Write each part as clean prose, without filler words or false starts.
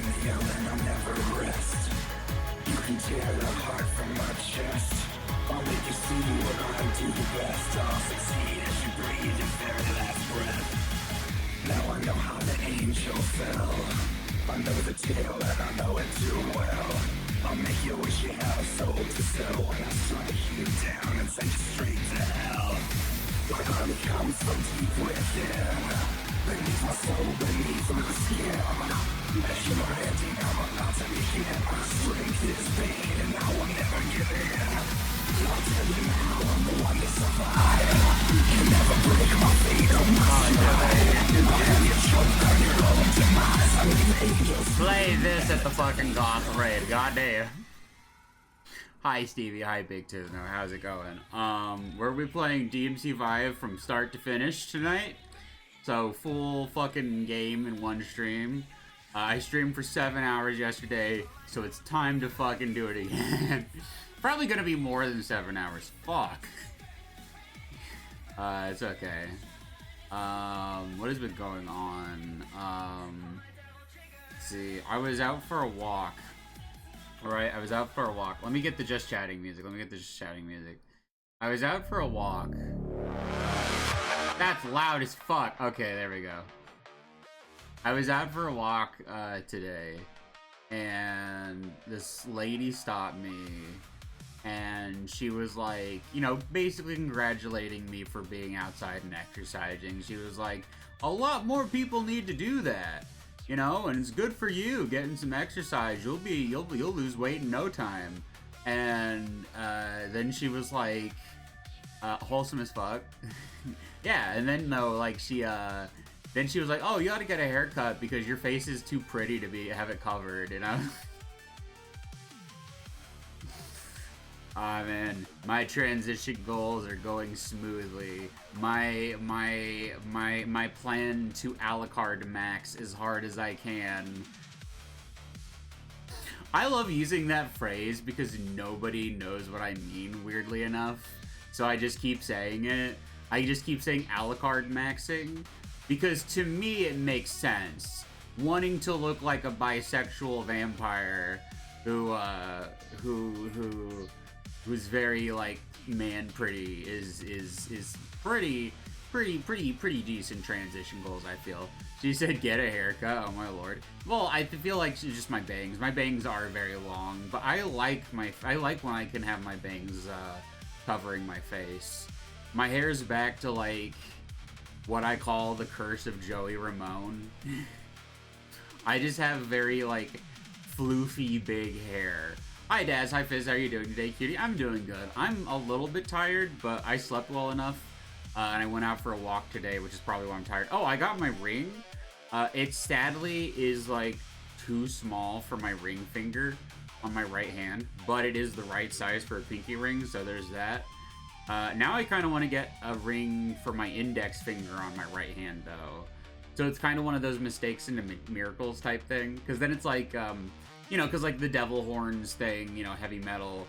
kneel and I'll never rest. You can tear the heart from my chest. I'll make you see what I do best. I'll succeed as you breathe your very last breath. Now I know how the angel fell. I know the tale and I know it too well. I'll make you wish you had a soul to sell. When I strike you down and send you straight to hell. My army comes from deep within, beneath my soul, beneath my skin. As you're ending, I'm about to begin. My strength is pain and I will never give in. I'll tell you now, I'm the one to survive. You never break my fate on my side. I'll have you choke on your own demise. I leave angels. Play this at the fucking Goth Raid, goddamn. Hi Stevie, hi Big Tizno, how's it going? We're playing DMC Vive from start to finish tonight. So full fucking game in one stream. I streamed for 7 hours yesterday, so it's time to fucking do it again. Probably gonna be more than 7 hours. Fuck. It's okay. What has been going on? Let's see. I was out for a walk. Alright, I was out for a walk. Let me get the just chatting music. I was out for a walk. That's loud as fuck. Okay, there we go. I was out for a walk today, and this lady stopped me, and she was like, you know, basically congratulating me for being outside and exercising. She was like, a lot more people need to do that. You know, and it's good for you getting some exercise. You'll lose weight in no time. And then she was like, wholesome as fuck. Yeah, and then though, like then she was like, oh, you ought to get a haircut because your face is too pretty to have it covered. You know. Ah man, my transition goals are going smoothly. My plan to Alucard max as hard as I can. I love using that phrase because nobody knows what I mean, weirdly enough. So I just keep saying it. I just keep saying Alucard maxing because to me it makes sense. Wanting to look like a bisexual vampire who's very like man pretty is pretty decent transition goals, I feel. She said get a haircut. Oh my lord. Well, I feel like it's just my bangs. My bangs are very long, but I like when I can have my bangs covering my face. My hair's back to like what I call the curse of Joey Ramone. I just have very like floofy big hair. Hi Daz, hi Fizz, how are you doing today, cutie? I'm doing good. I'm a little bit tired, but I slept well enough, and I went out for a walk today, which is probably why I'm tired. Oh, I got my ring. It sadly is like too small for my ring finger on my right hand, but it is the right size for a pinky ring, so there's that. Now I kind of want to get a ring for my index finger on my right hand, though. So it's kind of one of those mistakes into miracles type thing, because then it's like, you know, because like the devil horns thing, you know, heavy metal,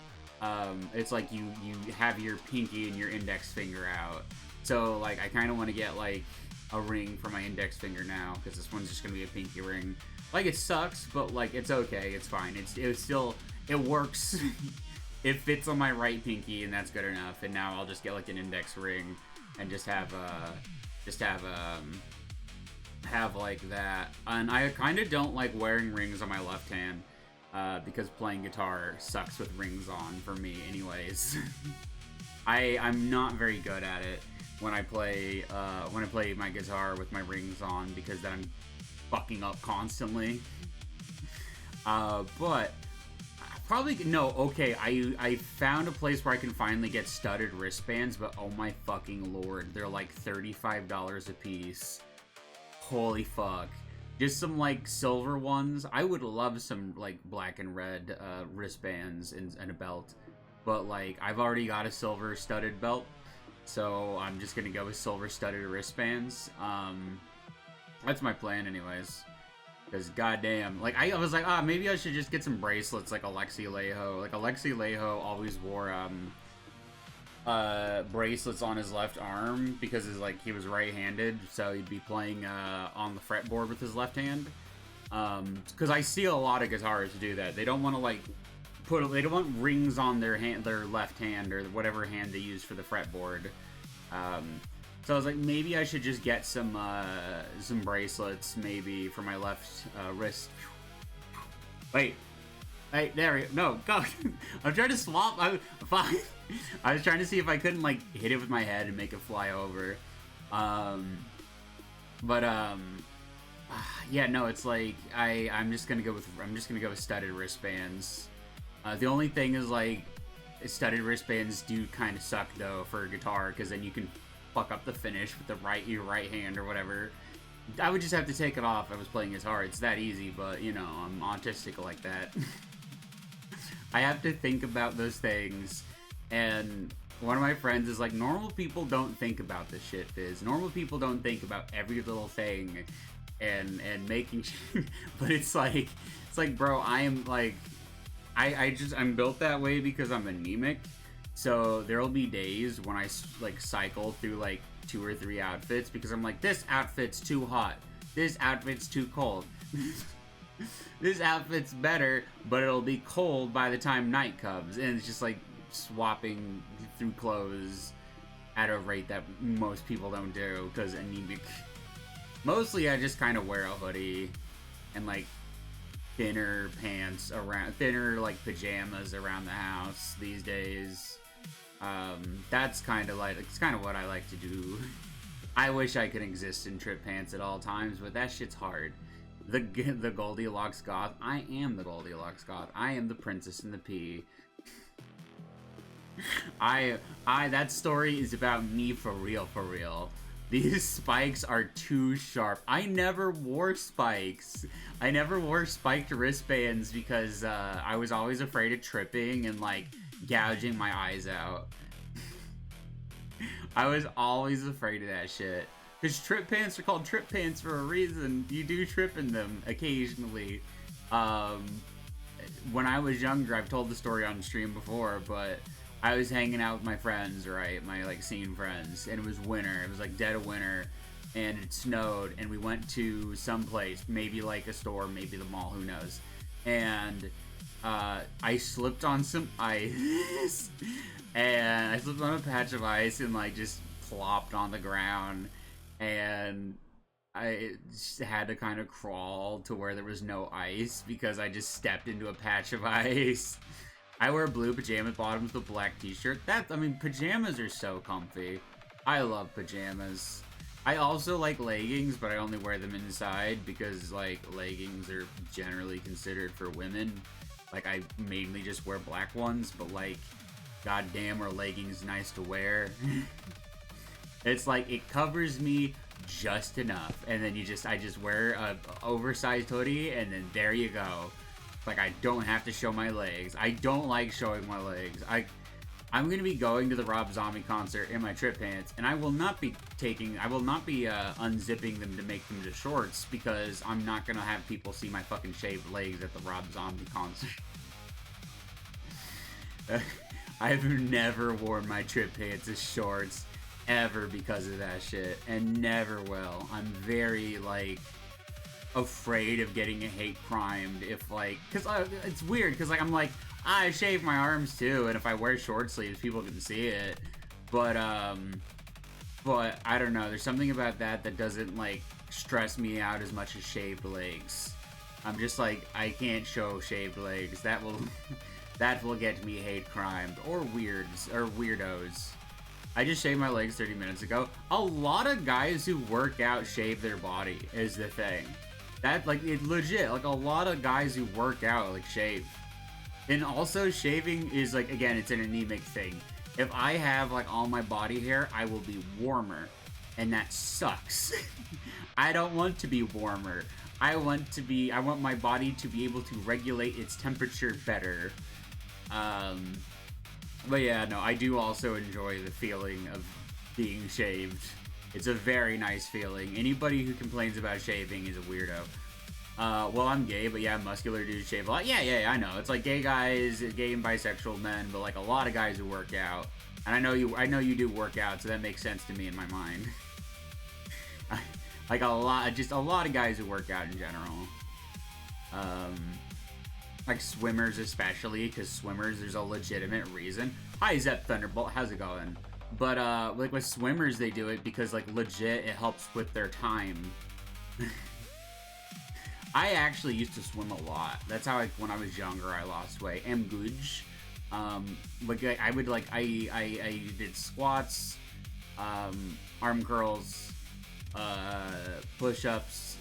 it's like you have your pinky and your index finger out. So like I kind of want to get like a ring for my index finger now, because this one's just gonna be a pinky ring. Like it sucks, but like it's okay, it's fine. It works. It fits on my right pinky, and that's good enough. And now I'll just get like an index ring and just have like that. And I kind of don't like wearing rings on my left hand. Because playing guitar sucks with rings on for me anyways. I'm not very good at it when I play my guitar with my rings on, because then I'm fucking up constantly. But probably no. Okay, I found a place where I can finally get studded wristbands, but oh my fucking lord, they're like $35 a piece. Holy fuck. Just some like silver ones. I would love some like black and red wristbands and a belt, but like I've already got a silver studded belt, so I'm just gonna go with silver studded wristbands. That's my plan anyways, because goddamn, like I was like, maybe I should just get some bracelets like Alexi Laiho. Like Alexi Laiho always wore bracelets on his left arm because he was right-handed, so he'd be playing on the fretboard with his left hand. Because I see a lot of guitarists do that. They don't want to like they don't want rings on their left hand, or whatever hand they use for the fretboard. So I was like, maybe I should just get some bracelets, maybe for my left wrist. Wait, there we go. No, go. I'm trying to swap. I was trying to see if I couldn't like hit it with my head and make it fly over. Yeah, no, it's like I'm just gonna go with studded wristbands. The only thing is like studded wristbands do kind of suck though for a guitar, because then you can fuck up the finish with your right hand or whatever. I would just have to take it off if I was playing guitar. It's that easy, but you know, I'm autistic like that. I have to think about those things, and one of my friends is like, normal people don't think about this shit, Fizz. Normal people don't think about every little thing and making but it's like, bro, I am like, I'm built that way because I'm anemic. So there'll be days when I like cycle through like 2 or 3 outfits because I'm like, this outfit's too hot, this outfit's too cold, this outfit's better, but it'll be cold by the time night comes. And it's just like swapping through clothes at a rate that most people don't do because anemic. Mostly I just kind of wear a hoodie and like thinner pants around, thinner like pajamas around the house these days. That's kind of like, it's kind of what I like to do. I wish I could exist in trip pants at all times, but that shit's hard. The Goldilocks goth. I am the Goldilocks goth. I am the princess in the pea. That story is about me for real, for real. These spikes are too sharp. I never wore spikes. I never wore spiked wristbands because I was always afraid of tripping and like gouging my eyes out. I was always afraid of that shit. Because trip pants are called trip pants for a reason. You do trip in them occasionally. When I was younger, I've told the story on stream before, but I was hanging out with my friends, right? My like scene friends, and it was winter. It was like dead of winter, and it snowed, and we went to some place, maybe like a store, maybe the mall, who knows. And I slipped on some ice, and I slipped on a patch of ice and like just plopped on the ground, and I just had to kind of crawl to where there was no ice because I just stepped into a patch of ice. I wear blue pajama bottoms with a black t-shirt. I mean, pajamas are so comfy. I love pajamas. I also like leggings, but I only wear them inside because, like, leggings are generally considered for women. Like, I mainly just wear black ones, but, like, goddamn, are leggings nice to wear. It's like, it covers me just enough, and then I just wear a oversized hoodie, and then there you go. Like, I don't have to show my legs. I don't like showing my legs. I'm gonna be going to the Rob Zombie concert in my trip pants, and I will not be unzipping them to make them to shorts because I'm not gonna have people see my fucking shaved legs at the Rob Zombie concert. I've never worn my trip pants as shorts ever because of that shit, and never will. I'm very, like, afraid of getting a hate crimed if, like, because it's weird because, like, I'm like, I shave my arms too, and if I wear short sleeves people can see it, but I don't know, there's something about that doesn't like stress me out as much as shaved legs. I'm just like, I can't show shaved legs. That will get me hate crimed or weirdos. I just shaved my legs 30 minutes ago. A lot of guys who work out shave their body is the thing. That, like, it legit, like, a lot of guys who work out, like, shave. And also, shaving is, like, again, it's an anemic thing. If I have, like, all my body hair, I will be warmer. And that sucks. I don't want to be warmer. I want my body to be able to regulate its temperature better. But yeah, no, I do also enjoy the feeling of being shaved. It's a very nice feeling. Anybody who complains about shaving is a weirdo. Well, I'm gay, but yeah, muscular dudes shave a lot. Yeah, I know. It's like gay guys, gay and bisexual men, but like a lot of guys who work out. And I know you do work out, so that makes sense to me in my mind. Like a lot of guys who work out in general. Like swimmers especially, because swimmers, there's a legitimate reason. Hi, Zep Thunderbolt, how's it going? But like with swimmers, they do it because like legit it helps with their time. I actually used to swim a lot. That's how when I was younger I lost weight. Am good. Like I would like I did squats, arm curls, push-ups,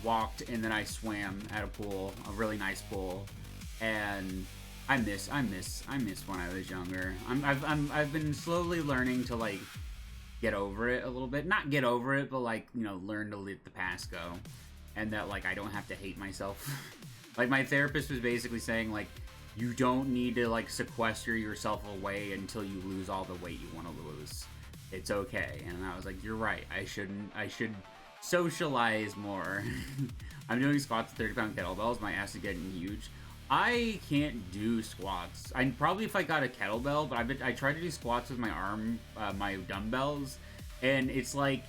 walked, and then I swam at a pool, a really nice pool, and I miss when I was younger. I've been slowly learning to like get over it a little bit. Not get over it, but like, you know, learn to let the past go. And that like I don't have to hate myself. Like my therapist was basically saying like you don't need to like sequester yourself away until you lose all the weight you want to lose. It's okay. And I was like, you're right. I should socialize more. I'm doing squats with 30-pound kettlebells. My ass is getting huge. I can't do squats. I probably if I got a kettlebell, but I tried to do squats with my arm, my dumbbells, and it's like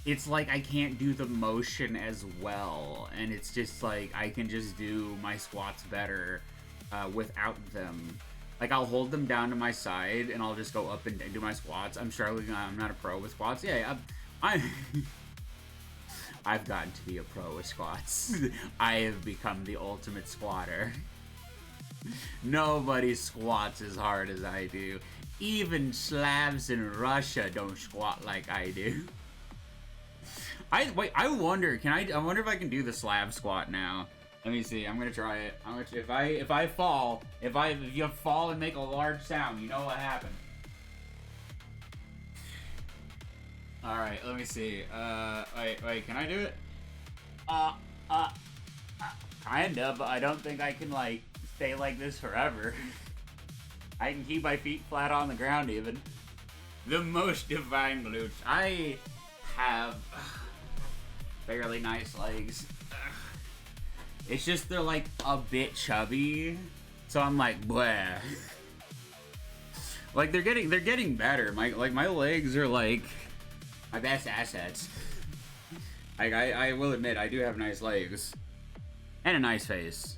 I can't do the motion as well, and it's just like I can just do my squats better without them. Like I'll hold them down to my side and I'll just go up and do my squats. I'm struggling. I'm not a pro with squats. Yeah, I've gotten to be a pro with squats. I have become the ultimate squatter. Nobody squats as hard as I do. Even Slavs in Russia don't squat like I do. I wonder, I wonder if I can do the Slav squat now. Let me see. I'm gonna try it. If you fall and make a large sound, you know what happened. All right, let me see. Wait, can I do it? Kinda, but I don't think I can like stay like this forever. I can keep my feet flat on the ground even. The most divine glutes. I have fairly nice legs. It's just they're like a bit chubby, so I'm like, bleh. Like they're getting better. My legs are like my best assets. Like I will admit I do have nice legs and a nice face.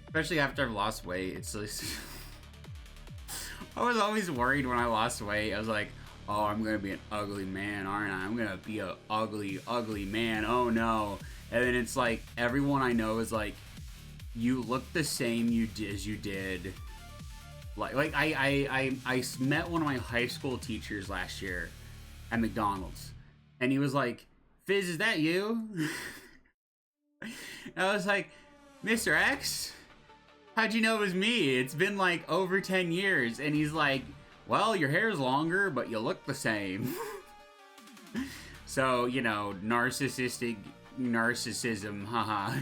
Especially after I've lost weight, it's just I was always worried when I lost weight. I was like, oh, I'm gonna be an ugly man, aren't I? I'm gonna be a ugly man. Oh no. And then it's like everyone I know is like, you look the same as you did. Like I met one of my high school teachers last year at McDonald's, and he was like, Fizz, is that you? And I was like, Mr. X, how'd you know it was me? It's been like over 10 years. And he's like, well, your hair's longer, but you look the same. So, you know, narcissism, haha.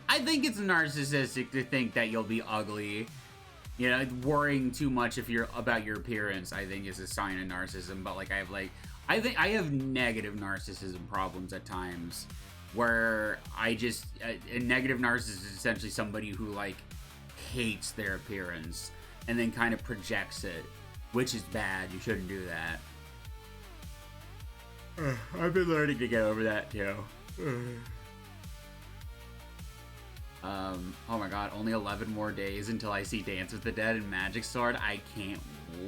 I think it's narcissistic to think that you'll be ugly. You know, worrying too much about your appearance, I think, is a sign of narcissism. But like, I think I have negative narcissism problems at times, where a negative narcissist is essentially somebody who like hates their appearance and then kind of projects it, which is bad. You shouldn't do that. I've been learning to get over that too. Oh my god, only 11 more days until I see Dance with the Dead and Magic Sword. I can't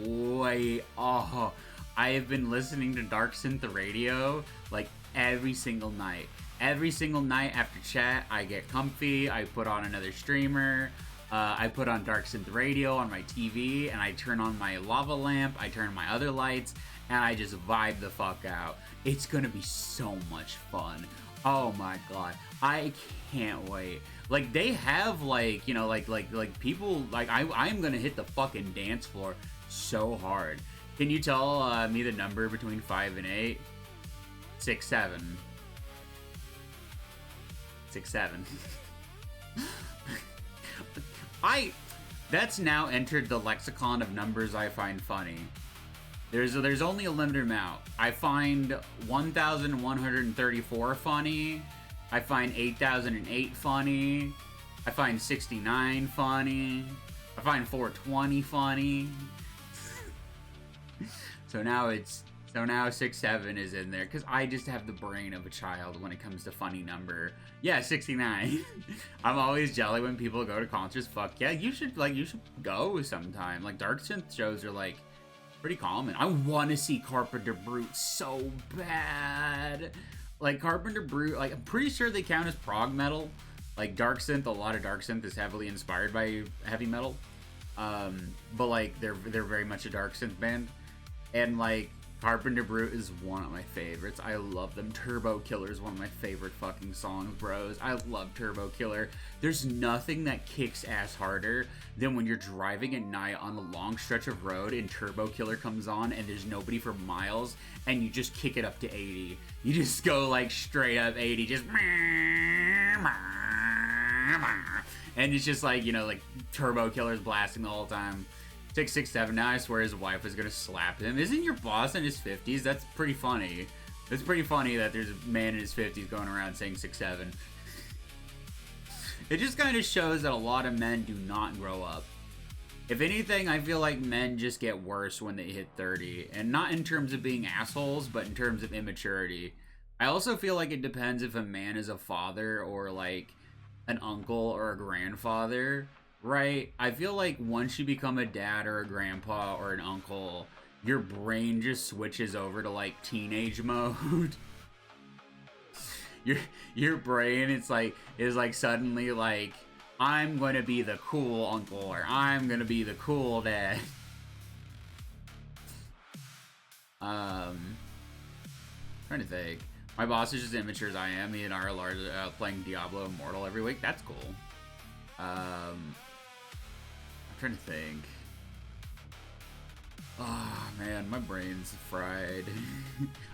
wait. Oh, I have been listening to Dark Synth Radio like every single night. Every single night after chat, I get comfy, I put on another streamer, I put on Dark Synth Radio on my TV, and I turn on my lava lamp, I turn on my other lights, and I just vibe the fuck out. It's gonna be so much fun. Oh my god, I can't wait. Like, they have, like, you know, like people, like, I'm gonna hit the fucking dance floor so hard. Can you tell me the number between 5 and 8? 6, 7. 6, 7. That's now entered the lexicon of numbers I find funny. There's only a limited amount. I find 1,134 funny. I find 8,008 funny. I find 69 funny. I find 420 funny. So now it's So now 6'7" is in there, because I just have the brain of a child when it comes to funny number. Yeah, 69. I'm always jelly when people go to concerts. Fuck yeah, you should go sometime. Like, Dark Synth shows are, like, pretty common. I want to see Carpenter Brute so bad. Like, Carpenter Brute, like, I'm pretty sure they count as prog metal. Like, Dark Synth, a lot of Dark Synth is heavily inspired by heavy metal. But, like, they're very much a Dark Synth band. And, like, Carpenter Brute is one of my favorites. I love them. Turbo Killer is one of my favorite fucking songs, bros. I love Turbo Killer. There's nothing that kicks ass harder than when you're driving at night on a long stretch of road and Turbo Killer comes on and there's nobody for miles and you just kick it up to 80. You just go like straight up 80, just and it's just like, you know, like Turbo Killer's blasting the whole time. 6'7". Now I swear his wife is gonna slap him. Isn't your boss in his 50s? That's pretty funny. It's pretty funny that there's a man in his 50s going around saying 6'7". It just kind of shows that a lot of men do not grow up. If anything, I feel like men just get worse when they hit 30. And not in terms of being assholes, but in terms of immaturity. I also feel like it depends if a man is a father or like an uncle or a grandfather. Right? I feel like once you become a dad or a grandpa or an uncle, your brain just switches over to like teenage mode. your brain is like suddenly like, I'm gonna be the cool uncle or I'm gonna be the cool dad. Trying to think. My boss is just immature as I am. Me and I are playing Diablo Immortal every week. That's cool. I'm trying to think. Oh man, my brain's fried.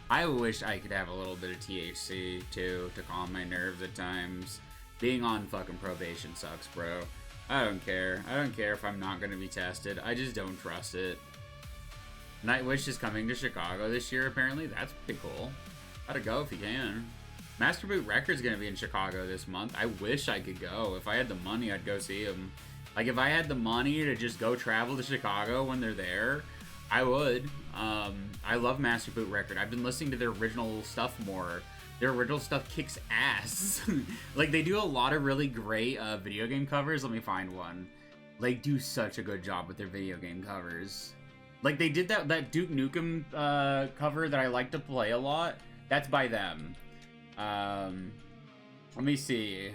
I wish I could have a little bit of THC too to calm my nerves at times. Being on fucking probation sucks, bro. I don't care. I don't care if I'm not gonna be tested. I just don't trust it. Nightwish is coming to Chicago this year, apparently. That's pretty cool. Gotta go if you can. Master Boot Records gonna be in Chicago this month. I wish I could go. If I had the money, I'd go see them. Like, if I had the money to just go travel to Chicago when they're there, I would. I love Master Boot Record. I've been listening to their original stuff more. Their original stuff kicks ass. Like, they do a lot of really great video game covers. Let me find one. They do such a good job with their video game covers. Like, they did that Duke Nukem cover that I like to play a lot. That's by them. Let me see.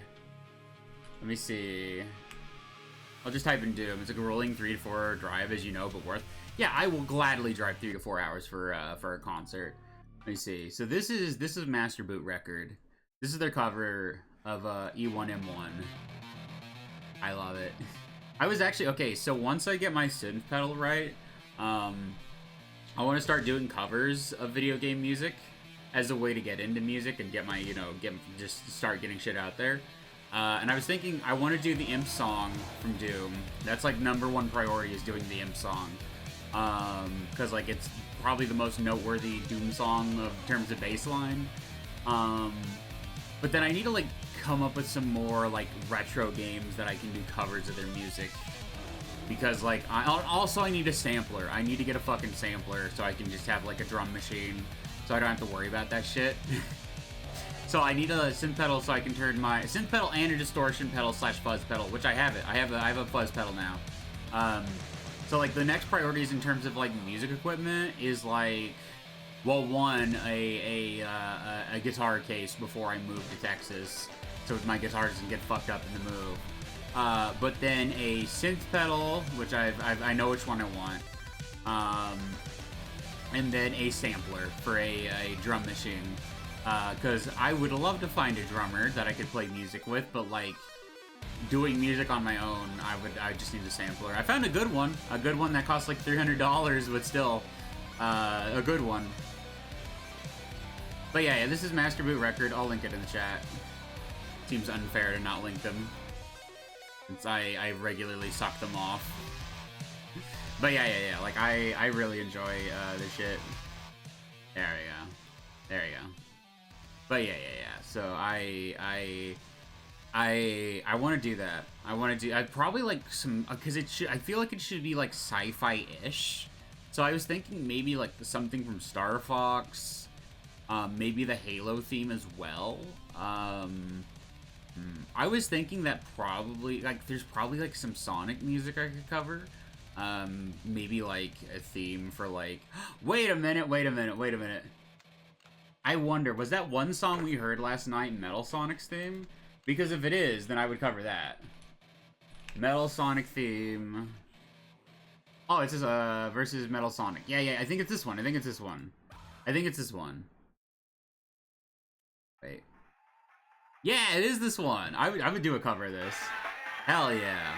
I'll just type in Doom. It's like a rolling 3 to 4 hour drive, as you know, but worth. Yeah, I will gladly drive 3 to 4 hours for a concert. Let me see. So this is Master Boot Record. This is their cover of E1M1. I love it. I was actually okay. So once I get my synth pedal right, I want to start doing covers of video game music as a way to get into music and get my just start getting shit out there. And I was thinking, I want to do the Imp song from Doom. That's like #1 priority is doing the Imp song. Because like it's probably the most noteworthy Doom song in terms of bass line. But then I need to like come up with some more like retro games that I can do covers of their music. Because like, I need a sampler. I need to get a fucking sampler so I can just have like a drum machine. So I don't have to worry about that shit. So I need a synth pedal so I can turn my synth pedal and a distortion pedal / fuzz pedal, which I have it. I have a fuzz pedal now. So like the next priorities in terms of like music equipment is like, well, one, a guitar case before I move to Texas, so my guitar doesn't get fucked up in the move. But then a synth pedal, which I know which one I want. And then a sampler for a drum machine. Because I would love to find a drummer that I could play music with, but like doing music on my own, I just need a sampler. I found a good one that costs like $300, but still a good one. But yeah, this is Master Boot Record. I'll link it in the chat. Seems unfair to not link them, since I regularly suck them off. But yeah. Like I really enjoy this shit. There we go. But yeah. So I want to do that. I'd probably like some, because I feel like it should be like sci-fi-ish. So I was thinking maybe like something from Star Fox, maybe the Halo theme as well. I was thinking that probably like there's probably like some Sonic music I could cover. Maybe like a theme for like. Wait a minute. I wonder, was that one song we heard last night Metal Sonic's theme? Because if it is, then I would cover that. Metal Sonic theme. Oh, it's just versus Metal Sonic. Yeah, I think it's this one. I think it's this one. Wait. Yeah, it is this one. I would do a cover of this. Hell yeah.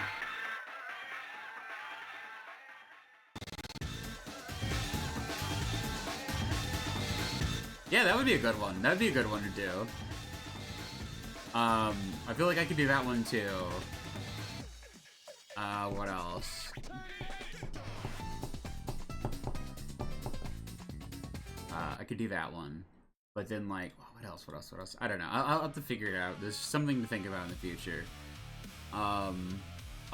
Yeah, that would be a good one. That'd be a good one to do. I feel like I could do that one too. What else? I could do that one. But then, like, what else? I don't know. I'll have to figure it out. There's something to think about in the future. Oh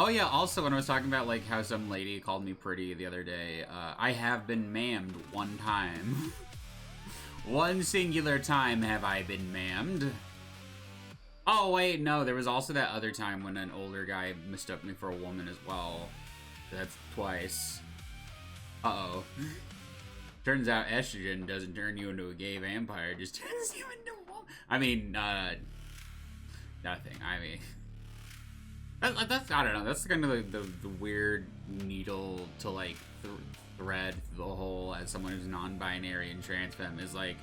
yeah, also when I was talking about, like, how some lady called me pretty the other day, I have been mammed one time. One singular time have I been mammed. Oh, wait, no, there was also that other time when an older guy mistook me for a woman as well. That's twice. Uh-oh. Turns out estrogen doesn't turn you into a gay vampire, it just turns you into a woman. I mean, nothing. I mean, that's I don't know, that's kind of the weird needle to, like, thread the whole, as someone who's non-binary and trans femme, is like,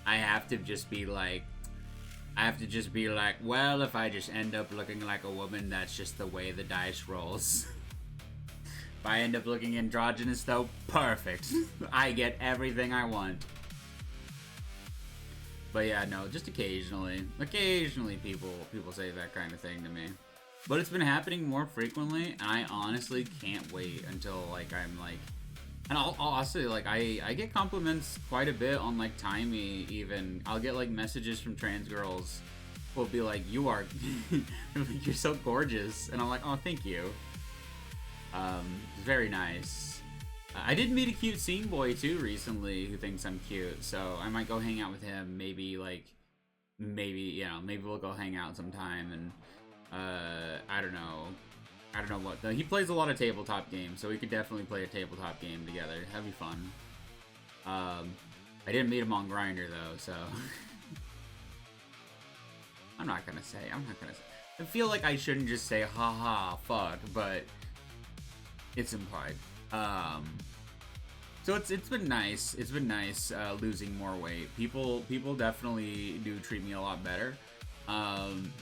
I have to just be like, well, if I just end up looking like a woman, that's just the way the dice rolls. If I end up looking androgynous, though, perfect. I get everything I want. But yeah, no, just occasionally people say that kind of thing to me. But it's been happening more frequently, and I honestly can't wait until, like, I'm like, and I'll honestly, like, I get compliments quite a bit on, like, Timey, even. I'll get, like, messages from trans girls who will be like, you're so gorgeous. And I'm like, oh, thank you. Very nice. I did meet a cute scene boy, too, recently, who thinks I'm cute. So I might go hang out with him. Maybe we'll go hang out sometime. And, I don't know what. He plays a lot of tabletop games, so we could definitely play a tabletop game together. That'd be fun. I didn't meet him on Grindr though, so I'm not gonna say. I feel like I shouldn't just say haha fuck, but it's implied. So it's been nice. It's been nice losing more weight. People definitely do treat me a lot better.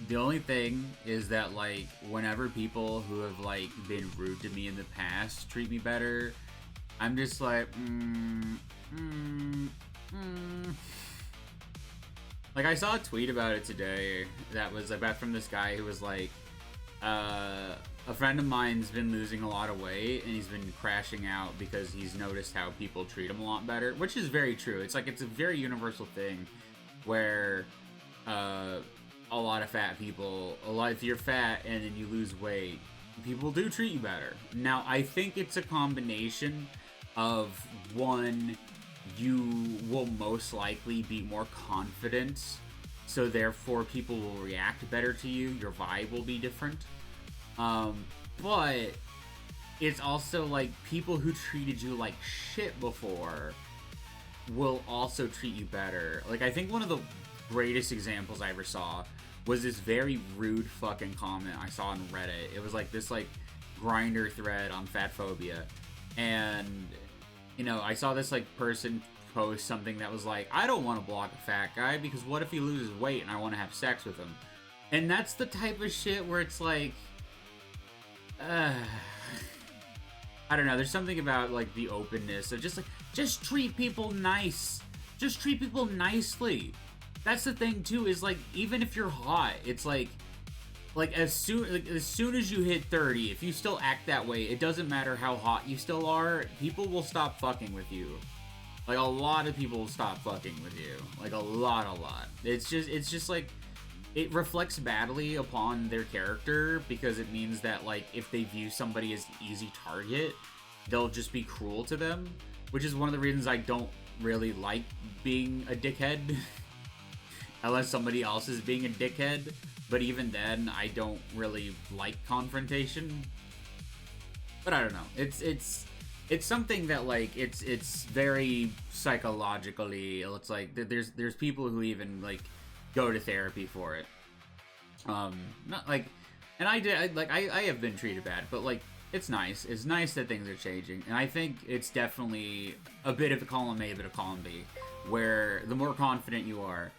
The only thing is that, like, whenever people who have, like, been rude to me in the past treat me better, I'm just like, Like, I saw a tweet about it today that was about from this guy who was like, a friend of mine's been losing a lot of weight, and he's been crashing out because he's noticed how people treat him a lot better, which is very true. It's like, it's a very universal thing where, a lot of fat people, if you're fat and then you lose weight, people do treat you better. Now, I think it's a combination of, one, you will most likely be more confident, so therefore people will react better to you, your vibe will be different. But it's also like people who treated you like shit before will also treat you better. Like, I think one of the greatest examples I ever saw was this very rude fucking comment I saw on Reddit. It was like this, like, Grindr thread on fatphobia, and, you know, I saw this, like, person post something that was like, I don't want to block a fat guy because what if he loses weight and I want to have sex with him? And that's the type of shit where it's like, I don't know, there's something about, like, the openness of just treat people nice. Just treat people nicely. That's the thing too, is like, even if you're hot, it's like as soon as you hit 30, if you still act that way, it doesn't matter how hot you still are, people will stop fucking with you. Like, a lot of people will stop fucking with you. Like, a lot. It's just like, it reflects badly upon their character, because it means that, like, if they view somebody as an easy target, they'll just be cruel to them. which is one of the reasons I don't really like being a dickhead. Unless somebody else is being a dickhead. But even then, I don't really like confrontation. But I don't know. It's something that, like, it's very psychologically. It's like there's people who even, like, go to therapy for it. Not like, and I have been treated bad, but, like, it's nice. It's nice that things are changing, and I think it's definitely a bit of a column A, a bit of column B, where the more confident you are,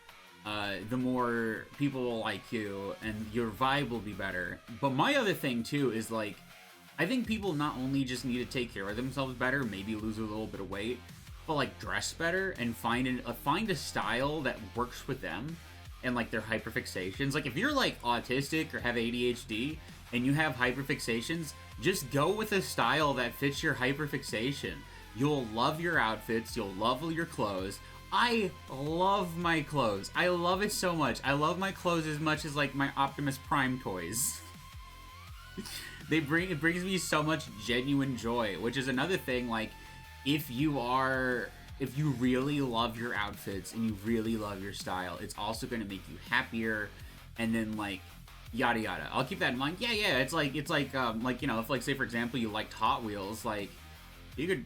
the more people will like you, and your vibe will be better. But my other thing, too, is, like, I think people not only just need to take care of themselves better, maybe lose a little bit of weight, but, like, dress better and find a style that works with them and, like, their hyperfixations. Like, if you're, like, autistic or have ADHD and you have hyperfixations, just go with a style that fits your hyperfixation. You'll love your outfits, you'll love your clothes. I love my clothes. I love it so much. I love my clothes as much as, like, my Optimus Prime toys. It brings me so much genuine joy, which is another thing. Like, if you really love your outfits and you really love your style, it's also going to make you happier, and then, like, yada yada. I'll keep that in mind. Yeah, it's like you know, if, like, say for example you liked Hot Wheels, like, you could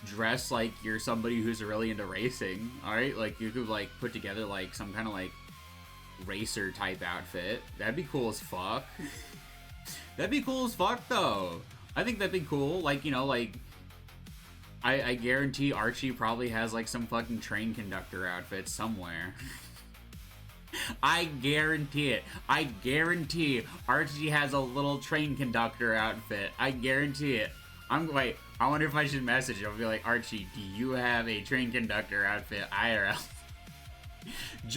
dress like you're somebody who's really into racing. All right, like, you could, like, put together, like, some kind of, like, racer type outfit. That'd be cool as fuck. That'd be cool as fuck, though. I think that'd be cool. Like, you know, like, I guarantee Archie probably has, like, some fucking train conductor outfit somewhere. I guarantee it. I guarantee Archie has a little train conductor outfit. I guarantee it. Wait, I wonder if I should message him. I'll be like, Archie, do you have a train conductor outfit IRL?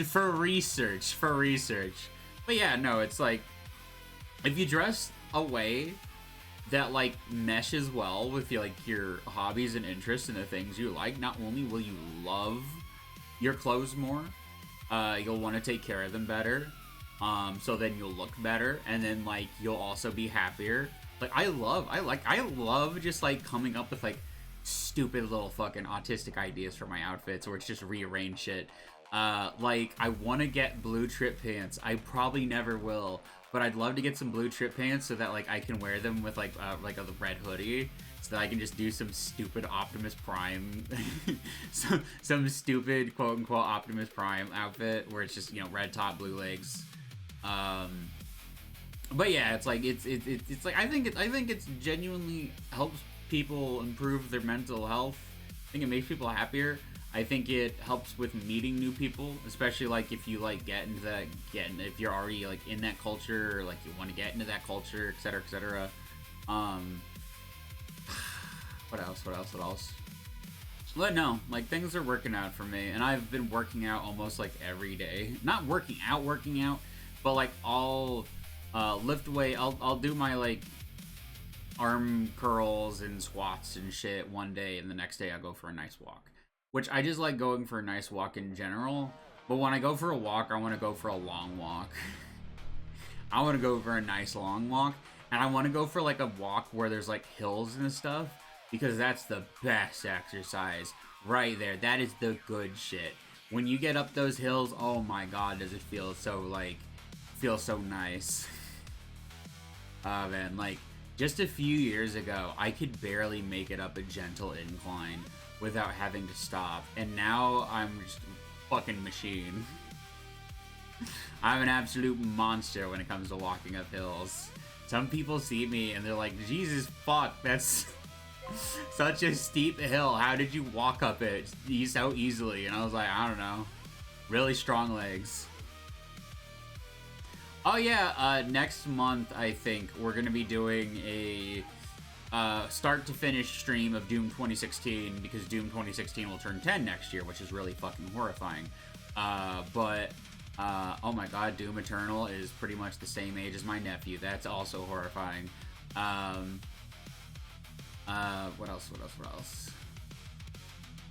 For research. But yeah, no, it's like, if you dress a way that, like, meshes well with your, like, your hobbies and interests and the things you like, not only will you love your clothes more, you'll want to take care of them better, so then you'll look better, and then, like, you'll also be happier. Like, I love just, like, coming up with, like, stupid little fucking autistic ideas for my outfits, or it's just rearrange shit. Like, I want to get blue trip pants. I probably never will, but I'd love to get some blue trip pants so that, like, I can wear them with, like a red hoodie, so that I can just do some stupid Optimus Prime, some stupid quote-unquote Optimus Prime outfit where it's just, you know, red top, blue legs. But yeah, it's like, it's like, I think it's genuinely helps people improve their mental health. I think it makes people happier. I think it helps with meeting new people, especially, like, if you, like, if you're already, like, in that culture, or, like, you want to get into that culture, etc., etc. What else? But no, like, things are working out for me, and I've been working out almost, like, every day. Not working out, but, like, I'll lift weight. I'll do my, like, arm curls and squats and shit one day, and the next day I'll go for a nice walk. Which, I just like going for a nice walk in general, but when I go for a walk, I want to go for a long walk. I want to go for a nice long walk, and I want to go for, like, a walk where there's, like, hills and stuff, because that's the best exercise right there. That is the good shit. When you get up those hills, oh my god, does it feel so, like, so nice. Man, like, just a few years ago, I could barely make it up a gentle incline without having to stop, and now I'm just a fucking machine. I'm an absolute monster when it comes to walking up hills. Some people see me and they're like, Jesus fuck, that's such a steep hill. How did you walk up it so easily? And I was like, I don't know. Really strong legs. Oh yeah, next month I think we're gonna be doing a start to finish stream of Doom 2016, because Doom 2016 will turn 10 next year, which is really fucking horrifying. Oh my god, Doom Eternal is pretty much the same age as my nephew. That's also horrifying. What else?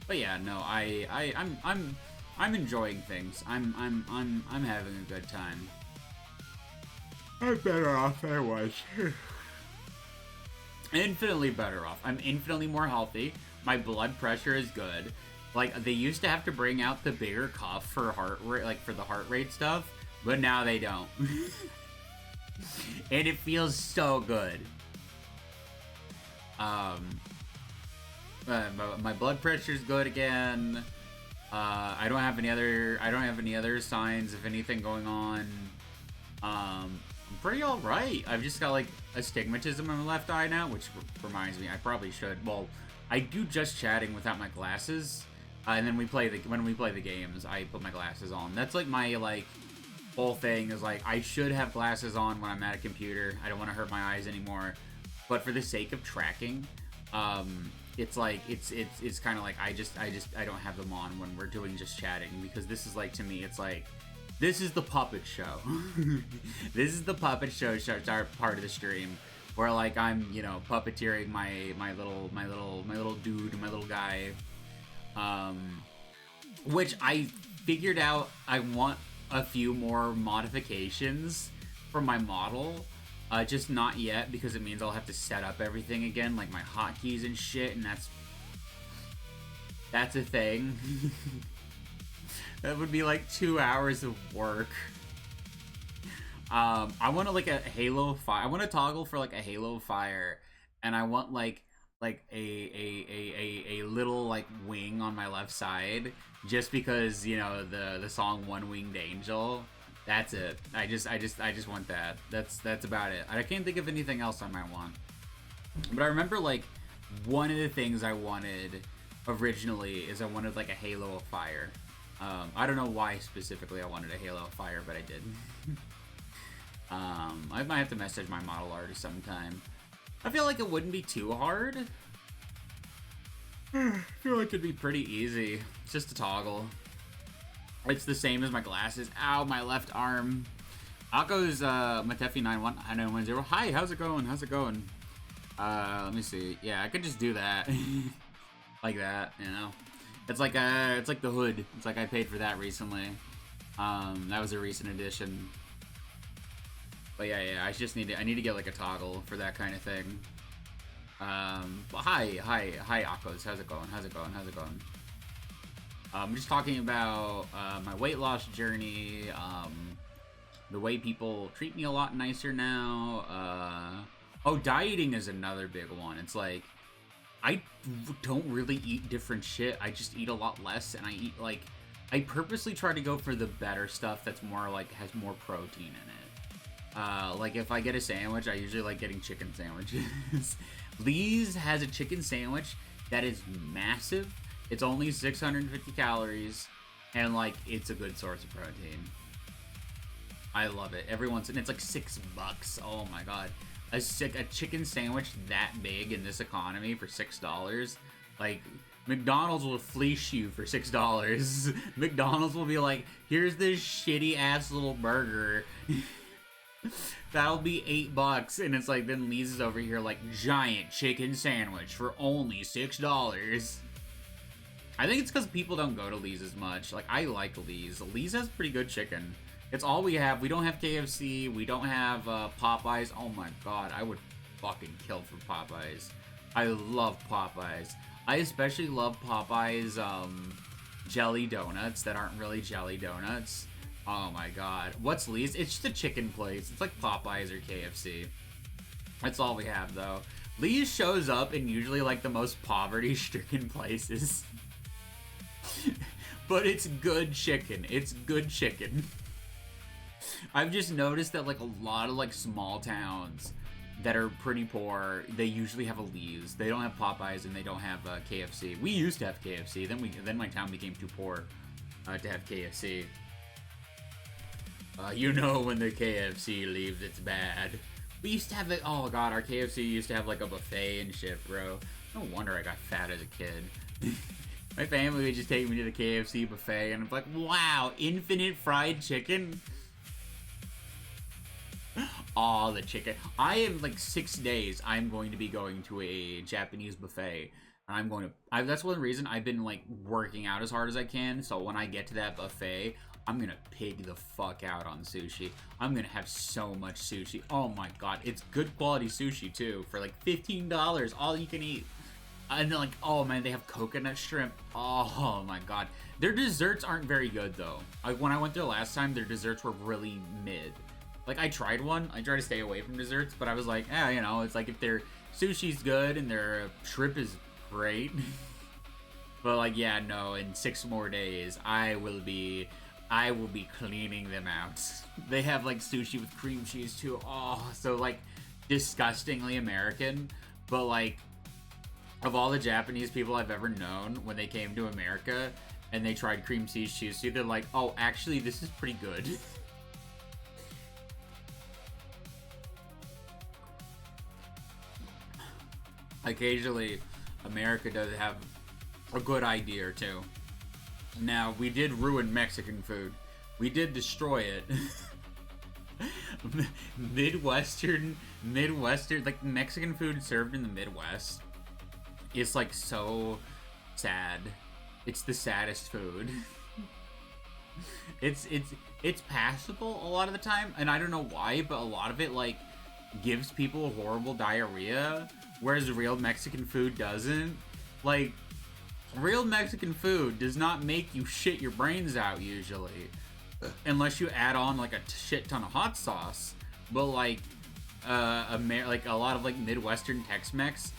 But yeah, no, I'm enjoying things. I'm having a good time. I'm better off than I was. Infinitely better off. I'm infinitely more healthy. My blood pressure is good. Like, they used to have to bring out the bigger cuff for heart rate, like for the heart rate stuff, but now they don't. And it feels so good. My blood pressure's good again. I don't have any other signs of anything going on. I'm pretty alright. I've just got like astigmatism in my left eye now, which reminds me, I probably should. Well, I do just chatting without my glasses, and then when we play the games, I put my glasses on. That's like my whole thing is like I should have glasses on when I'm at a computer. I don't want to hurt my eyes anymore, but for the sake of tracking, it's like it's kind of like I don't have them on when we're doing just chatting, because this is like, to me, it's like this is the puppet show. This is the puppet show part of the stream where like I'm, you know, puppeteering my little dude, my little guy, which I figured out I want a few more modifications for my model. Just not yet, because it means I'll have to set up everything again, like my hotkeys and shit, and that's a thing. That would be like 2 hours of work. I want to like a Halo Fire. I want to toggle for like a Halo Fire, and I want like a little like wing on my left side, just because, you know, the song One Winged Angel. That's it. I just want that. That's about it. I can't think of anything else I might want. But I remember like one of the things I wanted originally is I wanted like a Halo of Fire. I don't know why specifically I wanted a Halo of Fire, but I did. I might have to message my model artist sometime. I feel like it wouldn't be too hard. I feel like it'd be pretty easy. It's just a toggle. It's the same as my glasses. Ow, my left arm. Akko's Matefi91010. Hi, how's it going? How's it going? Let me see. Yeah, I could just do that. Like that, you know. It's like the hood. It's like I paid for that recently. That was a recent addition. But yeah, I need to get like a toggle for that kind of thing. But hi, Akko's. How's it going? I'm just talking about my weight loss journey, the way people treat me a lot nicer now. Oh, dieting is another big one. It's like, I don't really eat different shit. I just eat a lot less, and I eat like, I purposely try to go for the better stuff that's more like, has more protein in it. Like if I get a sandwich, I usually like getting chicken sandwiches. Lee's has a chicken sandwich that is massive. It's only 650 calories, and like it's a good source of protein. I love it. And it's like $6. Oh my god, a chicken sandwich that big in this economy for $6. Like McDonald's will fleece you for $6. McDonald's will be like, here's this shitty ass little burger. That'll be $8, and it's like, then Lee's is over here like, giant chicken sandwich for only $6. I think it's because people don't go to Lee's as much. Like, I like Lee's. Lee's has pretty good chicken. It's all we have. We don't have KFC. We don't have Popeyes. Oh my god, I would fucking kill for Popeyes. I love Popeyes. I especially love Popeyes jelly donuts that aren't really jelly donuts. Oh my god. What's Lee's? It's just a chicken place. It's like Popeyes or KFC. That's all we have, though. Lee's shows up in usually like the most poverty-stricken places. But it's good chicken. It's good chicken. I've just noticed that like a lot of like small towns that are pretty poor, they usually have a Lee's. They don't have Popeyes and they don't have KFC. We used to have KFC. Then my town became too poor to have KFC. You know, when the KFC leaves, it's bad. We used to have like, oh god, our KFC used to have like a buffet and shit, bro. No wonder I got fat as a kid. My family would just take me to the KFC buffet, and I'm like, wow, infinite fried chicken? All the chicken. I am like 6 days, I'm going to be going to a Japanese buffet. And that's one reason I've been like working out as hard as I can, so when I get to that buffet, I'm gonna pig the fuck out on sushi. I'm gonna have so much sushi. Oh my god, it's good quality sushi too, for like $15, all you can eat. And like, oh man, they have coconut shrimp. Oh my god. Their desserts aren't very good though. Like when I went there last time, their desserts were really mid. Like I tried one. I try to stay away from desserts, but I was like, you know, it's like if their sushi's good and their shrimp is great. But like, yeah, no, in 6 more days, I will be cleaning them out. They have like sushi with cream cheese too. Oh, so like disgustingly American, but like of all the Japanese people I've ever known, when they came to America and they tried cream cheese sushi, they're like, oh, actually, this is pretty good. Occasionally, America does have a good idea or two. Now, we did ruin Mexican food. We did destroy it. Midwestern, like Mexican food served in the Midwest. It's like so sad. It's the saddest food. It's passable a lot of the time, and I don't know why, but a lot of it like gives people horrible diarrhea, whereas real Mexican food doesn't. Like, real Mexican food does not make you shit your brains out usually, unless you add on like a shit ton of hot sauce. But like, like a lot of like Midwestern Tex-Mex,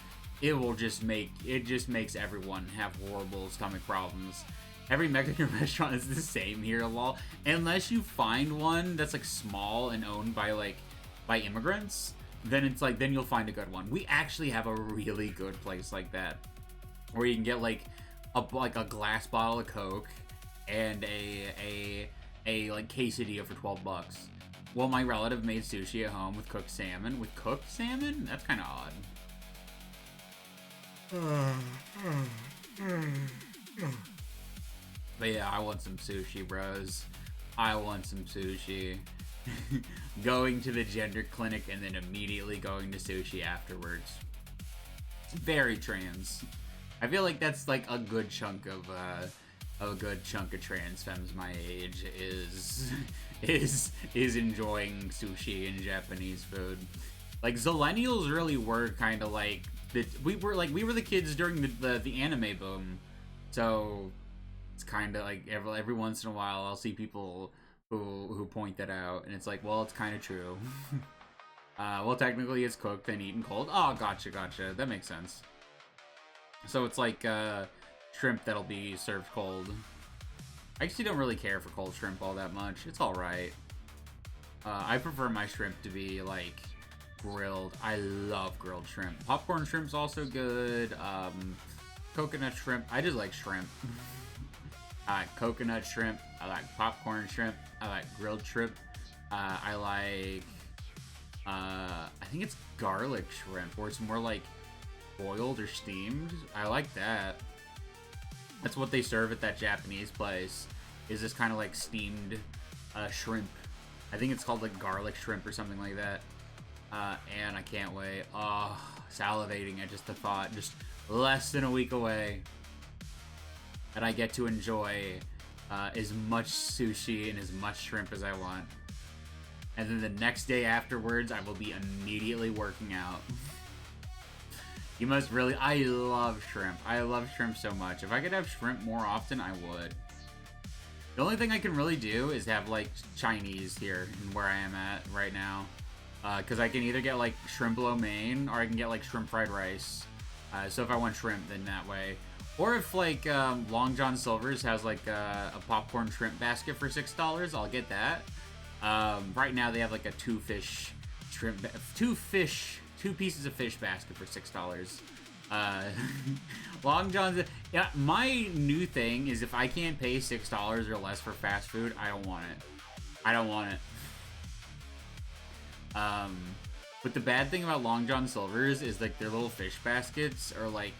it just makes everyone have horrible stomach problems. Every Mexican restaurant is the same here, lol. Unless you find one that's like small and owned by immigrants, then it's like, then you'll find a good one. We actually have a really good place like that, where you can get like a glass bottle of Coke and a like quesadilla for $12. Well, my relative made sushi at home with cooked salmon. With cooked salmon? That's kind of odd. But yeah, I want some sushi, bros. I want some sushi. Going to the gender clinic and then immediately going to sushi afterwards. Very trans. I feel like that's like a good chunk of trans femmes my age is enjoying sushi and Japanese food. Like Zillennials really were kind of like we were the kids during the anime boom, so it's kind of like every once in a while I'll see people who point that out, and it's like, well, it's kind of true. Well, technically it's cooked and eaten cold. Oh, gotcha, that makes sense. So it's like shrimp that'll be served cold. I actually don't really care for cold shrimp all that much. It's all right. I prefer my shrimp to be like grilled. I love grilled shrimp. Popcorn shrimp's also good. Coconut shrimp. I just like shrimp. I like coconut shrimp. I like popcorn shrimp. I like grilled shrimp. I like I think it's garlic shrimp, where it's more like boiled or steamed. I like that. That's what they serve at that Japanese place, is this kind of like steamed shrimp. I think it's called like garlic shrimp or something like that. And I can't wait. Oh, salivating at just the thought. Just less than a week away, and I get to enjoy as much sushi and as much shrimp as I want. And then the next day afterwards, I will be immediately working out. You must really... I love shrimp. I love shrimp so much. If I could have shrimp more often, I would. The only thing I can really do is have, like, Chinese here where I am at right now. Because I can either get, like, shrimp lo mein, or I can get, like, shrimp fried rice. So if I want shrimp, then that way. Or if, like, Long John Silver's has, like, a popcorn shrimp basket for $6, I'll get that. Right now they have, like, a two pieces of fish basket for $6. Long John's... Yeah, my new thing is if I can't pay $6 or less for fast food, I don't want it. I don't want it. But the bad thing about Long John Silver's is, like, their little fish baskets are, like,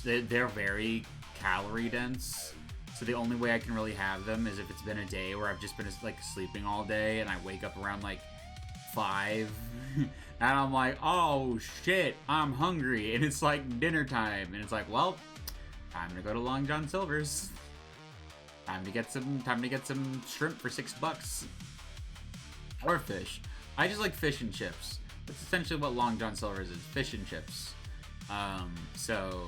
they're very calorie dense. So the only way I can really have them is if it's been a day where I've just been, like, sleeping all day and I wake up around, like, 5 and I'm like, oh shit, I'm hungry, and it's like dinner time, and it's like, well, time to go to Long John Silver's. Time to get some shrimp for $6. Or fish. I just like fish and chips. That's essentially what Long John Silver's is, fish and chips. So,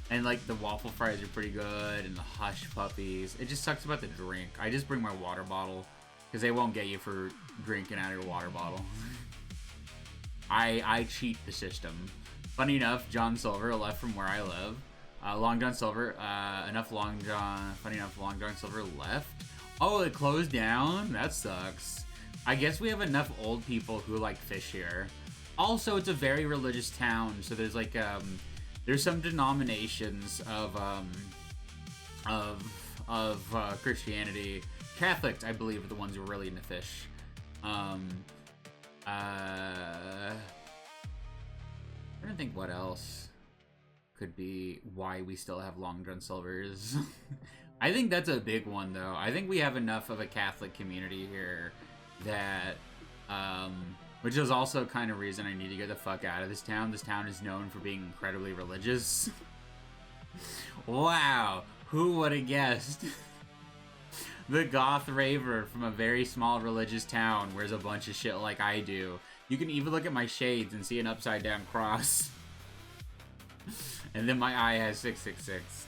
and like the waffle fries are pretty good, and the hush puppies. It just sucks about the drink. I just bring my water bottle because they won't get you for drinking out of your water bottle. I cheat the system. Funny enough, John Silver left from where I live. Long John Silver, funny enough, Long John Silver left. Oh, it closed down? That sucks. I guess we have enough old people who like fish here. Also, it's a very religious town, so there's like, there's some denominations of Christianity. Catholics, I believe, are the ones who are really into fish. I'm trying to think what else could be why we still have Long John Silvers. I think that's a big one, though. I think we have enough of a Catholic community here that, which is also kind of reason I need to get the fuck out of this town. This town is known for being incredibly religious. Wow, who would have guessed? The goth raver from a very small religious town wears a bunch of shit like I do. You can even look at my shades and see an upside down cross. And then my eye has 666.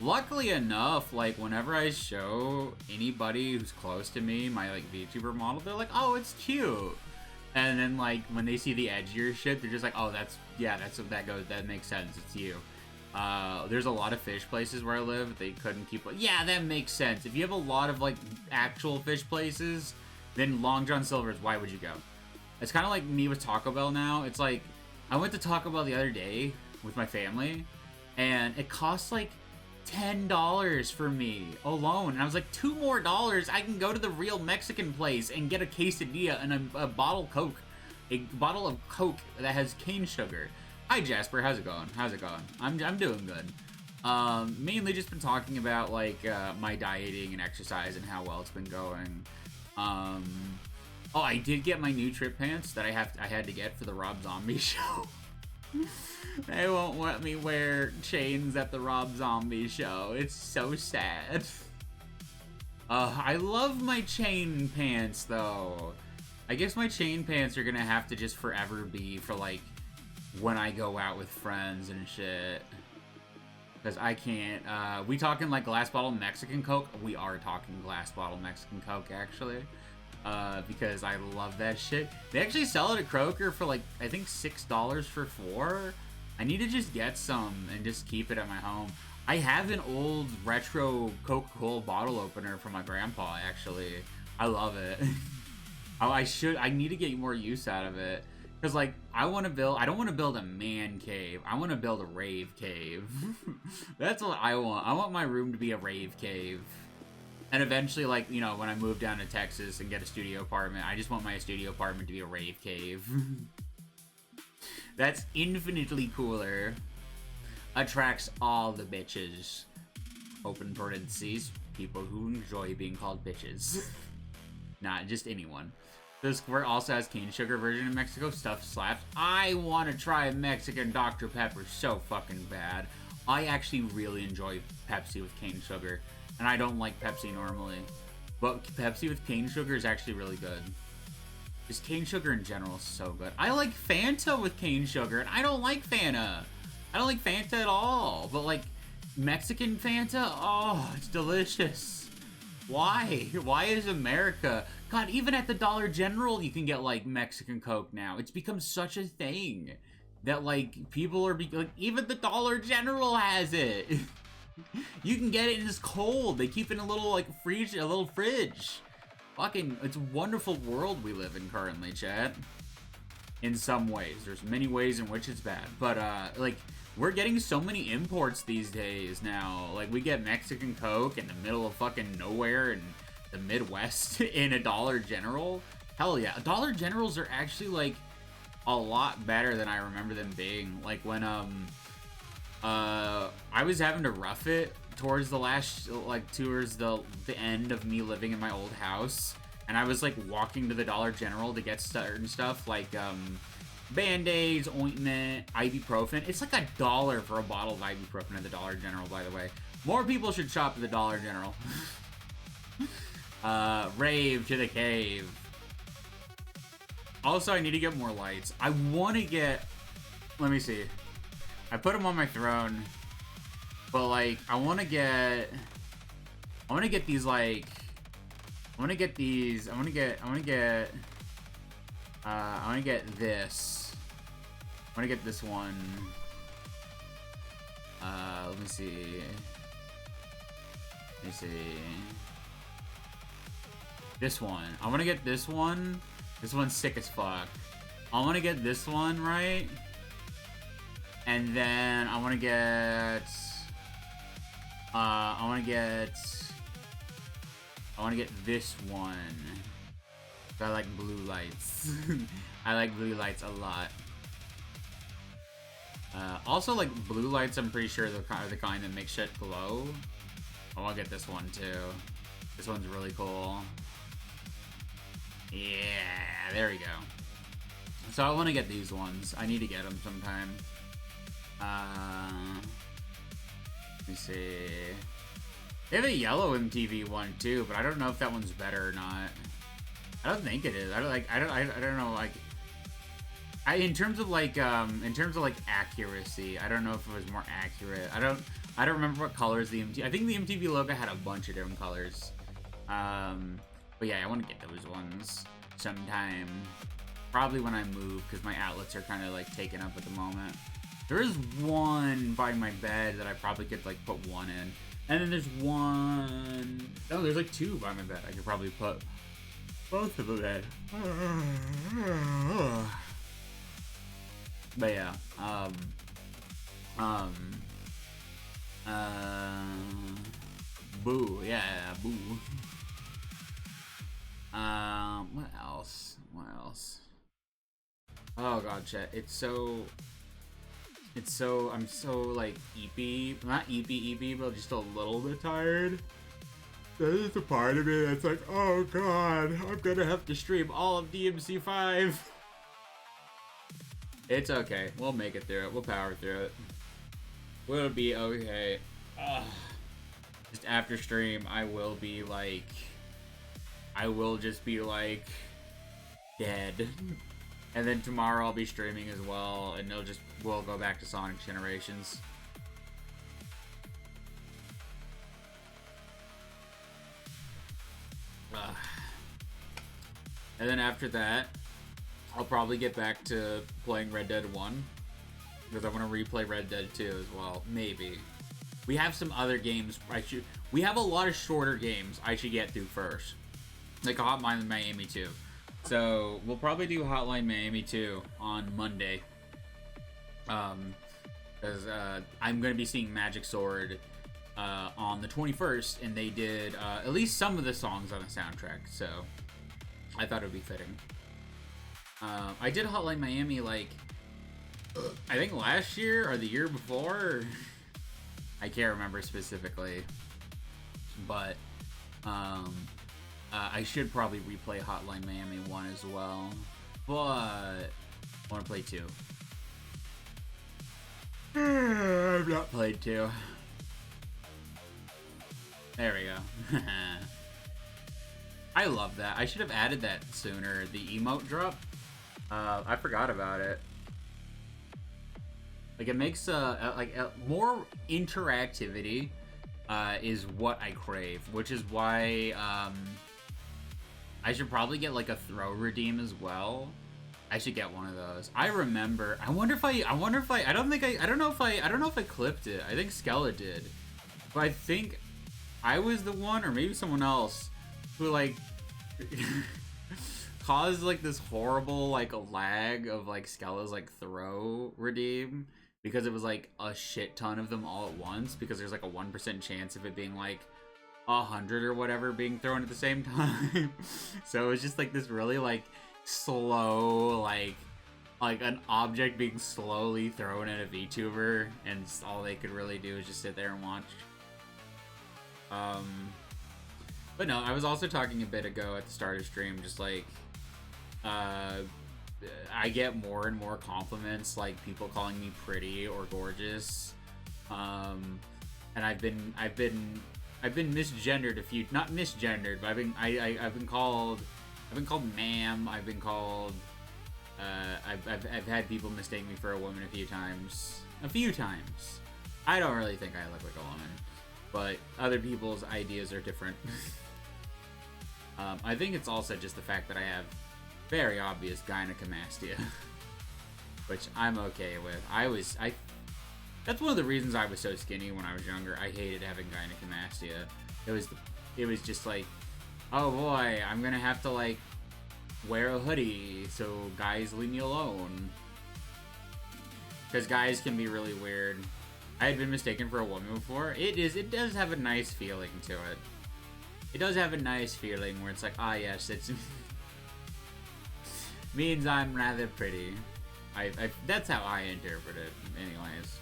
Luckily enough, like, whenever I show anybody who's close to me my, like, VTuber model, they're like, oh, it's cute. And then, like, when they see the edgier shit, they're just like, oh, that's what that goes, that makes sense, it's you. There's a lot of fish places where I live, they couldn't keep, yeah, that makes sense. If you have a lot of, like, actual fish places, then Long John Silver's, why would you go? It's kind of like me with Taco Bell now. It's like, I went to Taco Bell the other day with my family, and it costs, like, $10 for me alone, and I was like, $2 more, I can go to the real Mexican place and get a quesadilla and a bottle of Coke that has cane sugar. Hi Jasper, how's it going? I'm doing good. Mainly just been talking about like my dieting and exercise and how well it's been going. Oh, I did get my new trip pants that I had to get for the Rob Zombie show. They won't let me wear chains at the Rob Zombie show. It's so sad. I love my chain pants, though. I guess my chain pants are gonna have to just forever be for, like, when I go out with friends and shit. Because I can't, we talking, like, glass bottle Mexican Coke? We are talking glass bottle Mexican Coke, actually. Because I love that shit. They actually sell it at Kroger for, like, I think $6 for 4. I need to just get some and just keep it at my home. I have an old retro Coca-Cola bottle opener from my grandpa, actually. I love it. I need to get more use out of it. Because, like, I don't want to build a man cave. I want to build a rave cave. That's what I want. I want my room to be a rave cave. And eventually, like, you know, when I move down to Texas and get a studio apartment, I just want my studio apartment to be a rave cave. That's infinitely cooler. Attracts all the bitches. Open parentheses. People who enjoy being called bitches. Not just anyone. The Squirt also has cane sugar version in Mexico. Stuff slaps. I want to try Mexican Dr. Pepper so fucking bad. I actually really enjoy Pepsi with cane sugar. And I don't like Pepsi normally. But Pepsi with cane sugar is actually really good. Just cane sugar in general is so good. I like Fanta with cane sugar, and I don't like Fanta. I don't like Fanta at all. But, like, Mexican Fanta? Oh, it's delicious. Why? Why is America... God, even at the Dollar General, you can get, like, Mexican Coke now. It's become such a thing that, like, people are... like, even the Dollar General has it. You can get it and it's cold. They keep it in a little, like, fridge. Fucking, it's a wonderful world we live in currently, chat. In some ways. There's many ways in which it's bad. But, like, we're getting so many imports these days now. Like, we get Mexican Coke in the middle of fucking nowhere in the Midwest in a Dollar General. Hell yeah. Dollar Generals are actually, like, a lot better than I remember them being. Like, when, I was having to rough it towards the last, like, towards the end of me living in my old house, and I was, like, walking to the Dollar General to get certain stuff, like, Band-Aids, ointment, ibuprofen. It's like $1 for a bottle of ibuprofen at the Dollar General, by the way. More people should shop at the Dollar General. Rave to the cave. Also, I need to get more lights. I want to get let me see. I put him on my throne, but like I want to get these like I want to get this. I want to get this one. Let me see. This one. I want to get this one. This one's sick as fuck. I want to get this one right. And then I want to get this one. I like blue lights. I like blue lights a lot. Also, like blue lights, I'm pretty sure are the kind that make shit glow. I want to get this one too. This one's really cool. Yeah, there we go. So I want to get these ones. I need to get them sometime. Let me see. They have a yellow MTV one too, but I don't know if that one's better or not. I don't think it is. I don't know. Like, in terms of like accuracy, I don't know if it was more accurate. I don't remember what colors the MTV. I think the MTV logo had a bunch of different colors. But yeah, I want to get those ones sometime. Probably when I move, because my outlets are kind of like taken up at the moment. There is one by my bed that I probably could like put one in. And then there's one... No, there's like two by my bed. I could probably put both of them in. But yeah, boo, yeah, boo. What else? Oh god, chat, I'm so like eepy, not eepy, but just a little bit tired. There's a part of me that's like, oh god, I'm gonna have to stream all of DMC 5. It's okay, we'll make it through it, we'll power through it. We'll be okay. Just after stream, I will just be like dead. And then tomorrow I'll be streaming as well, and we'll go back to Sonic Generations. And then after that, I'll probably get back to playing Red Dead 1, because I want to replay Red Dead 2 as well. Maybe. We have some other games. We have a lot of shorter games I should get through first, like Hotline Miami 2. So we'll probably do Hotline Miami 2 on Monday, because I'm gonna be seeing Magic Sword on the 21st, and they did at least some of the songs on the soundtrack, so I thought it would be fitting. I did Hotline Miami like I think last year or the year before. I can't remember specifically, but I should probably replay Hotline Miami 1 as well, but I want to play 2. I've not played 2. There we go. I love that. I should have added that sooner. The emote drop. I forgot about it. Like, it makes more interactivity is what I crave, which is why I should probably get like a throw redeem as well. I should get one of those. I remember. I don't know if I clipped it. I think Skella did, but I think I was the one, or maybe someone else, who like caused like this horrible like lag of like Skella's like throw redeem, because it was like a shit ton of them all at once, because there's like a 1% chance of it being like 100 or whatever being thrown at the same time. So it was just like this really like slow, like an object being slowly thrown at a VTuber, and all they could really do is just sit there and watch. But no, I was also talking a bit ago at the start of stream, just like I get more and more compliments, like people calling me pretty or gorgeous, and I've been misgendered a few, not misgendered, but I've been called ma'am, I've been called I've had people mistake me for a woman a few times. A few times. I don't really think I look like a woman, but other people's ideas are different. I think it's also just the fact that I have very obvious gynecomastia, which I'm okay with. That's one of the reasons I was so skinny when I was younger. I hated having gynecomastia. It was just like, oh boy, I'm gonna have to like wear a hoodie so guys leave me alone. Because guys can be really weird. I had been mistaken for a woman before. It does have a nice feeling to it. It does have a nice feeling where it's like, ah yes, it's means I'm rather pretty. That's how I interpret it, anyways.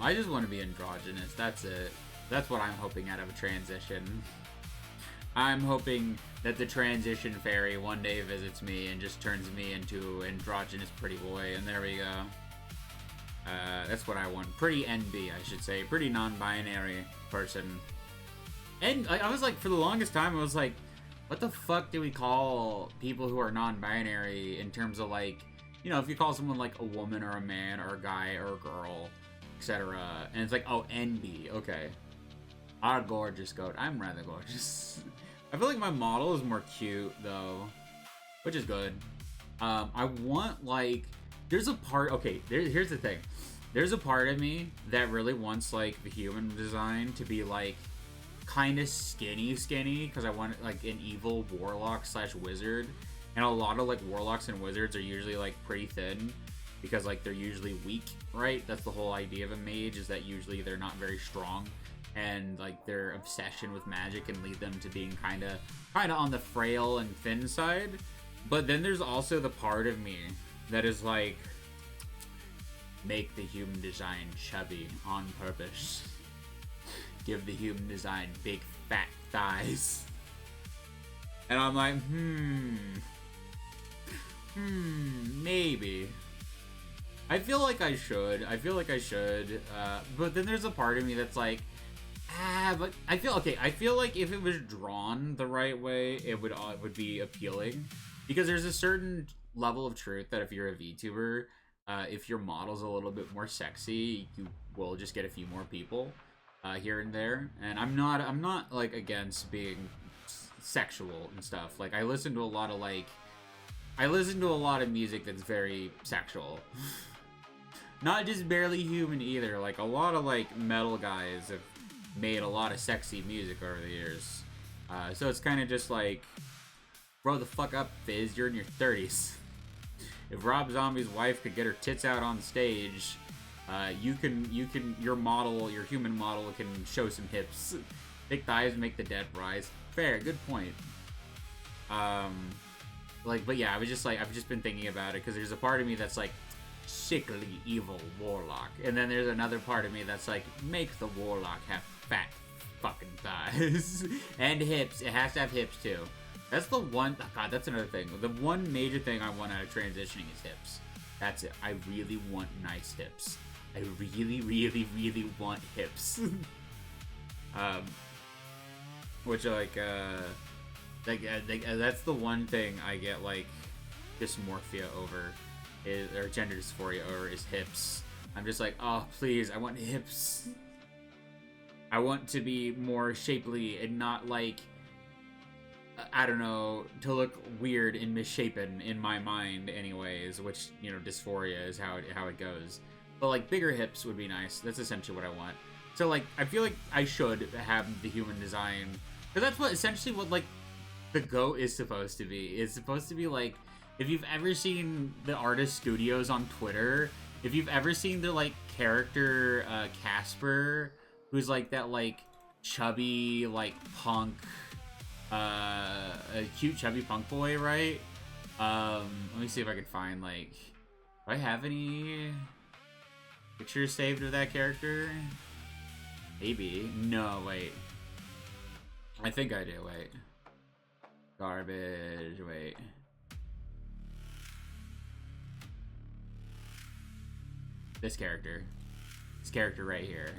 I just want to be androgynous. That's it. That's what I'm hoping out of a transition. I'm hoping that the transition fairy one day visits me and just turns me into androgynous pretty boy, and there we go. That's what I want. Pretty NB, I should say. Pretty non-binary person. And I was like, for the longest time, I was like, what the fuck do we call people who are non-binary in terms of like, you know, if you call someone like a woman or a man or a guy or a girl, etc. And it's like, oh, NB, okay. Our gorgeous goat. I'm rather gorgeous. I feel like my model is more cute though, which is good. I want like, there's a part, okay, here's the thing. There's a part of me that really wants like the human design to be like kind of skinny, because I want like an evil warlock / wizard. And a lot of like warlocks and wizards are usually like pretty thin because like they're usually weak, right? That's the whole idea of a mage, is that usually they're not very strong, and like their obsession with magic can lead them to being kind of on the frail and thin side. But then there's also the part of me that is like, make the human design chubby on purpose. Give the human design big fat thighs. And I'm like, maybe. I feel like I should. But then there's a part of me that's like, but I feel like if it was drawn the right way, it would be appealing. Because there's a certain level of truth that if you're a VTuber, if your model's a little bit more sexy, you will just get a few more people here and there. And I'm not like against being sexual and stuff. Like I listen to a lot of music that's very sexual. Not just barely human either. Like a lot of like metal guys have made a lot of sexy music over the years. So it's kind of just like, grow the fuck up, Fizz. You're in your 30s. If Rob Zombie's wife could get her tits out on stage, your human model can show some hips. Thick thighs make the dead rise. Fair, good point. But yeah, I've just been thinking about it because there's a part of me that's like, sickly evil warlock, and then there's another part of me that's like, make the warlock have fat fucking thighs and hips. It has to have hips too. That's the one. Oh God, that's another thing. The one major thing I want out of transitioning is hips. That's it. I really want nice hips. I really, really, really want hips. Which that's the one thing I get like dysmorphia over, or gender dysphoria over, is hips. I'm just like, oh please, I want hips. I want to be more shapely and not like, I don't know, to look weird and misshapen in my mind anyways, which, you know, dysphoria is how it goes. But like bigger hips would be nice. That's essentially what I want. So like, I feel like I should have the human design, because that's essentially what like the goat is supposed to be. It's supposed to be like, if you've ever seen the artist studios on Twitter, if you've ever seen their like character Casper, who's like that like chubby like punk, a cute chubby punk boy, right? Let me see if I can find like, do I have any pictures saved of that character? Maybe. No, wait. I think I do. Wait. Garbage. Wait. This character right here.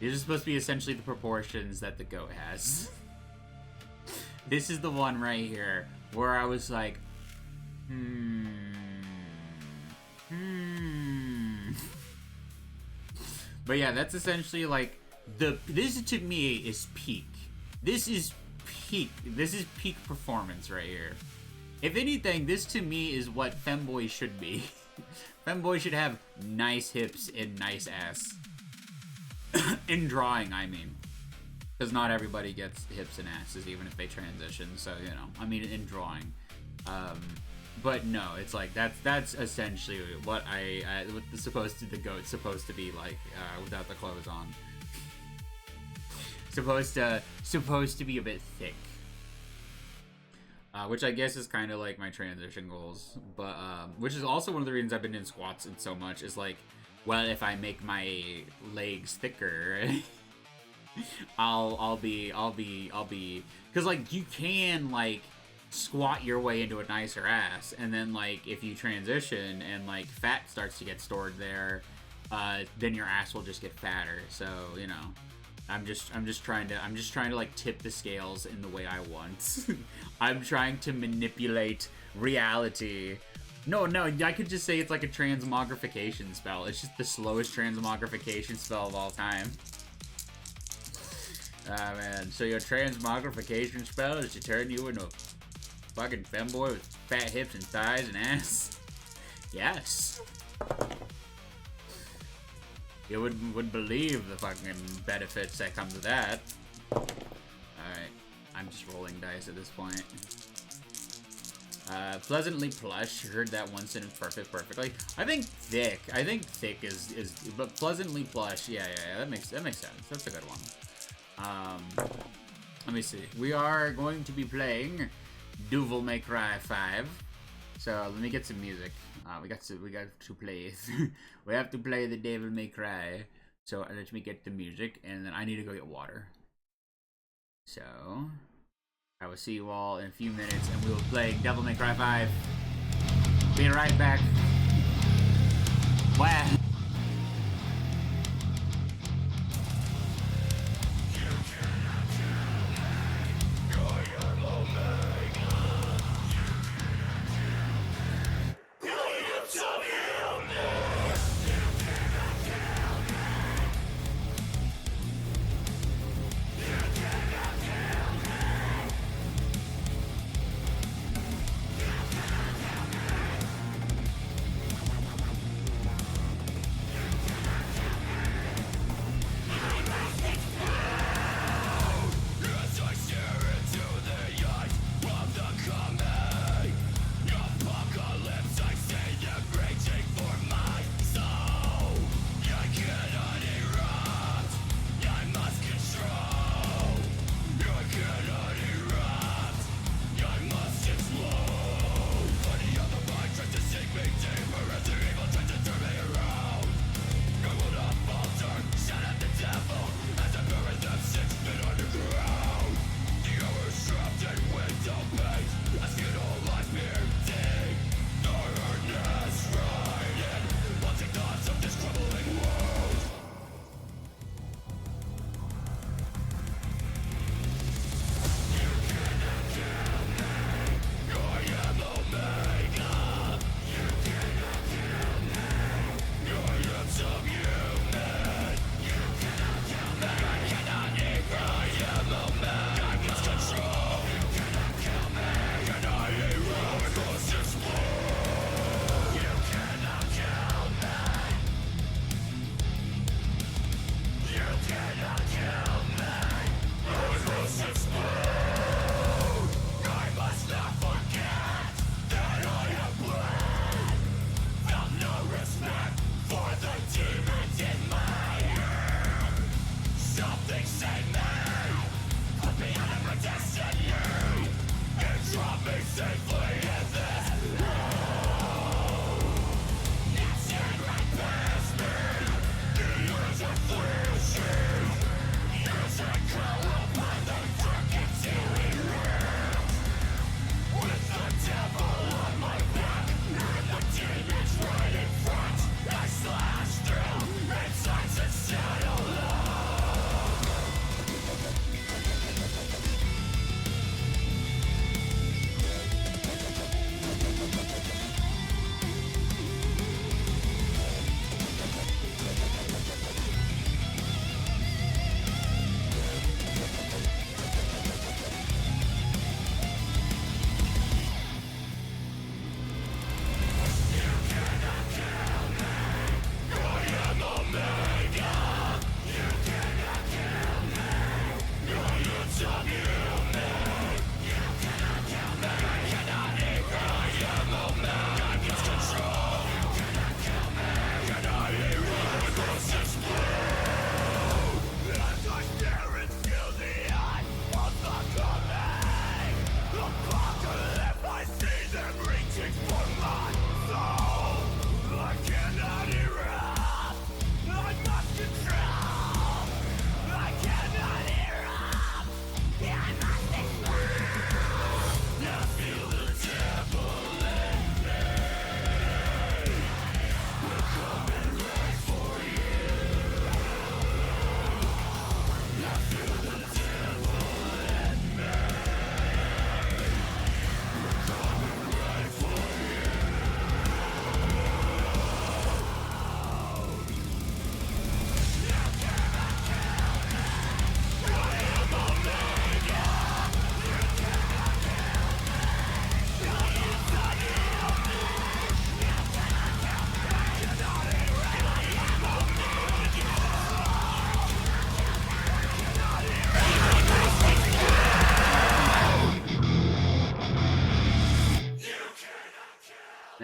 These are supposed to be essentially the proportions that the goat has. This is the one right here where I was like, But yeah, that's essentially like this to me is peak. This is peak. This is peak performance right here. If anything, this to me is what femboy should be. Femboy should have nice hips and nice ass. In drawing, I mean. Because not everybody gets hips and asses, even if they transition. So, you know, I mean, in drawing. But no, it's like, that's essentially what what the goat's supposed to be like, without the clothes on. Supposed to be a bit thick. Which I guess is kind of like my transition goals, but which is also one of the reasons I've been in squats and so much is like, well, if I make my legs thicker, I'll be, because like you can like squat your way into a nicer ass, and then like if you transition and like fat starts to get stored there, then your ass will just get fatter. So you know. I'm just trying to like tip the scales in the way I want. I'm trying to manipulate reality. No, I could just say it's like a transmogrification spell. It's just the slowest transmogrification spell of all time. Ah man, so your transmogrification spell is to turn you into a fucking femboy with fat hips and thighs and ass? Yes. You wouldn't believe the fucking benefits that come to that. Alright. I'm just rolling dice at this point. Pleasantly plush. Heard that one sentence perfectly. I think thick is but pleasantly plush. Yeah, that makes sense. That's a good one. Let me see. We are going to be playing Devil May Cry 5. So let me get some music. We got to play. We have to play the Devil May Cry. So let me get the music, and then I need to go get water. So I will see you all in a few minutes, and we will play Devil May Cry 5. Be right back. Wow.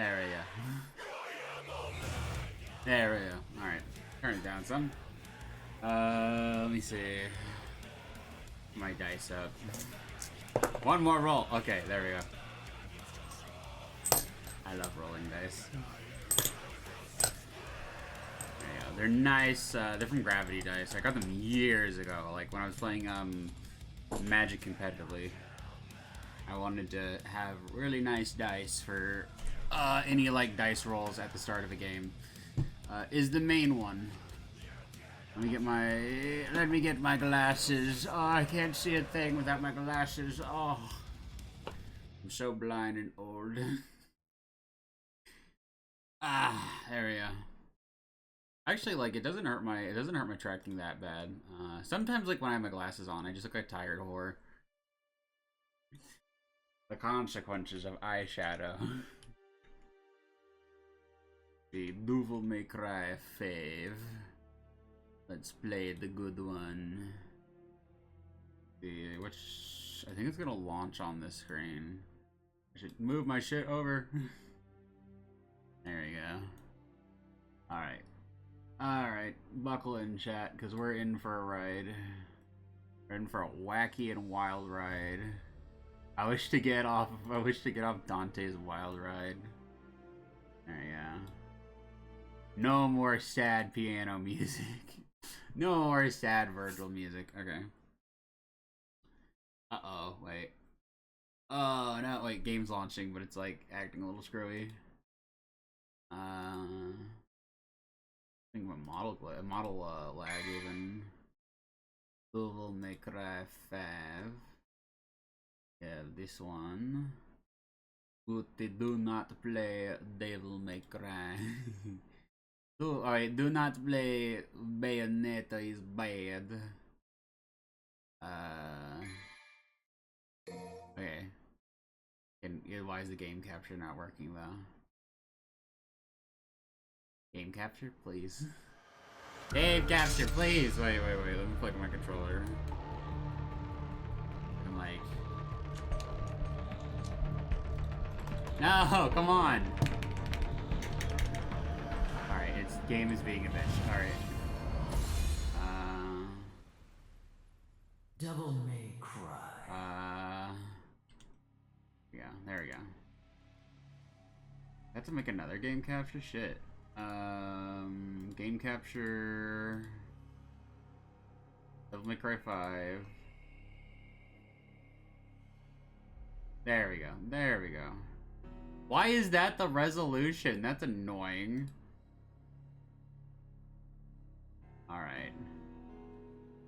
There we go. There we go. Alright. Turn it down some. Let me see. My dice up. One more roll. Okay, there we go. I love rolling dice. There you go. They're nice. They're from Gravity Dice. I got them years ago, like when I was playing Magic competitively. I wanted to have really nice dice for any like dice rolls at the start of a game. Is the main one. Let me get my glasses. Oh, I can't see a thing without my glasses. Oh, I'm so blind and old. There we go. Actually, like, it doesn't hurt my tracking that bad. Sometimes, like, when I have my glasses on, I just look like a tired whore. The consequences of eyeshadow. The Devil May Cry fave. Let's play the good one. Which I think it's gonna launch on this screen. I should move my shit over. There we go. Alright. Alright, buckle in, chat, because we're in for a ride. We're in for a wacky and wild ride. I wish to get off Dante's wild ride. There you go. No more sad piano music. No more sad Virgil music. Okay. Uh-oh, wait. Oh, no, wait, game's launching, but it's like acting a little screwy. I think my model lag even. Devil May Cry 5. Yeah, this one. But they do not play Devil May Cry. Alright, do not play Bayonetta is bad. Okay. Why is the game capture not working though? Game capture, please. Game capture, please! Wait, let me plug my controller. I'm like... No, come on! Alright, its game is being a bitch. Alright. Devil May Cry. Yeah, there we go. I have to make another game capture? Shit. Game capture... Devil May Cry 5. There we go. There we go. Why is that the resolution? That's annoying. Alright.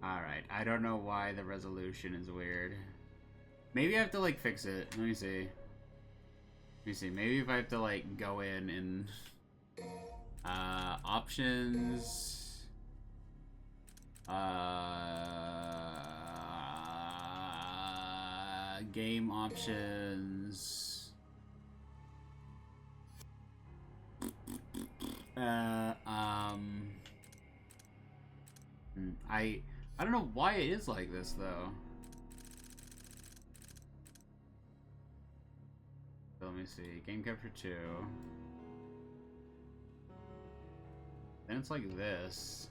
Alright. I don't know why the resolution is weird. Maybe I have to, like, fix it. Let me see. Let me see. Maybe if I have to, like, go in and... options... game options... I don't know why it is like this though. So let me see. Game capture 2. Then it's like this.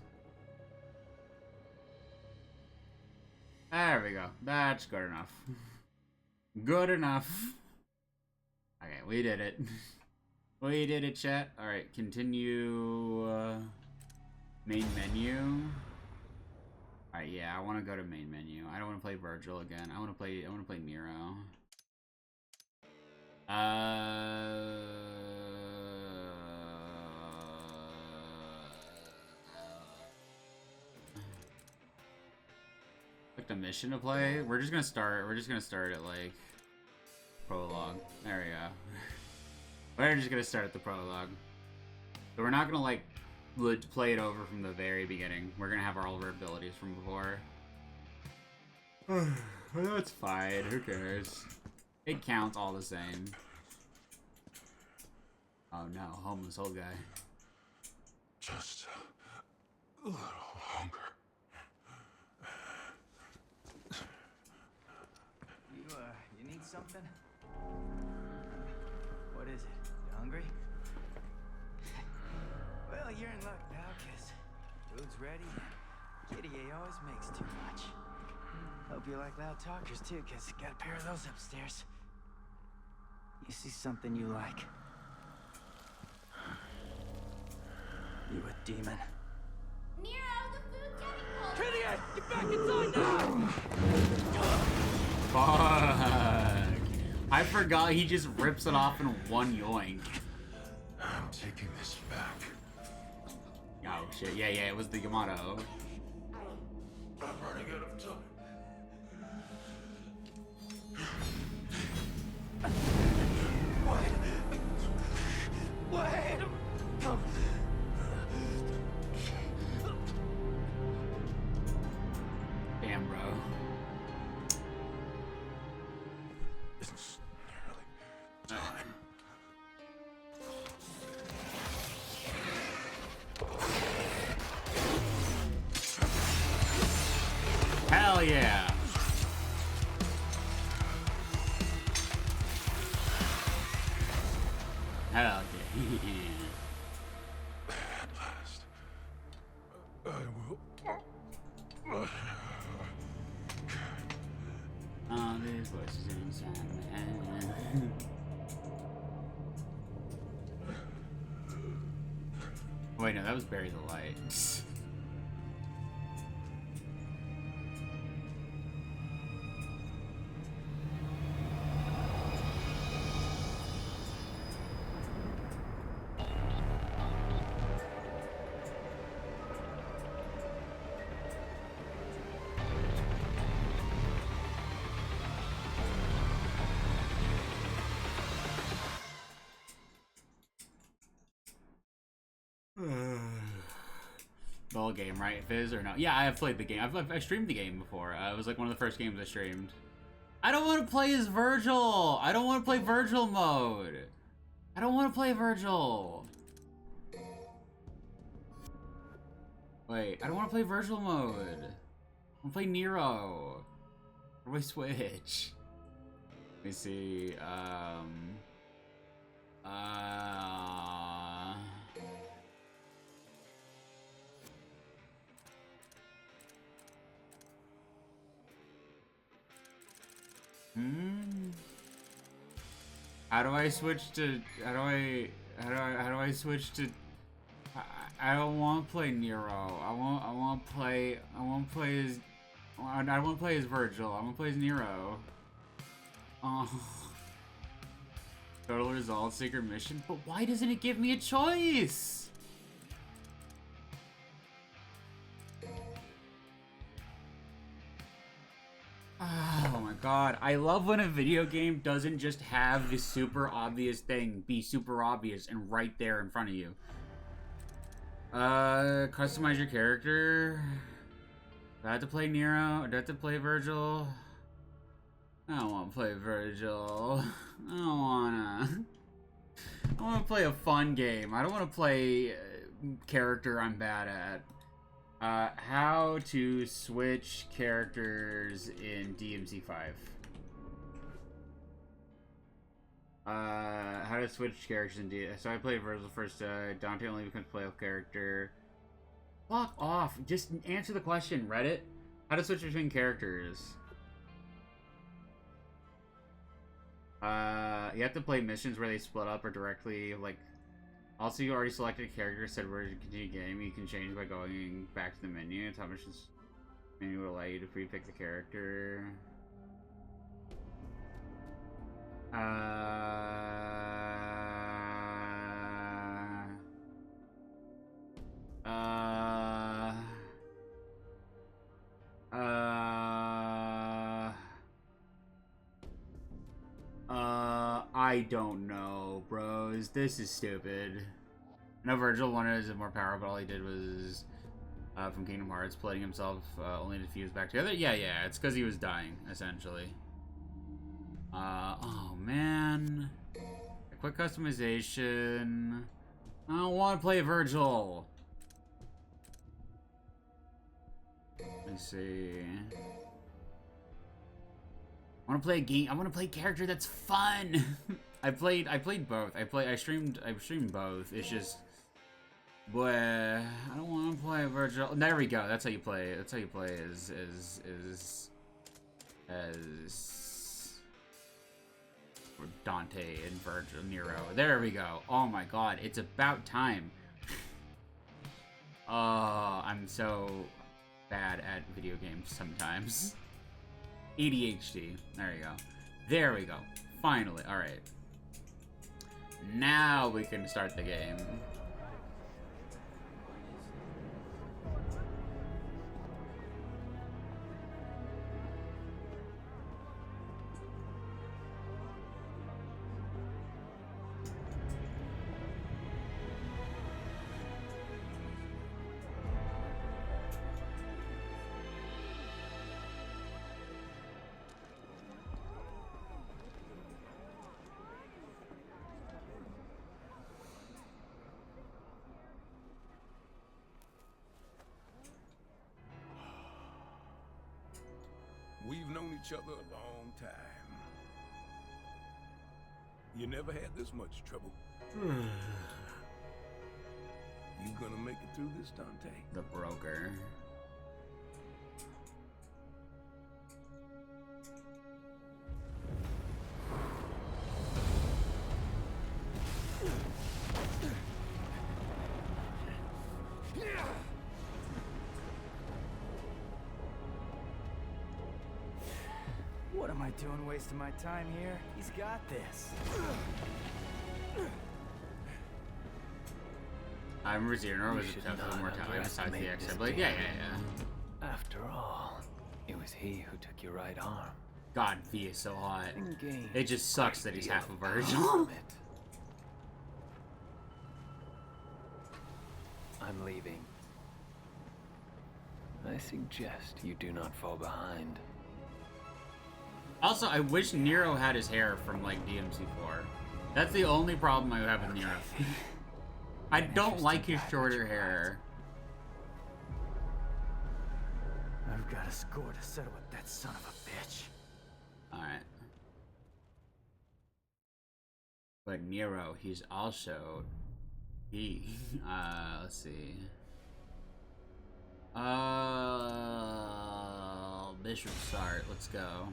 There we go. That's good enough. Good enough. Okay, we did it. We did it, chat. Alright, continue main menu. Alright, yeah, I want to go to main menu. I don't want to play Virgil again. I want to play Nero. Like the mission to play. We're just gonna start at like prologue. There we go. We're just gonna start at the prologue. So we're not gonna like play it over from the very beginning. We're gonna have all of our abilities from before. Well, that's fine. Who cares? It counts all the same. Oh no, homeless old guy. Just a little longer. You need something? What is it? hungry? Well, you're in luck, pal, 'cause food's ready and Kitty A always makes too much. Hope you like loud talkers too, 'cause got a pair of those upstairs. You see something you like? You a demon? Nero, the food's getting cold. Kitty A, get back inside now! Fuck. I forgot he just rips it off in one yoink. I'm taking this back. Oh shit, yeah, it was the Yamato. I'm running out of time. Wait! Damn, bro. It's nearly time. Hell yeah. Hell yeah. At last. I will. All these voices inside my head. Wait, no, that was Bury the Light. The whole game, right? Fizz or no? Yeah, I have played the game. I streamed the game before. It was like one of the first games I streamed. I don't want to play as Virgil. I don't want to play Virgil mode. I don't want to play Virgil. Wait, I don't want to play Virgil mode. I want to play Nero. Where do I switch? Let me see. How do I switch to? How do I switch to? I don't want to play Nero. I want to play as. I don't want to play as Virgil. I want to play as Nero. Oh. Total results, secret mission. But why doesn't it give me a choice? Oh my god. I love when a video game doesn't just have the super obvious thing be super obvious and right there in front of you. Customize your character. Do I have to play Nero? Do I have to play Virgil? I don't want to play Virgil. I don't wanna. I want to play a fun game. I don't want to play character I'm bad at. How to switch characters in DMC 5. How to switch characters in DMC. So I played Virgil first. Dante only becomes playable character. Fuck off. Just answer the question, Reddit. How to switch between characters. You have to play missions where they split up or directly, like... Also, you already selected a character, said where to continue game. You can change by going back to the menu. Top missions menu will allow you to pre-pick the character. I don't know, bros. This is stupid. I know Virgil wanted his more power, but all he did was from Kingdom Hearts, splitting himself only to fuse back together. Yeah, it's because he was dying, essentially. Oh man. A quick customization. I don't want to play Virgil. Let me see. I want to play a game. I want to play a character that's fun. I played both. I streamed both. It's just, boy, I don't want to play virtual. There we go. That's how you play. That's how you play as Dante and Virgil Nero. There we go. Oh my God, it's about time. Oh, I'm so bad at video games sometimes. ADHD. There you go. There we go. Finally. All right. Now we can start the game. We've known each other a long time. You never had this much trouble. You gonna make it through this, Dante? The broker. What am I doing wasting my time here? He's got this. I remember Zero was a tough mortality besides the exit. Like, yeah. After all, it was he who took your right arm. God, V is so hot. And gained It just sucks that he's deal half a of power virgin. from it. I'm leaving. I suggest you do not fall behind. Also, I wish Nero had his hair from, like, DMC4. That's the only problem I have with Nero. I don't like his shorter hair. I've got a score to settle with that son of a bitch. Alright. But Nero, he's also... let's see. Bishop start. Let's go.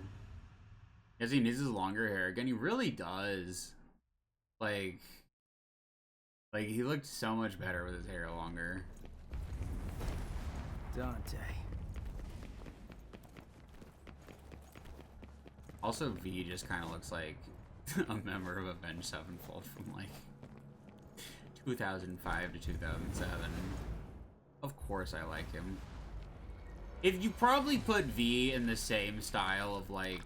Guess he needs his longer hair again. He really does. Like he looked so much better with his hair longer. Dante. Also, V just kind of looks like a member of Avenged Sevenfold from like 2005 to 2007. Of course I like him. If you probably put V in the same style of like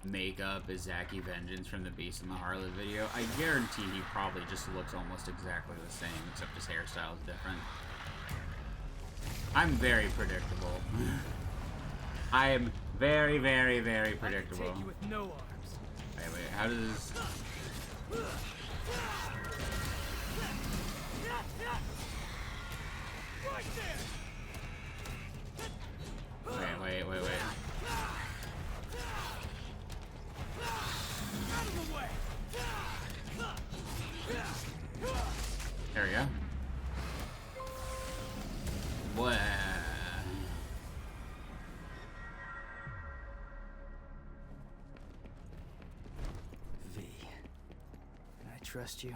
makeup as Zacky Vengeance from the Beast and the Harlot video, I guarantee he probably just looks almost exactly the same, except his hairstyle is different. I'm very predictable. I am very, very, very predictable. I can take you with no arms. Wait, how does... Right there. Wait. Out of the way. There we go. What? V, can I trust you?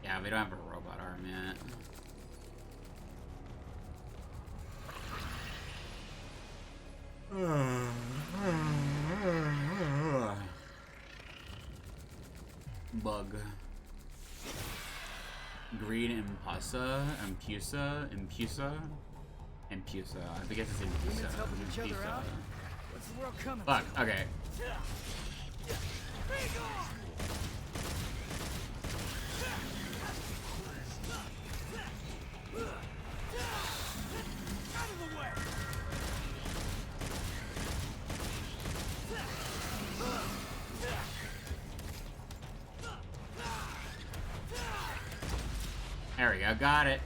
Yeah, we don't have a robot arm yet. Bug. Green Impusa. I guess it's Humans Impusa. helping each other out? What's the world coming Fuck, okay. Out of the way. There we go, got it.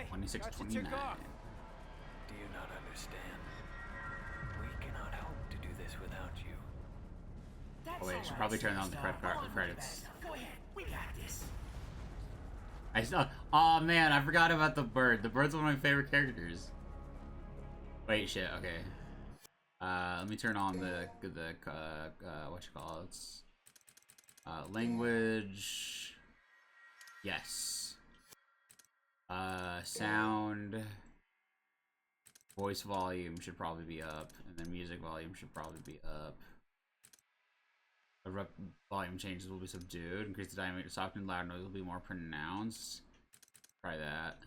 Hey, 26, got you 29. took off. Do you not understand? We cannot hope to do this without you. Oh wait, I should probably turn on the credits. Go ahead, we got this. I saw. Oh man, I forgot about the bird. The bird's one of my favorite characters. Wait, shit. Okay. Let me turn on the what you call it? Language. Yes. Sound. Voice volume should probably be up, and then music volume should probably be up. The volume changes will be subdued. Increase the diameter. Soft and loud noise will be more pronounced. Try that.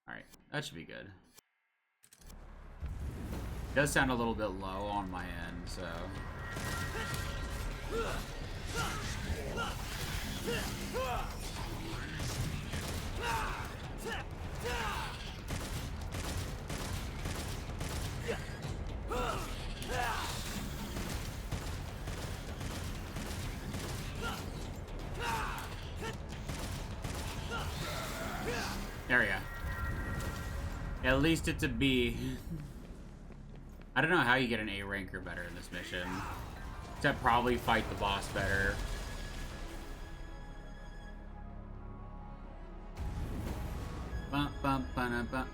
Alright, that should be good. It does sound a little bit low on my end, so. There we go. At least it's a B. I don't know how you get an A rank or better in this mission. Except probably fight the boss better.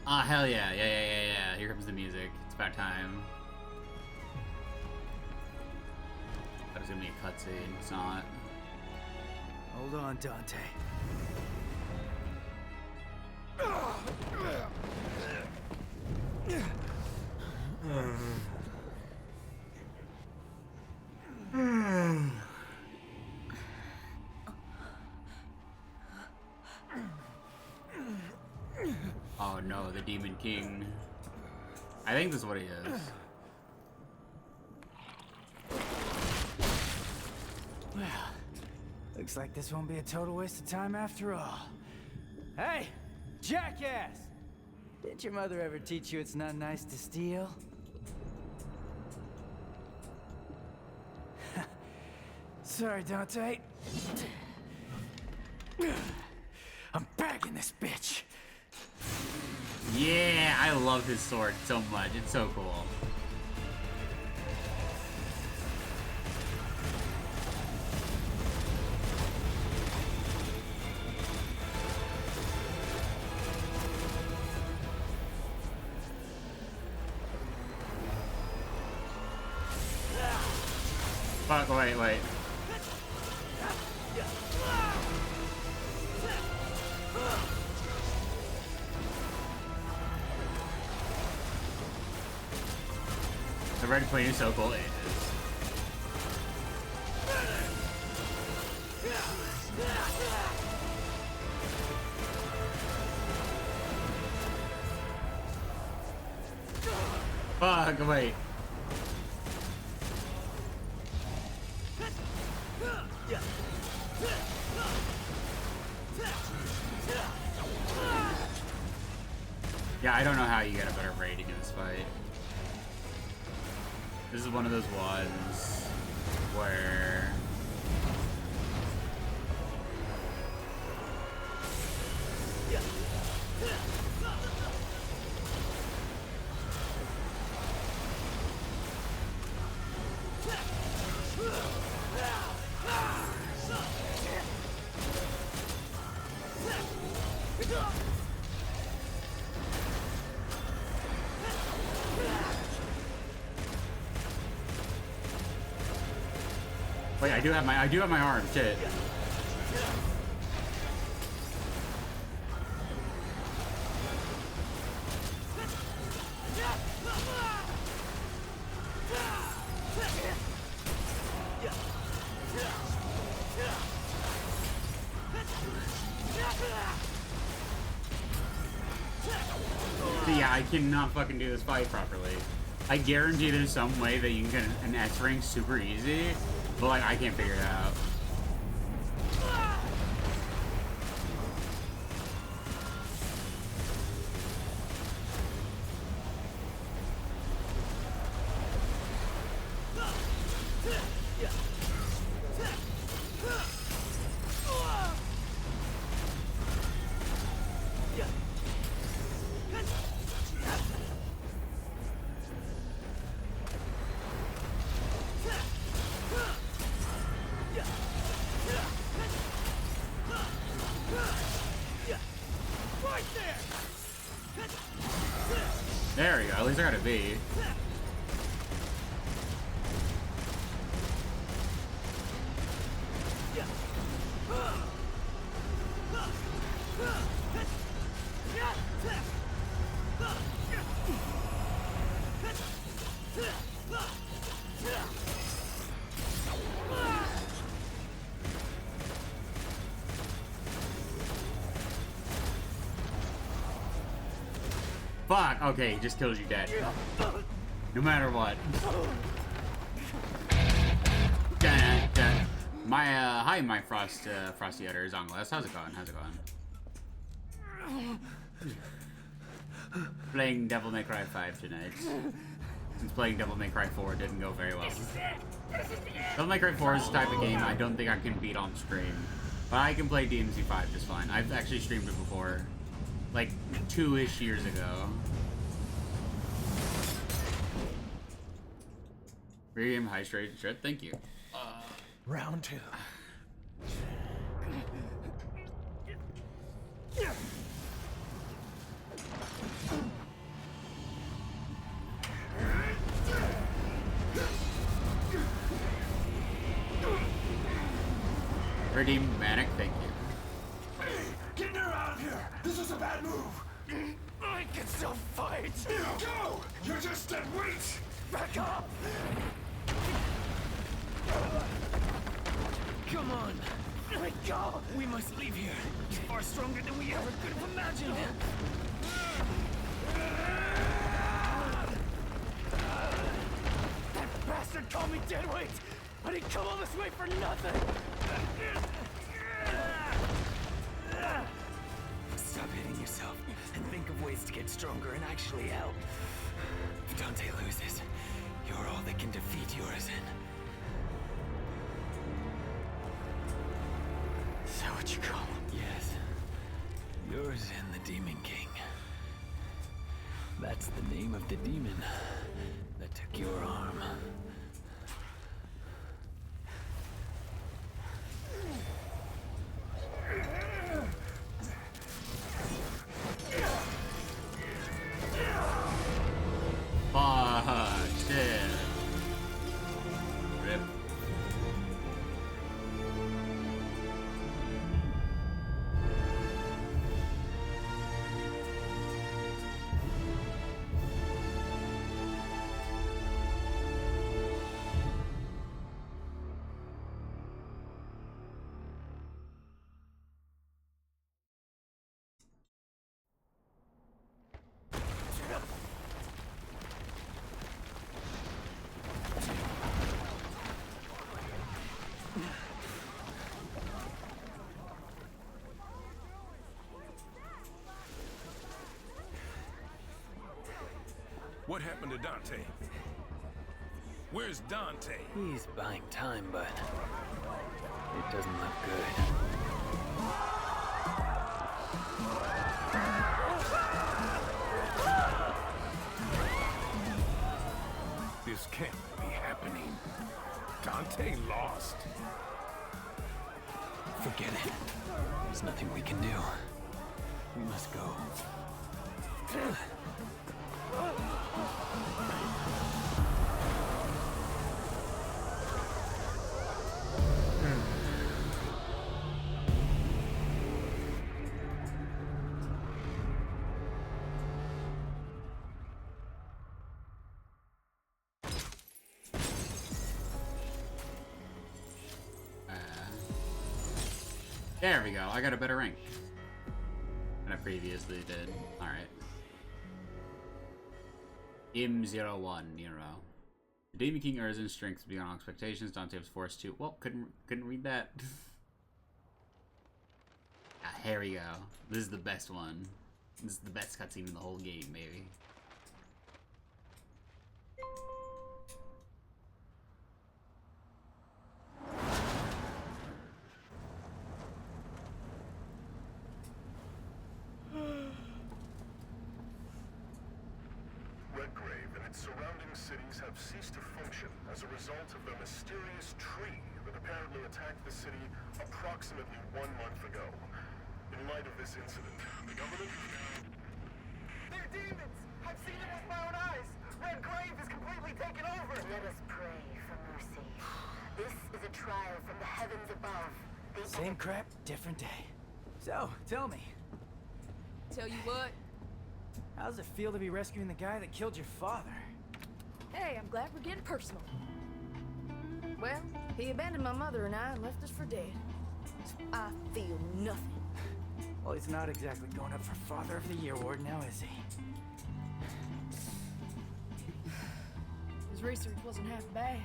Ah, hell yeah. Yeah. Here comes the music. It's about time. That was gonna be a cutscene. It's not. Hold on, Dante. Oh no, the Demon King. I think this is what he is. Well, looks like this won't be a total waste of time after all. Hey, jackass! Didn't your mother ever teach you it's not nice to steal? Sorry, Dante. I'm bagging this bitch. Yeah, I love his sword so much. It's so cool. Fuck, wait. The red queen is so cool. It is. Fuck, wait. Yeah, I don't know how you get a better rating in this fight. This is one of those ones where wait, I do have my arm, shit. Yeah, I cannot fucking do this fight properly. I guarantee there's some way that you can get an S rank super easy, but like I can't figure it out. At least I got a V. Fuck, okay, he just kills you dead. No matter what. Dun, dun. Hi, my Frosty Utter Zongless. How's it going? How's it going? Playing Devil May Cry 5 tonight. Since playing Devil May Cry 4 didn't go very well. Devil May Cry 4 is the type of game I don't think I can beat on stream. But I can play DMC 5 just fine. I've actually streamed it before. Like 2-ish years ago. Free game high straight shit. Thank you. Round 2. Redeem Manic, thank you. Get her out of here! This is a bad move! I can still fight! Go! You're just dead weight! Back up! Come on! Let go! We must leave here. He's far stronger than we ever could have imagined. That bastard called me deadweight! I didn't come all this way for nothing! Stop hitting yourself and think of ways to get stronger and actually help. If Dante loses, you're all that can defeat Urizen. Is that what you call him? Yes. Urizen, the Demon King. That's the name of the demon that took your arm. Fuck, shit. Rip. What happened to Dante? Where's Dante? He's buying time, but it doesn't look good. This can't be happening. Dante lost. Forget it. There's nothing we can do. We must go. There we go. I got a better rank than I previously did. Alright. M01 Nero. The Demon King Urzen's strength beyond all expectations. Dante was forced to. Well, couldn't read that. Here we go. This is the best one. This is the best cutscene in the whole game, maybe. Redgrave and its surrounding cities have ceased to function as a result of the mysterious tree that apparently attacked the city approximately 1 month ago. In light of this incident, the government... They're demons! I've seen it with my own eyes. Red Grave is completely taken over. Let us pray for mercy. This is a trial from the heavens above. Same crap, different day. So, tell me, Tell you what. how does it feel to be rescuing the guy that killed your father? Hey, I'm glad we're getting personal. Well, he abandoned my mother and I and left us for dead. So I feel nothing. Well, he's not exactly going up for Father of the Year award now, is he? His research wasn't half bad.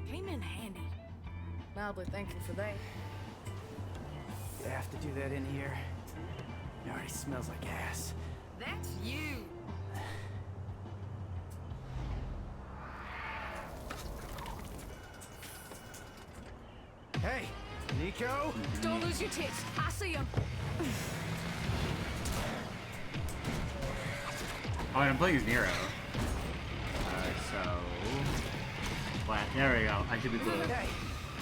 Came in handy. Mildly thankful for that. You have to do that in here. It already smells like ass. That's you. Hey, Nico? Don't lose your tits. I see him. Oh, and I'm playing as Nero. So... Flat. There we go. I should be blue. Hey,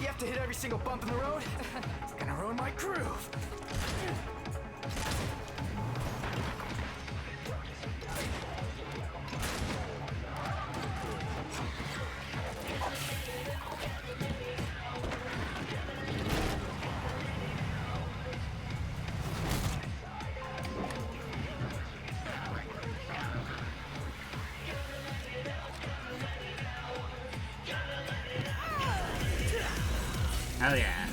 you have to hit every single bump in the road? It's gonna ruin my groove. Hell yeah.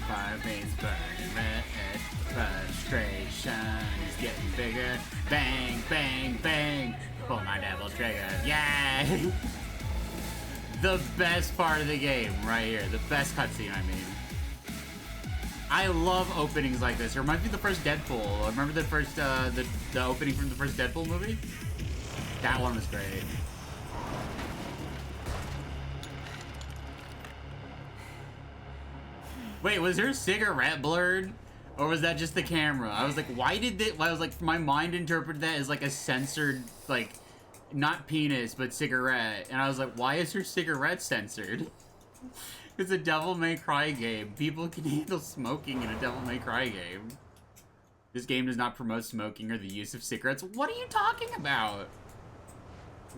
Fire veins burning red, frustration is getting bigger. Bang, bang, bang. Pull my devil trigger. Yeah! The best part of the game, right here. The best cutscene, I mean. I love openings like this. It reminds me of the first Deadpool. Remember the first, the opening from the first Deadpool movie? That one was great. Wait, was her cigarette blurred? Or was that just the camera? I was like, why did it? I was like, my mind interpreted that as like a censored, like, not penis, but cigarette. And I was like, why is her cigarette censored? It's a Devil May Cry game. People can handle smoking in a Devil May Cry game. This game does not promote smoking or the use of cigarettes. What are you talking about?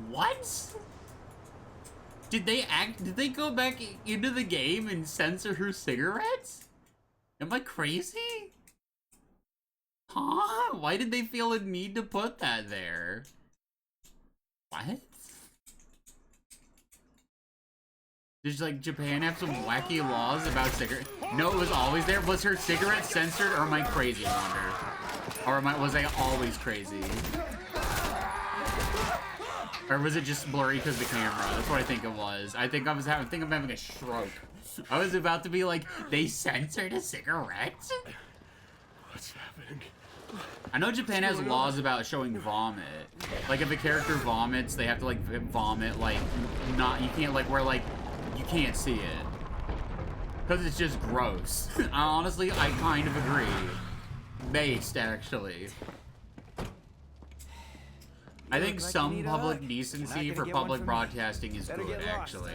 What? Did they go back into the game and censor her cigarettes? Am I crazy? Huh? Why did they feel a need to put that there? What? Does like Japan have some wacky laws about cigarettes? No, it was always there. Was her cigarette censored, or am I crazy? I wonder. Or was I always crazy? Or was it just blurry because of the camera? That's what I think it was. I think I'm having a stroke. I was about to be like, they censored a cigarette? What's happening? I know Japan has laws about showing vomit. Like if a character vomits, they have to like vomit like you can't like where like you can't see it. Because it's just gross. Honestly, I kind of agree. Based actually. I think some public decency for public broadcasting is good, actually.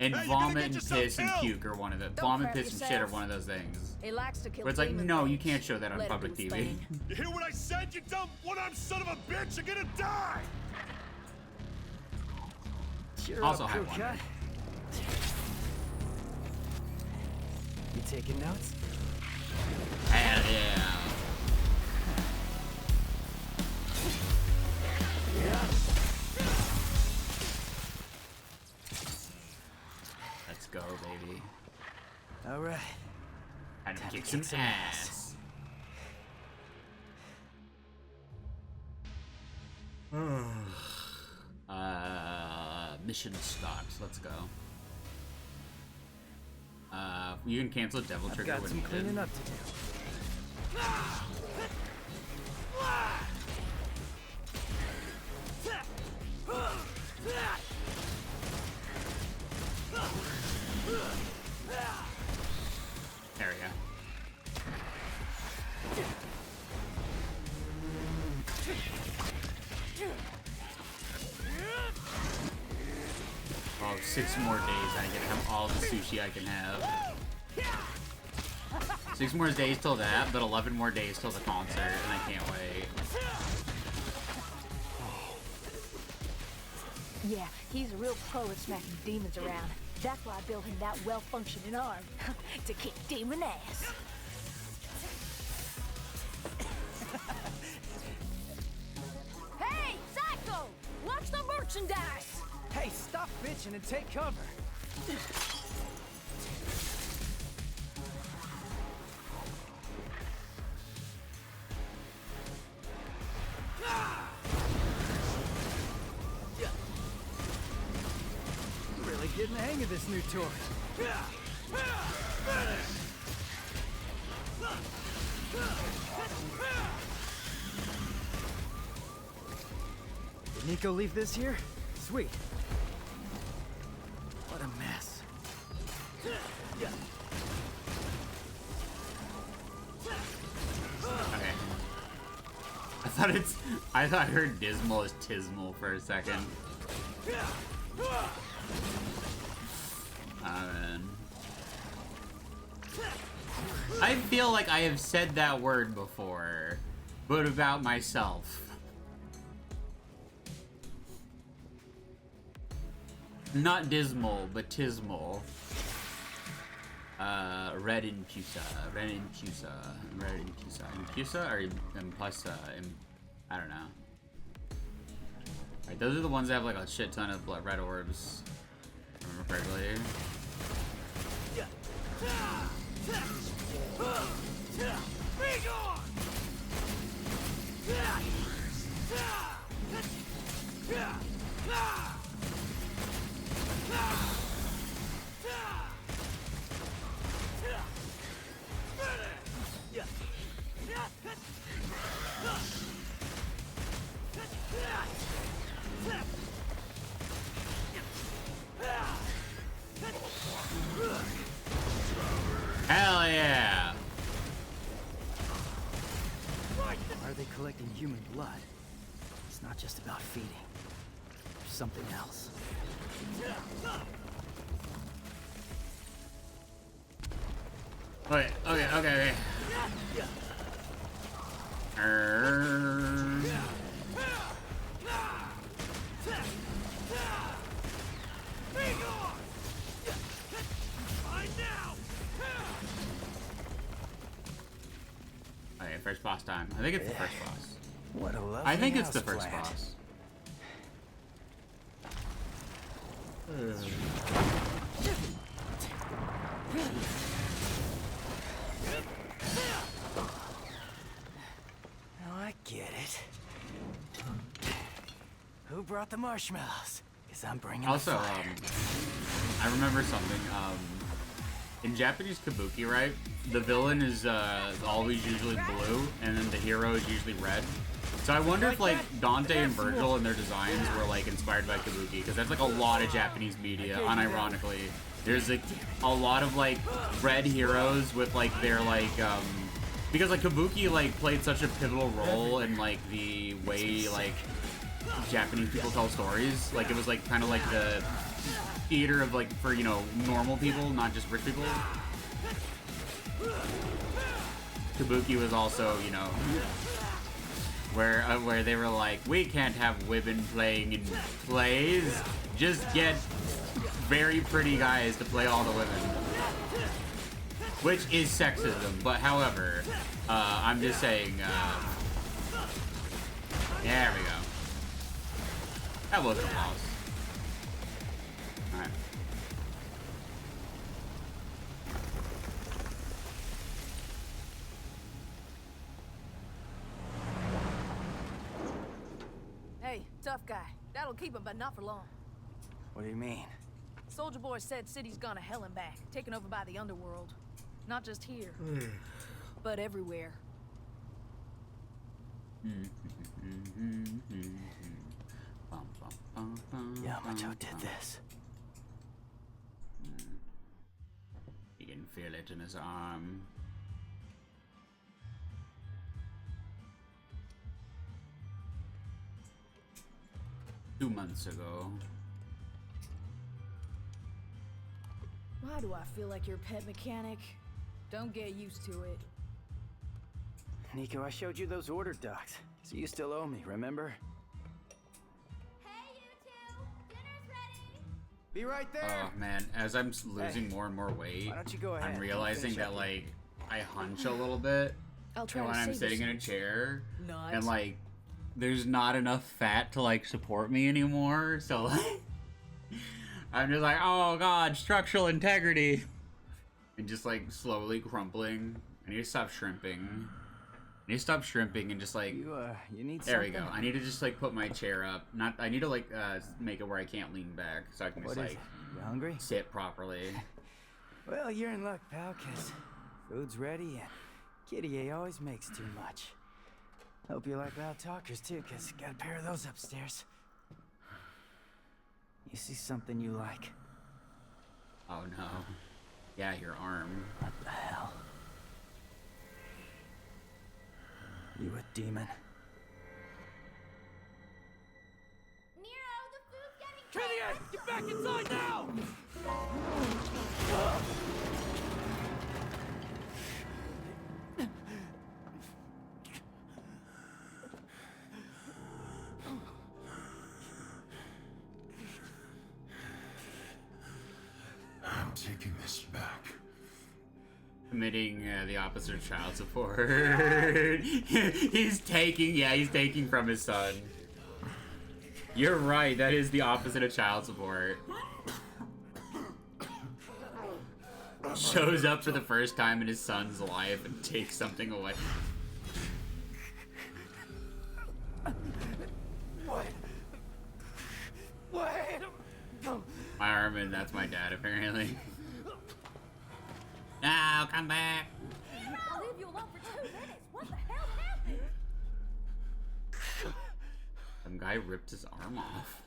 And vomit and piss and puke are one of them. Vomit, piss, and shit are one of those things. He likes to kill Where it's like, demon no, you things. can't show that on Let public him TV. stand. You hear what I said, you dumb one-armed son of a bitch? You're gonna die! Cheer Also up, have crew one. cut. You taking notes? yeah. Let's go, baby. All right. Time to Time to kick some kick some ass. Mission starts. Let's go. You can cancel Devil I've Trigger got when some needed. cleaning up to do. There we go. Oh, 6 more days. I can have all the sushi I can have. 6 more days till that, but 11 more days till the concert, and I can't wait. Yeah, he's a real pro at smacking demons around. That's why I built him that well-functioning arm. To kick demon ass. Hey, Psycho! Watch the merchandise! Hey, stop bitching and take cover. Really getting the hang of this new toy. Did Nico leave this here? Sweet. What a mess. Okay. I thought I heard dismal as tismal for a second. Man. I feel like I have said that word before, but about myself. Not dismal, but tismal. Red Impusa. Impusa or Impusa? I don't know. Alright, those are the ones that have like a shit ton of red orbs. If I remember correctly. Hell yeah! Why are they collecting human blood? It's not just about feeding. There's something else. Okay. Okay, first boss time. I think it's the first boss. What a lovely I think it's house the first plant. boss. Now I get it. Who brought the marshmallows? Because I'm bringing Also, the fire. I remember something. In Japanese kabuki, right? The villain is always usually blue, and then the hero is usually red. So I wonder if like Dante and Virgil and their designs were like inspired by kabuki, because that's like a lot of Japanese media. Unironically, there's like a lot of like red heroes with like their like because like kabuki like played such a pivotal role in like the way like Japanese people tell stories. Like it was like kind of like the theater of like for, you know, normal people, not just rich people. Kabuki was also, you know, where they were like, we can't have women playing in plays, just get very pretty guys to play all the women. Which is sexism, but however, I'm just saying, there we go. That wasn't a loss. Alright. Hey, tough guy. That'll keep him, but not for long. What do you mean? Soldier Boy said city's gone to hell and back, taken over by the underworld. Not just here, but everywhere. Yamato did this. He can feel it in his arm. Two months ago. Why do I feel like your pet mechanic? Don't get used to it. Nico, I showed you those order docs, so you still owe me, remember? Hey, you two! Dinner's ready! Be right there! Oh man, as I'm losing more and more weight, Why don't you go ahead? I'm I'll realizing finish that up like I hunch a little bit I'll try when to I'm save sitting us. in a chair, Not. and like there's not enough fat to like support me anymore. So like I'm just like, oh god, structural integrity, and just like slowly crumpling. I need to stop shrimping. I need to stop shrimping and just like. You need There we something? go. I need to just like put my chair up. I need to like make it where I can't lean back, so I can just What is like it? You hungry? sit properly. Well, you're in luck, pal, 'cause food's ready and Kitty A always makes too much. Hope you like loud talkers too, 'cause got a pair of those upstairs. You see something you like? Oh no. Yeah, your arm. What the hell? You a demon? Nero, the food's getting cold! Get back inside now! I'm taking this back. Committing the opposite of child support. he's taking from his son. You're right, that is the opposite of child support. Shows up for the first time in his son's life and takes something away. What? My arm, and that's my dad apparently. Now come back. I'll leave you alone for 2 minutes! What the hell happened? Some guy ripped his arm off.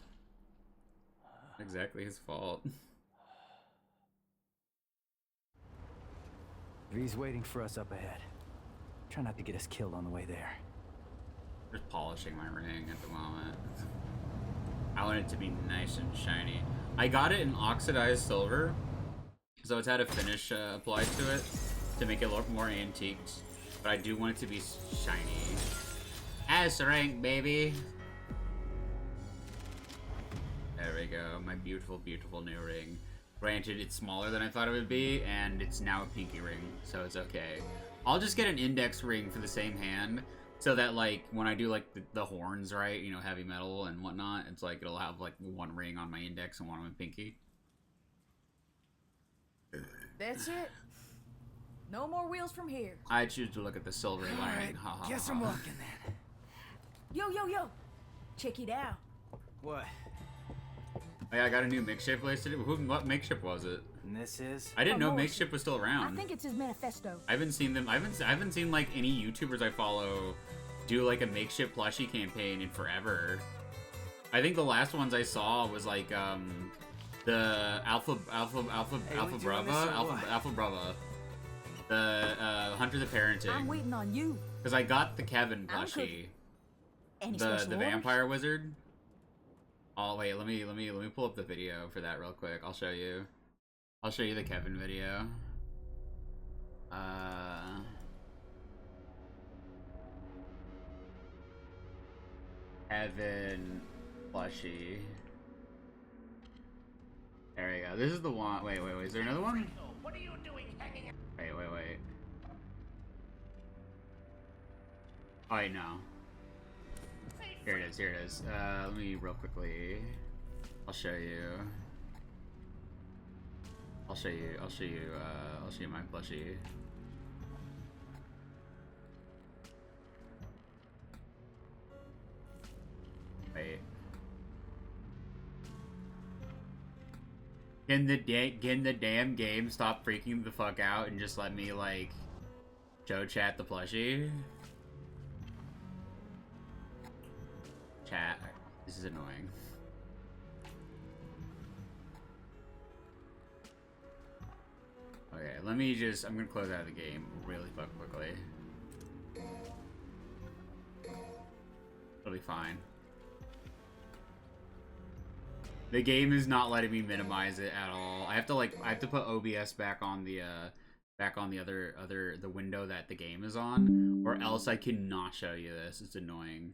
Not exactly his fault. V's waiting for us up ahead. Try not to get us killed on the way there. Just polishing my ring at the moment. I want it to be nice and shiny. I got it in oxidized silver, so it's had a finish applied to it to make it look more antiqued. But I do want it to be shiny. S rank, baby. There we go. My beautiful, beautiful new ring. Granted, it's smaller than I thought it would be, and it's now a pinky ring, so it's okay. I'll just get an index ring for the same hand, so that, like, when I do, like, the horns, right, you know, heavy metal and whatnot, it's like, it'll have, like, one ring on my index and one on my pinky. That's it. No more wheels from here. I choose to look at the silver lining. Alright, Ha ha guess ha. I'm walking then. Yo, yo, yo. Check it out. What? Oh, yeah, I got a new makeshift place to do. What makeshift was it? And this is? I didn't know Morrison. makeshift was still I around. think it's his manifesto. I haven't seen them. I haven't seen like any YouTubers I follow do like a makeshift plushie campaign in forever. I think the last ones I saw was like the Alpha doing Brava, this or what? Alpha Brava, the Hunter the Parenting. I'm waiting on you. Because I got the Kevin I'm plushie, cooking. Any the special orders? vampire wizard. Oh wait, let me pull up the video for that real quick. I'll show you the Kevin video. Kevin plushie. There we go. This is the one. Wait. Is there another one? What are you doing hanging out? Wait. Oh, I know. Here it is, here it is. Let me real quickly. I'll show you. I'll show you my plushie. Wait. Can the damn game stop freaking the fuck out and just let me, like, show chat the plushie? Chat. This is annoying. Okay, let me just... I'm gonna close out of the game really fucking quickly. It'll be fine. The game is not letting me minimize it at all. I have to put OBS back on the the window that the game is on, or else I cannot show you this. It's annoying.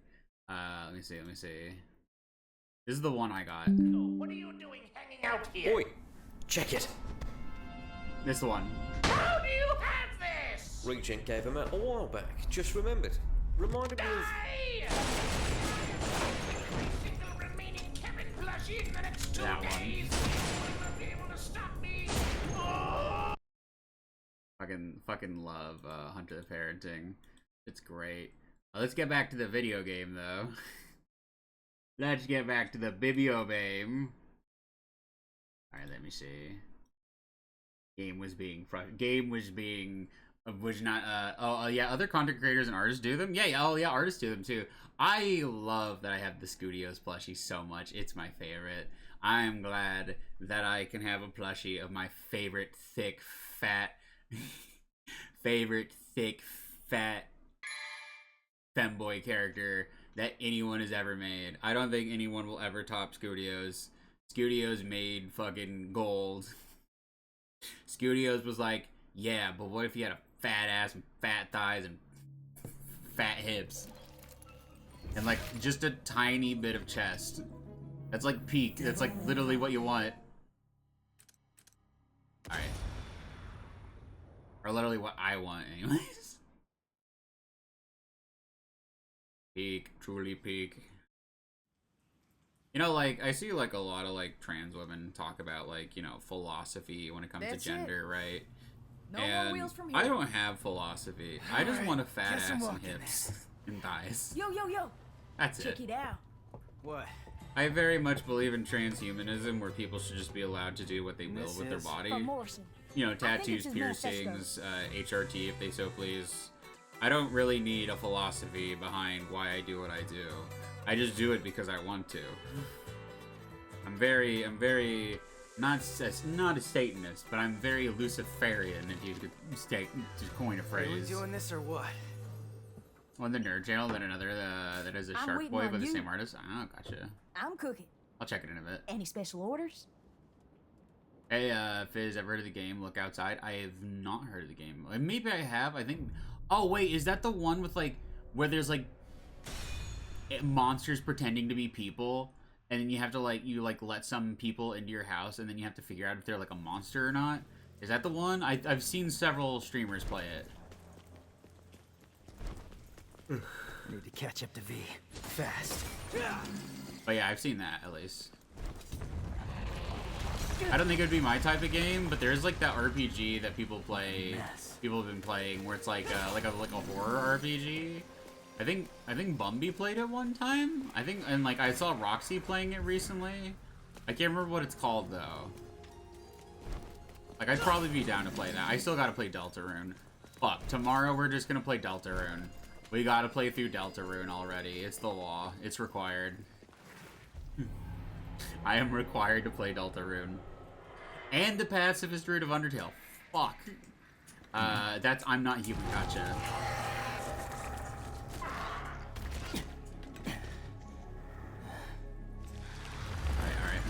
Let me see. This is the one I got. What are you doing hanging out here? Oi, check it. This one. How do you have this? Regent gave him out a while back. Just remembered. Reminded me of... Single remaining Kevin plushie in the next 2 That one. days. You won't be able to stop me. Oh! Fucking love Hunter the Parenting. It's great. Let's get back to the video game though. Let's get back to the Bibio game. Alright, let me see. Game was not yeah, other content creators and artists do them. Yeah, artists do them too. I love that I have the Studios plushie so much. It's my favorite. I'm glad that I can have a plushie of my favorite thick fat femboy character that anyone has ever made. I don't think anyone will ever top Studios. Studios made fucking gold. Studios was like, yeah, but what if you had a fat ass and fat thighs and fat hips? And like just a tiny bit of chest. That's like peak. That's like literally what you want. Alright. Or literally what I want anyways. Peak, truly peak. You know, like, I see, like, a lot of, like, trans women talk about, like, you know, philosophy when it comes to gender, right? No and more wheels from here. I don't have philosophy. I just want a fat guess ass I'm and walking hips and thighs. Yo. That's Check it. it out. What? I very much believe in transhumanism, where people should just be allowed to do what they will This with their is body. From Morrison. You know, I think tattoos, it's his manifesto. piercings, HRT if they so please. I don't really need a philosophy behind why I do what I do. I just do it because I want to. I'm very not a Satanist, but I'm very Luciferian, if you could to coin a Are we phrase. doing this or what? One the Nerd Channel, then another that is a I'm Shark waiting Boy on by the you. same artist. Oh, gotcha. I'm cooking. I'll check it in a bit. Any special orders? Hey, Fizz, ever heard of the game Look Outside? I have not heard of the game. Maybe I have. I think. Oh wait, is that the one with like where there's like monsters pretending to be people, and then you have to like let some people into your house, and then you have to figure out if they're like a monster or not? Is that the one? I've seen several streamers play it. Need to catch up to V. Fast. But yeah, I've seen that at least. I don't think it would be my type of game, but there's like that RPG that people play. People have been playing where it's like a horror RPG. I think Bumby played it one time. I think, and like I saw Roxy playing it recently. I can't remember what it's called though. Like I'd probably be down to play that. I still gotta play Deltarune. Fuck, tomorrow we're just gonna play Deltarune. We gotta play through Deltarune already. It's the law. It's required. I am required to play Deltarune. And the pacifist route of Undertale. Fuck. That's I'm Not Human. Gotcha. Alright.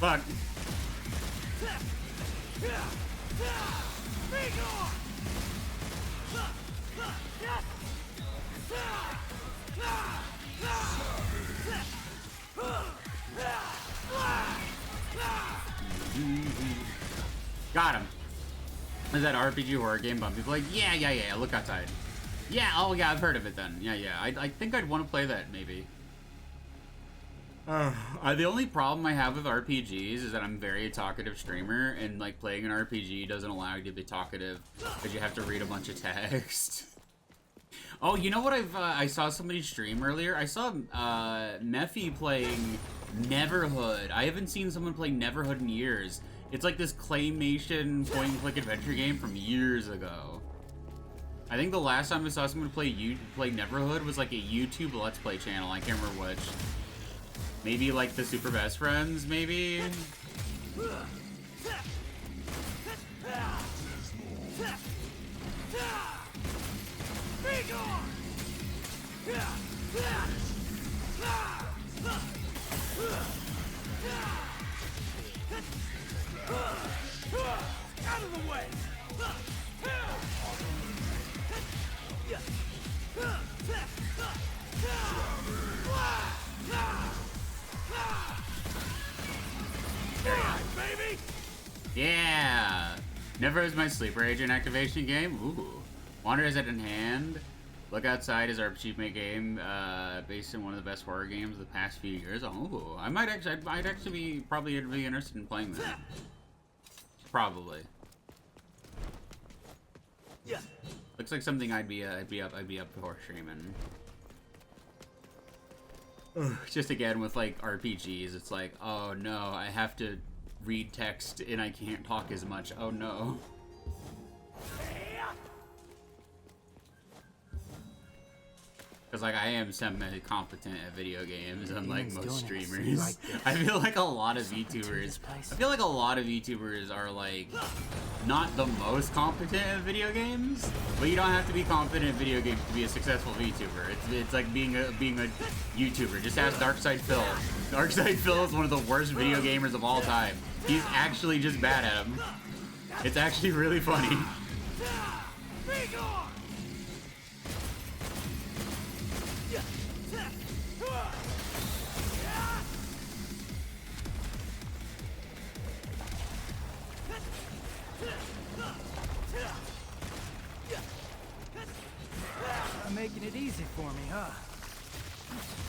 Fuck. Got him. Is that RPG horror game bump? People like, yeah, look outside. Yeah, oh yeah, I've heard of it then. Yeah, I think I'd want to play that, maybe. The only problem I have with RPGs is that I'm a very talkative streamer, and like playing an RPG doesn't allow you to be talkative because you have to read a bunch of text. Oh, you know what I saw somebody stream earlier? I saw Mephi playing Neverhood. I haven't seen someone play Neverhood in years. It's like this claymation point-and-click adventure game from years ago. I think the last time I saw someone play Neverhood was like a YouTube Let's Play channel. I can't remember which. Maybe like the Super Best Friends, maybe? Out of the way! Baby! Yeah! Never is my sleeper agent activation game. Ooh. Wander is at in hand. Look Outside is our achievement game, based in one of the best horror games of the past few years. Oh, I might actually be probably really interested in playing that. Probably. Yeah. Looks like something I'd be up for streaming. Just again with like RPGs, it's like, oh no, I have to read text and I can't talk as much. Oh no. Because like I am semi-competent at video games, unlike most streamers. I feel like a lot of VTubers. Are like not the most competent at video games, but you don't have to be competent at video games to be a successful VTuber. It's like being a YouTuber. Just ask Darkside Phil. Darkside Phil is one of the worst video gamers of all time. He's actually just bad at them. It's actually really funny. Making it easy for me, huh?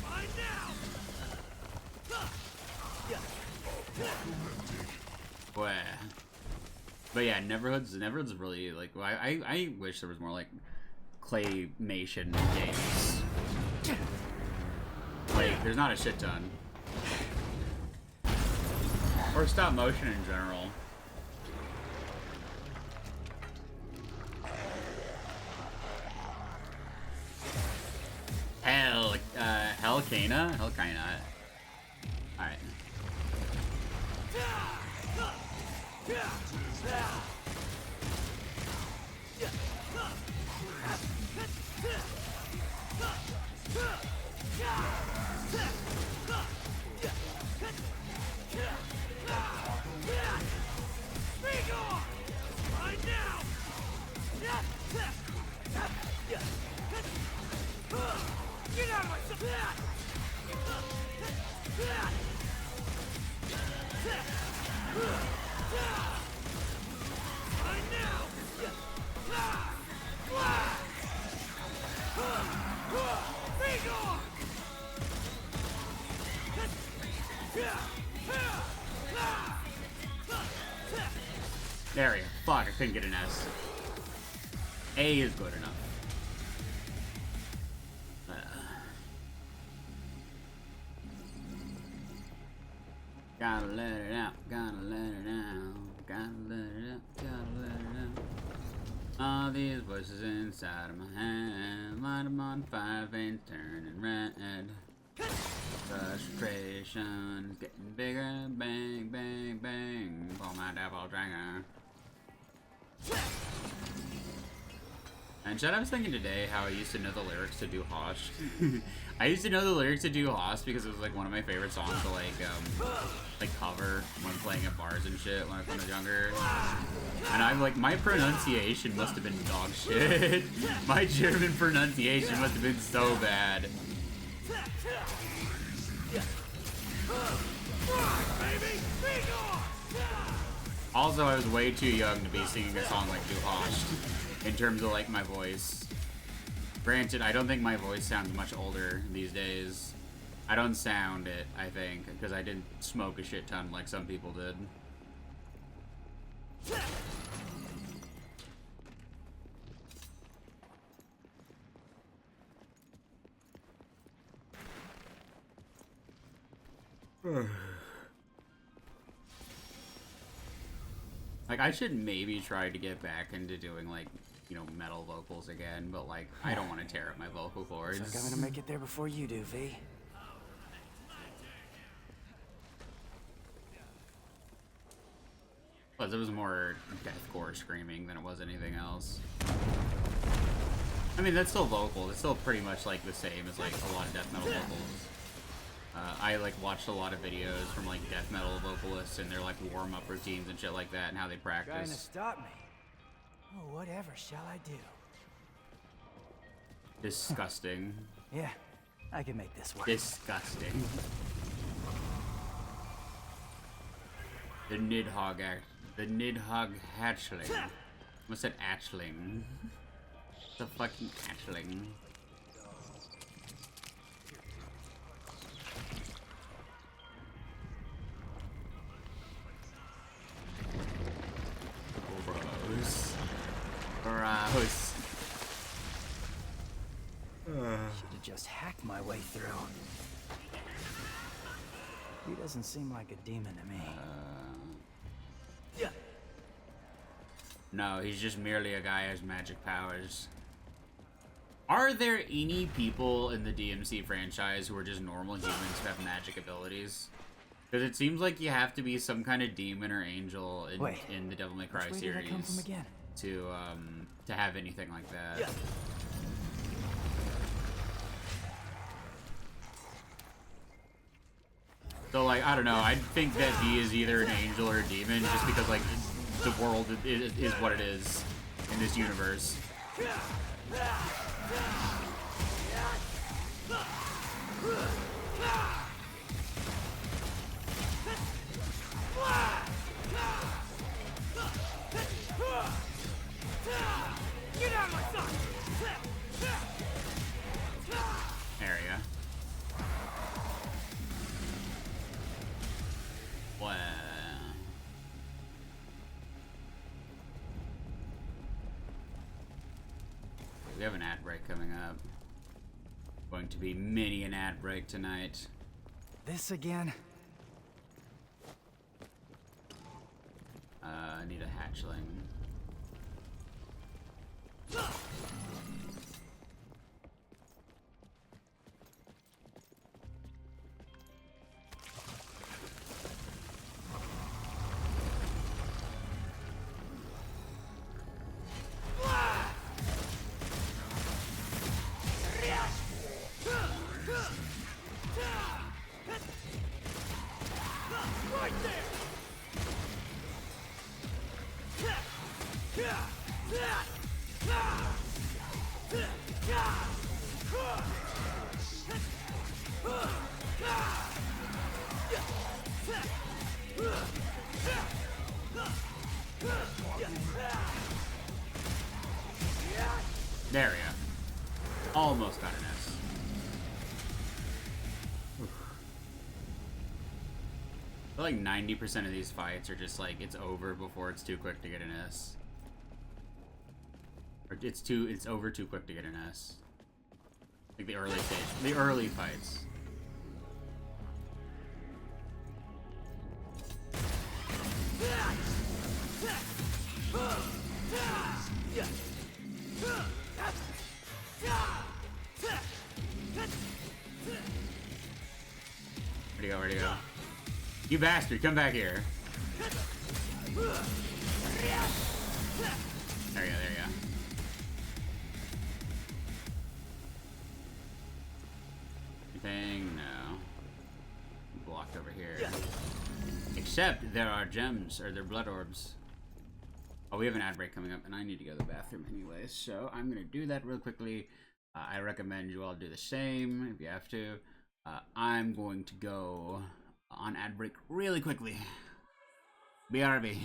Mine now! Boy. But yeah, Neverhood's really like. I wish there was more like claymation games. Like, there's not a shit ton. Or stop motion in general. Hellcana? Alright. Get out of my sight! Mine now! Be gone! There we go. Fuck, I couldn't get an S. A is good enough. Gotta let it out, gotta let it out, gotta let it out, gotta let it out. All these voices inside of my head, light them on fire, veins turning red. Frustration getting bigger, bang, bang, bang, for my devil dragon. And Chad, I was thinking today how I used to know the lyrics to Do Hosh. I used to know the lyrics to Do Hosh because it was like one of my favorite songs to like cover when playing at bars and shit when I was younger. And I'm like, my pronunciation must have been dog shit. My German pronunciation must have been so bad. Also, I was way too young to be singing a song like Du Hast in terms of like my voice. Granted, I don't think my voice sounds much older these days. I don't sound it, I think, because I didn't smoke a shit ton like some people did. Like, I should maybe try to get back into doing, like, you know, metal vocals again, but, like, I don't want to tear up my vocal cords. Looks like I'm gonna make it there before you do, V. Plus, it was more deathcore screaming than it was anything else. I mean, that's still vocal. It's still pretty much, like, the same as, like, a lot of death metal vocals. I, like, watched a lot of videos from, like, death metal vocalists and their, like, warm-up routines and shit like that and how they Trying to practice. stop me. Oh, whatever shall I do? Disgusting. Yeah, I can make this work. Disgusting. The Nidhogg hatchling. What's that hatchling? The fucking hatchling. Gross. Should have just hacked my way through. He doesn't seem like a demon to me. No, he's just merely a guy who has magic powers. Are there any people in the DMC franchise who are just normal humans who have magic abilities? Because it seems like you have to be some kind of demon or angel in the Devil May Cry Which way series did I come from again? to have anything like that. Yeah. So, like, I don't know. I think that he is either an angel or a demon just because, like, the world is what it is in this universe. Get out of my sight! There you go. Wow. We have an ad break coming up. Going to be many an ad break tonight. This again? I need a hatchling. Right there! There we go. Almost got an S. I feel like 90% of these fights are just like, it's over before it's too quick to get an S. Or it's over too quick to get an S. Like the early stage, the early fights. Where'd he go? Where'd he go? You bastard, come back here. There you go, there you go. anything? No. Blocked over here. Except there are gems, or they're blood orbs. Oh, we have an ad break coming up, and I need to go to the bathroom anyway, so I'm gonna do that real quickly. I recommend you all do the same if you have to. I'm going to go on ad break really quickly. BRB.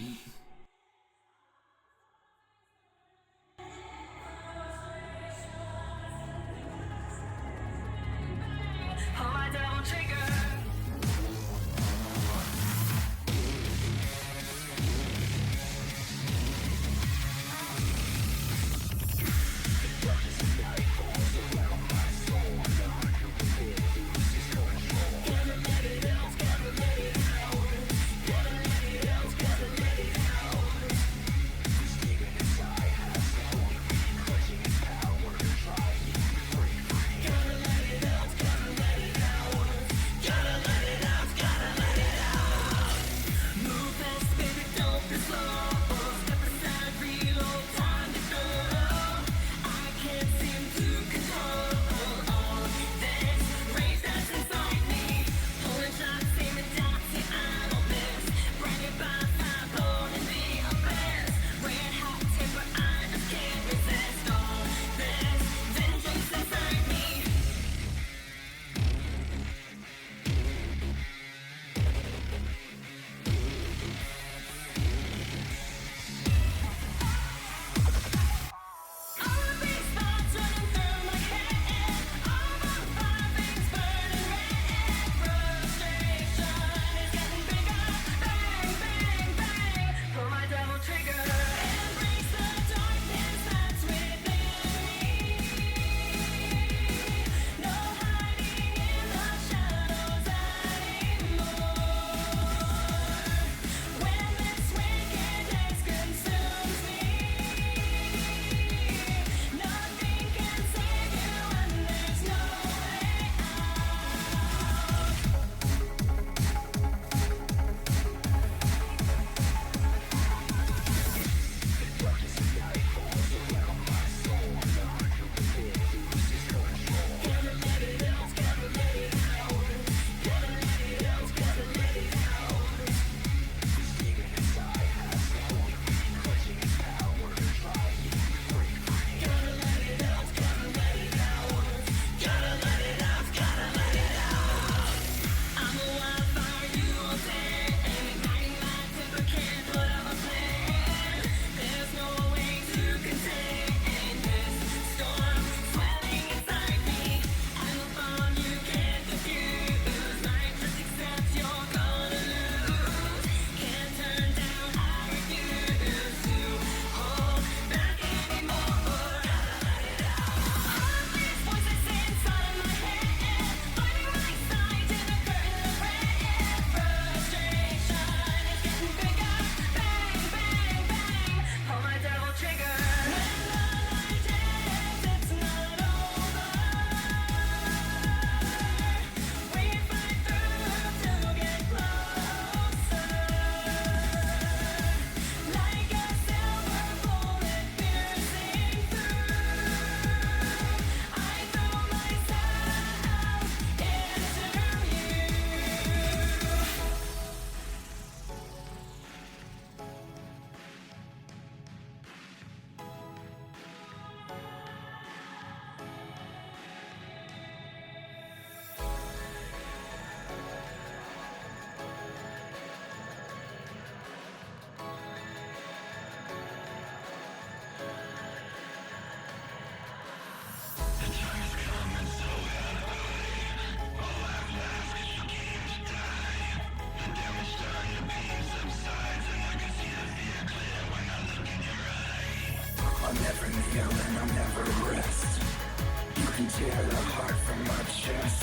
tear the heart from my chest.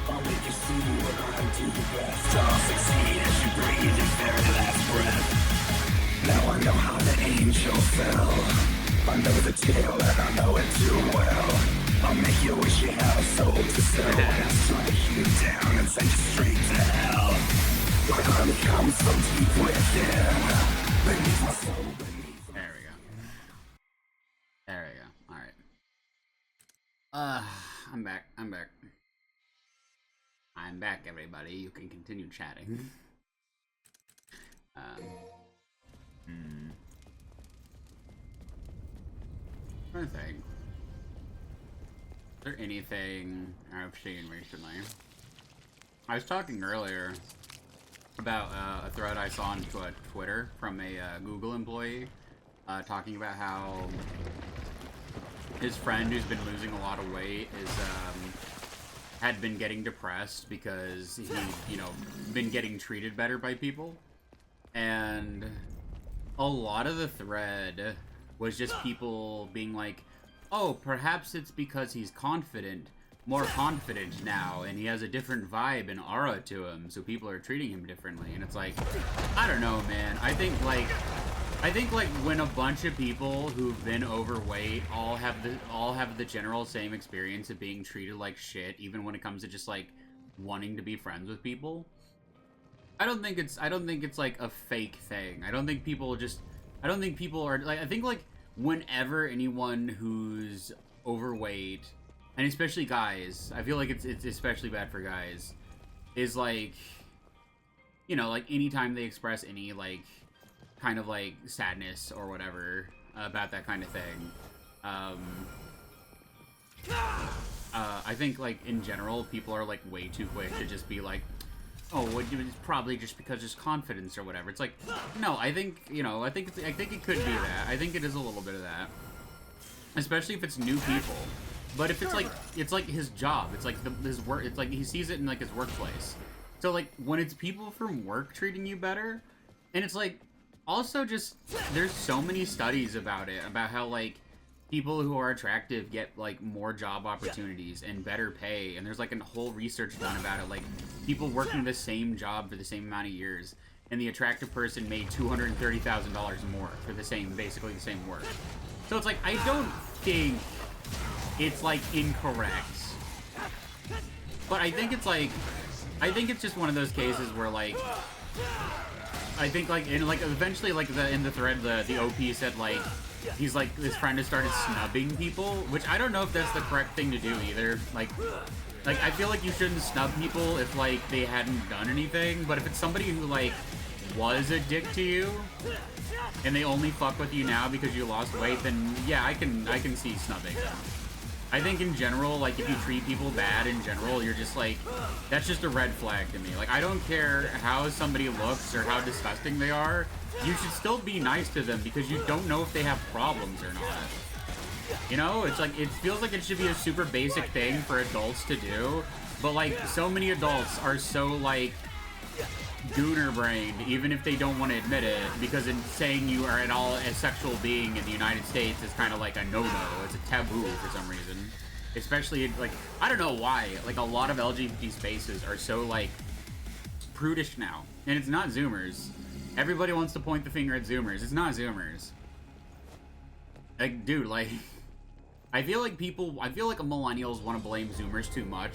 I'll make you see what I do best. I'll succeed as you breathe your very last breath. Now I know how the angel fell. I know the tale and I know it too well. I'll make you wish you had a soul to sell. And I'll strike you down and send you straight to hell. My heart becomes so deep within. Beneath my soul, beneath my... There we go. There we go. Alright. I'm back. I'm back, everybody. You can continue chatting. Trying to think. Is there anything I've seen recently? I was talking earlier about a thread I saw on Twitter from a Google employee talking about how his friend who's been losing a lot of weight is had been getting depressed because he, you know, been getting treated better by people. And a lot of the thread was just people being like, oh, perhaps it's because he's more confident now, and he has a different vibe and aura to him, so people are treating him differently. And it's like, I don't know, man. I think like when a bunch of people who've been overweight all have the general same experience of being treated like shit, even when it comes to just like wanting to be friends with people. I don't think it's like a fake thing. I don't think people are like, I think like whenever anyone who's overweight, and especially guys, I feel like it's especially bad for guys, is like, you know, like anytime they express any like kind of like sadness or whatever about that kind of thing, I think like in general people are like way too quick to just be like, oh, well, it's probably just because it's confidence or whatever. It's like, no, I think, you know, I think it could be that. I think it is a little bit of that, especially if it's new people. But if it's like his job, it's like his work. It's like he sees it in like his workplace. So like when it's people from work treating you better, and it's like also just there's so many studies about it, about how like people who are attractive get like more job opportunities and better pay, and there's like a whole research done about it, like people working the same job for the same amount of years, and the attractive person made $230,000 more for basically the same work. So it's like, I don't think it's like incorrect, but I think it's just one of those cases where like, I think like eventually like in the thread the OP said like he's like, his friend has started snubbing people, which I don't know if that's the correct thing to do either. Like I feel like you shouldn't snub people if like they hadn't done anything, but if it's somebody who like was a dick to you and they only fuck with you now because you lost weight, then yeah, I can see snubbing them. I think in general, like if you treat people bad in general, you're just like, that's just a red flag to me. Like I don't care how somebody looks or how disgusting they are, you should still be nice to them because you don't know if they have problems or not. You know, it's like, it feels like it should be a super basic thing for adults to do, but like so many adults are so like gooner brained, even if they don't want to admit it, because in saying you are at all a sexual being in the United States is kind of like a no-no. It's a taboo for some reason. Especially like, I don't know why, like a lot of LGBT spaces are so like prudish now, and it's not Zoomers. Everybody wants to point the finger at Zoomers. It's not Zoomers. Like, dude, like, I feel like millennials want to blame Zoomers too much.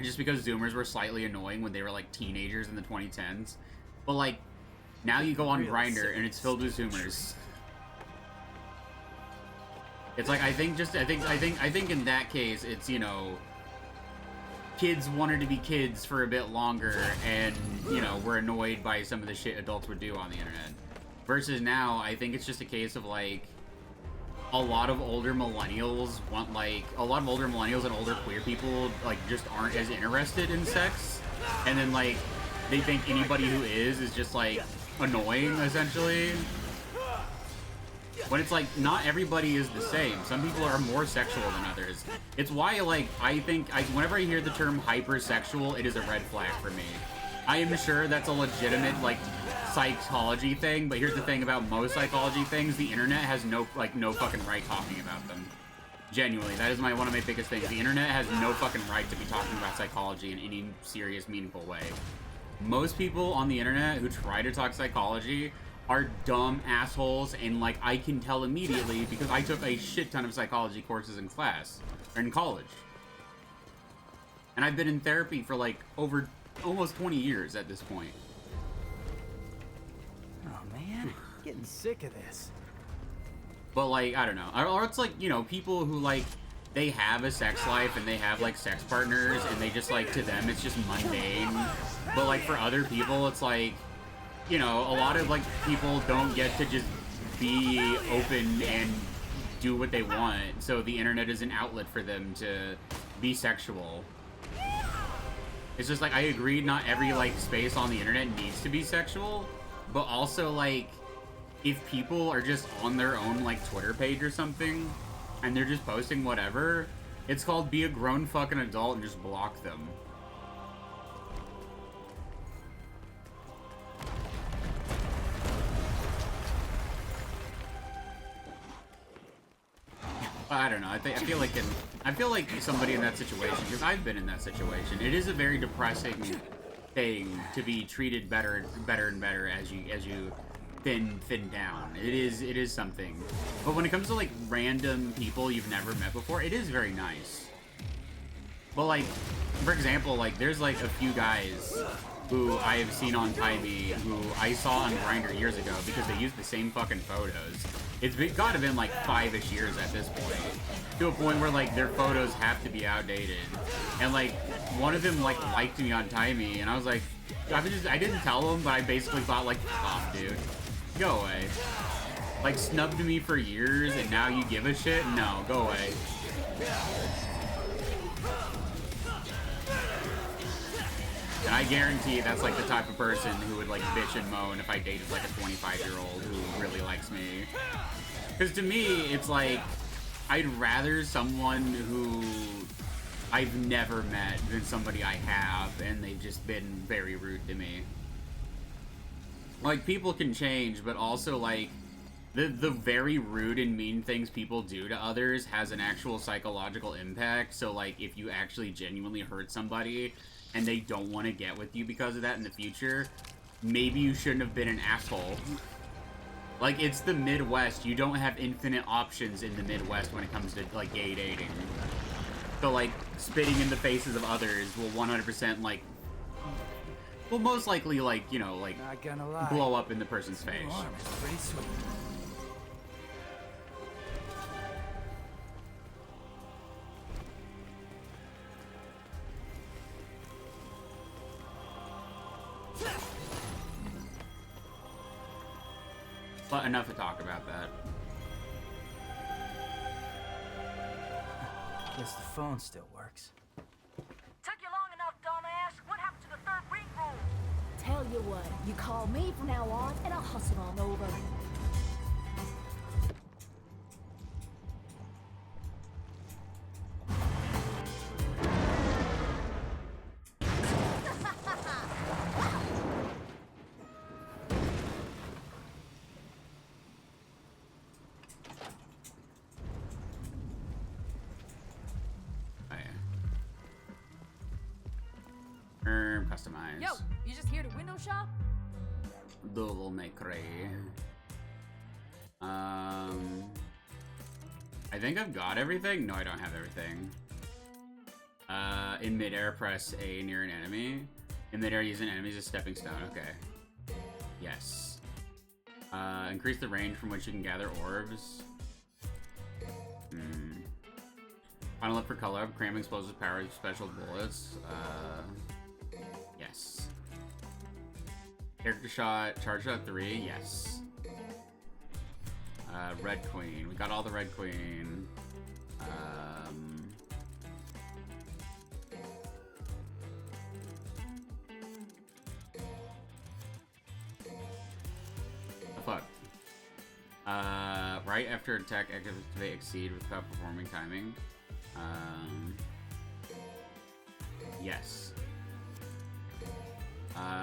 Just because Zoomers were slightly annoying when they were like teenagers in the 2010s. But like, now you go on Grindr and it's filled with Zoomers. It's like, I think in that case, it's, you know, kids wanted to be kids for a bit longer and, you know, were annoyed by some of the shit adults would do on the internet. Versus now, I think it's just a case of like, a lot of older millennials and older queer people like just aren't as interested in sex, and then like they think anybody who is just like annoying essentially, when it's like not everybody is the same. Some people are more sexual than others. It's why like I think whenever I hear the term hypersexual, it is a red flag for me. I am sure that's a legitimate like psychology thing, but here's the thing about most psychology things: the internet has no fucking right talking about them. Genuinely, that is one of my biggest things. The internet has no fucking right to be talking about psychology in any serious, meaningful way. Most people on the internet who try to talk psychology are dumb assholes, and like I can tell immediately because I took a shit ton of psychology courses in class or in college, and I've been in therapy for like over almost 20 years at this point. Oh man, getting sick of this. But like, I don't know, or it's like, you know, people who like they have a sex life and they have like sex partners and they just like, to them it's just mundane. But like for other people it's like, you know, a lot of like people don't get to just be open and do what they want, so the internet is an outlet for them to be sexual. It's just like, I agree not every like space on the internet needs to be sexual, but also like if people are just on their own like Twitter page or something and they're just posting whatever, it's called be a grown fucking adult and just block them. I don't know. I feel like somebody in that situation, because I've been in that situation. It is a very depressing thing to be treated better and better as you thin down. It is something. But when it comes to like random people you've never met before, it is very nice. But like, for example, like there's like a few guys who I have seen on Tybee who I saw on Grindr years ago because they used the same fucking photos. It's gotta been like 5-ish years at this point. To a point where like their photos have to be outdated. And like one of them like liked me on Tybee and I was like, I didn't tell him, but I basically thought like, oh dude, go away. Like snubbed me for years and now you give a shit? No, go away. And I guarantee that's like the type of person who would like bitch and moan if I dated like a 25-year-old who really likes me. Because to me, it's like, I'd rather someone who I've never met than somebody I have and they've just been very rude to me. Like, people can change, but also like, the very rude and mean things people do to others has an actual psychological impact. So like, if you actually genuinely hurt somebody and they don't want to get with you because of that in the future, maybe you shouldn't have been an asshole. Like, it's the Midwest. You don't have infinite options in the Midwest when it comes to, like, gay dating. So, like, spitting in the faces of others will 100%, like, will most likely, like, you know, like, blow up in the person's face. Pretty sweet. But enough to talk about that. Guess the phone still works. Took you long enough, dumbass. What happened to the third ring rule? Tell you what, you call me from now on, and I'll hustle on over. Customize. Yo, you just here to window shop? Double McRae. I think I've got everything. No, I don't have everything. In midair, press A near an enemy. In midair, use an enemy as a stepping stone. Okay. Yes. Increase the range from which you can gather orbs. Final up for color up. Cram explosive power with special bullets. Yes. Character shot, charge shot 3, yes. Red Queen. We got all the Red Queen. Fuck. Right after attack, activate exceed without performing timing. Yes.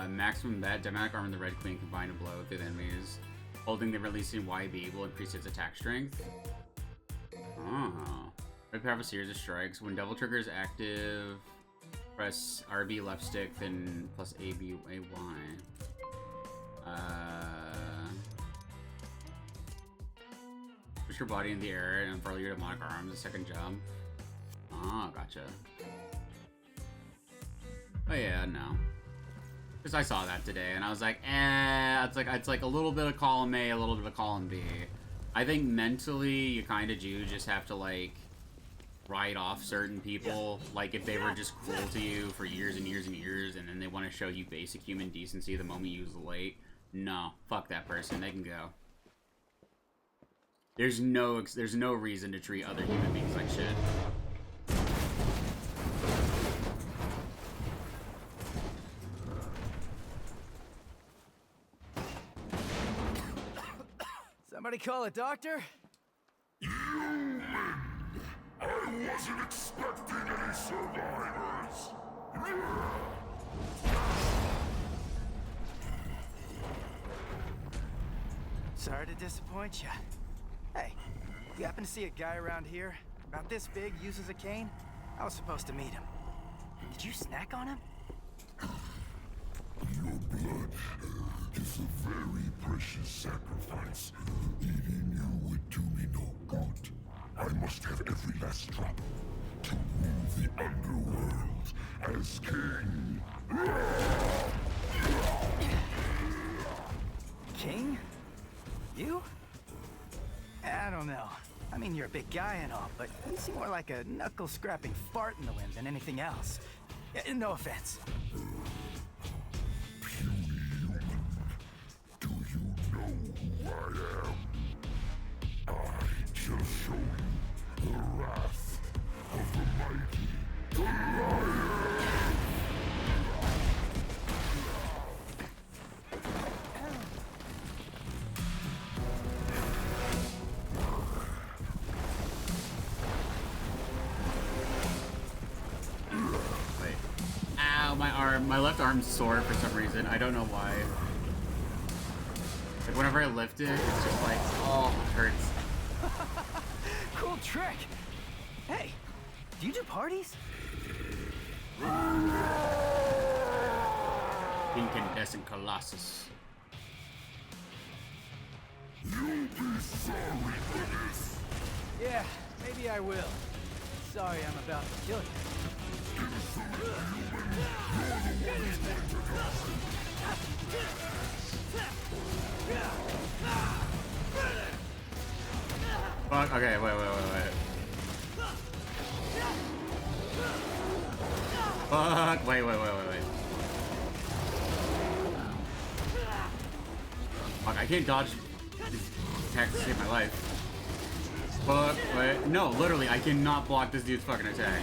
Maximum that dynamic armor and the Red Queen combine to blow through the enemies. Holding the releasing YB will increase its attack strength. Oh. Red power of a series of strikes. When double trigger is active, press RB left stick, then plus AB AY. Push your body in the air and unfurl your demonic arms. A second jump. Oh, gotcha. Oh yeah, no. Because I saw that today, and I was like, it's like a little bit of column A, a little bit of column B. I think mentally, you kind of do just have to, like, write off certain people, like if they were just cruel to you for years and years and years, and then they want to show you basic human decency the moment you was late. No, fuck that person. They can go. There's no reason to treat other human beings like shit. Somebody call a doctor? Human! I wasn't expecting any survivors! Sorry to disappoint you. Hey, you happen to see a guy around here? About this big, uses a cane? I was supposed to meet him. Did you snack on him? Your blood is a very precious sacrifice. Eating you would do me no good. I must have every last drop to rule the underworld as king. King? You? I don't know. I mean, you're a big guy and all, but you seem more like a knuckle-scrapping fart in the wind than anything else. No offense. Puny human, do you know who I am? I shall show you the wrath of the mighty Goliath. Wait. Ow, my arm. My left arm's sore for some reason. I don't know why. Like, whenever I lift it, it's just like, oh, it hurts. Cool trick. Hey, do you do parties? Incandescent Colossus. You'll be sorry for this. Yeah, maybe I will. Sorry I'm about to kill you. Fuck, okay, wait. Fuck, wait. Fuck, I can't dodge these attacks to save my life. Fuck, wait. No, literally, I cannot block this dude's fucking attack.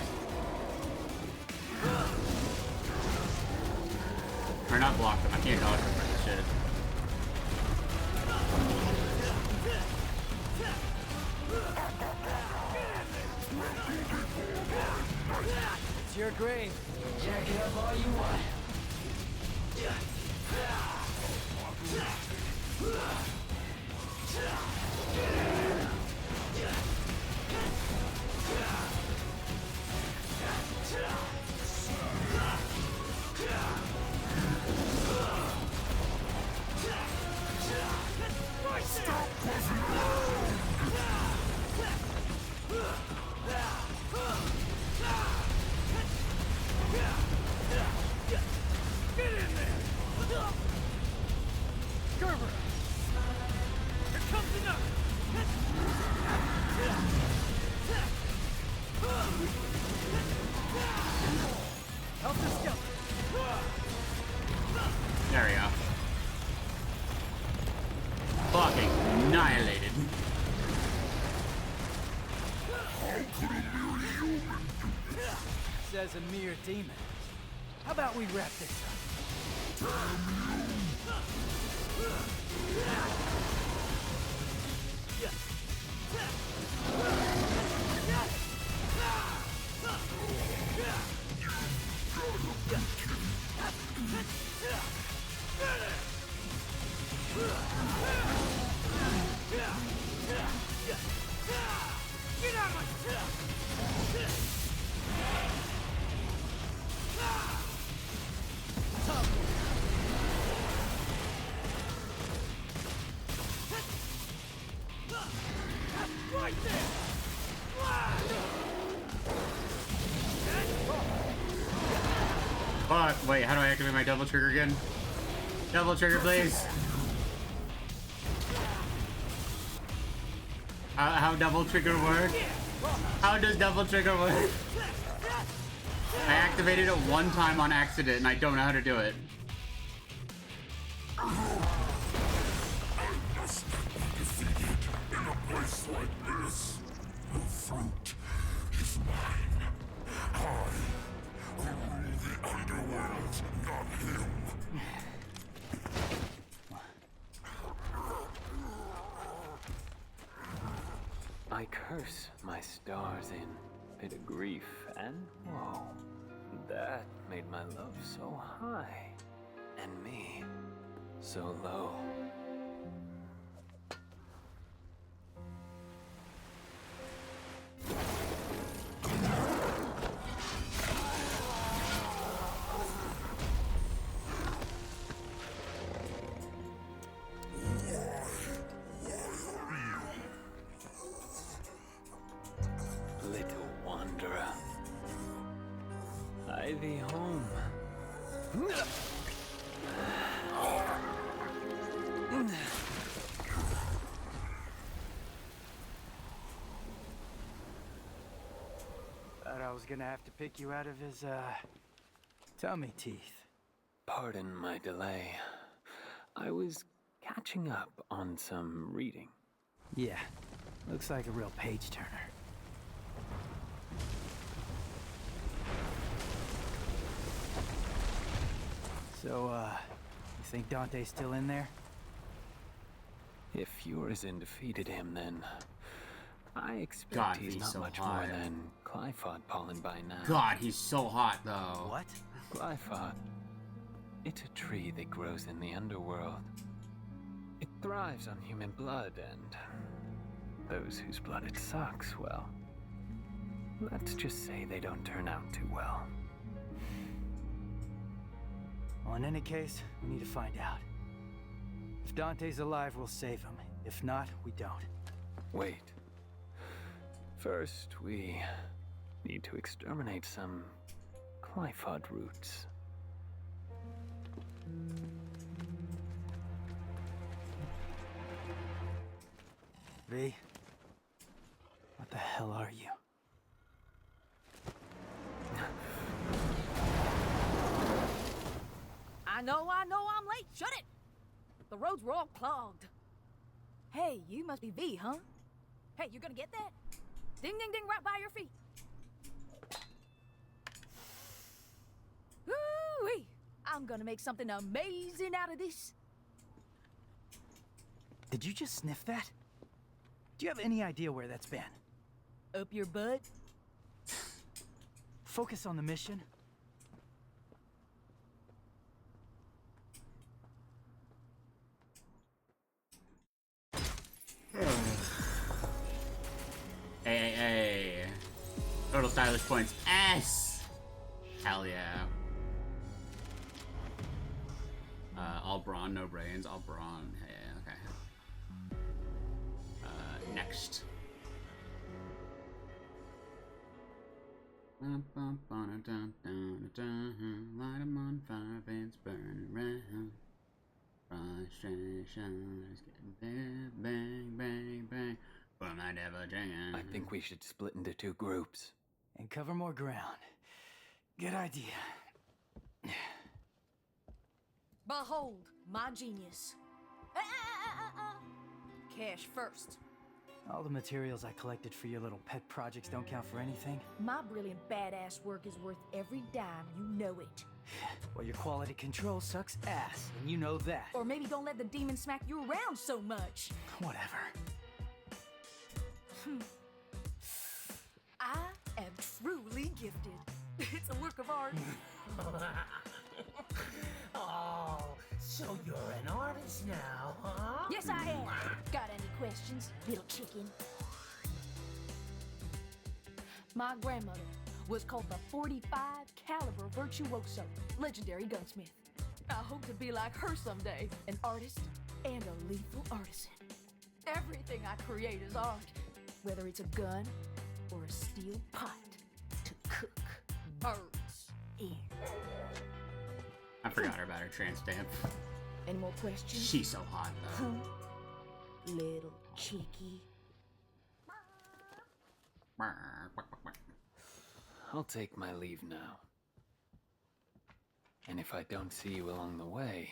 Or not block them, I can't dodge them for this shit. It's your grave. Jack it up all you want. There we go. Fucking annihilated. Says a mere demon. How about we wrap this up? Get out of my right there! Fuck, wait, how do I activate my double trigger again? Double trigger, please. How double trigger work? How does double trigger work? I activated it one time on accident and I don't know how to do it. I must be defeated in a place like this. The fruit is mine. I will rule the underworld, not him. I curse my stars in bit of grief and woe. That made my love so high, and me so low. Little wanderer, I thee home. Thought I was gonna have to pick you out of his, tummy teeth. Pardon my delay. I was catching up on some reading. Yeah, looks like a real page-turner. So, you think Dante's still in there? If Urizen defeated him, then I expect God, he's he's not so much hot. more than Glyphod pollen by now. God, he's so hot though. What? Glyphod. It's a tree that grows in the underworld. It thrives on human blood, and those whose blood it sucks, well, let's just say they don't turn out too well. Well, in any case, we need to find out. If Dante's alive, we'll save him. If not, we don't. Wait. First, we need to exterminate some Glyphod roots. V, what the hell are you? I know I'm late. Shut it! The roads were all clogged. Hey, you must be V, huh? Hey, you gonna get that? Ding, ding, ding, right by your feet. Woo-wee! I'm gonna make something amazing out of this. Did you just sniff that? Do you have any idea where that's been? Up your butt? Focus on the mission. Hey. Total stylish points. S! Hell yeah. All brawn, no brains. All brawn. Hey, okay. Next. Light 'em on fire, it's burning round. Frustration is getting bang, bang, bang, bang. But I never jam. I think we should split into two groups. And cover more ground. Good idea. Behold, my genius. Cash first. All the materials I collected for your little pet projects don't count for anything? My brilliant badass work is worth every dime, you know it. Well, your quality control sucks ass, and you know that. Or maybe don't let the demon smack you around so much. Whatever. I am truly gifted. It's a work of art. Oh, so you're an artist now, huh? Yes, I am. Got any questions, little chicken? My grandmother was called the 45 caliber virtuoso, legendary gunsmith. I hope to be like her someday, an artist and a lethal artisan. Everything I create is art, whether it's a gun or a steel pot to cook birds in. I forgot about her tramp stamp. Any more questions? She's so hot though. Little cheeky. I'll take my leave now. And if I don't see you along the way,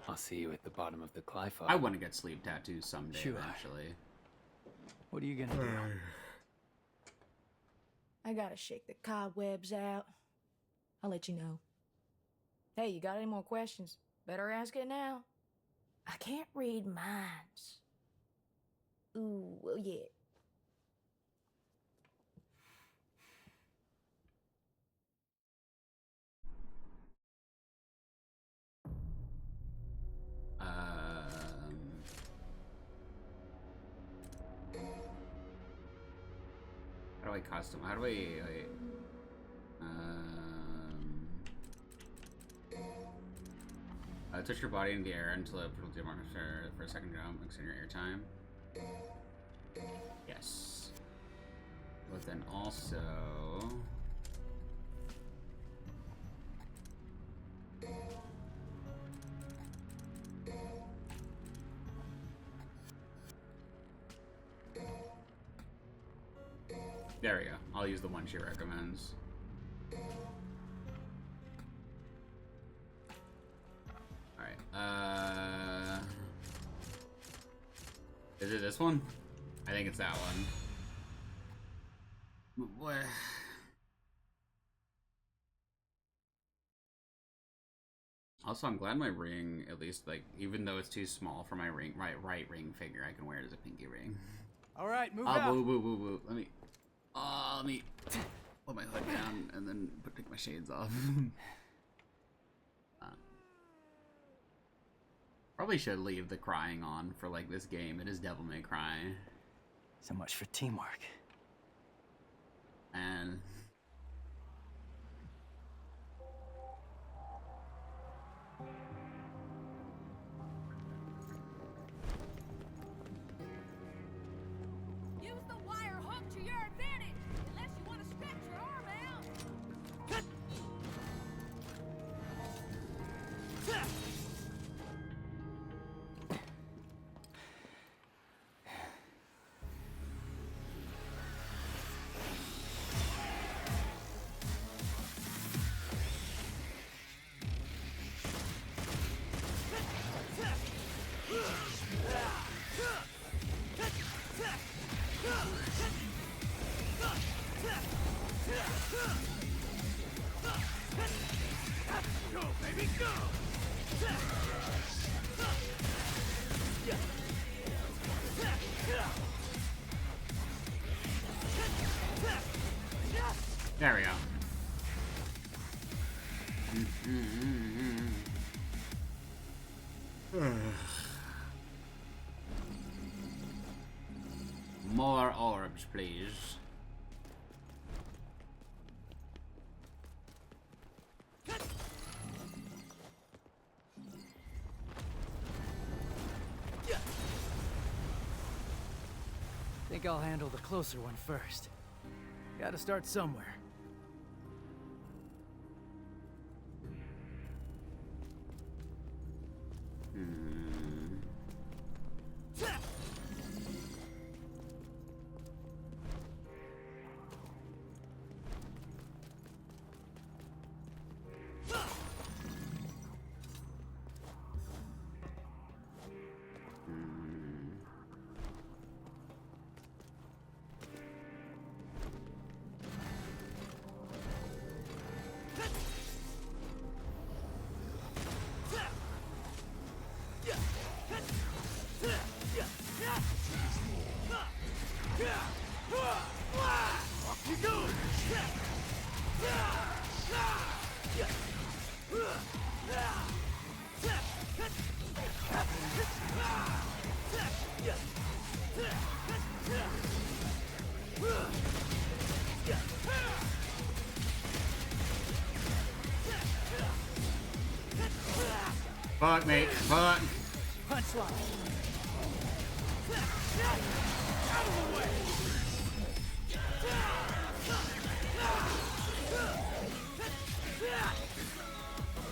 I'll see you at the bottom of the Glyphar. I want to get sleeve tattoos someday, Sure. eventually. What are you gonna do? I gotta shake the cobwebs out. I'll let you know. Hey, you got any more questions? Better ask it now. I can't read minds. Ooh, well, yeah. How do I custom? How do I touch your body in the air until it pulls your marker for a second jump, extend your air time. Yes. But then also there we go. I'll use the one she recommends. Alright, is it this one? I think it's that one. What? Also, I'm glad my ring, at least, like, even though it's too small for my ring, right ring finger, I can wear it as a pinky ring. All right, move out. Boo. Let me put my hood down and then take my shades off. Probably should leave the crying on for, like, this game. It is Devil May Cry. So much for teamwork. And Use the wire hook to your advantage, unless you want to stretch your arm out. Go, baby, go! there we go. More orbs, please. Think I'll handle the closer one first. Gotta start somewhere. Fuck, mate. Fuck. Punchline. Out of the way!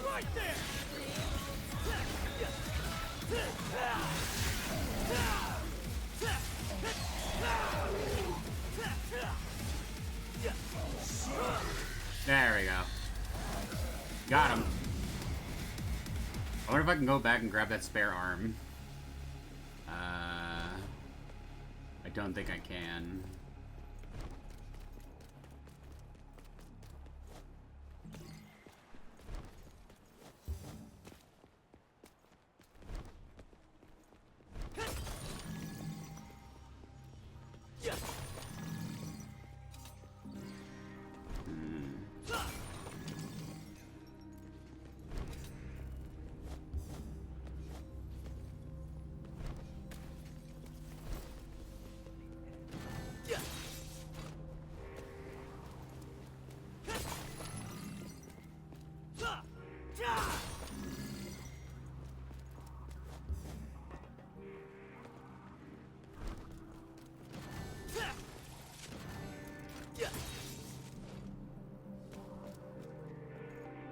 Right there! I wonder if I can go back and grab that spare arm. I don't think I can.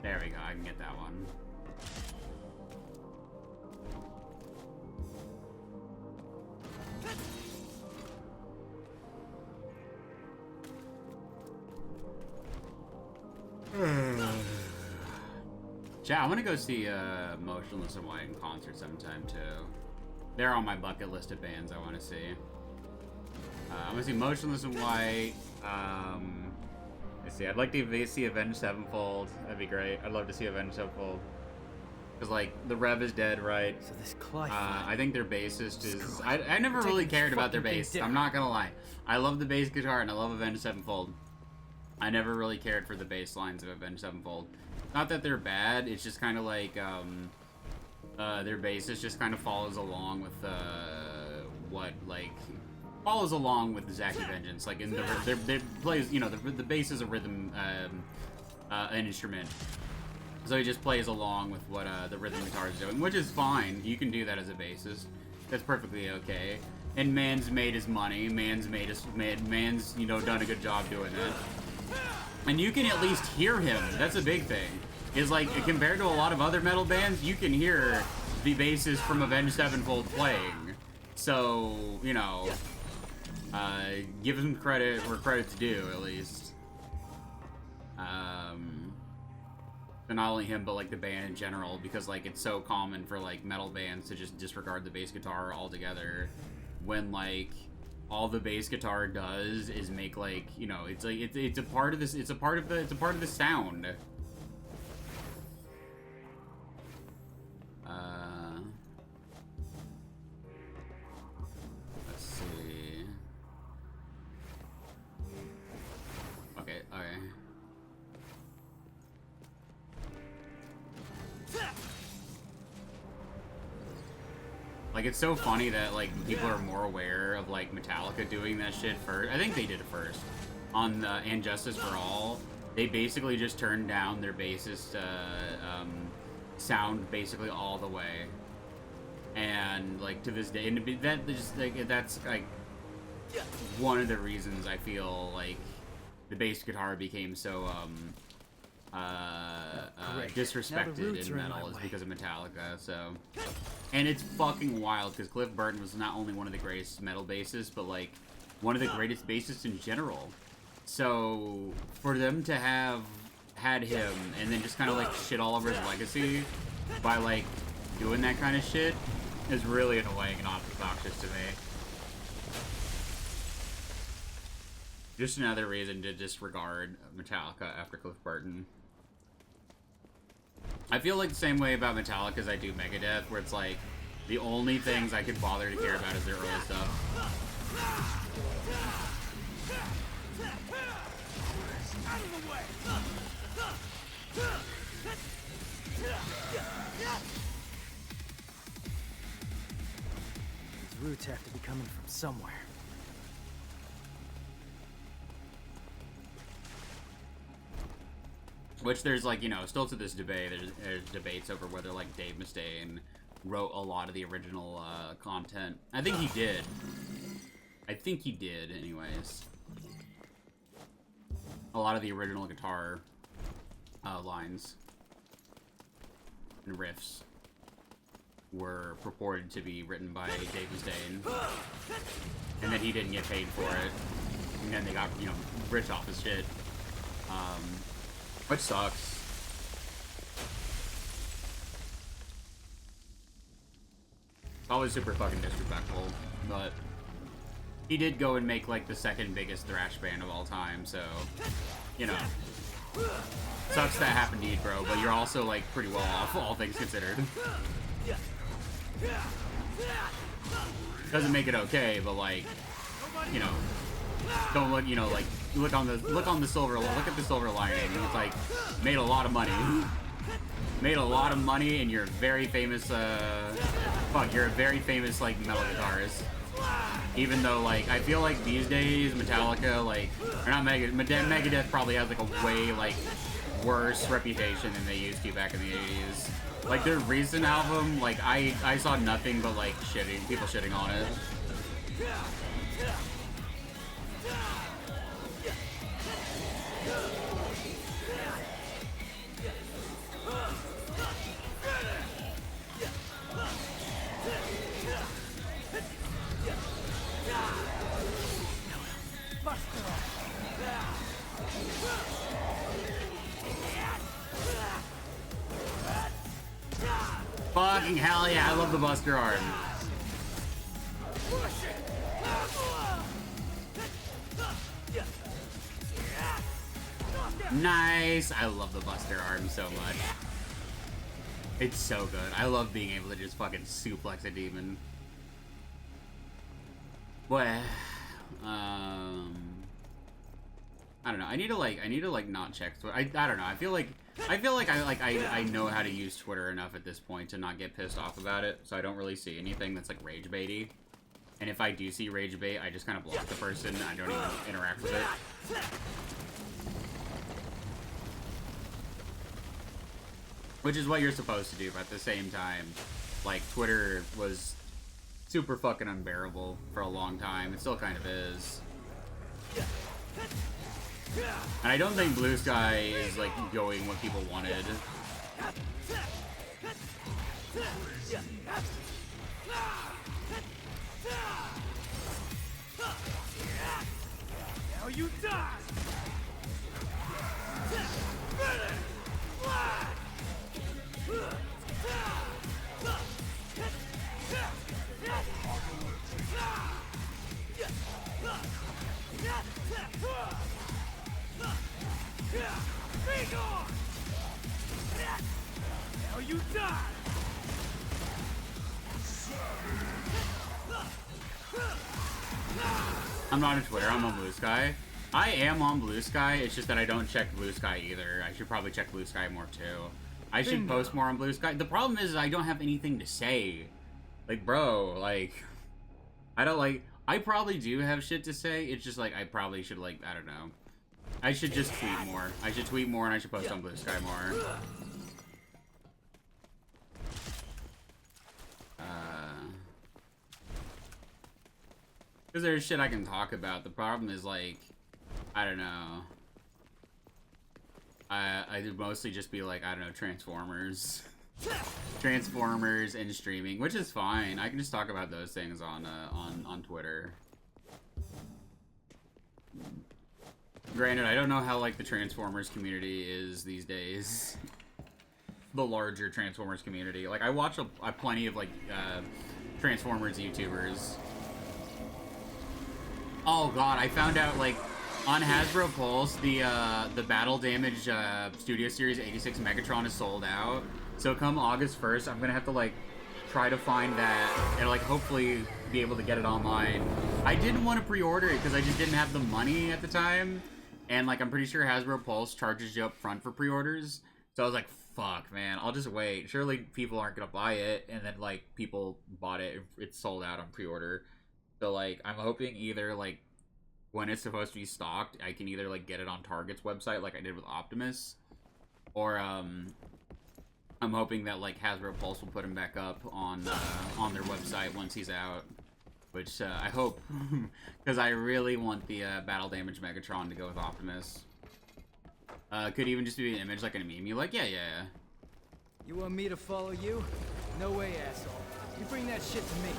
There we go, I can get that one. Yeah, I want to go see Motionless in White in concert sometime too. They're on my bucket list of bands I want to see. I want to see Motionless in White. Let's see. I'd like to see Avenged Sevenfold. That'd be great. I'd love to see Avenged Sevenfold. Because, like, the Rev is dead, right? So this Clive. I think their bassist is... I never really cared about their bass. I'm not gonna lie. I love the bass guitar and I love Avenged Sevenfold. I never really cared for the bass lines of Avenged Sevenfold. Not that they're bad, it's just kind of like, their bassist just kind of follows along with, follows along with Zacky Vengeance. Like, in they plays, you know, the bass is a rhythm, an instrument. So he just plays along with what, the rhythm guitar is doing, which is fine. You can do that as a bassist. That's perfectly okay. And man's made his money. Man's, you know, done a good job doing that. And you can at least hear him. That's a big thing. Is like, compared to a lot of other metal bands, you can hear the bassist from Avenged Sevenfold playing. So, you know, give him credit where credit's due, at least. And not only him, but like the band in general, because like it's so common for like metal bands to just disregard the bass guitar altogether, when like all the bass guitar does is make, like, you know, it's like it's a part of this, it's a part of the sound. Let's see. Okay. Like, it's so funny that, like, people are more aware of, like, Metallica doing that shit first. I think they did it first. On And Justice for All, they basically just turned down their bassist sound basically all the way. And, like, to this day, and that just, like, that's, like, one of the reasons I feel like the bass guitar became so, disrespected in metal is because of Metallica, so. And it's fucking wild, because Cliff Burton was not only one of the greatest metal bassists, but, like, one of the greatest bassists in general. So, for them to have had him, and then just kind of, like, shit all over his legacy by, like, doing that kind of shit is really annoying and obnoxious to me. Just another reason to disregard Metallica after Cliff Burton. I feel like the same way about Metallica as I do Megadeth, where it's like, the only things I could bother to care about is their early stuff. These roots have to be coming from somewhere. Which there's, like, you know, still to this debate, there's debates over whether, like, Dave Mustaine wrote a lot of the original content. I think he did. Anyways. A lot of the original guitar lines and riffs were purported to be written by Dave Mustaine. And then he didn't get paid for it. And then they got, you know, rich off his shit. Which sucks. Always super fucking disrespectful, but he did go and make like the second biggest thrash band of all time, so you know, sucks that happened to you, bro. But you're also like pretty well off, all things considered. Doesn't make it okay, but like, you know, don't look, you know, like look at the silver lining. It's like made a lot of money. Made a lot of money, and you're a very famous, you're a very famous, like, metal guitarist. Even though, like, I feel like these days, Metallica, like, or not Megadeth probably has, like, a way, like, worse reputation than they used to back in the 80s. Like, their recent album, like, I saw nothing but, like, people shitting on it. Fucking hell yeah, I love the Buster Arm. Nice! I love the Buster Arm so much. It's so good. I love being able to just fucking suplex a demon. Well, I don't know. I need to like not check Twitter. I don't know. I feel like I know how to use Twitter enough at this point to not get pissed off about it. So I don't really see anything that's like rage baity. And if I do see rage bait, I just kind of block the person. I don't even interact with it. Which is what you're supposed to do, but at the same time, like, Twitter was super fucking unbearable for a long time. It still kind of is. And I don't think Blue Sky is, like, going what people wanted. Now you die! Now you die! I'm not on Twitter, I'm on Blue Sky. I am on Blue Sky, it's just that I don't check Blue Sky either. I should probably check Blue Sky more too. I should post more on Blue Sky. The problem is I don't have anything to say. Like, bro, like, I probably do have shit to say. It's just like, I probably should, like, I don't know. I should just tweet more. I should tweet more and I should post on Blue Sky more. Because there's shit I can talk about. The problem is, like, I don't know. I'd mostly just be like, I don't know, Transformers. Transformers and streaming, which is fine. I can just talk about those things on Twitter. Granted, I don't know how, like, the Transformers community is these days. The larger Transformers community. Like, I watch a plenty of, like, Transformers YouTubers. Oh god, I found out, like, on Hasbro Pulse, the Battle Damage Studio Series 86 Megatron is sold out. So come August 1st, I'm gonna have to, like, try to find that and, like, hopefully be able to get it online. I didn't want to pre-order it because I just didn't have the money at the time. And, like, I'm pretty sure Hasbro Pulse charges you up front for pre-orders. So I was like, fuck, man, I'll just wait. Surely people aren't gonna buy it. And then, like, people bought it. It's sold out on pre-order. So, like, I'm hoping either, like, when it's supposed to be stocked, I can either, like, get it on Target's website like I did with Optimus. Or, I'm hoping that, like, Hasbro Pulse will put him back up on their website once he's out. Which, I hope, because I really want the Battle Damage Megatron to go with Optimus. Could even just be an image, like, in a meme. You're like, yeah. You want me to follow you? No way, asshole. You bring that shit to me.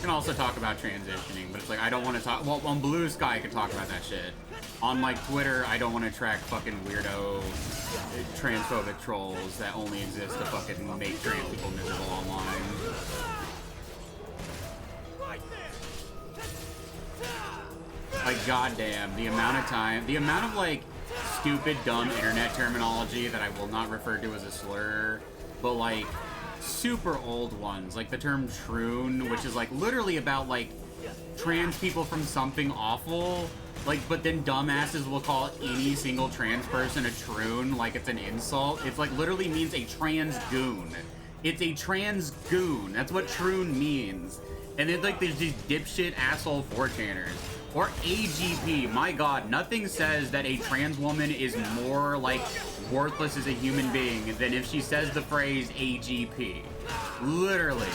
can also talk about transitioning, but it's like I don't want to talk. Well, on Blue Sky, I can talk about that shit. On like Twitter, I don't want to track fucking weirdo transphobic trolls that only exist to fucking make trans people miserable online. Like, goddamn, the amount of time, the amount of like stupid, dumb internet terminology that I will not refer to as a slur, but like super old ones, like the term troon, which is like literally about like trans people from something awful, like, but then dumbasses will call any single trans person a troon like it's an insult. It's like literally means a trans goon. It's a trans goon. That's what troon means. And then like there's these dipshit asshole 4chaners. Or AGP, my god, nothing says that a trans woman is more, like, worthless as a human being than if she says the phrase AGP. Literally,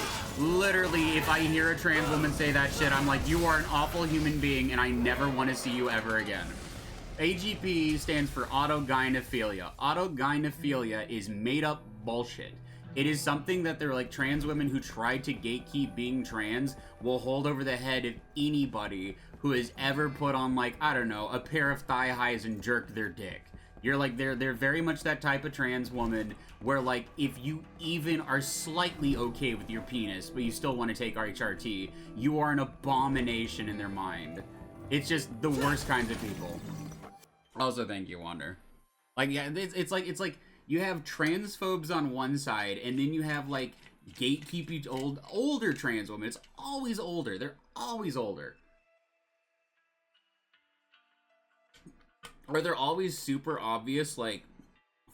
if I hear a trans woman say that shit, I'm like, you are an awful human being and I never want to see you ever again. AGP stands for autogynephilia. Autogynephilia is made up bullshit. It is something that they're like trans women who try to gatekeep being trans will hold over the head of anybody who has ever put on, like, I don't know, a pair of thigh highs and jerked their dick. You're like, they're very much that type of trans woman where, like, if you even are slightly okay with your penis, but you still want to take HRT, you are an abomination in their mind. It's just the worst kinds of people. Also, thank you, Wander. Like, yeah, it's like you have transphobes on one side, and then you have, like, gatekeeping older trans women. It's always older. They're always older. Or they're always super obvious, like,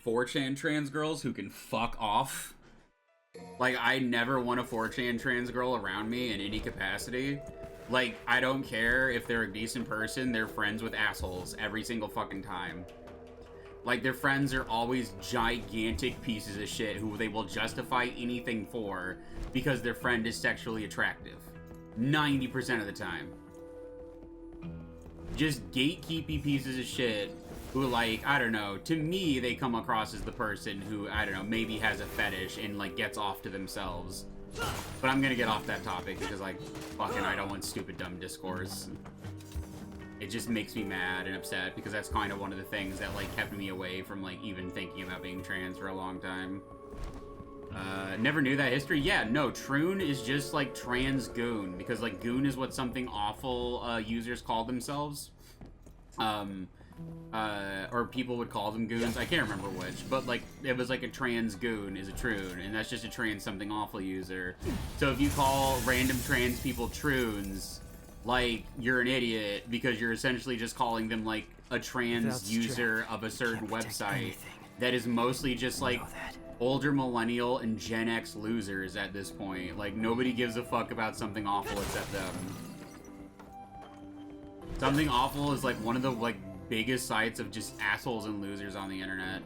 4chan trans girls who can fuck off. Like, I never want a 4chan trans girl around me in any capacity. Like, I don't care if they're a decent person, they're friends with assholes every single fucking time. Like, their friends are always gigantic pieces of shit who they will justify anything for because their friend is sexually attractive. 90% of the time. Just gatekeepy pieces of shit who, like, I don't know, to me, they come across as the person who, I don't know, maybe has a fetish and, like, gets off to themselves. But I'm gonna get off that topic because, like, fucking I don't want stupid, dumb discourse. It just makes me mad and upset because that's kind of one of the things that, like, kept me away from, like, even thinking about being trans for a long time. Never knew that history. Yeah, no, troon is just, like, trans goon, because, like, goon is what something awful, users call themselves. Or people would call them goons. I can't remember which, but, like, it was, like, a trans goon is a troon, and that's just a trans something awful user. So if you call random trans people troons, like, you're an idiot, because you're essentially just calling them, like, a trans user of a certain website that is mostly just, like, older millennial and Gen X losers at this point. Like, nobody gives a fuck about something awful except them. Something awful is, like, one of the, like, biggest sites of just assholes and losers on the internet.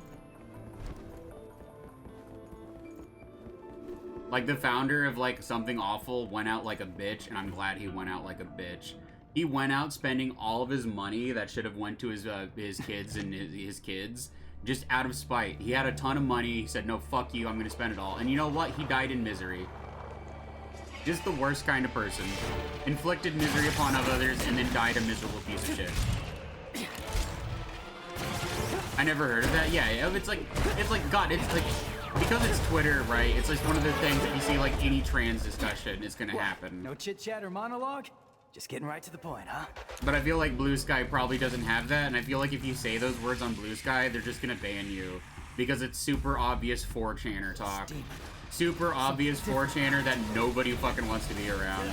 Like, the founder of, like, Something Awful went out like a bitch, and I'm glad he went out like a bitch. He went out spending all of his money that should have went to his kids and his kids, just out of spite. He had a ton of money. He said, no, fuck you, I'm gonna spend it all. And you know what? He died in misery. Just the worst kind of person. Inflicted misery upon others and then died a miserable piece of shit. I never heard of that. Yeah, it's like, God, it's like, because it's Twitter, right? It's like one of the things that you see, like, any trans discussion is gonna happen. No chit-chat or monologue? Just getting right to the point, huh? But I feel like Blue Sky probably doesn't have that, and I feel like if you say those words on Blue Sky, they're just gonna ban you. Because it's super obvious 4chaner talk. Super obvious 4chaner that nobody fucking wants to be around.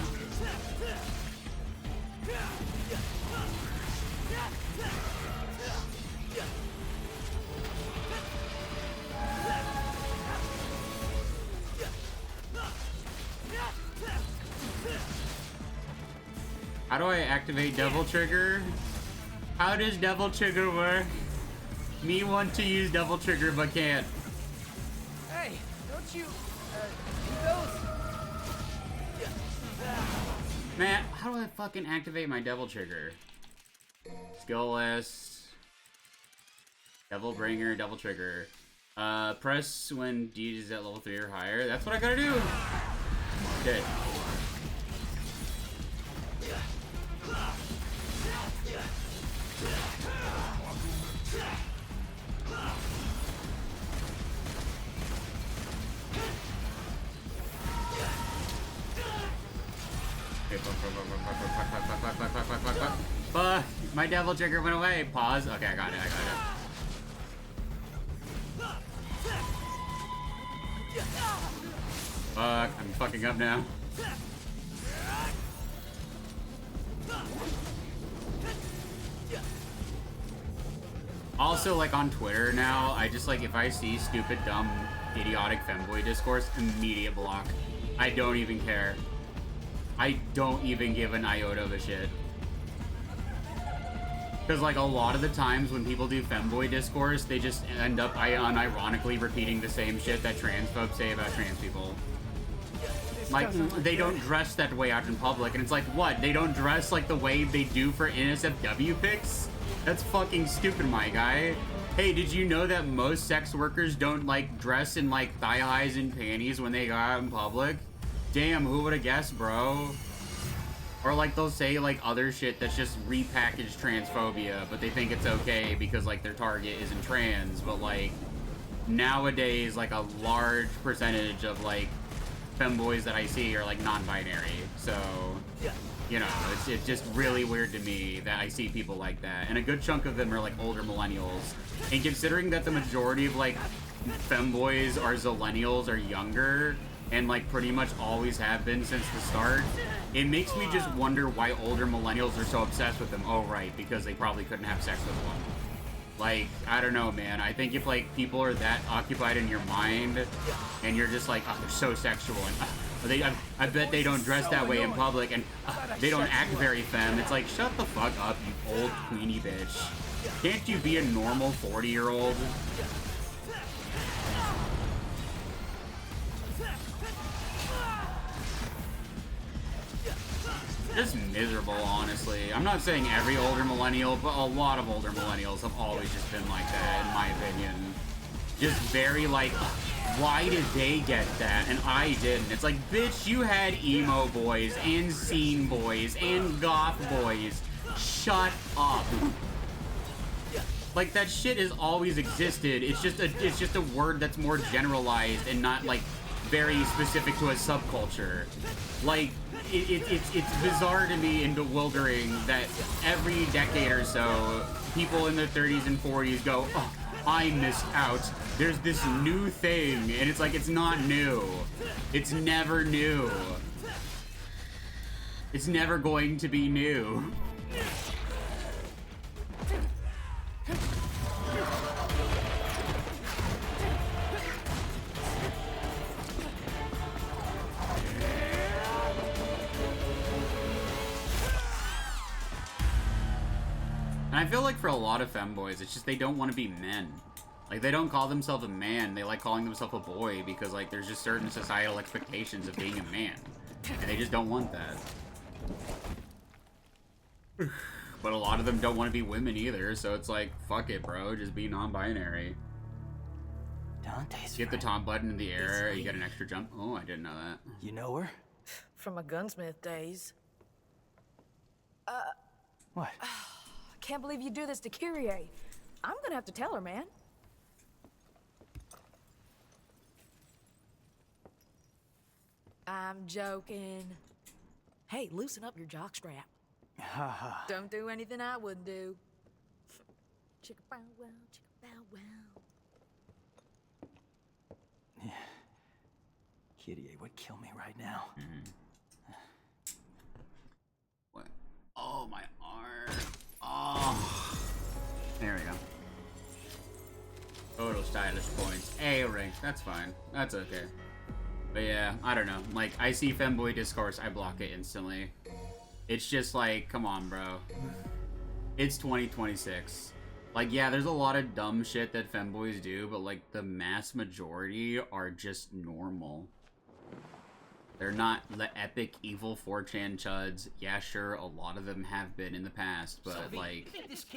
How do I activate Devil Trigger? How does Devil Trigger work? Me want to use Devil Trigger but can't. Hey, don't you, need those? Man, how do I fucking activate my Devil Trigger? Skill list. Devil Bringer, Devil Trigger. Press when D is at level 3 or higher. That's what I gotta do! Okay. Fuck, my devil trigger went away. Pause. Okay, I got it. Fuck, I'm fucking up now. Also, like, on Twitter now, I just, like, if I see stupid, dumb, idiotic femboy discourse, immediate block. I don't even care. I don't even give an iota of a shit. Because, like, a lot of the times when people do femboy discourse, they just end up unironically repeating the same shit that transphobes say about trans people. Like, they don't dress that way out in public, and it's like, what? They don't dress like the way they do for NSFW pics? That's fucking stupid, my guy. Hey, did you know that most sex workers don't, like, dress in, like, thigh highs and panties when they go out in public? Damn, who would've guessed, bro? Or, like, they'll say, like, other shit that's just repackaged transphobia, but they think it's okay because, like, their target isn't trans, but, like, nowadays, like, a large percentage of, like, femboys that I see are, like, non-binary, so... You know, it's just really weird to me that I see people like that. And a good chunk of them are, like, older millennials. And considering that the majority of, like, femboys are zillennials or younger, and, like, pretty much always have been since the start, it makes me just wonder why older millennials are so obsessed with them. Oh, right, because they probably couldn't have sex with one. Like, I don't know, man. I think if, like, people are that occupied in your mind, and you're just like, oh, they're so sexual, and I bet they don't dress that way in public, and they don't act very femme. It's like, shut the fuck up, you old queenie bitch. Can't you be a normal 40-year-old? Just miserable, honestly. I'm not saying every older millennial, but a lot of older millennials have always just been like that, in my opinion. Just very like, why did they get that and I didn't? It's like, bitch, you had emo boys and scene boys and goth boys. Shut up. Like, that shit has always existed. It's just a word that's more generalized and not like very specific to a subculture. Like, it's bizarre to me and bewildering that every decade or so, people in their 30s and 40s go, oh, I missed out. There's this new thing, and it's like, it's not new. It's never new. It's never going to be new. And I feel like for a lot of femboys, it's just they don't want to be men. Like, they don't call themselves a man, they like calling themselves a boy because, like, there's just certain societal expectations of being a man. And they just don't want that. But a lot of them don't want to be women either, so it's like, fuck it, bro, just be non-binary. Get the top button in the air, you get an extra jump. Oh, I didn't know that. You know her? From my gunsmith days. What? Can't believe you do this to Kyrie. I'm gonna have to tell her, man. I'm joking. Hey, loosen up your jockstrap. Don't do anything I wouldn't do. Chicka bow wow, chicka bow wow. Yeah. Kyrie would kill me right now. What? Oh, my arm. Oh. There we go. Total stylish points. A-rank. That's fine. That's okay. But yeah, I don't know. Like, I see femboy discourse, I block it instantly. It's just like, come on, bro. It's 2026. Like, yeah, there's a lot of dumb shit that femboys do, but, like, the mass majority are just normal. They're not the epic evil 4chan chuds. Yeah, sure, a lot of them have been in the past, but, like,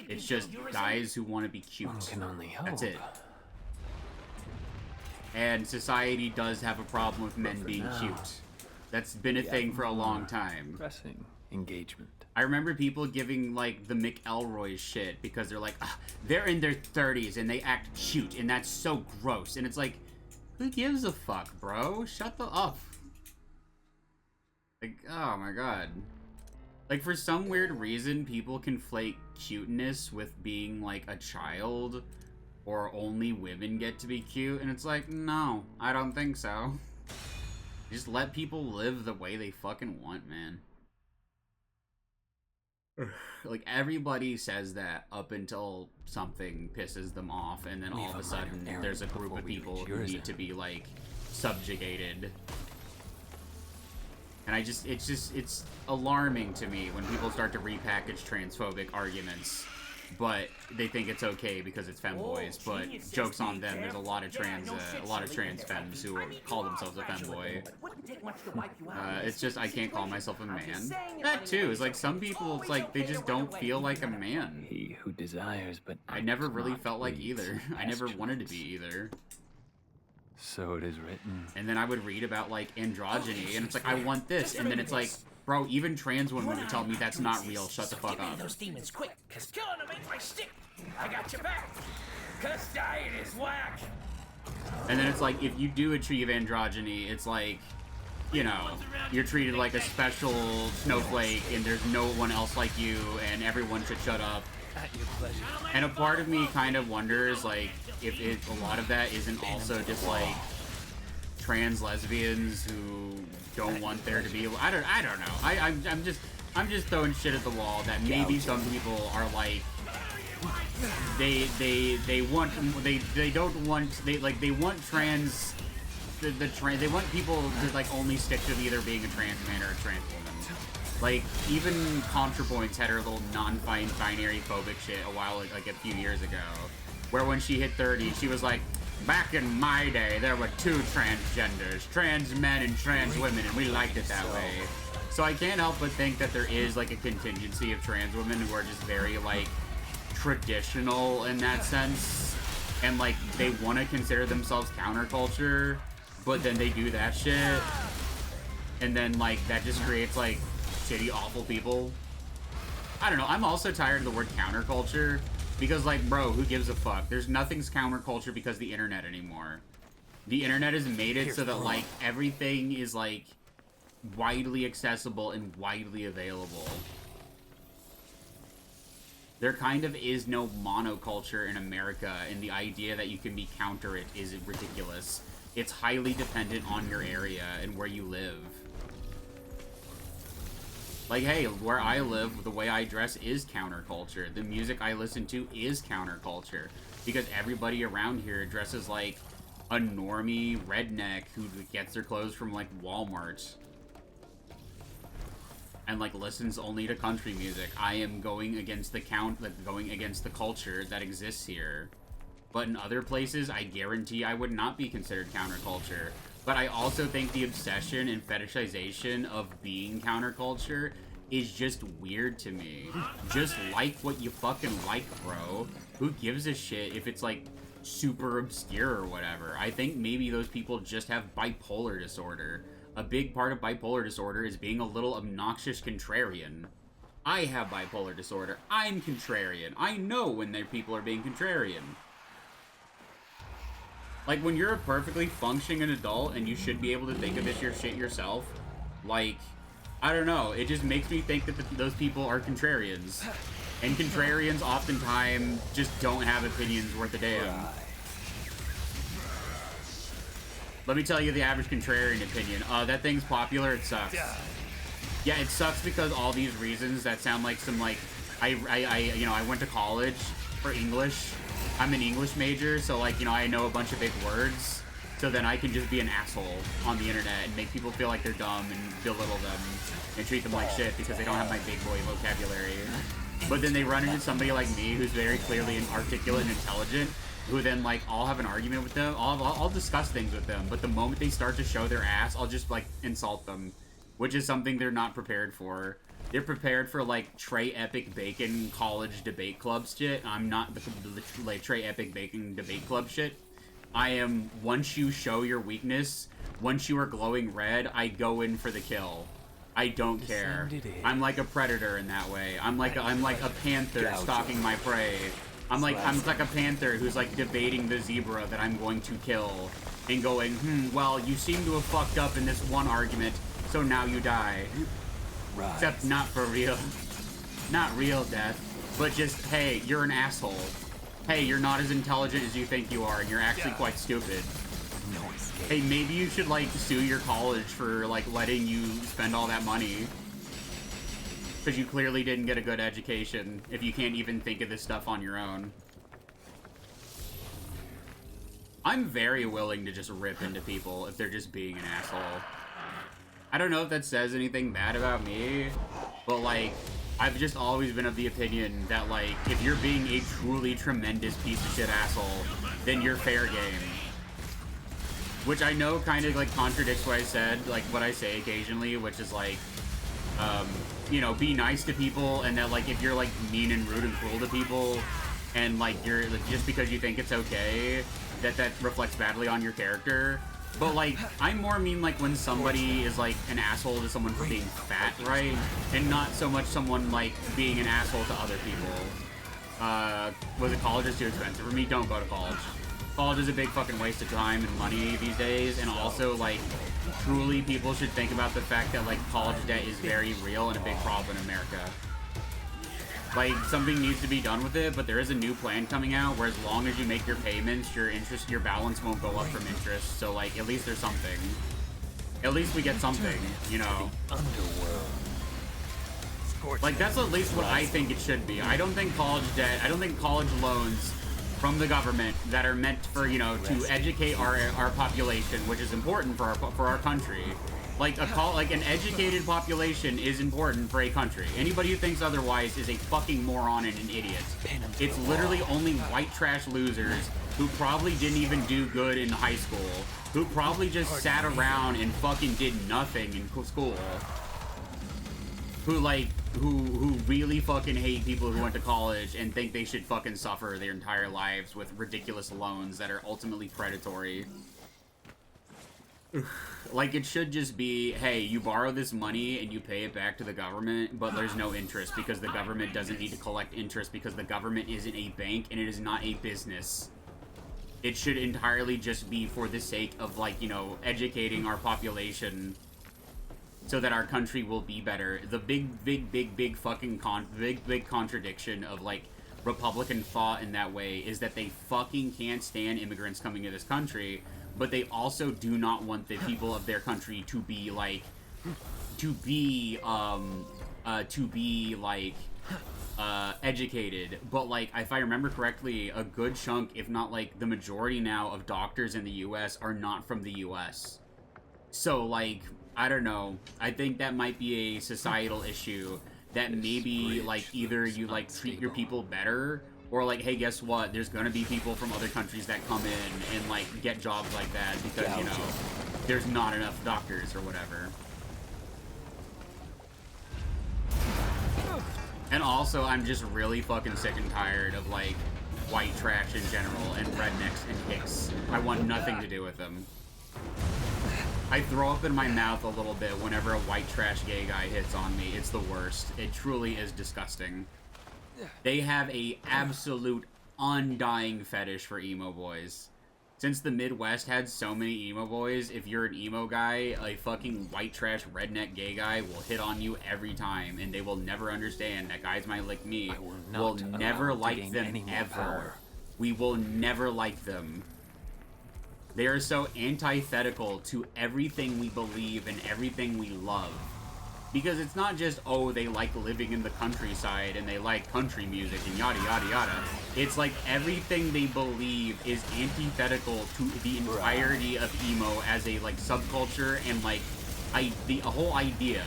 it's just guys who want to be cute. One can only hope. That's it. And society does have a problem with men being cute. That's been a thing for a long time. Pressing engagement. I remember people giving, like, the McElroy shit because they're like, they're in their 30s and they act cute and that's so gross. And it's like, who gives a fuck, bro? Shut the up. Like, oh my god. Like, for some weird reason, people conflate cuteness with being, like, a child, or only women get to be cute, and it's like, no, I don't think so. Just let people live the way they fucking want, man. Like, everybody says that up until something pisses them off, and then all of a sudden, there's a group of people who need to be, like, subjugated. And it's alarming to me when people start to repackage transphobic arguments, but they think it's okay because it's femboys. But jokes on them. There's a lot of trans femmes who call themselves a femboy. It's just I can't call myself a man. That too is like some people. It's like they just don't feel like a man. He who desires, but I never really felt like either. I never wanted to be either. So it is written. And then I would read about, like, androgyny, and it's like, I want this, and then it's like, bro, even trans women would tell me that's not real, shut the fuck up. Those demons quick, cause killing them ain't my stick. I got your back, cause diet is whack. And then it's like, if you do achieve androgyny, it's like, you know, you're treated like a special snowflake, and there's no one else like you, and everyone should shut up. At your pleasure. And a part of me kind of wonders, like, if a lot of that isn't also just, like, trans lesbians who don't want there to be... I don't know. I'm just throwing shit at the wall that maybe some people are, like... They want trans... They want people to, like, only stick to either being a trans man or a trans woman. Like, even ContraPoints had her little non-binary phobic shit a while, like a few years ago, where when she hit 30, she was like, back in my day, there were two transgenders, trans men and trans women, and we liked it that way. So I can't help but think that there is, like, a contingency of trans women who are just very, like, traditional in that sense, and, like, they want to consider themselves counterculture, but then they do that shit, and then, like, that just creates, like, shitty, awful people. I don't know, I'm also tired of the word counterculture, because, like, bro, who gives a fuck? There's nothing's counterculture because of the internet anymore. The internet has made it so that, like, everything is, like, widely accessible and widely available. There kind of is no monoculture in America, and the idea that you can be counter it is ridiculous. It's highly dependent on your area and where you live. Like, hey, where I live, the way I dress is counterculture. The music I listen to is counterculture. Because everybody around here dresses like a normie redneck who gets their clothes from, like, Walmart. And, like, listens only to country music. I am going against the culture that exists here. But in other places, I guarantee I would not be considered counterculture. But I also think the obsession and fetishization of being counterculture is just weird to me. Just like what you fucking like, bro. Who gives a shit if it's, like, super obscure or whatever? I think maybe those people just have bipolar disorder. A big part of bipolar disorder is being a little obnoxious contrarian. I have bipolar disorder. I'm contrarian. I know when people are being contrarian. Like, when you're a perfectly functioning adult and you should be able to think of this shit yourself, like, I don't know, it just makes me think that those people are contrarians. And contrarians oftentimes just don't have opinions worth a damn. Let me tell you the average contrarian opinion. That thing's popular, it sucks. Yeah, it sucks because all these reasons that sound like some, like, I went to college for English. I'm an English major, so, like, you know, I know a bunch of big words, so then I can just be an asshole on the internet and make people feel like they're dumb and belittle them and treat them like shit because they don't have my big boy vocabulary. But then they run into somebody like me who's very clearly articulate and intelligent, who then, like, I'll have an argument with them, I'll discuss things with them, but the moment they start to show their ass, I'll just, like, insult them, which is something they're not prepared for. They're prepared for, like, Trey Epic Bacon college debate club shit. I'm not the, like, Trey Epic Bacon debate club shit. I am, once you show your weakness, once you are glowing red, I go in for the kill. I don't care. I'm like a predator in that way. I'm like a panther stalking my prey. I'm like a panther who's, like, debating the zebra that I'm going to kill and going, well, you seem to have fucked up in this one argument, so now you die. rise. Except not for real. Not real death. But just, hey, you're an asshole. Hey, you're not as intelligent as you think you are, and you're actually quite stupid. No escape. Hey, maybe you should, like, sue your college for, like, letting you spend all that money. Because you clearly didn't get a good education if you can't even think of this stuff on your own. I'm very willing to just rip into people if they're just being an asshole. I don't know if that says anything bad about me, but, like, I've just always been of the opinion that, like, if you're being a truly tremendous piece of shit asshole, then you're fair game. Which I know kind of, like, contradicts what I said, like, what I say occasionally, which is, like, you know, be nice to people, and that, like, if you're, like, mean and rude and cruel to people, and, like, you're, like, just because you think it's okay, that reflects badly on your character. But, like, I more mean, like, when somebody is, like, an asshole to someone for being fat, right? And not so much someone, like, being an asshole to other people. Was it college is too expensive for me? Don't go to college. College is a big fucking waste of time and money these days, and also, like, truly people should think about the fact that, like, college debt is very real and a big problem in America. Like, something needs to be done with it, but there is a new plan coming out where as long as you make your payments, your balance won't go up from interest. So, like, at least there's something. At least we get something, you know. Underworld. Like, that's at least what I think it should be. I don't think college debt, I don't think college loans from the government that are meant for, you know, to educate our population, which is important for our country. Like an educated population is important for a country. Anybody who thinks otherwise is a fucking moron and an idiot. It's literally only white trash losers who probably didn't even do good in high school, who probably just sat around and fucking did nothing in school, who really fucking hate people who went to college and think they should fucking suffer their entire lives with ridiculous loans that are ultimately predatory. Like, it should just be, hey, you borrow this money and you pay it back to the government, but there's no interest because the government doesn't need to collect interest because the government isn't a bank and it is not a business. It should entirely just be for the sake of, like, you know, educating our population so that our country will be better. The big fucking big contradiction of, like, Republican thought in that way is that they fucking can't stand immigrants coming to this country, but they also do not want the people of their country to be, like, educated. But, like, if I remember correctly, a good chunk, if not, like, the majority now of doctors in the U.S. are not from the U.S. So, like, I don't know. I think that might be a societal issue that maybe, like, either you, like, treat your people better, or, like, hey, guess what? There's gonna be people from other countries that come in and, like, get jobs like that because, you know, there's not enough doctors or whatever. And also, I'm just really fucking sick and tired of, like, white trash in general and rednecks and hicks. I want nothing to do with them. I throw up in my mouth a little bit whenever a white trash gay guy hits on me. It's the worst. It truly is disgusting. They have a absolute undying fetish for emo boys. Since the Midwest had so many emo boys, if you're an emo guy, a fucking white trash redneck gay guy will hit on you every time, and they will never understand that guys might like me will never like them ever. We will never like them. They are so antithetical to everything we believe and everything we love. Because it's not just, oh, they like living in the countryside and they like country music and yada yada yada. It's like everything they believe is antithetical to the entirety of emo as a, like, subculture and, like, a whole idea.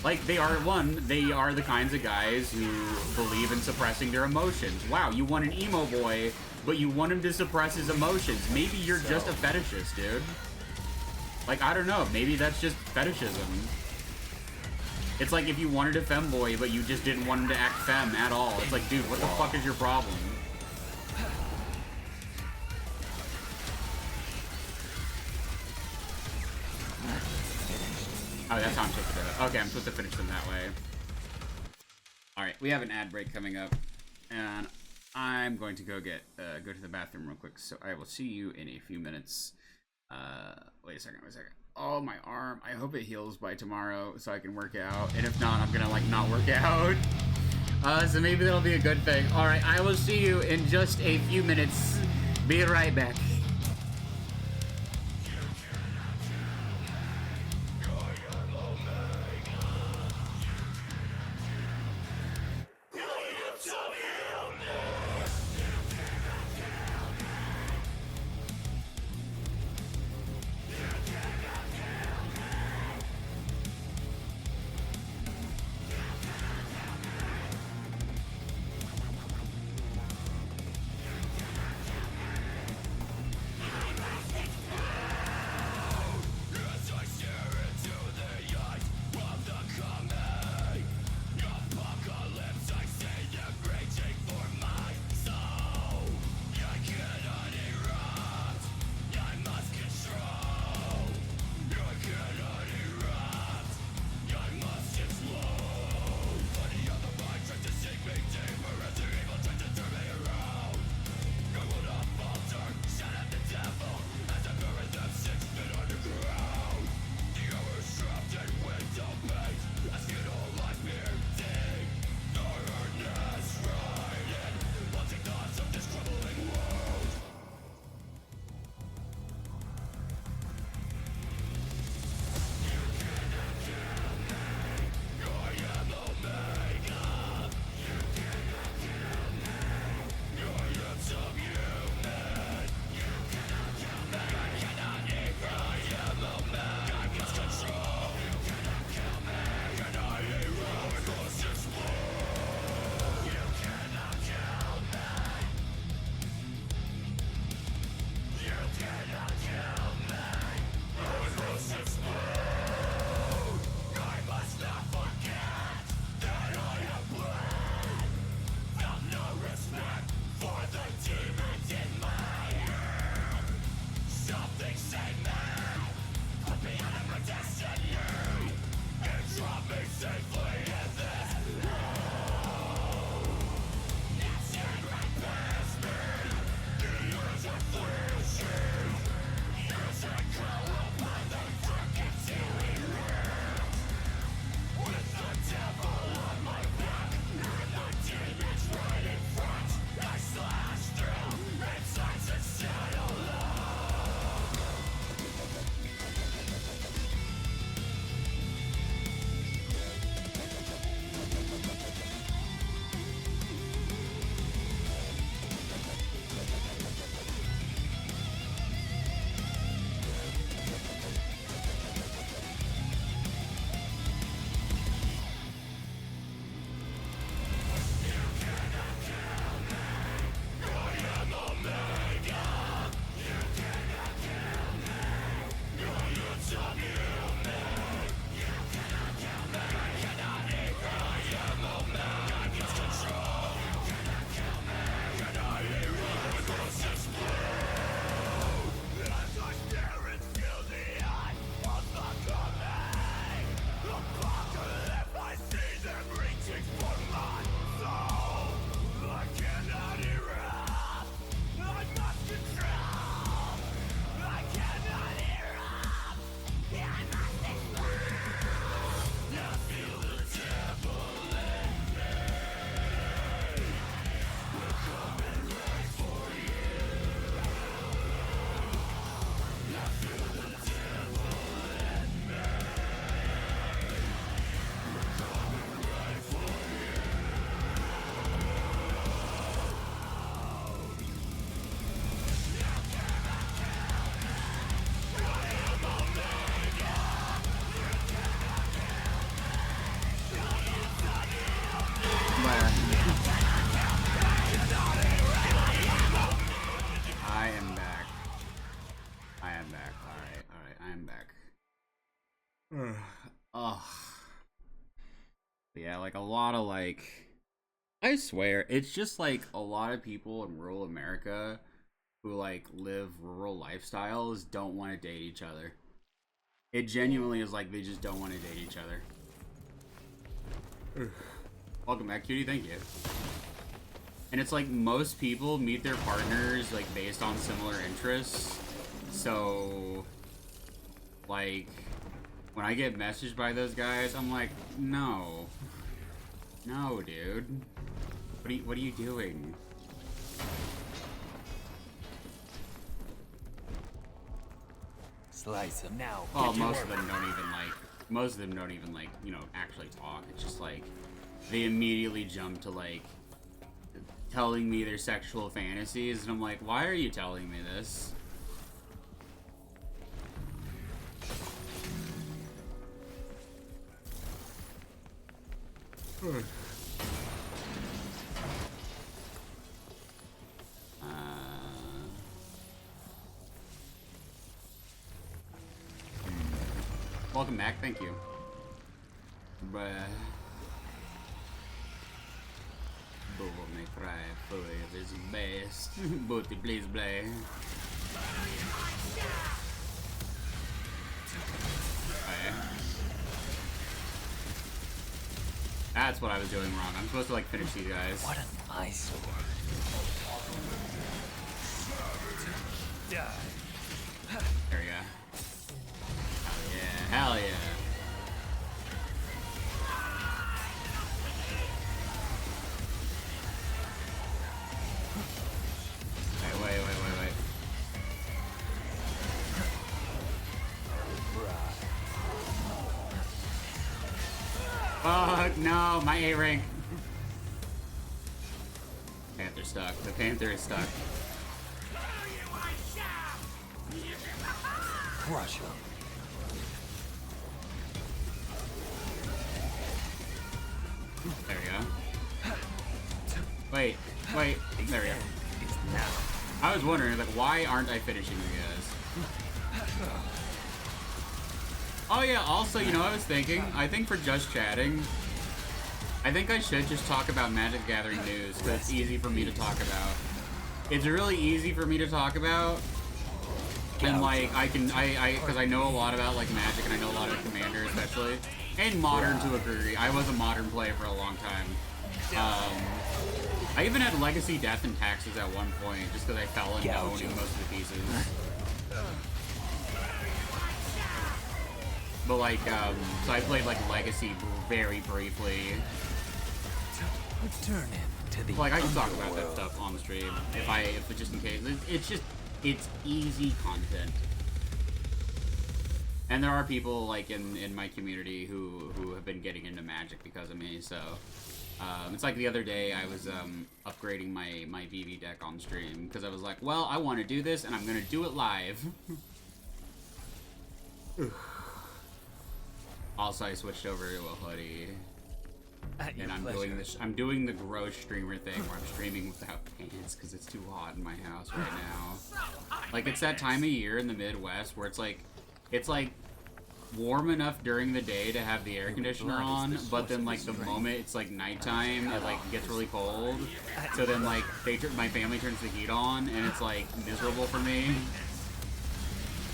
Like, they are the kinds of guys who believe in suppressing their emotions. Wow, you want an emo boy, but you want him to suppress his emotions. Maybe you're just a fetishist, dude. Like, I don't know, maybe that's just fetishism. It's like if you wanted a femboy, but you just didn't want him to act femme at all. It's like, dude, what the fuck is your problem? Oh, that's how I'm supposed to do it. Okay, I'm supposed to finish them that way. Alright, we have an ad break coming up. And I'm going to go to the bathroom real quick. So I will see you in a few minutes. Wait a second. Oh, my arm. I hope it heals by tomorrow so I can work out. And if not, I'm gonna like not work out. So maybe that'll be a good thing. All right, I will see you in just a few minutes. Be right back. Yeah, like a lot of like, I swear, it's just like a lot of people in rural America who like live rural lifestyles don't want to date each other. It genuinely is like they just don't want to date each other. Welcome back, cutie. Thank you. And it's like most people meet their partners like based on similar interests. So Like, when I get messaged by those guys, I'm like, no. No, dude. What are you doing? Slice them now. Well, most of them don't even like, you know, actually talk. It's just like, they immediately jump to like, telling me their sexual fantasies, and I'm like, why are you telling me this? Welcome back, thank you. Bruh. Bull may cry for his best. Booty, please play. Okay. That's what I was doing wrong. I'm supposed to like finish these guys. What an eyesore. There we go. Hell yeah. Hey, wait. Fuck, no, my A rank. Panther's stuck. The Panther is stuck. Crush him. There we go. Wait. There we go. I was wondering, like, why aren't I finishing you guys? Oh yeah, also, you know what I was thinking? I think for just chatting, I think I should just talk about Magic the Gathering news, because it's easy for me to talk about. It's really easy for me to talk about. And like, because I know a lot about like Magic, and I know a lot about Commander especially. And Modern to a degree. I was a Modern player for a long time. I even had Legacy, Death, and Taxes at one point, just because I fell into owning most of the pieces. But like, so I played like Legacy very briefly. Return him to the Like, I can talk about that stuff on the stream, if just in case. It's easy content. And there are people like in my community who have been getting into Magic because of me, so it's like the other day I was upgrading my VV deck on stream because I was like, well, I want to do this and I'm gonna do it live. Also, I switched over to a hoodie, and I'm doing the gross streamer thing where I'm streaming without pants because it's too hot in my house right now. Like, it's that time of year in the Midwest where it's like warm enough during the day to have the air conditioner on, but then like the moment it's like nighttime, it like gets really cold. So then like my family turns the heat on, and it's like miserable for me.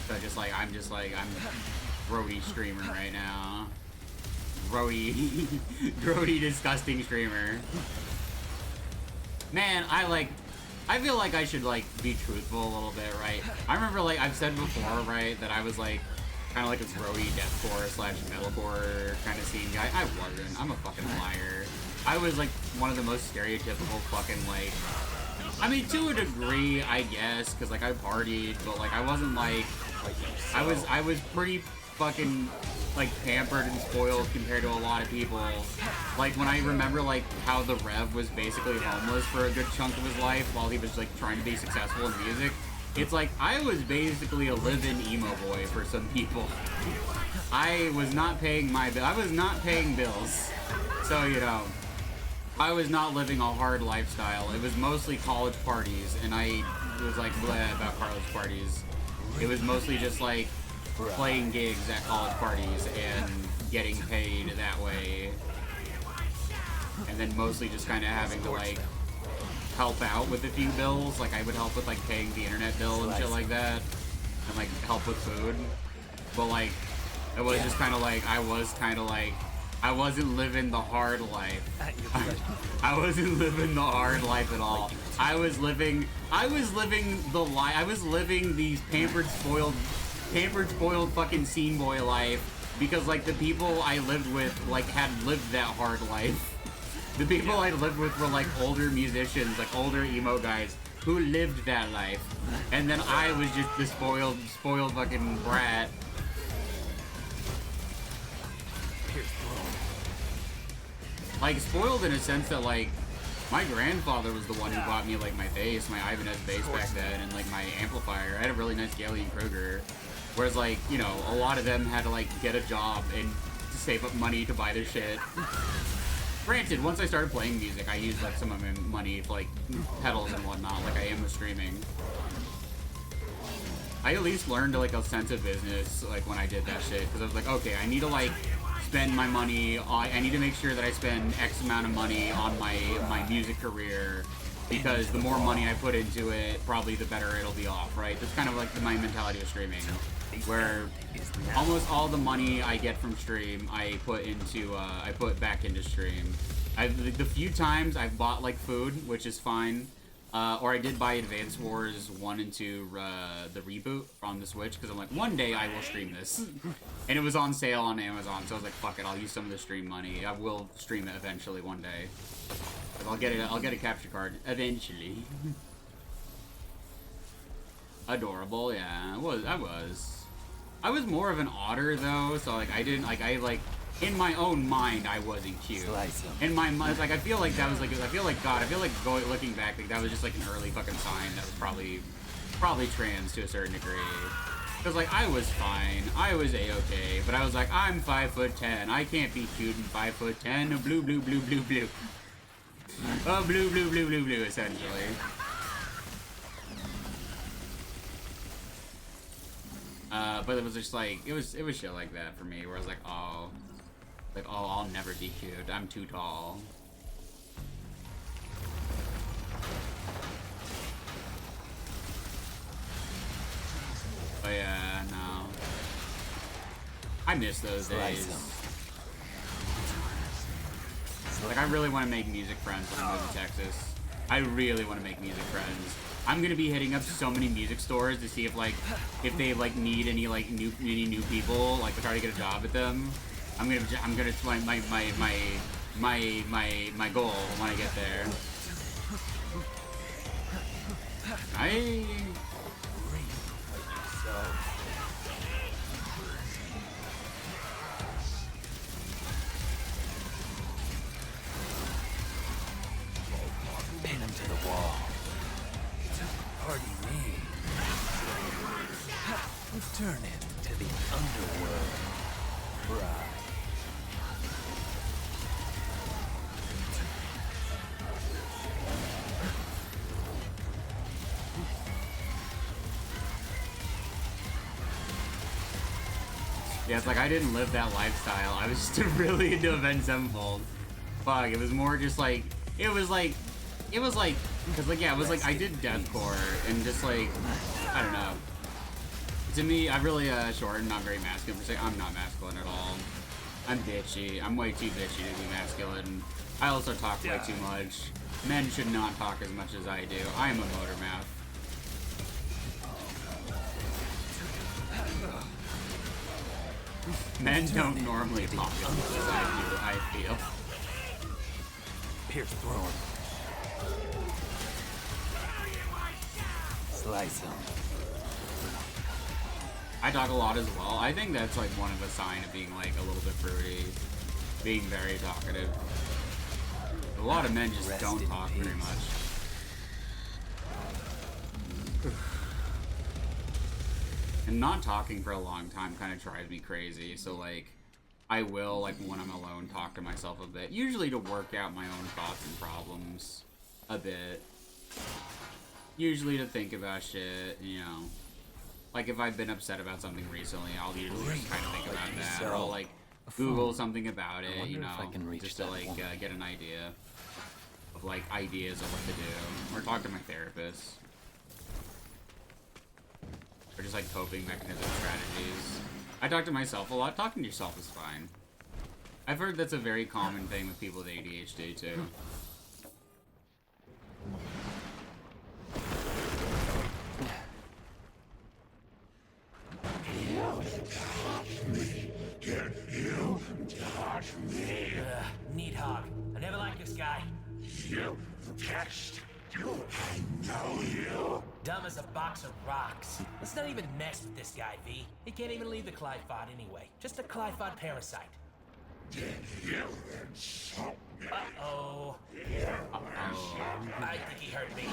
So I'm grody streamer right now. Grody disgusting streamer. Man, I feel like I should like be truthful a little bit, right? I remember like I've said before, right, that I was like kind of like a grody deathcore / metalcore kind of scene guy. I wasn't. I'm a fucking liar. I was like one of the most stereotypical fucking like, I mean, to a degree, I guess, because like I partied, but like I wasn't like I was pretty fucking like pampered and spoiled compared to a lot of people. Like when I remember like how the Rev was basically homeless for a good chunk of his life while he was like trying to be successful in music. It's like I was basically a live-in emo boy for some people. I was not paying bills. So, you know, I was not living a hard lifestyle. It was mostly college parties, and I was like bleh about college parties. It was mostly just like playing gigs at college parties and getting paid that way. And then mostly just kind of having to like help out with a few bills. Like I would help with like paying the internet bill and shit like that, and like help with food. But like it was just kind of like I wasn't living the hard life. I wasn't living the hard life at all. I was living these pampered, spoiled pampered, spoiled fucking scene boy life because like the people I lived with like had lived that hard life. The people I lived with were like older musicians, like older emo guys who lived that life, and then I was just the spoiled fucking brat. Like spoiled in a sense that like my grandfather was the one who bought me like my bass, my Ibanez bass back then, and like my amplifier. I had a really nice Galen Kruger, whereas like you know a lot of them had to like get a job and save up money to buy their shit. Granted, once I started playing music, I used like some of my money for like pedals and whatnot, like I am with streaming. I at least learned like a sense of business like when I did that shit, because I was like, okay, I need to like spend my money on, I need to make sure that I spend X amount of money on my music career, because the more money I put into it, probably the better it'll be off, right? That's kind of like my mentality with streaming, where almost all the money I get from stream, I put back into stream. The few times I've bought like food, which is fine, or I did buy Advance Wars 1 and 2, the reboot on the Switch, because I'm like, one day I will stream this. And it was on sale on Amazon, so I was like, fuck it, I'll use some of the stream money. I will stream it eventually one day. I'll get a capture card eventually. Adorable, yeah, I was more of an otter though, so like I didn't like in my own mind I wasn't cute. In my mind, like I feel like that was like looking back, like that was just like an early fucking sign that was probably trans to a certain degree. Cause like I was fine, I was a-okay, but I was like, I'm 5'10", I can't be cute and 5'10". Blue, blue, blue, blue, blue. Oh, blue, blue, blue, blue, blue, essentially. But it was just like, it was shit like that for me, where I was like, oh, I'll never be cute, I'm too tall. But yeah, no. I miss those days. Like, I really want to make music friends when I move to Texas. I really want to make music friends. I'm gonna be hitting up so many music stores to see if they like need any like new people, like to try to get a job at them. I'm gonna my goal when I get there. Pin him to the wall. Pardon me. Return him to the underworld. Bride. Yeah, it's like I didn't live that lifestyle. I was just really into Avenged Sevenfold. Fuck, it was more just like, it was like, because like, yeah, it was like, I did deathcore, and just like, I don't know. To me, I'm really short and not very masculine per se. I'm not masculine at all. I'm bitchy. I'm way too bitchy to be masculine. I also talk way too much. Men should not talk as much as I do. I am a motor mouth. Men don't normally talk as much as I do, I feel. Pierce through him. Slice him. I talk a lot as well. I think that's like one of a sign of being like a little bit fruity. Being very talkative. A lot of men just don't talk very much. And not talking for a long time kind of drives me crazy, so like, I will, like, when I'm alone, talk to myself a bit. Usually to work out my own thoughts and problems a bit. Usually to think about shit, you know. Like, if I've been upset about something recently, I'll usually just kind of think about that. Or I'll, like, Google something about it, you know, just to, like, get an idea of, like, ideas of what to do. Or talk to my therapist. Or just like coping mechanism strategies. I talk to myself a lot. Talking to yourself is fine. I've heard that's a very common thing with people with ADHD too. You test. I know you. Dumb as a box of rocks. Let's not even mess with this guy, V. He can't even leave the Clyphod anyway. Just a Clyphod parasite. Did you insult me? Uh-oh. I think he hurt me.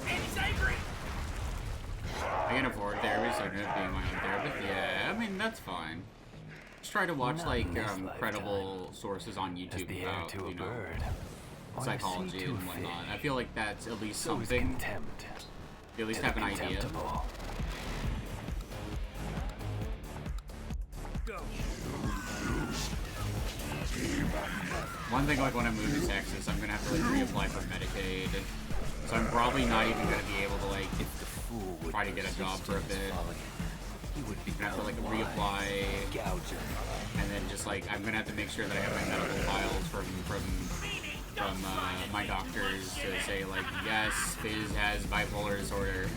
And he's angry! I can afford therapy, so I don't have to be my own therapist. Yeah, I mean, that's fine. Just try to watch, like, credible sources on YouTube about, you know, psychology and whatnot. I feel like that's at least something. You at least have an idea. One thing, like, when I move to Texas, I'm gonna have to, like, reapply for Medicaid. So I'm probably not even gonna be able to, like, try to get a job for a bit. I'm gonna have to, like, reapply. And then just, like, I'm gonna have to make sure that I have my medical files from my doctors to say, like, yes, Fizz has bipolar disorder.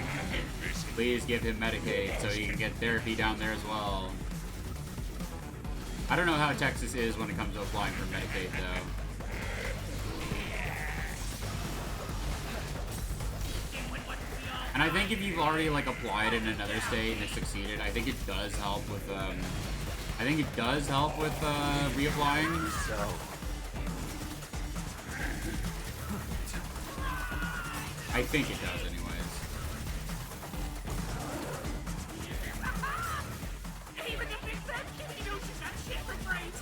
Please give him Medicaid so he can get therapy down there as well. I don't know how Texas is when it comes to applying for Medicaid, though. And I think if you've already, like, applied in another state and it succeeded, I think it does help with, reapplying. I think it does, anyways. Even if it's that kid, he knows he's not shit for brains.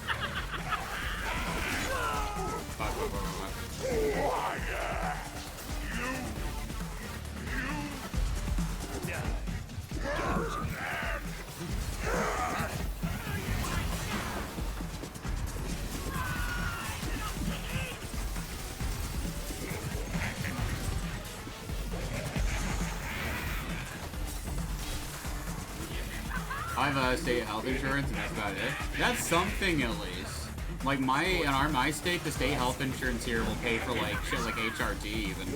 I have state health insurance, and that's about it. That's something, at least. Like, my state, the state health insurance here will pay for, like, shit like HRT, even.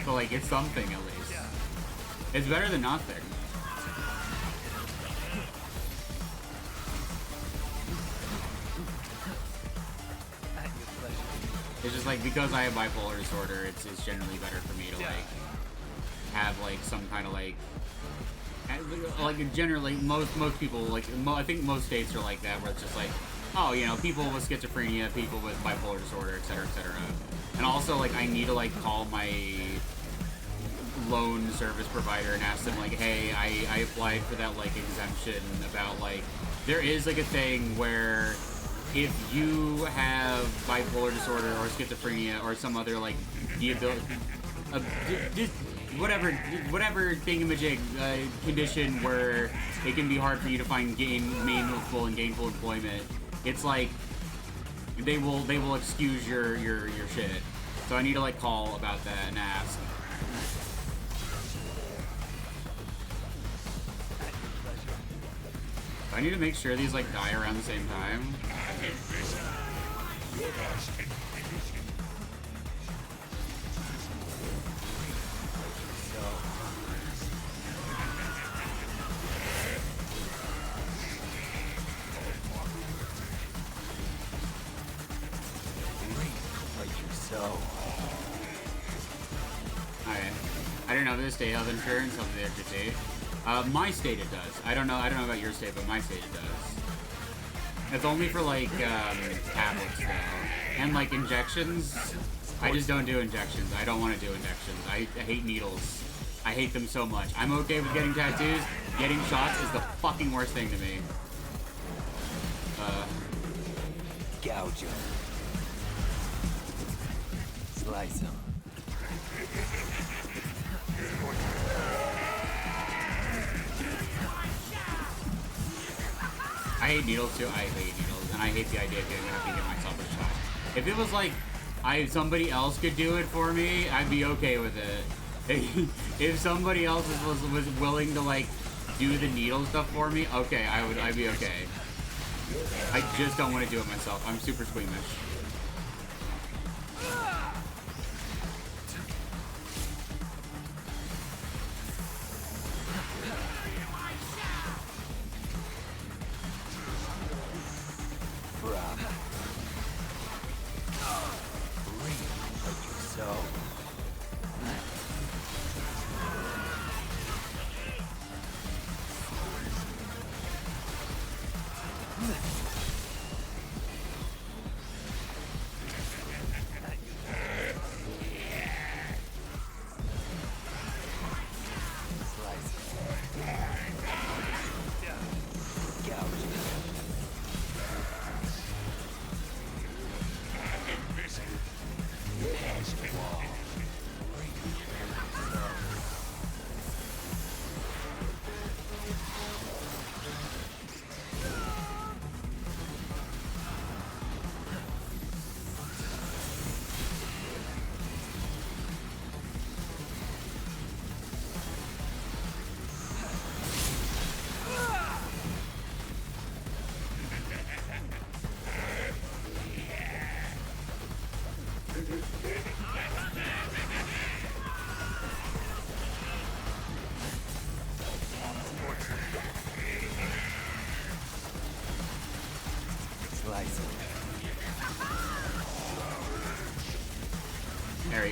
So, like, it's something, at least. It's better than nothing. It's just, like, because I have bipolar disorder, it's generally better for me to, like, have, like, some kind of, like, generally, most people, like, I think most states are like that, where it's just like, oh, you know, people with schizophrenia, people with bipolar disorder, etc., etc. And also, like, I need to, like, call my loan service provider and ask them, like, hey, I applied for that, like, exemption about, like, there is, like, a thing where if you have bipolar disorder or schizophrenia or some other, like, whatever thingamajig condition where it can be hard for you to find meaningful and gainful employment, it's like they will excuse your shit. So I need to, like, call about that and ask. I need to make sure these, like, die around the same time. I don't know if the state health insurance helps the extra state. My state it does. I don't know about your state, but my state it does. It's only for, like, tablets though. And, like, injections. I just don't do injections. I don't want to do injections. I hate needles. I hate them so much. I'm okay with getting tattoos. Getting shots is the fucking worst thing to me. Gouge him. Slice him. I hate needles too. I hate needles, and I hate the idea of having to get myself a shot. If it was like somebody else could do it for me, I'd be okay with it. If somebody else was willing to, like, do the needle stuff for me, okay, I'd be okay. I just don't want to do it myself. I'm super squeamish.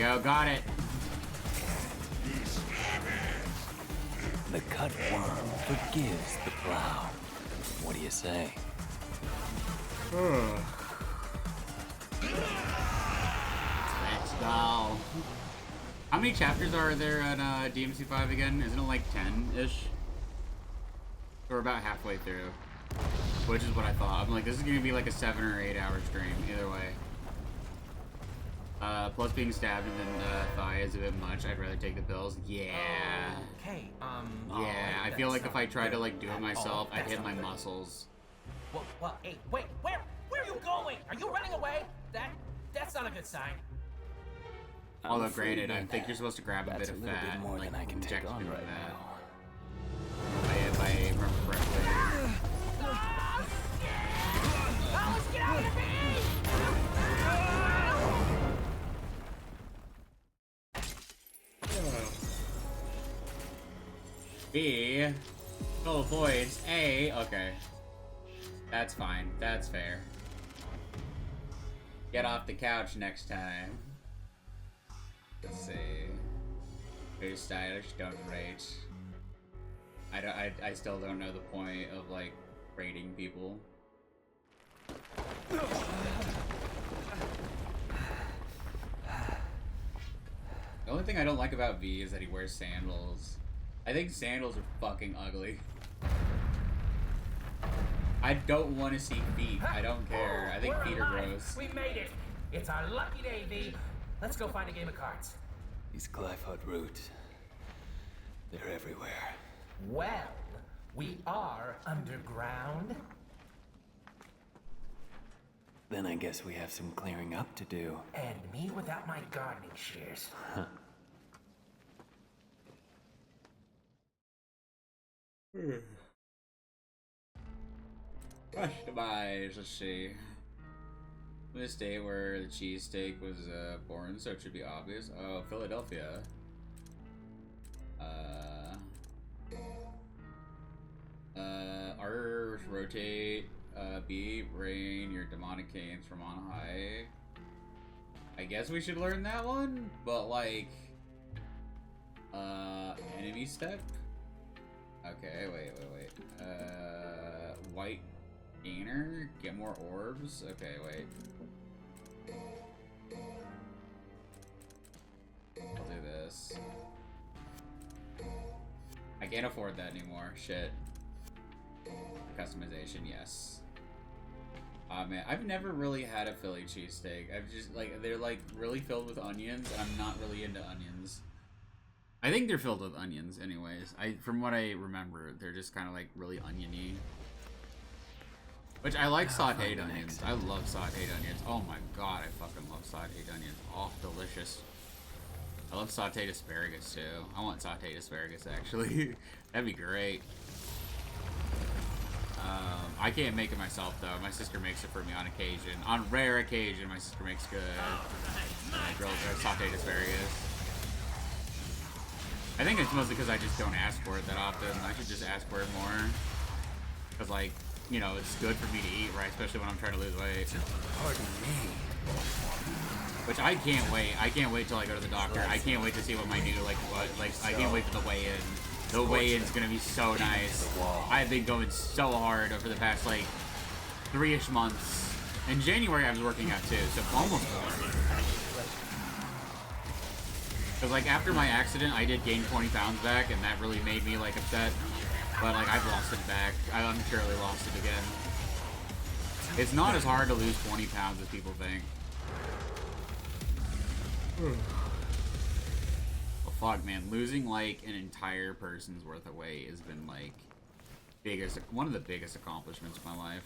go. Got it. The cut worm forgives the plow. What do you say? Let's go. How many chapters are there at DMC 5 again? Isn't it like 10-ish? We're about halfway through. Which is what I thought. I'm like, this is gonna be like a 7 or 8 hour stream, either way. Plus being stabbed in the thigh is a bit much. I'd rather take the pills. Yeah. Okay, Yeah, I feel like if I try to like do it myself, I'd hit my muscles. Well, hey, wait, where are you going? Are you running away? That's not a good sign. Although granted, I think you're supposed to grab a bit of fat and more like than I can take inject on me with right that. now. If I remember correctly. Alice, get out of here! B still avoids A. Okay. That's fine. That's fair. Get off the couch next time. Let's see. Very stylish, don't rate. I still don't know the point of like rating people. The only thing I don't like about V is that he wears sandals. I think sandals are fucking ugly. I don't want to see feet. I don't care. I think feet are gross. We made it. It's our lucky day, V. Let's go find a game of cards. These Glyphod roots, they're everywhere. Well, we are underground. Then I guess we have some clearing up to do. And me without my gardening shears. Customize, let's see. This day where the cheesesteak was born, so it should be obvious. Oh, Philadelphia. R, rotate, B, rain, your demonic canes from on high. I guess we should learn that one, but like, enemy step? Okay, wait. White gainer? Get more orbs? Okay, wait. I'll do this. I can't afford that anymore. Shit. Customization, yes. Man, I've never really had a Philly cheesesteak. I've just, like, they're, like, really filled with onions, and I'm not really into onions. I think they're filled with onions, anyways. From what I remember, they're just kind of, like, really oniony. Which, I like sauteed onions. I love sauteed onions. Oh my god, I fucking love sauteed onions. Oh, delicious. I love sauteed asparagus, too. I want sauteed asparagus, actually. That'd be great. I can't make it myself, though. My sister makes it for me on occasion. On rare occasion, my sister makes good grilled sauteed asparagus. I think it's mostly because I just don't ask for it that often. I should just ask for it more. Because, like, you know, it's good for me to eat, right? Especially when I'm trying to lose weight. Pardon me. Which I can't wait. I can't wait till I go to the doctor. I can't wait to see what my new, like, I can't wait for the weigh-in. The weigh-in's gonna be so nice. I've been going so hard over the past, like, 3-ish months. In January, I was working out, too, so almost 4. Because, like, after my accident, I did gain 20 pounds back, and that really made me, like, upset. But, like, I've lost it back. I unsurely lost it again. It's not as hard to lose 20 pounds as people think. Well, fuck, man. Losing, like, an entire person's worth of weight has been, like, one of the biggest accomplishments of my life.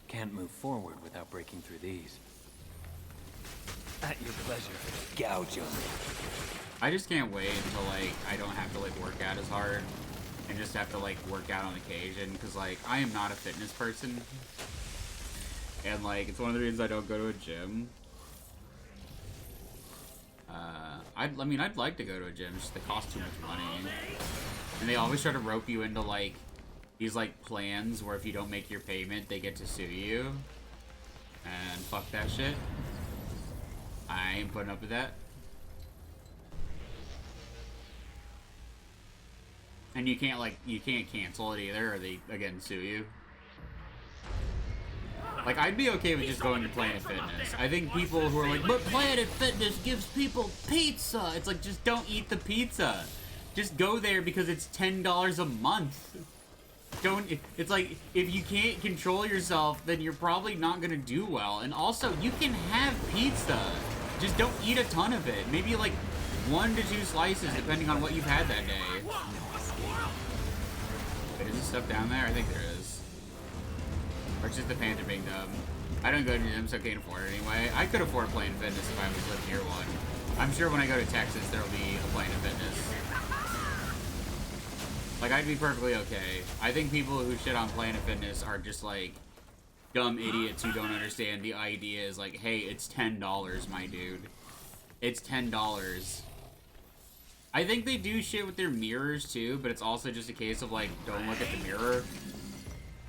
Can't move forward without breaking through these. At your pleasure, gouge them. I just can't wait until, like, I don't have to, like, work out as hard and just have to, like, work out on occasion, because, like, I am not a fitness person, and, like, it's one of the reasons I don't go to a gym. I mean, I'd like to go to a gym, just they cost too much money, and they always try to rope you into, like, these, like, plans where if you don't make your payment, they get to sue you, and fuck that shit. I ain't putting up with that. And you can't, like, you can't cancel it either, or they, again, sue you. Like, I'd be okay with just going to Planet Fitness. I think people who are like, but Planet Fitness gives people pizza. It's like, just don't eat the pizza. Just go there because it's $10 a month. It's like, if you can't control yourself, then you're probably not gonna do well. And also, you can have pizza. Just don't eat a ton of it. Maybe like 1 to 2 slices, depending on what you've had that day. Wait, is there stuff down there? I think there is. Or it's just the Panther being dumb. I don't go to gyms, so I can't afford it anyway. I could afford Planet Fitness if I was living near one. I'm sure when I go to Texas, there'll be a Planet Fitness. Like, I'd be perfectly okay. I think people who shit on Planet Fitness are just, like, dumb idiots who don't understand the idea is, like, hey, it's $10, my dude. It's $10. I think they do shit with their mirrors, too, but it's also just a case of, like, don't look at the mirror.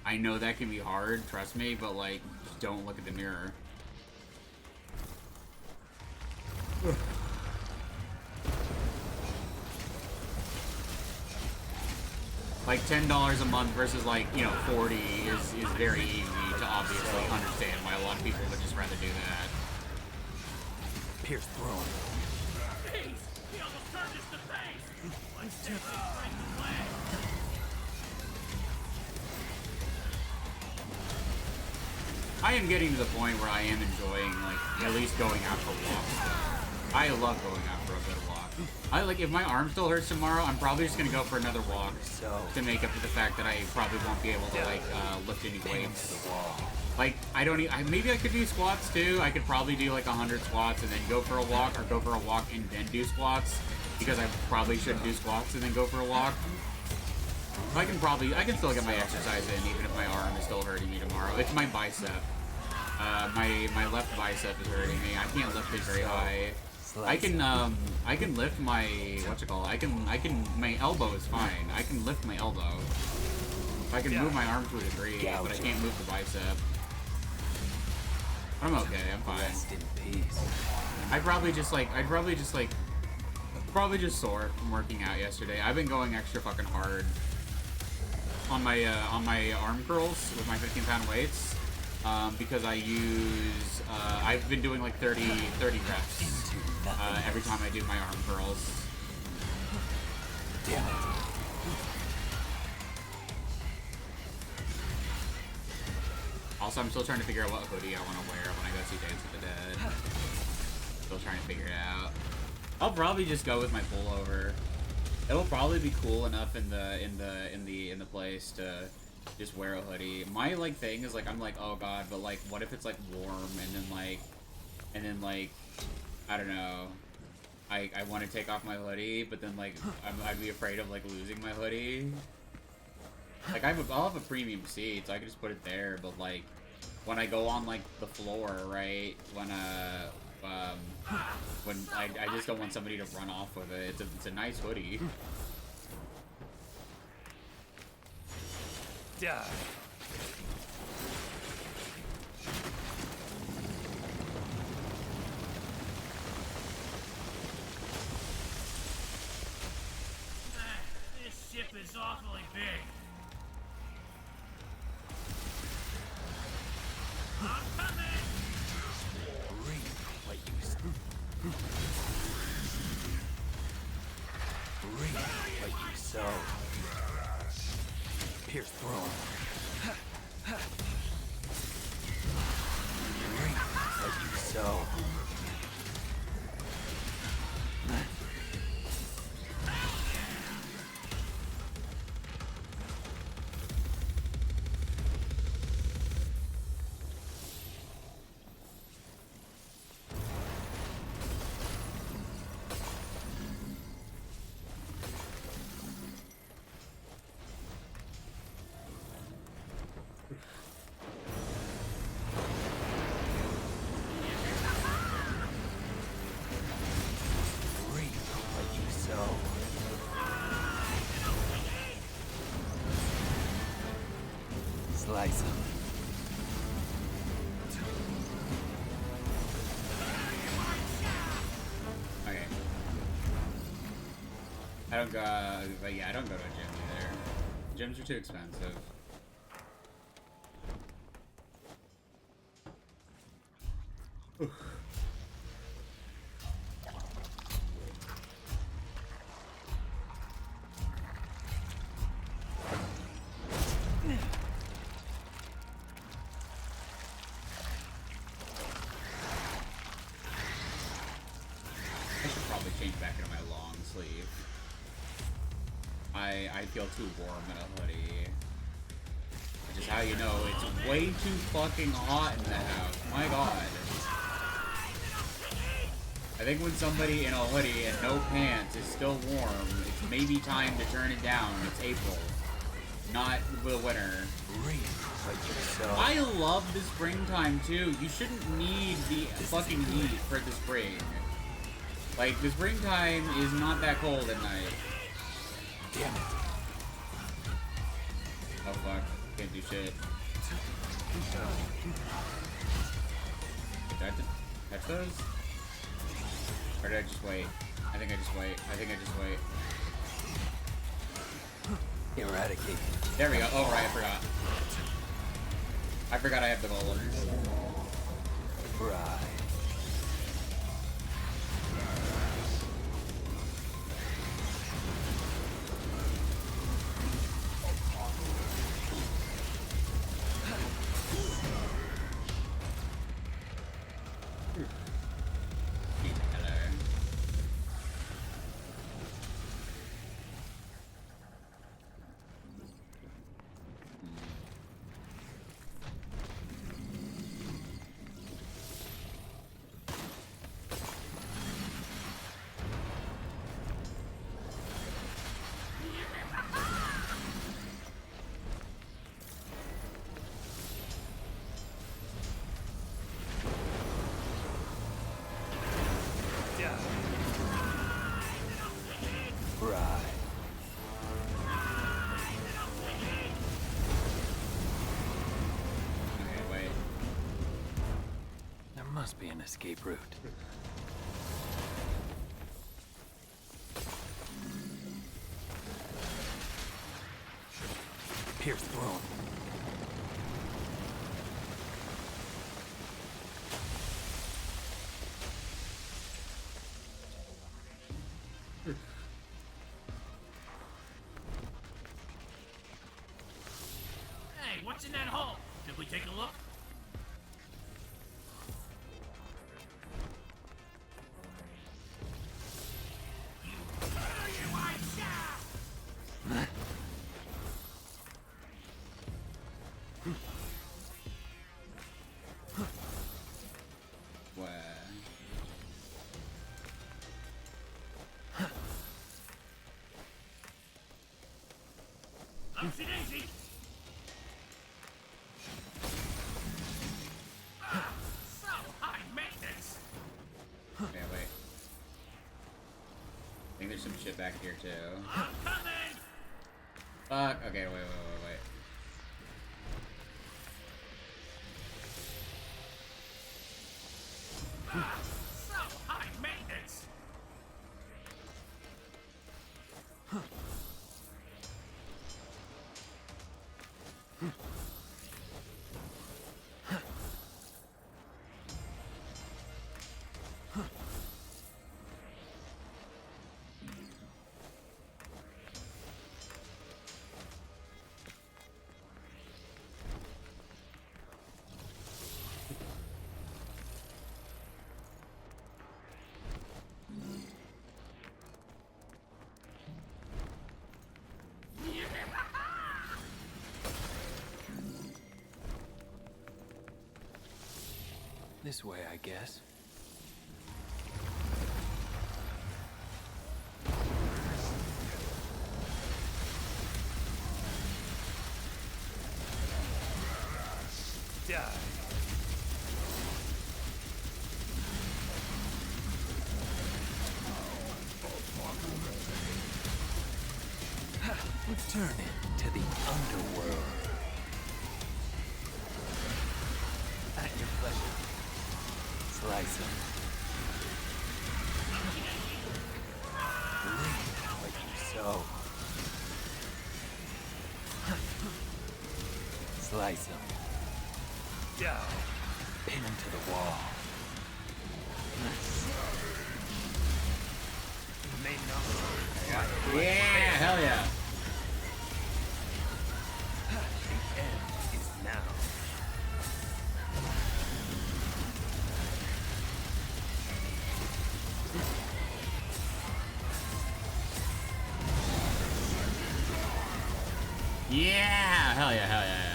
I know that can be hard, trust me, but, like, just don't look at the mirror. Like, $10 a month versus, like, you know, 40 is very easy to obviously understand why a lot of people would just rather do that. Pierce throne. He almost turned us to face. Let's just I am getting to the point where I am enjoying, like, at least going out for walks. I love going out for a good walk. If my arm still hurts tomorrow, I'm probably just gonna go for another walk to make up for the fact that I probably won't be able to, like, lift any weights. Like, maybe I could do squats too. I could probably do like 100 squats and then go for a walk, or go for a walk and then do squats, because I probably shouldn't do squats and then go for a walk. I can still get my exercise in even if my arm is still hurting me tomorrow. It's my bicep. My left bicep is hurting me. I can't lift it very high. I can lift my, my elbow is fine. I can lift my elbow. I can move my arm to a degree, but I can't move the bicep. I'm okay, I'm fine. I'd probably just sore from working out yesterday. I've been going extra fucking hard on my arm curls with my 15-pound weights, because I've been doing like 30 reps every time I do my arm curls. Damn it. Also, I'm still trying to figure out what hoodie I want to wear when I go see Dance with the Dead. Still trying to figure it out. I'll probably just go with my pullover. It'll probably be cool enough in the place to just wear a hoodie. My like thing is like, I'm like, oh god, but like what if it's like warm and then like I don't know, I want to take off my hoodie, but then like I'd be afraid of like losing my hoodie. Like I'll have a premium seat, so I can just put it there, but like when I go on like the floor, right, when I just don't want somebody to run off with it. It's a nice hoodie. Die. This ship is awfully big. I'm coming! Breathe like you breathe like you sow. Pierce throne. Breathe like you sow. Slice him. I don't go, but yeah, I don't go to a gym either. Gyms are too expensive. Oof. I should probably change back into my long sleeve. I feel too warm in a hoodie. Which is how you know it's way too fucking hot in the house. My god. I think when somebody in a hoodie and no pants is still warm, it's maybe time to turn it down. It's April, not the winter. I love the springtime too. You shouldn't need the fucking heat for the spring. Like, the springtime is not that cold at night. Damn it. Oh fuck. Can't do shit. Did I have to catch those? Or did I just wait? I think I just wait. I think I just wait. Eradicate. There we go. Oh, right, I forgot. I forgot I have the golems. Right. Must be an escape route. Pierce throne. Hey, what's in that hole? Did we take a look? Oopsie daisy! So high maintenance! Yeah, wait. I think there's some shit back here too. I'm coming! Fuck. Okay, wait. So high maintenance! This way, I guess. Die. Return it to the underworld. At your pleasure. Slice him. Bleed like you so. Slice him. Pin him to the wall. Yeah, hell yeah. The end is now. Yeah, hell yeah, hell yeah, yeah.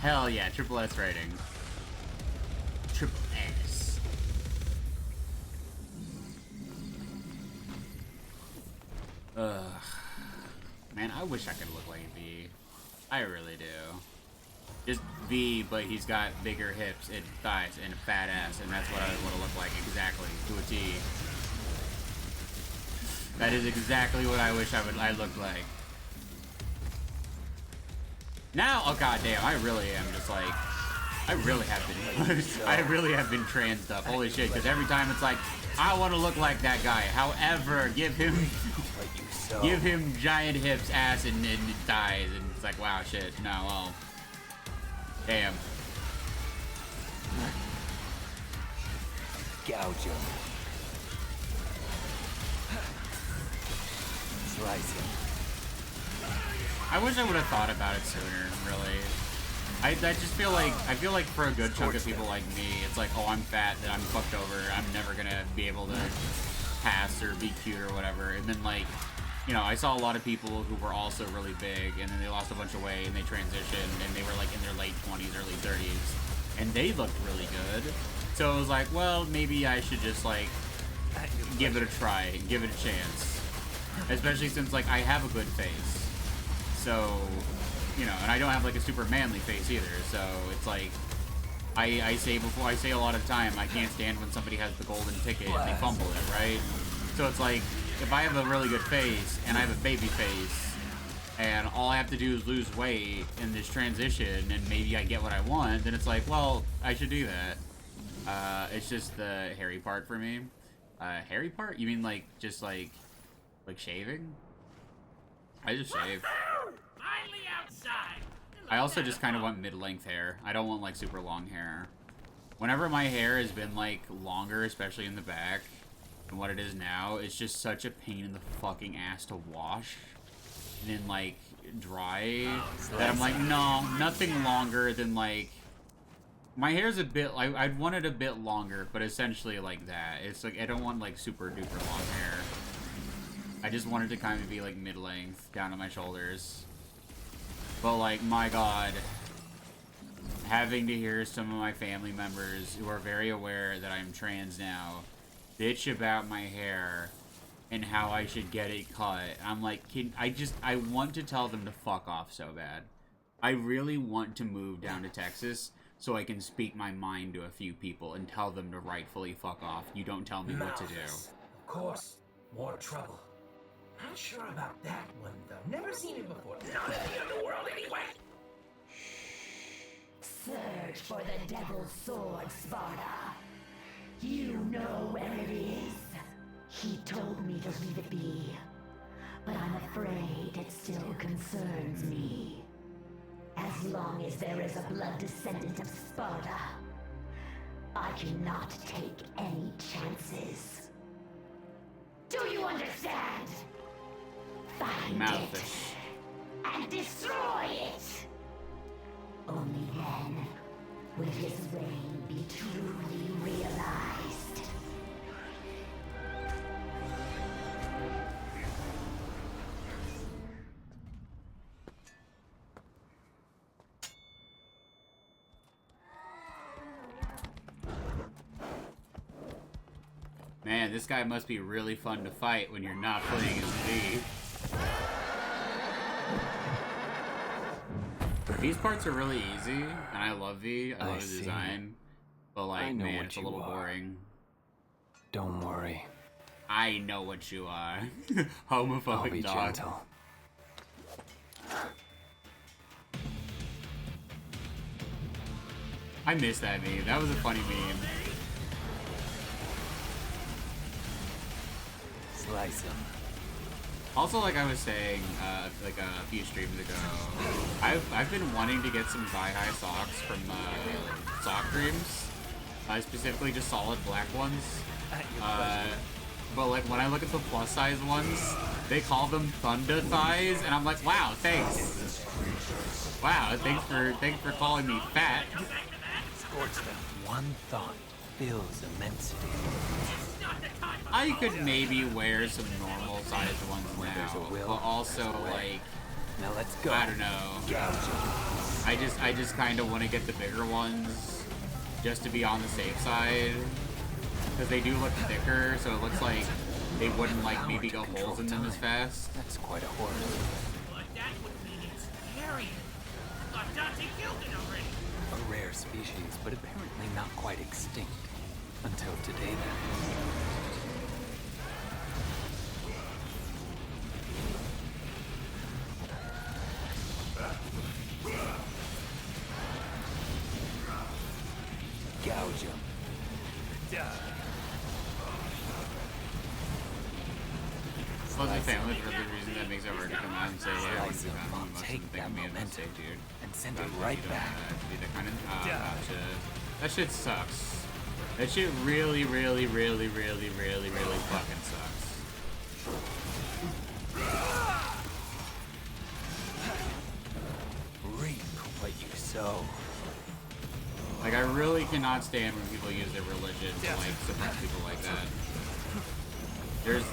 Hell yeah, triple S rating. Triple S. Ugh. Man, I wish I could look like V. I really do. Just V, but he's got bigger hips and thighs and a fat ass, and that's what I want to look like exactly, to a T. That is exactly what I wish I looked like. Now, oh goddamn, I really am just like, I really have been transed up. Holy shit! Because every time it's like, I want to look like that guy. However, give him giant hips, ass, and thighs, and it's like, wow, shit. No, well, damn. Gouge him. Slice him. I wish I would have thought about it sooner, really. I just feel like, for a good chunk of people like me, it's like, oh, I'm fat, that I'm fucked over, I'm never gonna be able to pass or be cute or whatever. And then, like, you know, I saw a lot of people who were also really big, and then they lost a bunch of weight, and they transitioned, and they were, like, in their late 20s, early 30s, and they looked really good. So I was like, well, maybe I should just, like, give it a try, give it a chance. Especially since, like, I have a good face. So, you know, and I don't have like a super manly face either, so it's like, I say a lot of the time, I can't stand when somebody has the golden ticket and they fumble it, right? So it's like, if I have a really good face, and I have a baby face, and all I have to do is lose weight in this transition, and maybe I get what I want, then it's like, well, I should do that. It's just the hairy part for me. Hairy part? You mean like, just like shaving? I just shave. I also just kind of want mid-length hair. I don't want like super long hair. Whenever my hair has been like longer, especially in the back, than what it is now, it's just such a pain in the fucking ass to wash and then like dry that I'm like, no, nothing longer than like, my hair's a bit, I'd want it a bit longer, but essentially like that. It's like, I don't want like super duper long hair. I just wanted to kind of be like mid-length down to my shoulders. But like, my god, having to hear some of my family members who are very aware that I'm trans now bitch about my hair and how I should get it cut, I'm like, I want to tell them to fuck off so bad. I really want to move down to Texas so I can speak my mind to a few people and tell them to rightfully fuck off. You don't tell me what to do. Of course, more trouble. Not sure about that one, though. Never seen it before. Not in the underworld, anyway. Search for the Devil's Sword, Sparta. You know where it is. He told me to leave it be, but I'm afraid it still concerns me. As long as there is a blood descendant of Sparta, I cannot take any chances. Do you understand? Find it and destroy it. Only then will his reign be truly realized. Man, this guy must be really fun to fight when you're not playing as V. These parts are really easy, and I love V. I love his design. But like, man, it's a little boring. Don't worry. I know what you are. Homophobic I'll be dog. I missed that meme. That was a funny meme. Slice him. Also, like I was saying, like a few streams ago, I've been wanting to get some thigh-high socks from sock dreams, specifically just solid black ones. But like when I look at the plus size ones, they call them thunder thighs, and I'm like, wow, thanks. Wow, thanks for calling me fat. One thought fills immensity. I could maybe wear some normal sized ones now, but also like, now let's go. I don't know. I just kind of want to get the bigger ones, just to be on the safe side, because they do look thicker, so it looks like they wouldn't like maybe go holes in them as fast. That's quite a horror. But that would mean it's carrion. I thought Dante killed it already. A rare species, but apparently not quite extinct. Until today, then. Gouge him. Well, the family for the reason that makes it hard to come out and say, yeah, I want to be found. You must Take think that of me as a momentum mistake, dude. and send it right back. Be the kind of, gotcha. That shit sucks. That shit really, really, really, really, really, really fucking sucks. Reap what you sow. Like, I really cannot stand when people use their religion to, like, suppress people like that.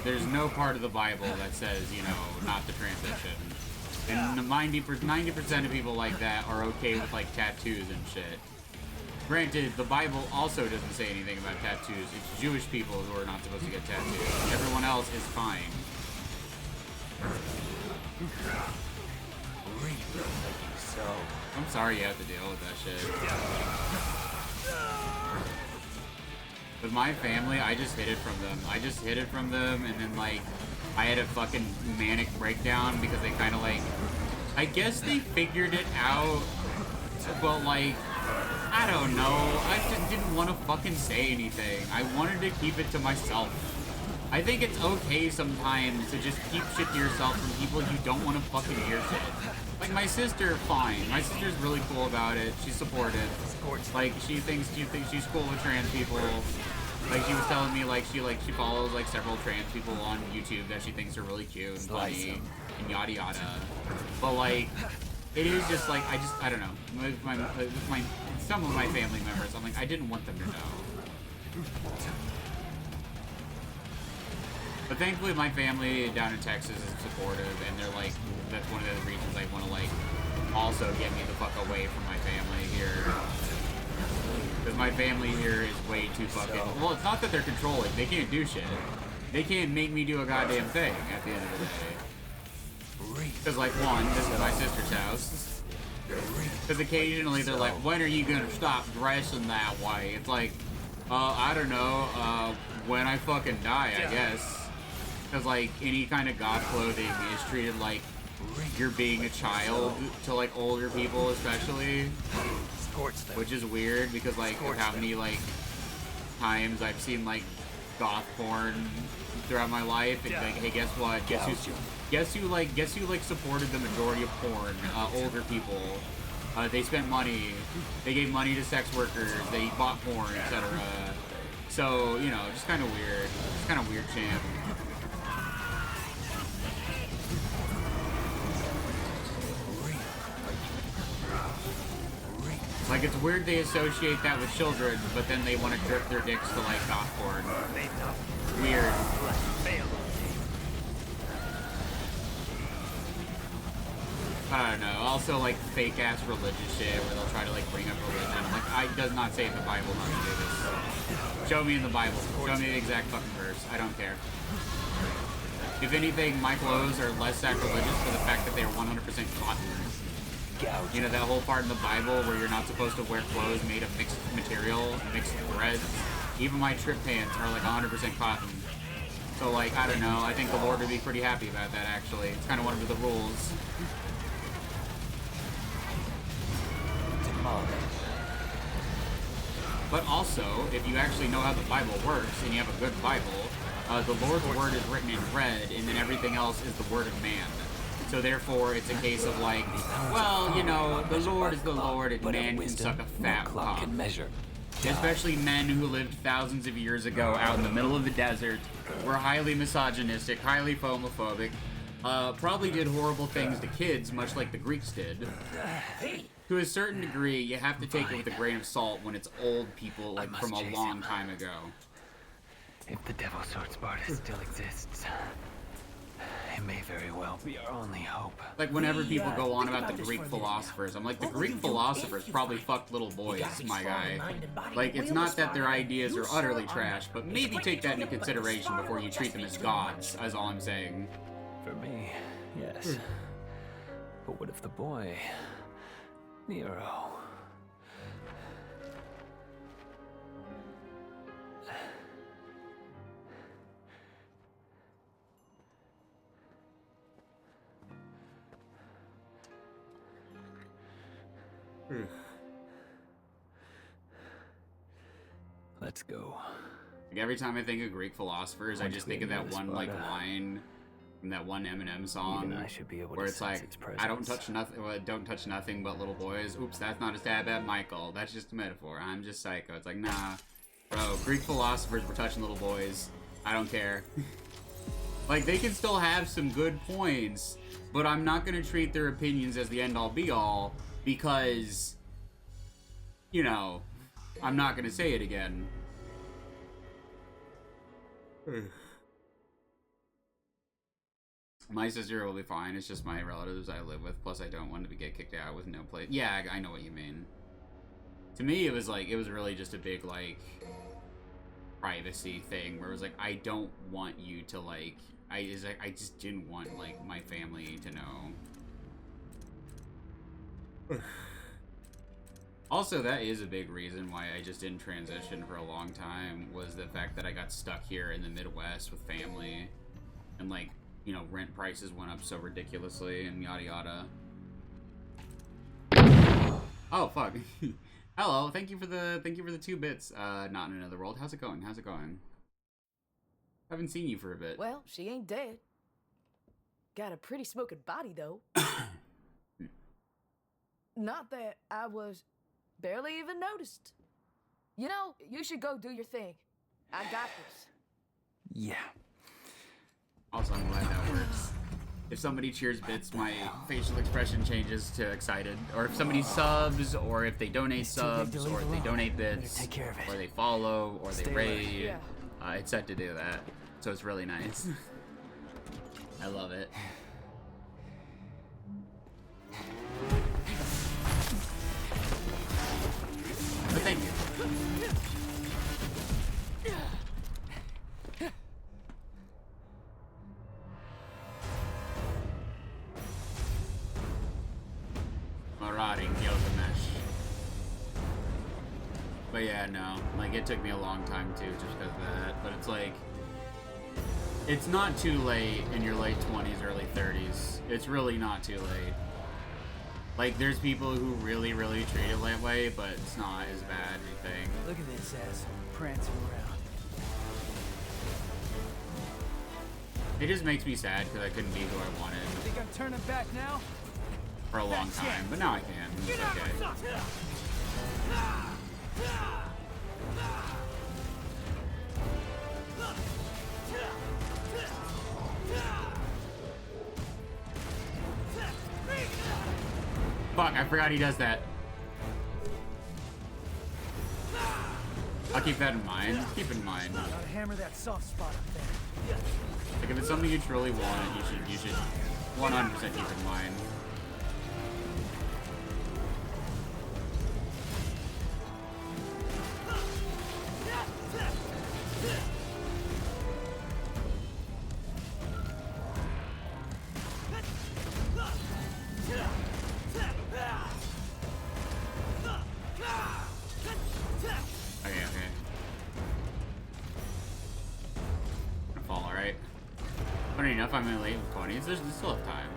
There's no part of the Bible that says, you know, not to transition. And 90% of people like that are okay with, like, tattoos and shit. Granted, the Bible also doesn't say anything about tattoos. It's Jewish people who are not supposed to get tattoos. Everyone else is fine. Reap what you sow. I'm sorry you have to deal with that shit. With my family, I just hid it from them. And then, like, I had a fucking manic breakdown because they kind of, like, I guess they figured it out, but, like, I don't know. I just didn't want to fucking say anything. I wanted to keep it to myself. I think it's okay sometimes to just keep shit to yourself from people you don't want to fucking hear shit. Like, my sister, fine. My sister's really cool about it. She's supportive. Like, she thinks she's cool with trans people. Like, she was telling me, like, she follows, like, several trans people on YouTube that she thinks are really cute and funny and yada yada. But, like, it is just, like, I don't know. With some of my family members, I'm like, I didn't want them to know. But thankfully, my family down in Texas is supportive, and they're, like, that's one of the reasons I want to, like, also get me the fuck away from my family here. Because my family here is way too fucking... Well, it's not that they're controlling. They can't do shit. They can't make me do a goddamn thing at the end of the day. Because, like, one, this is my sister's house. Because occasionally they're like, when are you gonna stop dressing that way? It's like, I don't know, when I fucking die, I guess. Because, like, any kind of goth clothing is treated like you're being a child to, like, older people, especially. Which is weird, because, like, of how many, like, times I've seen, like, goth porn throughout my life, and, like, hey, guess what? Guess who, like, supported the majority of porn? Older people. They spent money. They gave money to sex workers. They bought porn, etc. So, you know, just kind of weird. Just kind of weird champ. Like, it's weird they associate that with children, but then they want to jerk their dicks to, like, goth porn. Weird. I don't know. Also, like, fake-ass religious shit where they'll try to, like, bring up religion. Like, it does not say in the Bible not to do this. Show me in the Bible. Show me the exact fucking verse. I don't care. If anything, my clothes are less sacrilegious for the fact that they are 100% cotton. You know, that whole part in the Bible where you're not supposed to wear clothes made of mixed material, mixed threads. Even my trip pants are, like, 100% cotton. So, like, I don't know. I think the Lord would be pretty happy about that, actually. It's kind of one of the rules. But also, if you actually know how the Bible works, and you have a good Bible, the Lord's word is written in red, and then everything else is the word of man. So therefore, it's a case of like, well, you know, the Lord is the Lord, and man can suck a fat cock. Can measure. Especially men who lived thousands of years ago out in the middle of the desert, were highly misogynistic, highly homophobic, probably did horrible things to kids, much like the Greeks did. To a certain degree, you have to take it with a grain of salt when it's old people, like from a long time ago. If the Devil's Sword Sparta still exists, it may very well be our only hope. Like, whenever people go on about the Greek philosophers, I'm like, the Greek philosophers probably fucked little boys, my guy. Like, it's not that their ideas are utterly trash, but maybe take that into consideration before you treat them as gods, is all I'm saying. For me, yes. But what if the boy, Nero... Let's go. Like, every time I think of Greek philosophers, I just think of that one like line from that one Eminem song, Even I should be able where to it's like, sense its I don't presence. touch nothing. Well, don't touch nothing but little boys. Oops, that's not a stab at Michael. That's just a metaphor. I'm just psycho. It's like, nah, bro. Greek philosophers were touching little boys. I don't care. Like, they can still have some good points, but I'm not gonna treat their opinions as the end-all be-all because, you know, I'm not gonna say it again. My sister will be fine. It's just my relatives I live with. Plus, I don't want to get kicked out with no place. Yeah, I know what you mean. To me, it was like, it was really just a big, like, privacy thing where it was like, I don't want you to, like, I just didn't want, like, my family to know. Also, that is a big reason why I just didn't transition for a long time, was the fact that I got stuck here in the Midwest with family, and, like, you know, rent prices went up so ridiculously, and yada yada. Oh, fuck. Hello, thank you for the 2 bits. Not in another world. How's it going? How's it going? Haven't seen you for a bit. Well, she ain't dead. Got a pretty smoking body, though. Not that I was barely even noticed. You know, you should go do your thing. I got this. Yeah. Also, I'm glad that works. If somebody cheers bits, my facial expression changes to excited. Or if somebody subs, or if they donate subs, or if they donate bits, Take care of it. or they follow, or they Stay raid, Yeah. it's set to do that. So it's really nice. I love it. But thank you. Marauding Gilgamesh. But yeah, no. Like, it took me a long time too, just because of that. But it's like, it's not too late in your late 20s, early 30s. It's really not too late. Like, there's people who really, really treat it that way, but it's not as bad, I think. Look at this ass prancing around. It just makes me sad because I couldn't be who I wanted Think I'm turning back now? for a long time, but now I can. It's okay. Fuck, I forgot he does that. I'll keep that in mind. Keep it in mind. Gotta hammer that soft spot up there. Like, if it's something you truly want, you should 100% keep it in mind. Okay. Gonna fall, alright. Funny enough, I'm in late 20s. There's still have time.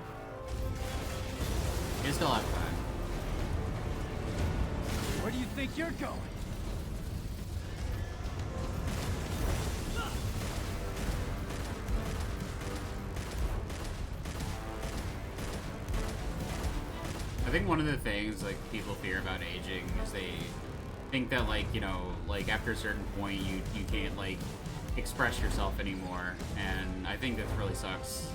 You still have time. Where do you think you're going? think one of the things like people fear about aging is they think that like, you know, like after a certain point you can't like express yourself anymore, and I think that really sucks.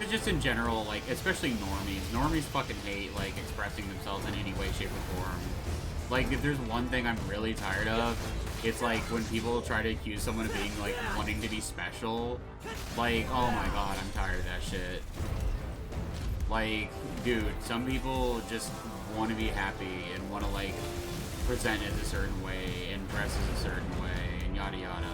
It's just in general, like, especially normies fucking hate like expressing themselves in any way, shape, or form. Like, if there's one thing I'm really tired of, it's like when people try to accuse someone of being like wanting to be special. Like, oh my god, I'm tired of that shit. Like, dude, some people just want to be happy and want to like present it a certain way and dress as a certain way and yada yada.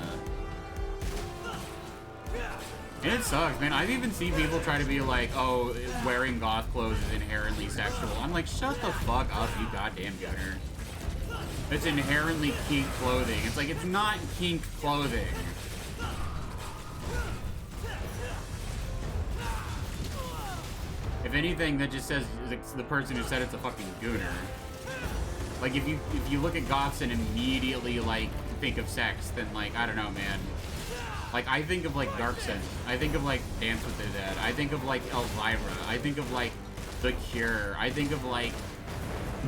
And it sucks, man. I've even seen people try to be like, oh, wearing goth clothes is inherently sexual. I'm like, shut the fuck up, you goddamn gooner. It's inherently kink clothing. It's like, it's not kink clothing. If anything, that just says it's the person who said it's a fucking gooner. Like, if you look at goths and immediately, like, think of sex, then, like, I don't know, man. Like, I think of, like, Darkson. I think of, like, Dance with the Dead. I think of, like, Elvira. I think of, like, The Cure. I think of, like,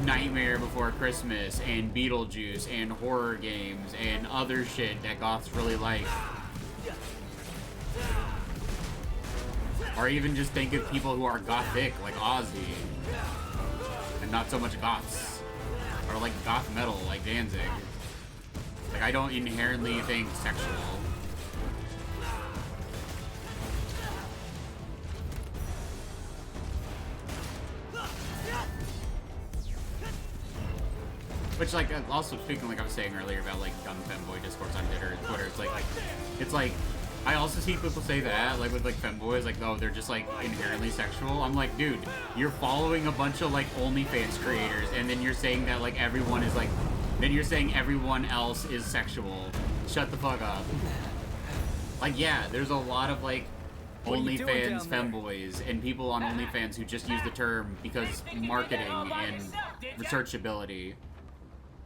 Nightmare Before Christmas and Beetlejuice and horror games and other shit that goths really like. Or even just think of people who are gothic, like Ozzy. And not so much goths. Or, like, goth metal, like Danzig. Like, I don't inherently think sexual. Which, like, also speaking, like I was saying earlier about, like, gun femboy discourse on Twitter, it's like, I also see people say that, like, with, like, femboys, like, oh, they're just, like, inherently sexual. I'm like, dude, you're following a bunch of, like, OnlyFans creators, and then you're saying that, like, everyone is, like, then you're saying everyone else is sexual. Shut the fuck up. Like, yeah, there's a lot of, like, OnlyFans femboys and people on OnlyFans who just use the term because marketing and researchability.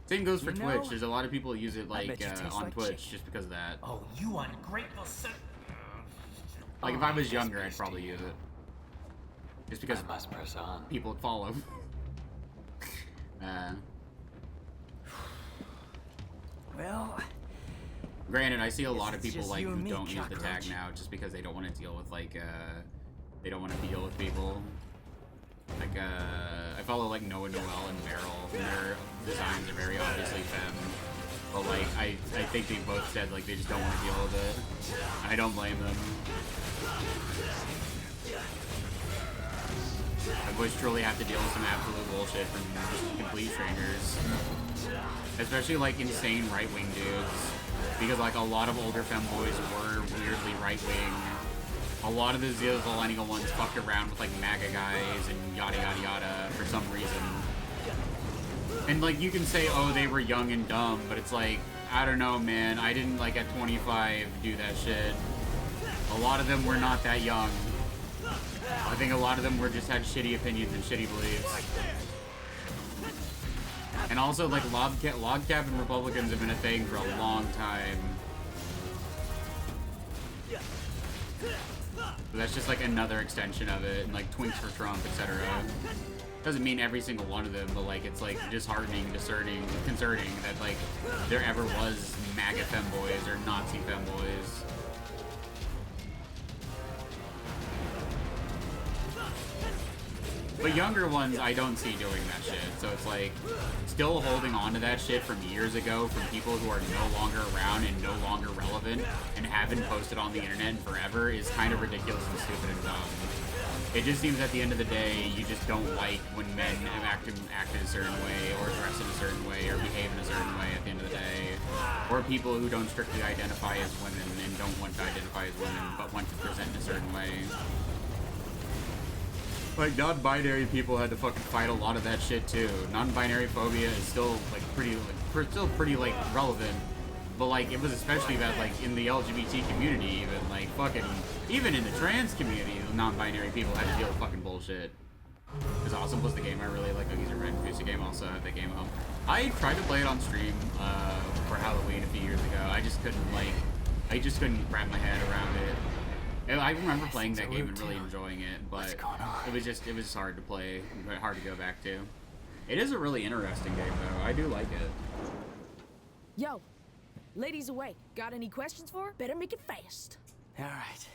Same goes for Twitch. There's a lot of people who use it like on Twitch just because of that. Oh, you ungrateful son. Like if I was younger, I'd probably use it. Just because people would follow. Well, granted, I see a lot of people like who don't use the tag now just because they don't want to deal with like they don't want to deal with people. Like I follow like Noah Noel and Meryl, and their designs are very obviously femme. But like I think they both said like they just don't want to deal with it. I don't blame them. My boys truly have to deal with some absolute bullshit from just complete strangers. Especially like insane right-wing dudes. Because like a lot of older femboys were weirdly right-wing. A lot of the millennial ones fucked around with like MAGA guys and yada yada yada for some reason. And like you can say, oh, they were young and dumb, but it's like, I don't know, man. I didn't like at 25 do that shit. A lot of them were not that young. I think a lot of them were just had shitty opinions and shitty beliefs. And also like log cabin Republicans have been a thing for a long time. So that's just like another extension of it, and like twinks for Trump, etc. Doesn't mean every single one of them, but like it's like disheartening, concerning that like there ever was MAGA femboys or Nazi femboys. But younger ones, I don't see doing that shit. So it's like, still holding on to that shit from years ago from people who are no longer around and no longer relevant and haven't posted on the internet in forever is kind of ridiculous and stupid and dumb. It just seems at the end of the day, you just don't like when men act in a certain way or dress in a certain way or behave in a certain way at the end of the day. Or people who don't strictly identify as women and don't want to identify as women but want to present in a certain way. Like, non-binary people had to fucking fight a lot of that shit, too. Non-binary phobia is still, like, pretty relevant. But, like, it was especially that, like, in the LGBT community, even, like, fucking... Even in the trans community, the non-binary people had to deal with fucking bullshit. Because Awesome was the game I really like. Cookies are Red Goose game also had that game home. I tried to play it on stream, for Halloween a few years ago. I just couldn't, like... I just couldn't wrap my head around it. I remember playing that game and really enjoying it, but it was just hard to play, hard to go back to. It is a really interesting game, though. I do like it. Yo, ladies away. Got any questions for her? Better make it fast. All right.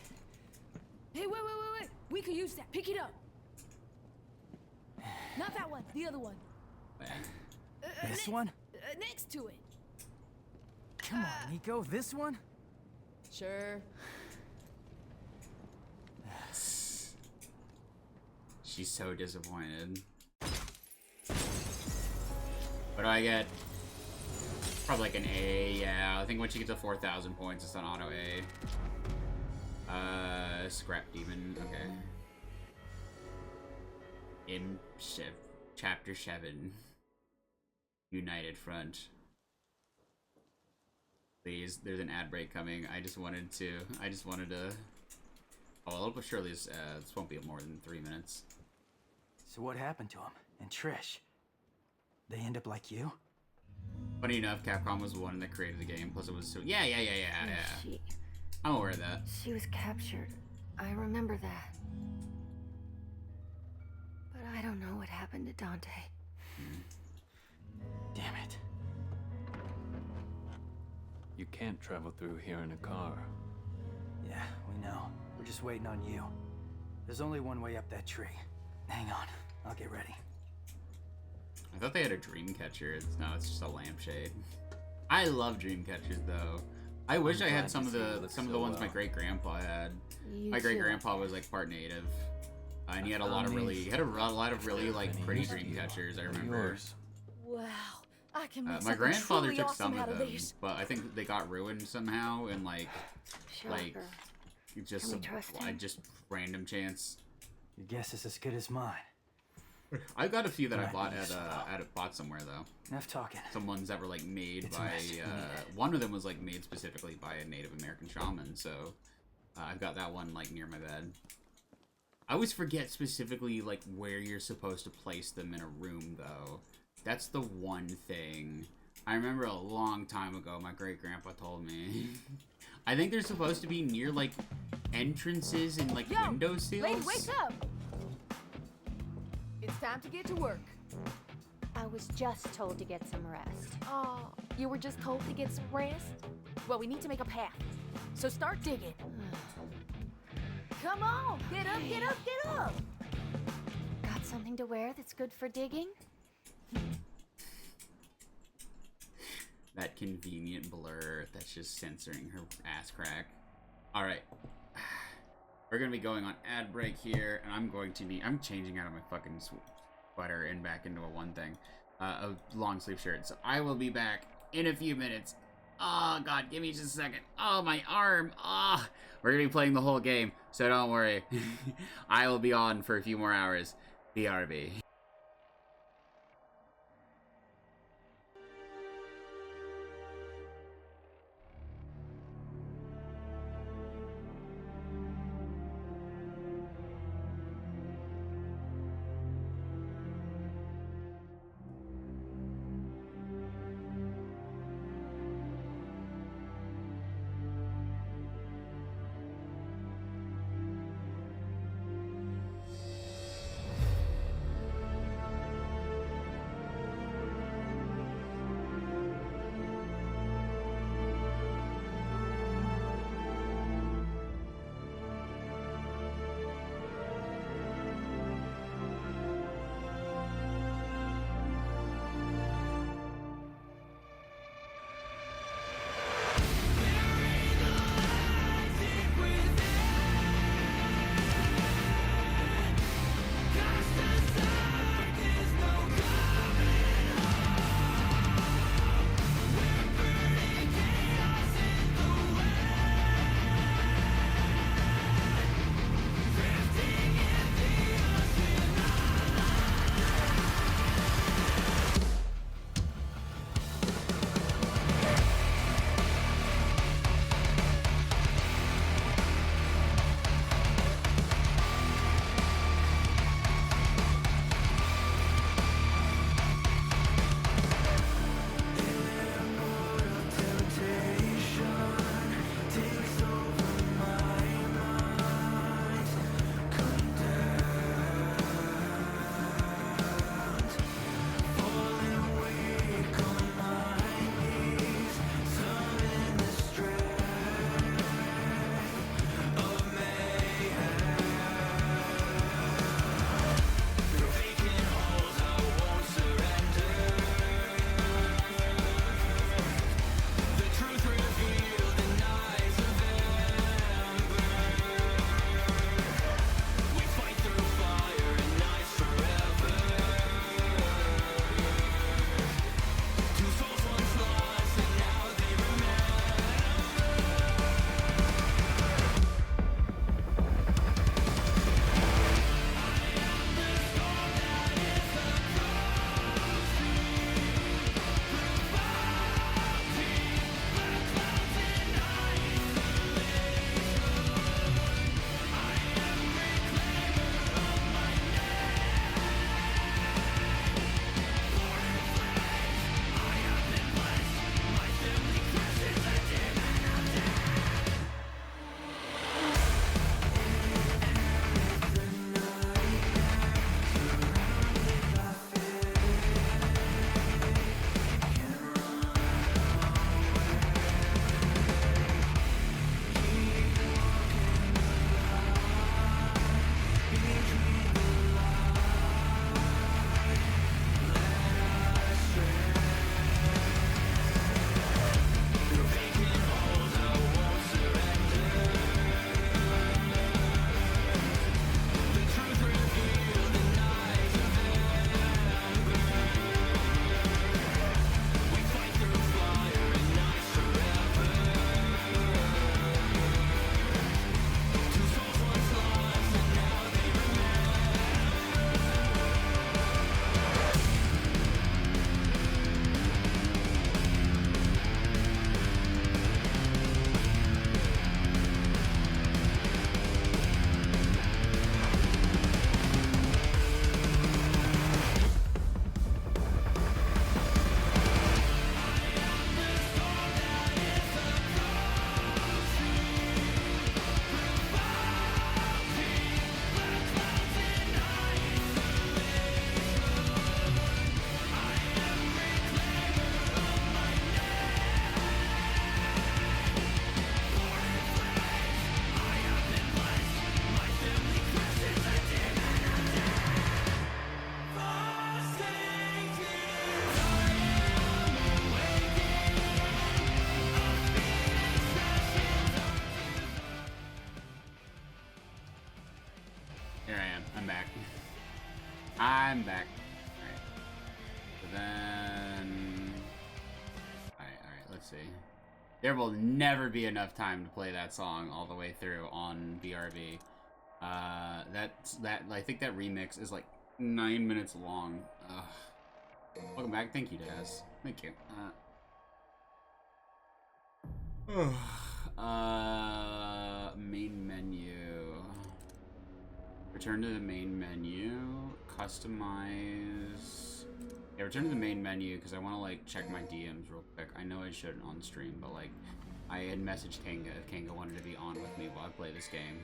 Hey, wait. We could use that. Pick it up. Not that one. The other one. This one? Next to it. Come on, Nico. This one? Sure. She's so disappointed. What do I get? Probably like an A, yeah. I think once you get to 4,000 points, it's an auto A. Scrap Demon, okay. Chapter 7. United Front. Please, there's an ad break coming. I just wanted to. Oh, well, surely this won't be more than 3 minutes. So what happened to him? And Trish? They end up like you? Funny enough, Capcom was the one that created the game. Plus, it was so. Yeah. I'm aware of that. She was captured. I remember that. But I don't know what happened to Dante. Damn it. You can't travel through here in a car. Yeah, we know. We're just waiting on you. There's only one way up that tree. Hang on, I'll get ready. I thought they had a dream catcher. No, it's just a lampshade. I love dream catchers though. I wish I had some of the ones my great grandpa had. My great grandpa was like part native, and he had a lot of really like pretty dream catchers. I remember. Wow, I can make my grandfather truly took awesome some out of of them, these. but I think they got ruined somehow, and like just just random chance. Your guess is as good as mine. I got a few that I bought at bought somewhere though. Enough talking. Some ones that were like made by one of them was like made specifically by a Native American shaman, so I've got that one like near my bed. I always forget specifically like where you're supposed to place them in a room though. That's the one thing. I remember a long time ago my great grandpa told me. I think they're supposed to be near like entrances and like window seals. Lady, wake up! It's time to get to work. I was just told to get some rest. Oh, you were just told to get some rest? Well, we need to make a path. So start digging. Come on, get up, get up, get up! Got something to wear that's good for digging? That convenient blur that's just censoring her ass crack. Alright. We're gonna be going on ad break here, and I'm changing out of my fucking sweater and back into a long sleeve shirt. So I will be back in a few minutes. Oh god, give me just a second. Oh, my arm. Ah, we're gonna be playing the whole game, so don't worry. I will be on for a few more hours. BRB. then... Alright, let's see. There will never be enough time to play that song all the way through on BRB. I think that remix is like 9 minutes long. Welcome back. Thank you, Daz. Thank you. Main menu. Return to the main menu. Customize. Yeah, return to the main menu because I want to like check my DMs real quick. I know I shouldn't on stream, but like I had messaged Kanga if Kanga wanted to be on with me while I play this game.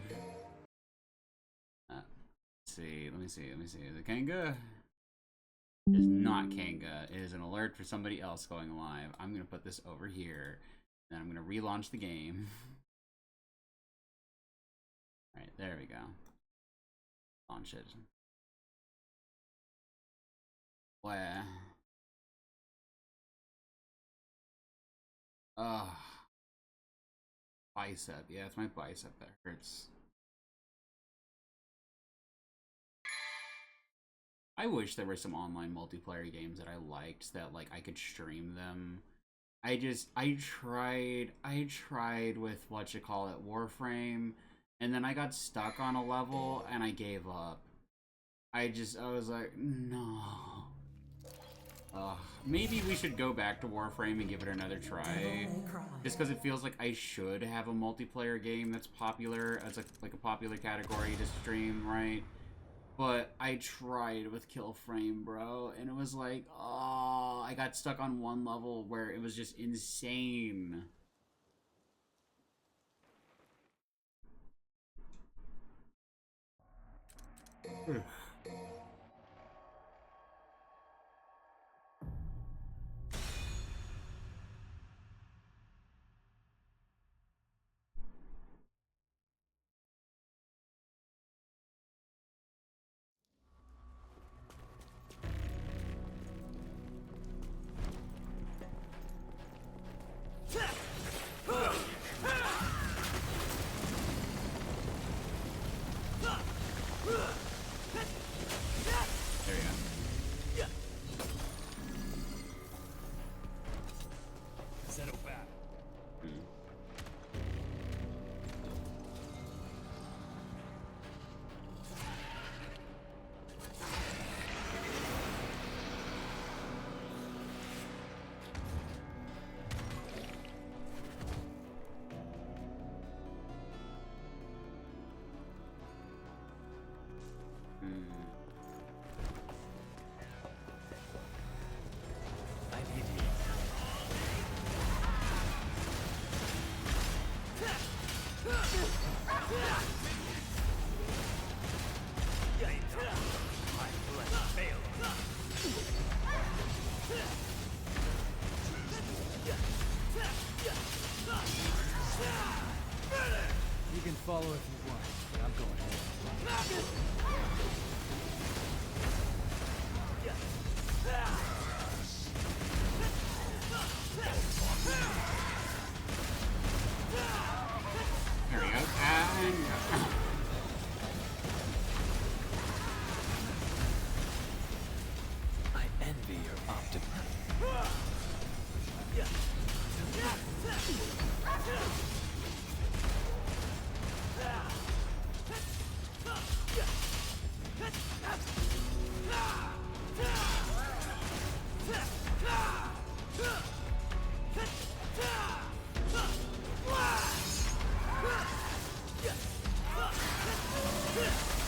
Let's see. Let me see. The Kanga is not Kanga. It is an alert for somebody else going live. I'm gonna put this over here. Then I'm gonna relaunch the game. Alright, there we go. Launch it. Where? Bicep. Yeah, it's my bicep that hurts. I wish there were some online multiplayer games that I liked that like I could stream them. I tried with Warframe, and then I got stuck on a level and I gave up. I was like, no. Maybe we should go back to Warframe and give it another try. Just because it feels like I should have a multiplayer game that's popular as like a popular category to stream, right? But I tried with Killframe, bro, and it was like, oh, I got stuck on one level where it was just insane. You can follow if you want, but I'm going home. There we go. I envy your optimism.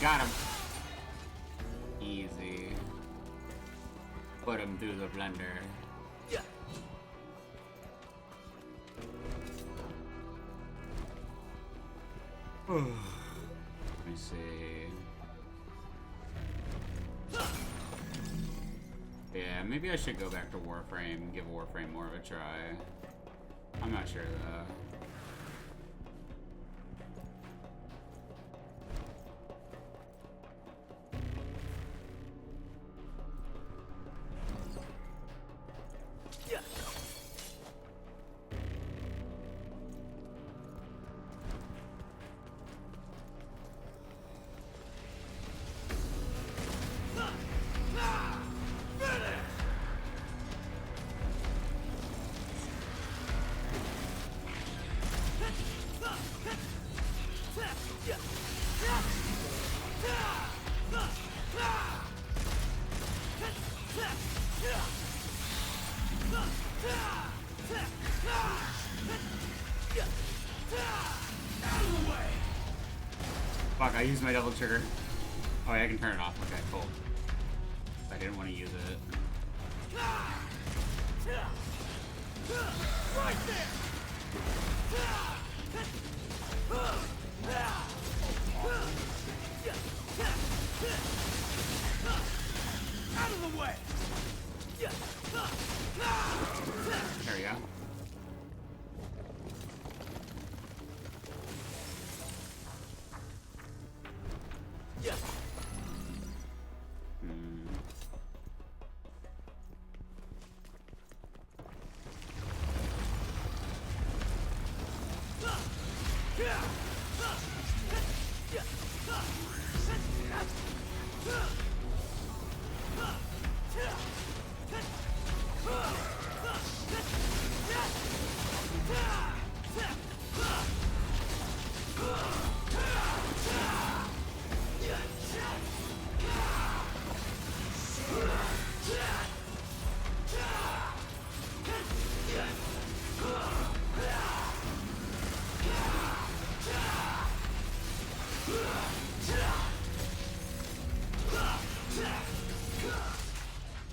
Got him. Easy. Put him through the blender. Let me see. Yeah, maybe I should go back to Warframe and give Warframe more of a try. I'm not sure though. Fuck, I used my double trigger. Oh, yeah, I can turn it off. Okay, cool. I didn't want to use it. Right there! Out of the way! There we go.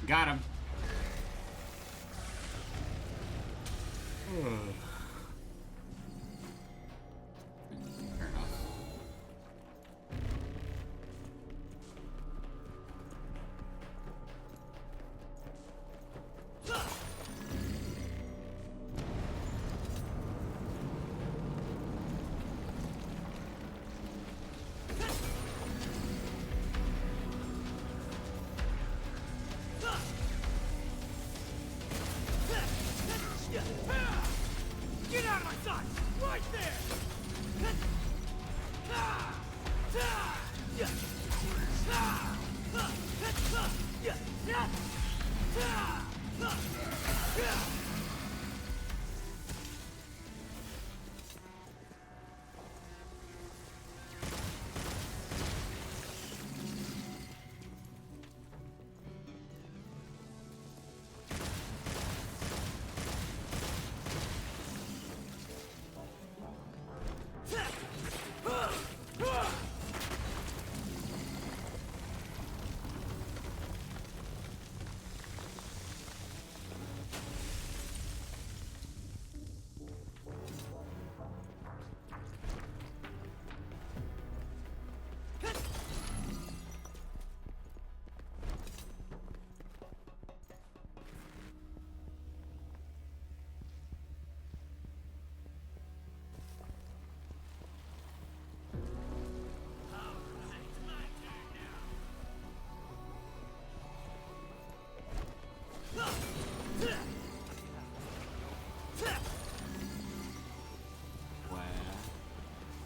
Got him. Turn it off. Get out of my sight! Right there!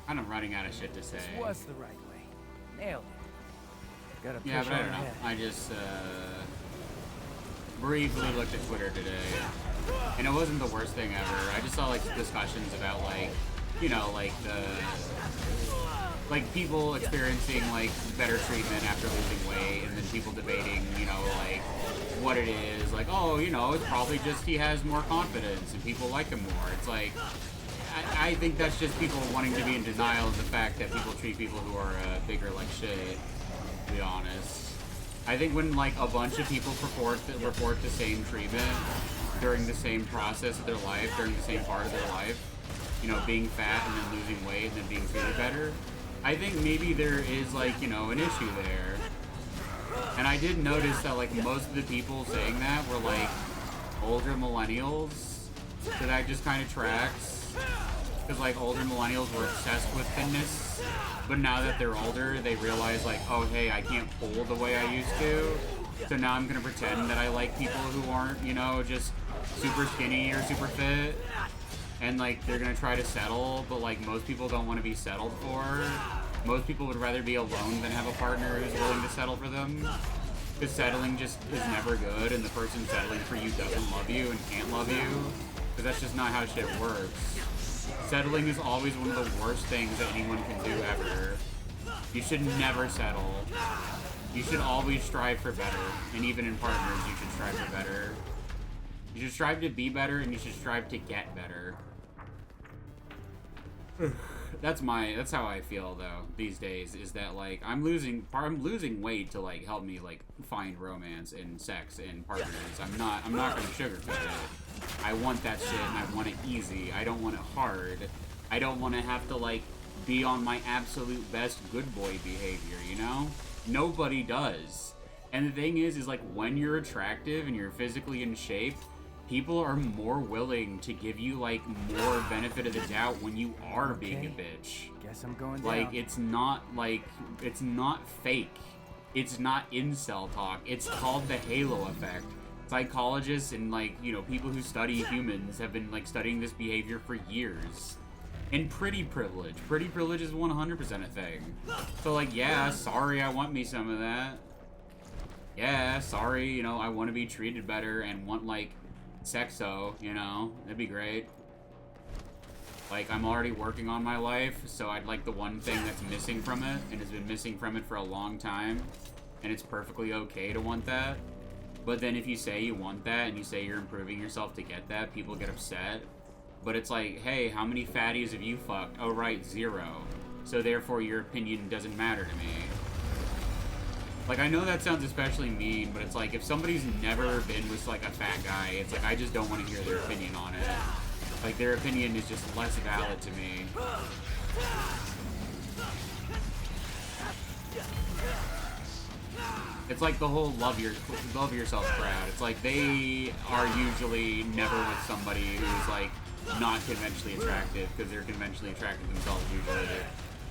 Kind of running out of shit to say. This was the right way. Nailed it. Gotta push Yeah, but I on don't know. ahead. I just briefly looked at Twitter today, and it wasn't the worst thing ever. I just saw like discussions about like, you know, like people experiencing like better treatment after losing weight, and then people debating, you know, like what it is. Like, oh, you know, it's probably just he has more confidence and people like him more. It's like, I think that's just people wanting to be in denial of the fact that people treat people who are bigger like shit, to be honest. I think when like a bunch of people report the same treatment during the same process of their life, during the same part of their life, you know, being fat and then losing weight and then being treated better, I think maybe there is like, you know, an issue there. And I did notice that like most of the people saying that were like older millennials, so that just kind of tracks. Because like older millennials were obsessed with thinness, but now that they're older, they realize like, oh hey, I can't pull the way I used to, so now I'm gonna pretend that I like people who aren't, you know, just super skinny or super fit, and like they're gonna try to settle, but like most people don't want to be settled for. Most people would rather be alone than have a partner who's willing to settle for them, because settling just is never good, and the person settling for you doesn't love you and can't love you, because that's just not how shit works. Settling is always one of the worst things that anyone can do ever. You should never settle. You should always strive for better. And even in partners, you should strive for better. You should strive to be better, and you should strive to get better. that's how I feel though these days, is that like I'm losing weight to like help me like find romance and sex and partners. I'm not gonna sugarcoat it. I want that shit and I want it easy. I don't want it hard. I don't want to have to like be on my absolute best good boy behavior, you know? Nobody does. And the thing is like when you're attractive and you're physically in shape, people are more willing to give you like more benefit of the doubt when you are being a bitch. Guess I'm going down. Like it's not fake. It's not incel talk. It's called the halo effect. Psychologists and like, you know, people who study humans have been like studying this behavior for years. And pretty privilege. Pretty privilege is 100% a thing. So like, yeah, sorry, I want me some of that. Yeah, sorry, you know, I want to be treated better and want like sexo, you know, that'd be great. Like, I'm already working on my life, so I'd like the one thing that's missing from it, and has been missing from it for a long time, and it's perfectly okay to want that. But then if you say you want that, and you say you're improving yourself to get that, people get upset. But it's like, hey, how many fatties have you fucked? Oh, right, 0. So therefore your opinion doesn't matter to me. Like, I know that sounds especially mean, but it's like, if somebody's never been with, like, a fat guy, it's like, I just don't want to hear their opinion on it. Like, their opinion is just less valid to me. It's like the whole love yourself crowd. It's like, they are usually never with somebody who's, like, not conventionally attractive, because they're conventionally attractive themselves usually.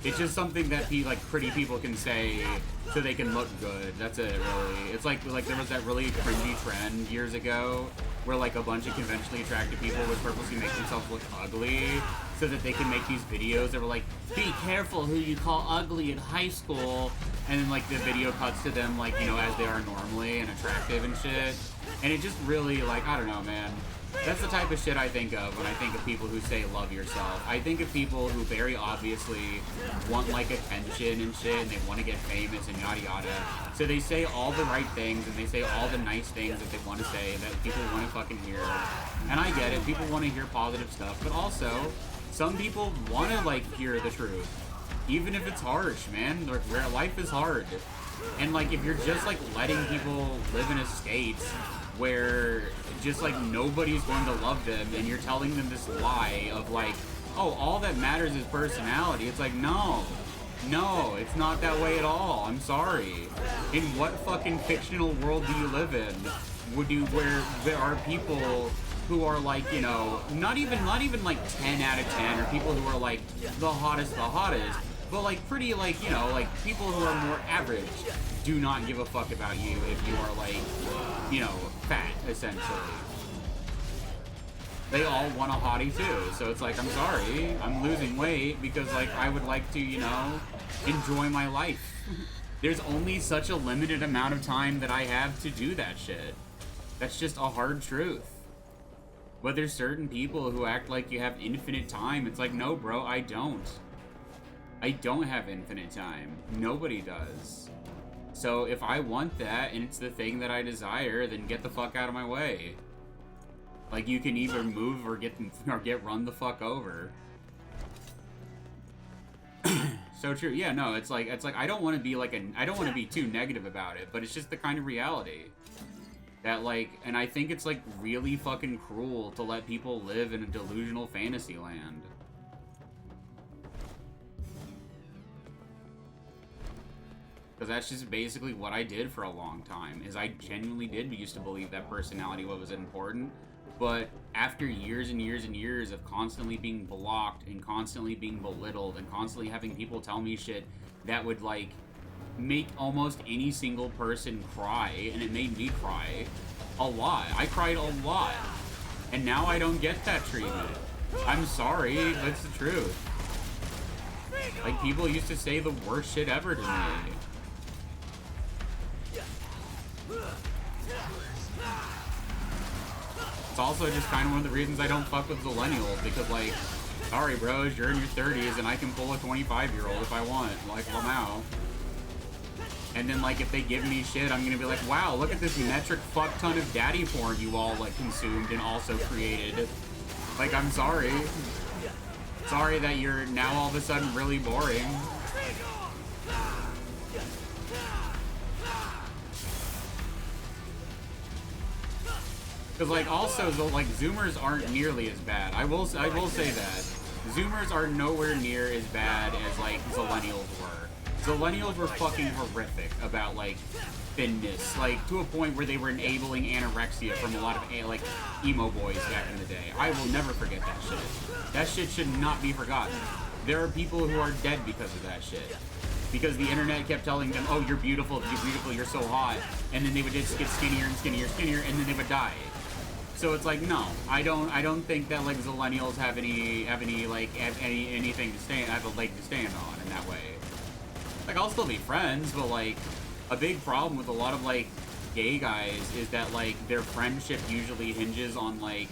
It's just something that pretty people can say so they can look good. That's it, really. It's like there was that really cringy trend years ago where like a bunch of conventionally attractive people would purposely make themselves look ugly so that they can make these videos that were like, be careful who you call ugly in high school, and then like the video cuts to them like, you know, as they are normally and attractive and shit. And it just really, like, I don't know, man. That's the type of shit I think of when I think of people who say love yourself. I think of people who very obviously want like attention and shit, and they want to get famous and yada yada. So they say all the right things and they say all the nice things that they want to say that people want to fucking hear. And I get it, people want to hear positive stuff, but also some people want to like hear the truth, even if it's harsh, man. Like, life is hard, and like if you're just like letting people live in a state where just like nobody's going to love them, and you're telling them this lie of like, oh, all that matters is personality. It's like, no, it's not that way at all. I'm sorry. In what fucking fictional world do you live in? Where there are people who are like, you know, not even like 10 out of 10, or people who are like the hottest, but like pretty like, you know, like people who are more average do not give a fuck about you if you are like, you know, fat, essentially. They all want a hottie too, so it's like, I'm sorry, I'm losing weight because like I would like to, you know, enjoy my life. There's only such a limited amount of time that I have to do that shit. That's just a hard truth. But there's certain people who act like you have infinite time. It's like, no bro, I don't. I don't have infinite time. Nobody does. So if I want that and it's the thing that I desire, then get the fuck out of my way. Like, you can either move or get run the fuck over. So true. Yeah, no, it's like I don't want to be like I don't want to be too negative about it, but it's just the kind of reality that like, and I think it's like really fucking cruel to let people live in a delusional fantasy land. Because that's just basically what I did for a long time, is I genuinely did used to believe that personality was important, but after years and years and years of constantly being blocked and constantly being belittled and constantly having people tell me shit that would like make almost any single person cry, and it made me cry a lot. I cried a lot, and now I don't get that treatment. I'm sorry, that's the truth. Like, people used to say the worst shit ever to me. It's also just kind of one of the reasons I don't fuck with millennials, because like, sorry bros, you're in your 30s and I can pull a 25-year-old if I want, like, well now. And then like, if they give me shit, I'm gonna be like, wow, look at this metric fuck ton of daddy porn you all like consumed and also created. Like, I'm sorry. Sorry that you're now all of a sudden really boring. Because, like, also, like, Zoomers aren't nearly as bad. I will say that. Zoomers are nowhere near as bad as, like, Zillennials were. Zillennials were fucking horrific about, like, thinness. Like, to a point where they were enabling anorexia from a lot of, like, emo boys back in the day. I will never forget that shit. That shit should not be forgotten. There are people who are dead because of that shit. Because the internet kept telling them, oh, you're beautiful, you're so hot. And then they would just get skinnier and skinnier and skinnier, and then they would die. So it's like, no, I don't think that, like, Zillennials have anything to have a leg to stand on in that way. Like, I'll still be friends, but, like, a big problem with a lot of, like, gay guys is that, like, their friendship usually hinges on, like,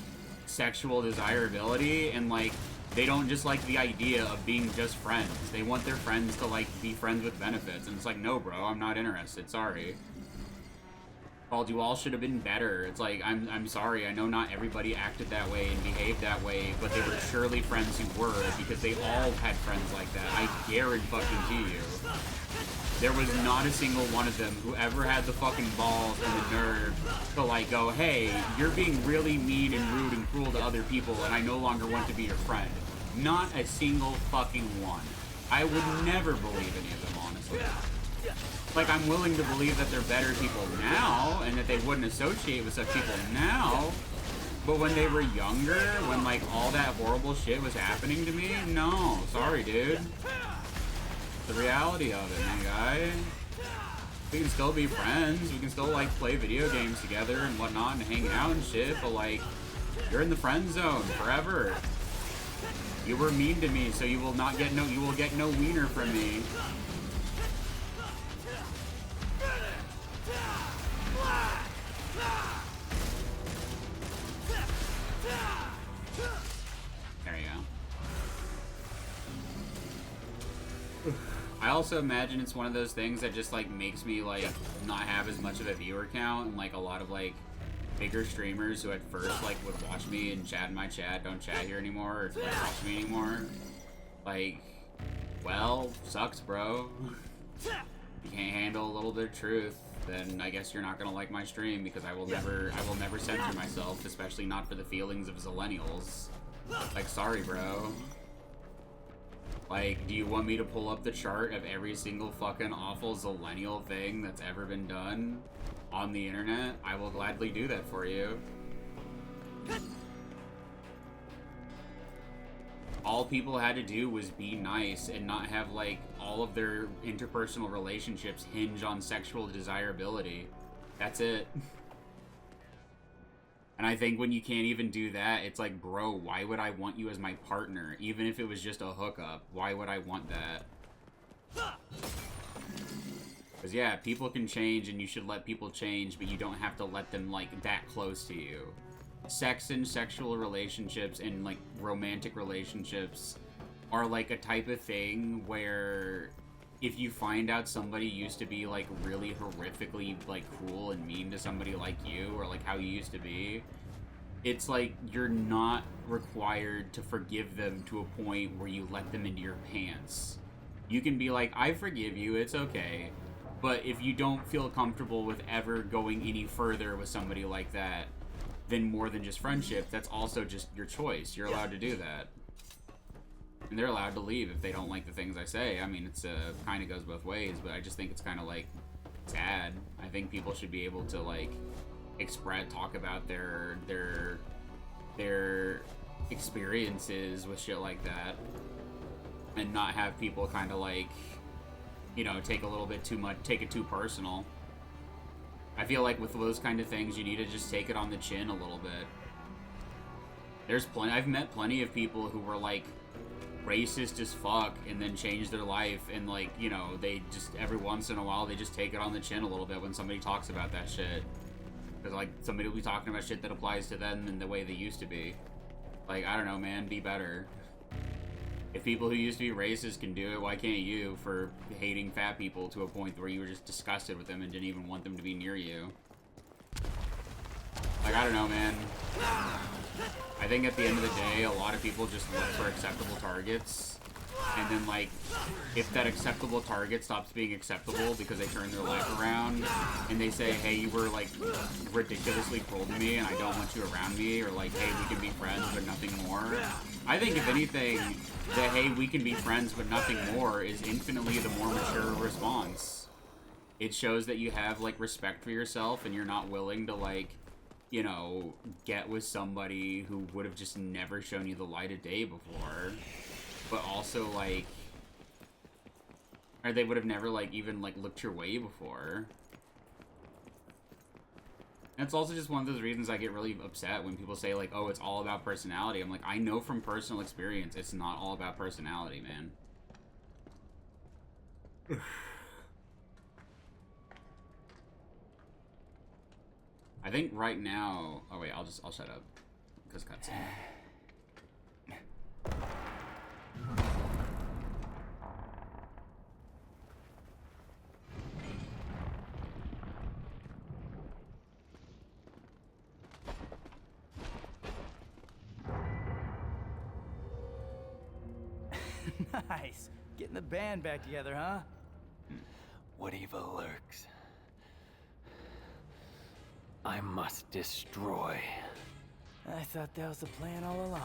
sexual desirability, and, like, they don't just like the idea of being just friends. They want their friends to, like, be friends with benefits, and it's like, no, bro, I'm not interested, sorry. Called you all should have been better. It's like, I'm sorry, I know not everybody acted that way and behaved that way, but they were surely friends who were, because they all had friends like that. I guarantee you. There was not a single one of them who ever had the fucking balls and the nerve to, like, go, hey, you're being really mean and rude and cruel to other people, and I no longer want to be your friend. Not a single fucking one. I would never believe any of them, honestly. Like, I'm willing to believe that they're better people now, and that they wouldn't associate with such people now, but when they were younger, when, like, all that horrible shit was happening to me, no, sorry, dude. The reality of it, my guy. We can still be friends, we can still, like, play video games together and whatnot, and hang out and shit, but, like, you're in the friend zone forever. You were mean to me, so you will get no wiener from me. There you go. I also imagine it's one of those things that just, like, makes me, like, not have as much of a viewer count, and, like, a lot of, like, bigger streamers who at first, like, would watch me and chat in my chat don't chat here anymore, or, like, watch me anymore. Like, well, sucks, bro. You can't handle a little bit of truth, then I guess you're not gonna like my stream, because I will never censor myself, especially not for the feelings of Zillennials. Like, sorry, bro. Like, do you want me to pull up the chart of every single fucking awful Zillennial thing that's ever been done on the internet? I will gladly do that for you. All people had to do was be nice and not have, like, all of their interpersonal relationships hinge on sexual desirability. That's it. And I think when you can't even do that, it's like, bro, why would I want you as my partner? Even if it was just a hookup, why would I want that? Because, yeah, people can change and you should let people change, but you don't have to let them, like, that close to you. Sex and sexual relationships and, like, romantic relationships are, like, a type of thing where if you find out somebody used to be, like, really horrifically, like, cruel and mean to somebody like you, or, like, how you used to be, it's like you're not required to forgive them to a point where you let them into your pants. You can be like, I forgive you, it's okay. But if you don't feel comfortable with ever going any further with somebody like that, then more than just friendship, that's also just your choice. You're allowed to do that. And they're allowed to leave if they don't like the things I say. I mean, it's kind of goes both ways, but I just think it's kind of, like, sad. I think people should be able to, like, talk about their experiences with shit like that, and not have people kind of, like, you know, take it too personal. I feel like with those kind of things, you need to just take it on the chin a little bit. I've met plenty of people who were, like, racist as fuck and then changed their life, and, like, you know, they just, every once in a while, they just take it on the chin a little bit when somebody talks about that shit. Because, like, somebody will be talking about shit that applies to them in the way they used to be. Like, I don't know, man, be better. If people who used to be racist can do it, why can't you, for hating fat people to a point where you were just disgusted with them and didn't even want them to be near you? Like, I don't know, man. I think at the end of the day, a lot of people just look for acceptable targets, and then like, if that acceptable target stops being acceptable because they turn their life around, and they say, hey, you were like ridiculously cruel to me, and I don't want you around me, or like, hey, we can be friends but nothing more. I think if anything, the hey, we can be friends but nothing more is infinitely the more mature response. It shows that you have like respect for yourself, and you're not willing to like, you know, get with somebody who would have just never shown you the light of day before. But also, like, or they would have never, like, even, like, looked your way before. And it's also just one of those reasons I get really upset when people say, like, oh, it's all about personality. I'm like, I know from personal experience it's not all about personality, man. I think right now... Oh, wait, I'll shut up. Because cutscene. Nice. Getting the band back together, huh? What evil lurks? I must destroy. I thought that was the plan all along.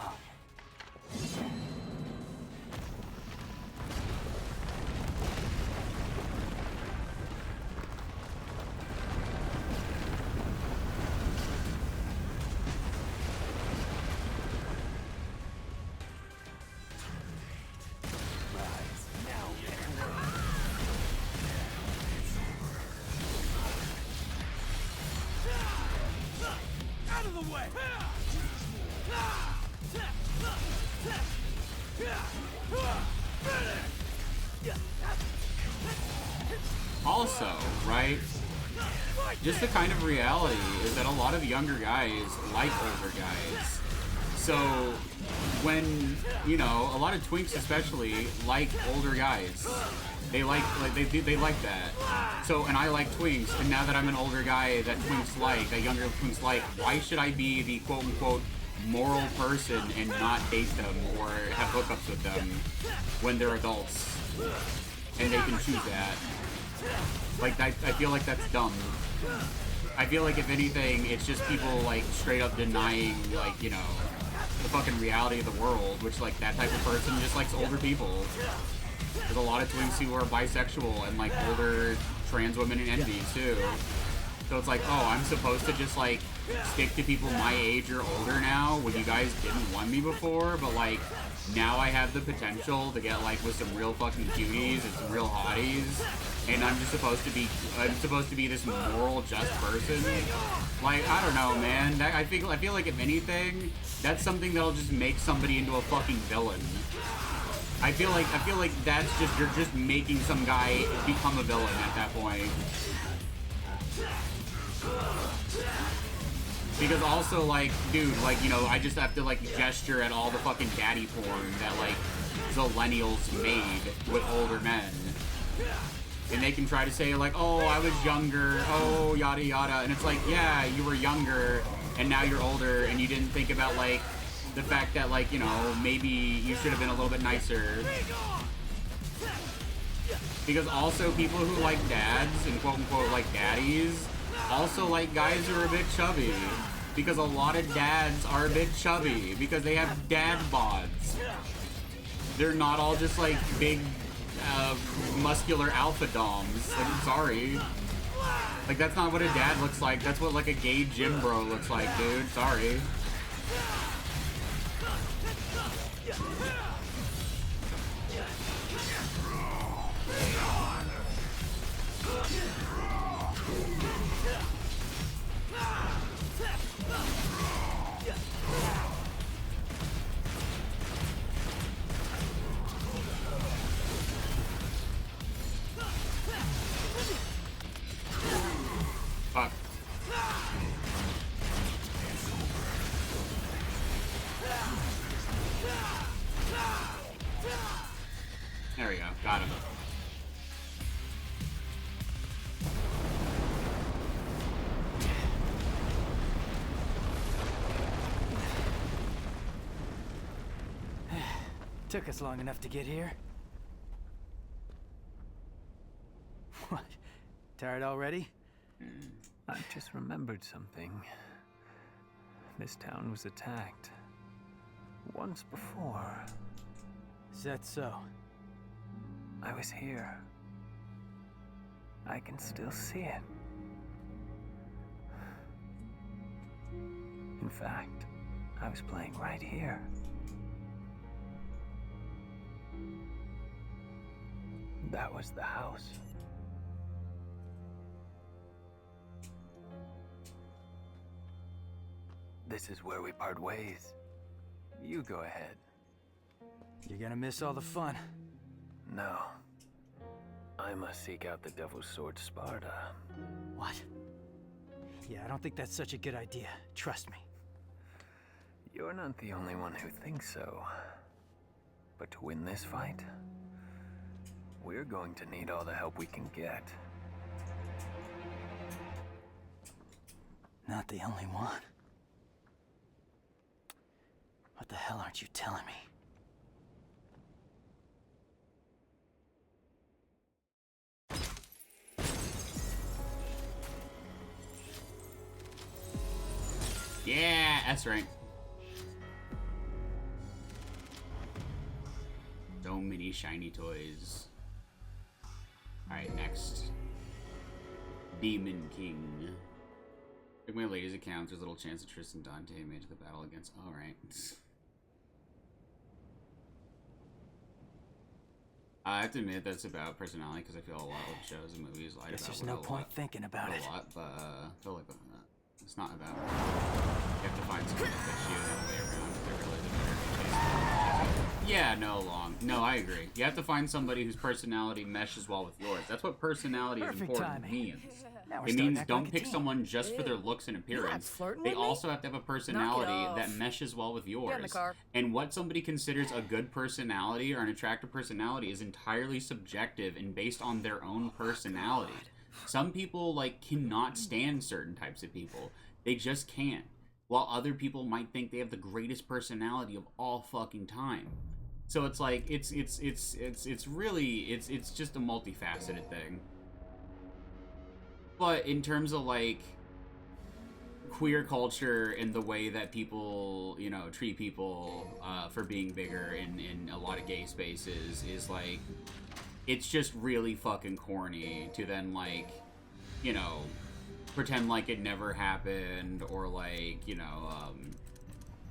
Out of the way! Also, right, just the kind of reality is that a lot of younger guys like older guys. So when, you know, a lot of twinks especially like older guys. They like that. So, and I like twinks, and now that I'm an older guy that twinks like, that younger twinks like, why should I be the quote-unquote moral person and not date them or have hookups with them when they're adults? And they can choose that. Like, I feel like that's dumb. I feel like if anything, it's just people like straight up denying, like, you know, the fucking reality of the world, which like that type of person just likes older people. There's a lot of twinks who are bisexual and like older trans women and envy too. So it's like, oh, I'm supposed to just like stick to people my age or older now when you guys didn't want me before, but like now I have the potential to get like with some real fucking cuties and some real hotties, and I'm supposed to be this moral, just person. Like, I don't know, man. I feel like if anything, that's something that'll just make somebody into a fucking villain. I feel like that's just, you're just making some guy become a villain at that point. Because also, like, dude, like, you know, I just have to, like, gesture at all the fucking daddy porn that, like, millennials made with older men. And they can try to say, like, oh, I was younger, oh, yada yada. And it's like, yeah, you were younger, and now you're older, and you didn't think about, like, the fact that, like, you know, maybe you should have been a little bit nicer. Because also people who like dads and quote-unquote like daddies also like guys who are a bit chubby. Because a lot of dads are a bit chubby because they have dad bods. They're not all just like big muscular alpha doms. Like, I'm sorry. Like, that's not what a dad looks like. That's what like a gay gym bro looks like, dude. Sorry. Fuck. There we go. Got him. Took us long enough to get here. What? Tired already? I just remembered something. This town was attacked once before. Is that so? I was here. I can still see it. In fact, I was playing right here. That was the house. This is where we part ways. You go ahead. You're gonna miss all the fun. No. I must seek out the Devil's Sword Sparta. What? Yeah, I don't think that's such a good idea. Trust me. You're not the only one who thinks so. But to win this fight, we're going to need all the help we can get. Not the only one. What the hell aren't you telling me? Yeah, S rank. So many shiny toys. Alright, next. Demon King. Took my lady's account, there's a little chance that Tristan Dante made it to the battle against. Alright. I have to admit that's about personality because I feel a lot of shows and movies lie about There's no point thinking about it. A lot, but I feel like it's not about. You have to find someone that fits you the other way around. If they're really the better. Yeah, no, I agree. You have to find somebody whose personality meshes well with yours. That's what personality is important means. It means don't pick someone just for their looks and appearance. They also have to have a personality that meshes well with yours. And what somebody considers a good personality or an attractive personality is entirely subjective and based on their own personality. Some people, like, cannot stand certain types of people. They just can't. While other people might think they have the greatest personality of all fucking time. So it's like, it's really just a multifaceted thing. But in terms of, like, queer culture and the way that people, you know, treat people for being bigger in a lot of gay spaces is, like, it's just really fucking corny to then, like, you know, pretend like it never happened or, like, you know,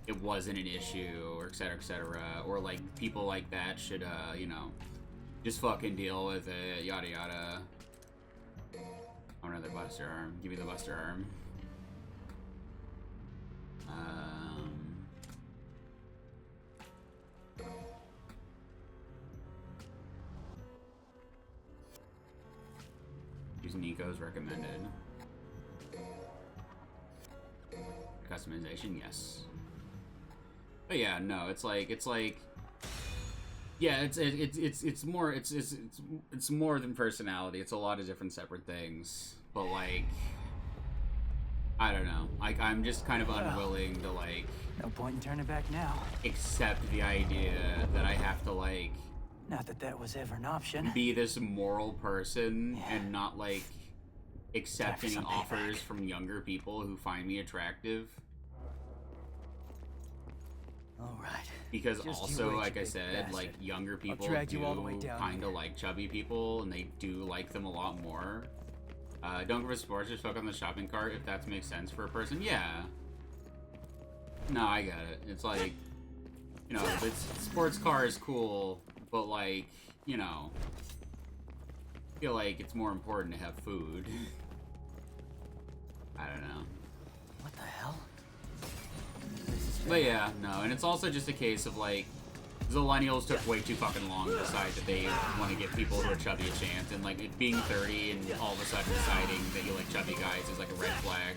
it wasn't an issue or et cetera, or, like, people like that should, you know, just fucking deal with it, yada yada. Oh, another Buster Arm. Give me the Buster Arm. Use Nico's recommended. Customization, yes. But yeah, no, it's like yeah, it's more than personality. It's a lot of different separate things. But, like, I don't know. Like, I'm just kind of unwilling to, like, no point in turning back now. Accept the idea that I have to, like, not that that was ever an option. Be this moral person and not, like, accept any offers from younger people who find me attractive. All right. Because just also, like I said, like, younger people do kind of like chubby people, and they do like them a lot more. Don't give a sports, just fuck on the shopping cart if that makes sense for a person. Yeah. No, I get it. It's like, you know, sports car is cool, but, like, you know, I feel like it's more important to have food. I don't know. What the hell? But yeah, no, and it's also just a case of, like, Zillennials took way too fucking long to decide that they want to give people who are chubby a chance, and, like, it being 30 and all of a sudden deciding that you like chubby guys is, like, a red flag.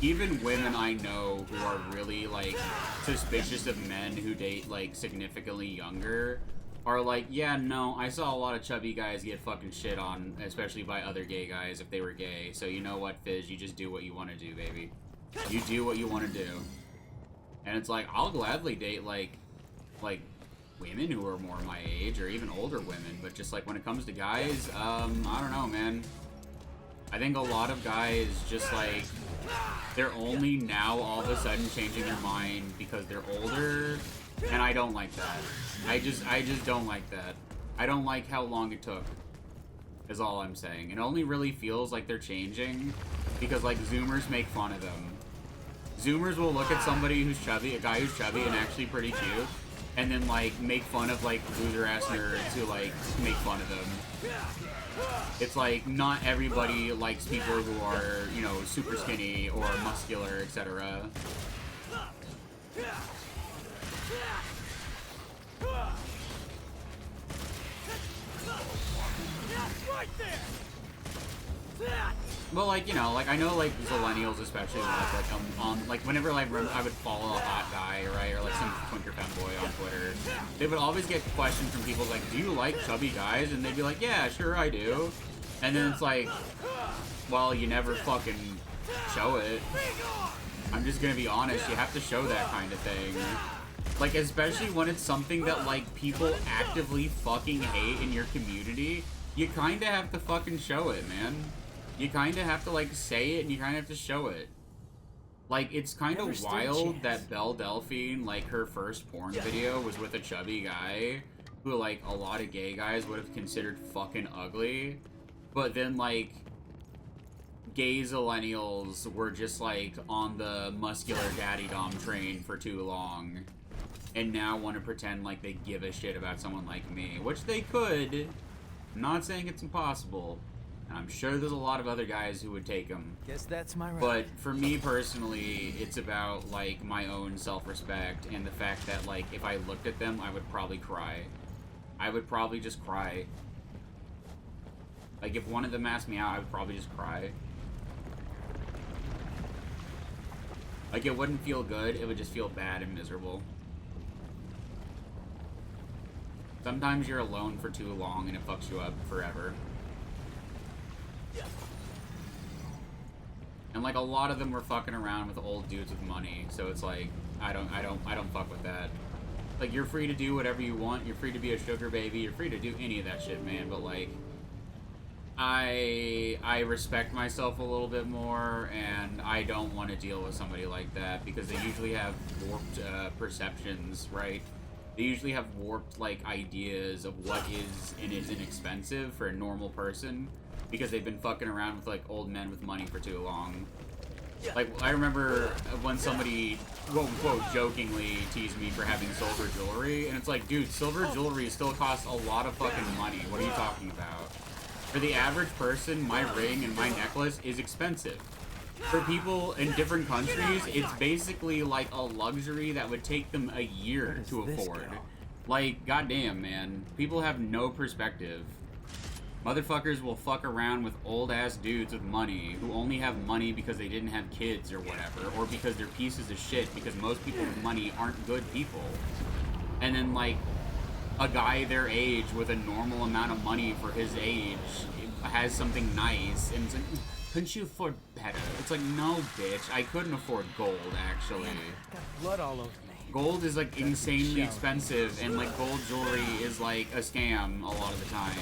Even women I know who are really, like, suspicious of men who date, like, significantly younger are like, yeah, no, I saw a lot of chubby guys get fucking shit on, especially by other gay guys if they were gay, so you know what, Fizz, you just do what you want to do, baby. You do what you want to do. And it's like, I'll gladly date, like, women who are more my age, or even older women, but just like when it comes to guys, I don't know, man. I think a lot of guys just like, they're only now all of a sudden changing their mind because they're older, and I don't like that. I just don't like that. I don't like how long it took, is all I'm saying. It only really feels like they're changing because like Zoomers make fun of them. Zoomers will look at somebody who's chubby, a guy who's chubby and actually pretty cute, and then like make fun of like loser ass nerds who like make fun of them. It's like not everybody likes people who are, you know, super skinny or muscular, etc. Right there. Well, like, you know, like, I know, like, millennials especially, like, whenever, like, I would follow a hot guy, right, or, like, some twinker femboy on Twitter, they would always get questions from people like, do you like chubby guys? And they'd be like, yeah, sure I do. And then it's like, well, you never fucking show it. I'm just gonna be honest, you have to show that kind of thing. Like, especially when it's something that, like, people actively fucking hate in your community, you kinda have to fucking show it, man. You kinda have to, like, say it, and you kinda have to show it. Like, it's kinda wild that Belle Delphine, like, her first porn video was with a chubby guy who, like, a lot of gay guys would have considered fucking ugly. But then, like, gay zillennials were just, like, on the muscular daddy-dom train for too long. And now want to pretend like they give a shit about someone like me. Which they could. I'm not saying it's impossible. And I'm sure there's a lot of other guys who would take them. Guess that's my right. But for me personally, it's about, like, my own self-respect and the fact that, like, if I looked at them, I would probably cry. I would probably just cry. Like, if one of them asked me out, I would probably just cry. Like, it wouldn't feel good, it would just feel bad and miserable. Sometimes you're alone for too long and it fucks you up forever. And like a lot of them were fucking around with old dudes with money, so it's like I don't fuck with that. Like, you're free to do whatever you want, you're free to be a sugar baby, you're free to do any of that shit, man, but like I respect myself a little bit more, and I don't want to deal with somebody like that because they usually have warped perceptions, right? They usually have warped, like, ideas of what is and isn't expensive for a normal person because they've been fucking around with, like, old men with money for too long. Like, I remember when somebody, quote-unquote, jokingly teased me for having silver jewelry, and it's like, dude, silver jewelry still costs a lot of fucking money. What are you talking about? For the average person, my ring and my necklace is expensive. For people in different countries, it's basically like a luxury that would take them a year to afford. Like, goddamn, man. People have no perspective. Motherfuckers will fuck around with old-ass dudes with money who only have money because they didn't have kids or whatever, or because they're pieces of shit because most people with money aren't good people. And then, like, a guy their age with a normal amount of money for his age has something nice, and it's like, couldn't you afford better? It's like, no, bitch, I couldn't afford gold, actually. Got blood all over me. Gold is, like, insanely expensive, and, like, gold jewelry is, like, a scam a lot of the time.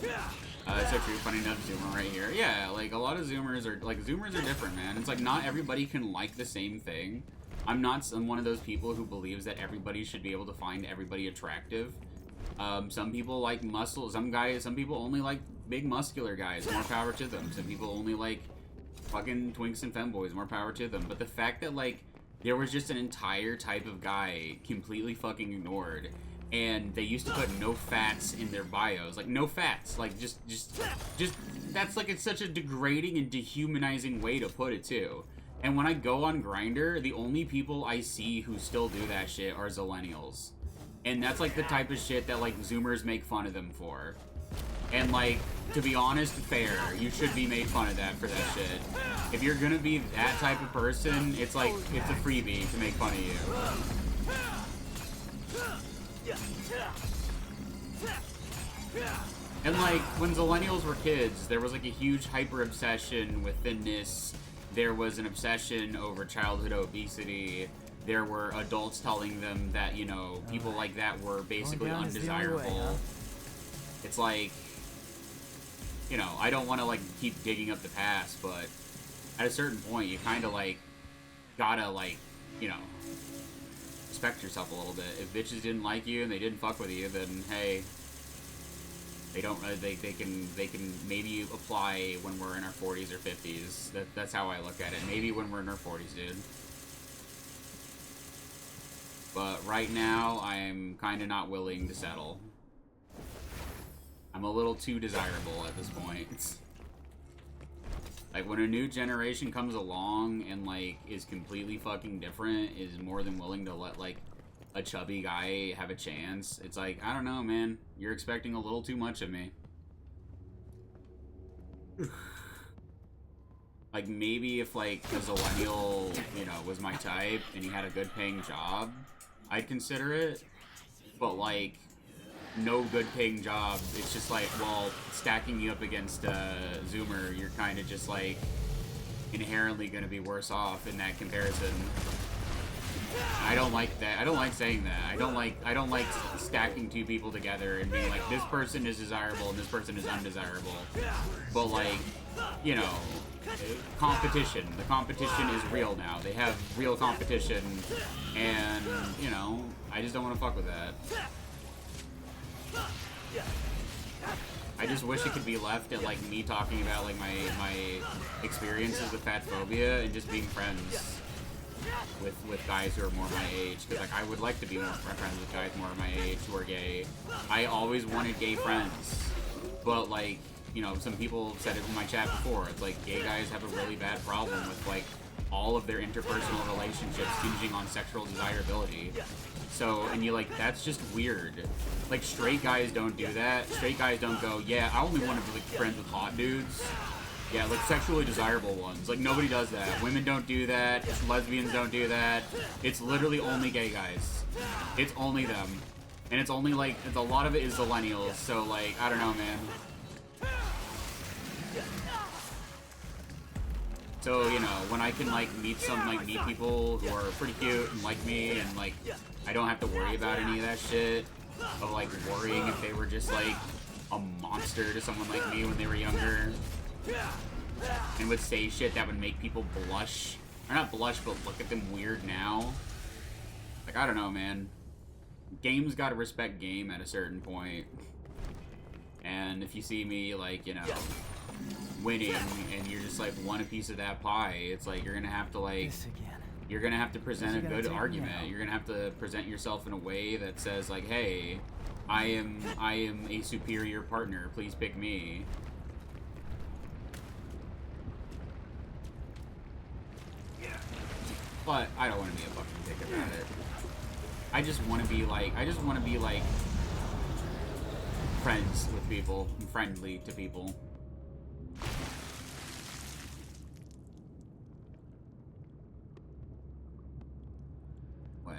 It's so true, funny enough, Zoomer right here. Yeah, like, a lot of Zoomers are different, man. It's like, not everybody can like the same thing. I'm not one of those people who believes that everybody should be able to find everybody attractive. Some people like muscle, some people only like big muscular guys, more power to them. Some people only like fucking twinks and femboys, more power to them. But the fact that, like, there was just an entire type of guy completely fucking ignored, and they used to put no fats in their bios. Like, no fats. Like, just, that's, like, it's such a degrading and dehumanizing way to put it, too. And when I go on Grindr, the only people I see who still do that shit are zillennials. And that's, like, the type of shit that, like, Zoomers make fun of them for. And, like, to be honest, fair. You should be made fun of that for that shit. If you're gonna be that type of person, it's like, it's a freebie to make fun of you. And, like, when zillennials were kids, there was, like, a huge hyper-obsession with thinness there was an obsession over childhood obesity. There were adults telling them that, you know, people like that were basically Going down is the only way, undesirable. huh? It's like, you know, I don't want to, like, keep digging up the past, but at a certain point, you kind of, like, gotta, like, you know, respect yourself a little bit. If bitches didn't like you and they didn't fuck with you, then, hey, they don't, they can maybe apply when we're in our 40s or 50s. That's how I look at it. Maybe when we're in our 40s, dude. But right now, I'm kind of not willing to settle. I'm a little too desirable at this point. Like, when a new generation comes along and, like, is completely fucking different, is more than willing to let, like, a chubby guy have a chance, it's like, I don't know, man. You're expecting a little too much of me. Like, maybe if, like, a Zillennial, you know, was my type and he had a good paying job, I'd consider it. But, like, no good paying job. It's just like, well, stacking you up against Zoomer, you're kind of just like inherently going to be worse off in that comparison. I don't like that. I don't like saying that. I don't like stacking two people together and being like, this person is desirable and this person is undesirable. But, like, you know, competition. The competition is real now. They have real competition, and, you know, I just don't want to fuck with that. I just wish it could be left at, like, me talking about, like, my experiences with fat phobia and just being friends with guys who are more my age. Because, like, I would like to be more friends with guys more my age who are gay. I always wanted gay friends. But, like, you know, some people said it in my chat before. It's like, gay guys have a really bad problem with, like, all of their interpersonal relationships hinging on sexual desirability. So, and you're like, that's just weird. Like, straight guys don't do that. Straight guys don't go, yeah, I only want to be, like, friends with hot dudes. Yeah, like, sexually desirable ones. Like, nobody does that. Women don't do that. Lesbians don't do that. It's literally only gay guys. It's only them. And it's only, like, a lot of it is millennials. So, like, I don't know, man. So, you know, when I can, like, meet people who are pretty cute and like me, and, like, I don't have to worry about any of that shit of, like, worrying if they were just, like, a monster to someone like me when they were younger, and would say shit that would make people blush. Or not blush, but look at them weird now. Like, I don't know, man. Game's gotta respect game at a certain point. And if you see me, like, you know, winning, and you're just, like, want a piece of that pie, it's like, you're gonna have to, like, you're gonna have to present a good argument. You're gonna have to present yourself in a way that says, like, hey, I am a superior partner, please pick me. But I don't want to be a fucking dick about it. I just want to be like, friends with people, and friendly to people. Well,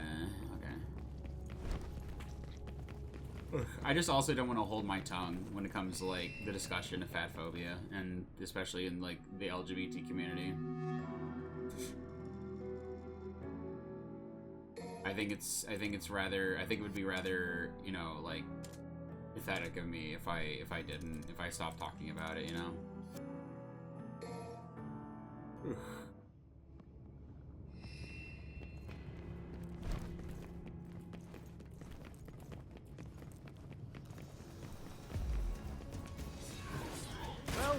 okay. I just also don't want to hold my tongue when it comes to, like, the discussion of fat phobia, and especially in, like, the LGBT community. I think it would be rather, you know, like, pathetic of me if I stopped talking about it, you know?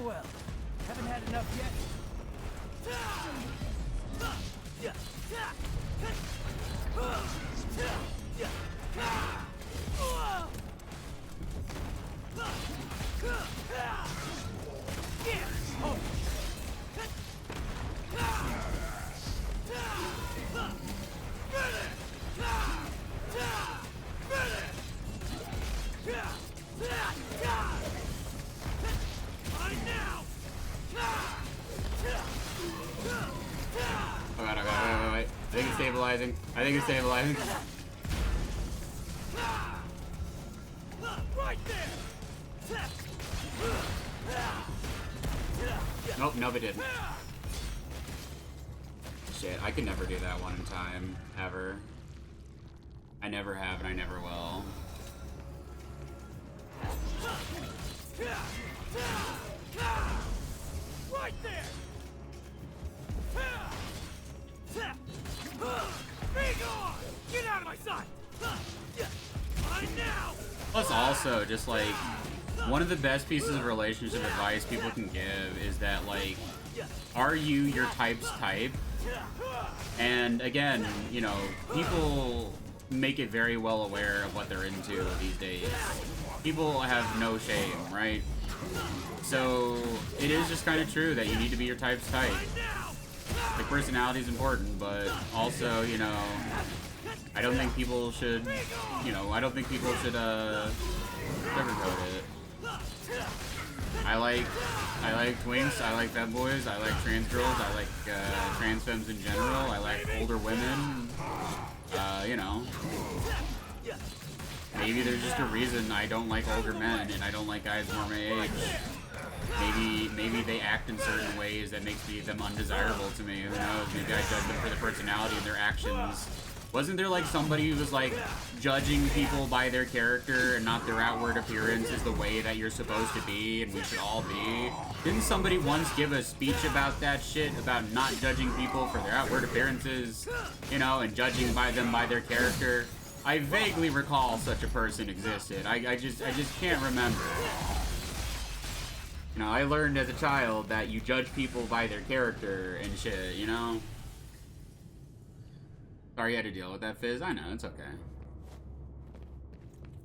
Well, haven't had enough yet. Oh god, wait. I think it's stabilizing. Right there. Nope, it didn't. shit. I could never do that one in time, ever. I never have, and I never will. Right there! Be gone! Get out of my sight! Mine now! Plus also, just like, one of the best pieces of relationship advice people can give is that, like, are you your type's type? And again, you know, people make it very well aware of what they're into these days. People have no shame, right? So it is just kind of true that you need to be your type's type. Like, personality is important, but also, you know, I don't think people should, you know, I don't think people should sugarcoat it. I like twinks, I like femboys, I like trans girls, I like trans femmes in general, I like older women, you know. Maybe there's just a reason I don't like older men and I don't like guys more my age. Maybe they act in certain ways that makes them undesirable to me. Who knows? Maybe I judge them for their personality and their actions. Wasn't there like somebody who was like judging people by their character and not their outward appearance is the way that you're supposed to be and we should all be? Didn't somebody once give a speech about that shit, about not judging people for their outward appearances, you know, and judging by them by their character? I vaguely recall such a person existed. I just can't remember. You know, I learned as a child that you judge people by their character and shit, you know? Sorry you had to deal with that, Fizz. I know, it's okay.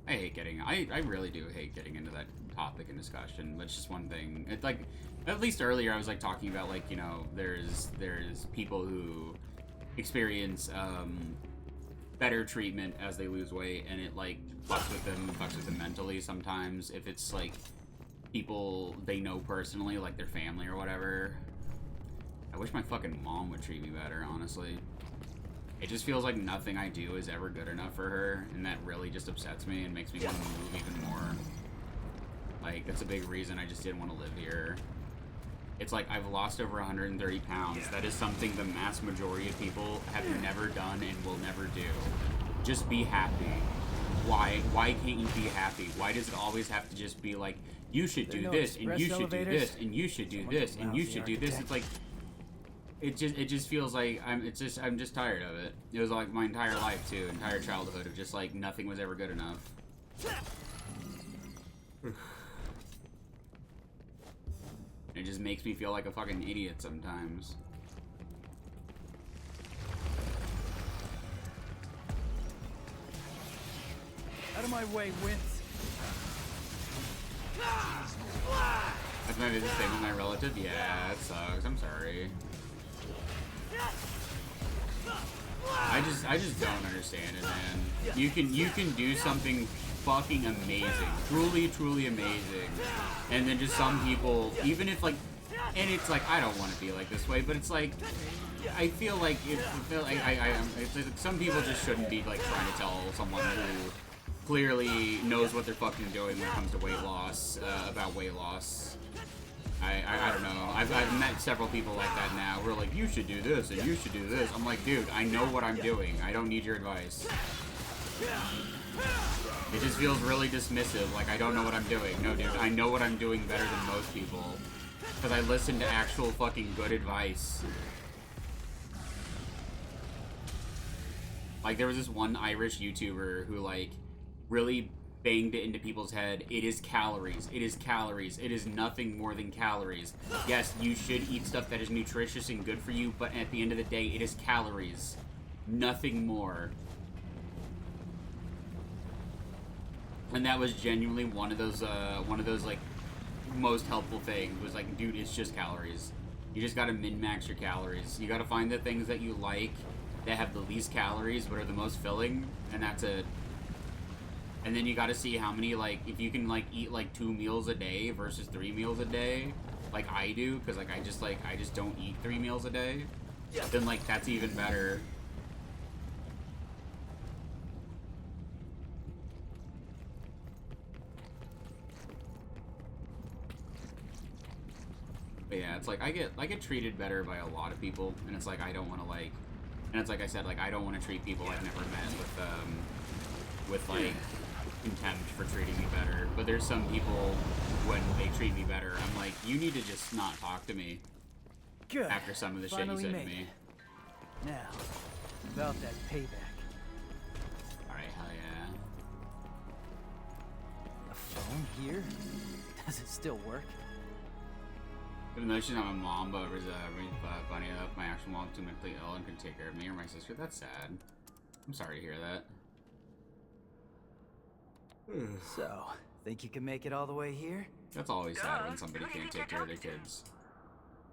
I hate getting... I really do hate getting into that topic and discussion. That's just one thing. It's like... At least earlier I was like talking about like, you know, there's people who experience better treatment as they lose weight, and it like fucks with them mentally sometimes if it's like people they know personally, like their family or whatever. I wish my fucking mom would treat me better, honestly. It just feels like nothing I do is ever good enough for her, and that really just upsets me and makes me want to move even more. Like, that's a big reason I just didn't want to live here. It's like, I've lost over 130 pounds. That is something the mass majority of people have never done and will never do. Just be happy. Why can't you be happy? Why does it always have to just be like, you should do this, and you should do this, and you should do this, and you should do this? It's like, it just feels like I'm just tired of it. It was like my entire life too, entire childhood of just like nothing was ever good enough. It just makes me feel like a fucking idiot sometimes. Out of my way, Wince. That's maybe the same with my relative. Yeah, it sucks. I'm sorry. I just don't understand it, man. You can do something fucking amazing, truly amazing, and then just some people, even if like, and it's like I don't want to be like this way, but it's like I feel like it's like some people just shouldn't be like trying to tell someone who clearly knows what they're fucking doing when it comes to weight loss about weight loss. I don't know. I've met several people like that now. Who are like, you should do this and you should do this. I'm like, dude, I know what I'm doing. I don't need your advice. It just feels really dismissive. Like I don't know what I'm doing. No, dude, I know what I'm doing better than most people because I listen to actual fucking good advice. Like there was this one Irish YouTuber who like really banged it into people's head. It is calories. It is calories. It is nothing more than calories. Yes, you should eat stuff that is nutritious and good for you, but at the end of the day, it is calories. Nothing more. And that was genuinely one of those like most helpful things. Was like, dude, it's just calories. You just gotta min-max your calories. You gotta find the things that you like that have the least calories but are the most filling, and that's it. And then you gotta see how many, like, if you can, like, eat, like, 2 meals a day versus 3 meals a day, like I do, because, like, I just don't eat 3 meals a day, then, like, that's even better. But yeah, it's like I get treated better by a lot of people, and it's like I don't want to like, and it's like I said, like I don't want to treat people I've never met with like contempt for treating me better. But there's some people when they treat me better, I'm like, you need to just not talk to me. Good. After some of the Finally shit you said to made me. it. Now, about that payback. All right, hell yeah. A phone here? Does it still work? Even though she's not my mom, but was funny enough, my actual mom too mentally ill and couldn't take care of me or my sister. That's sad. I'm sorry to hear that. So, think you can make it all the way here? That's always sad when somebody can't take care of their kids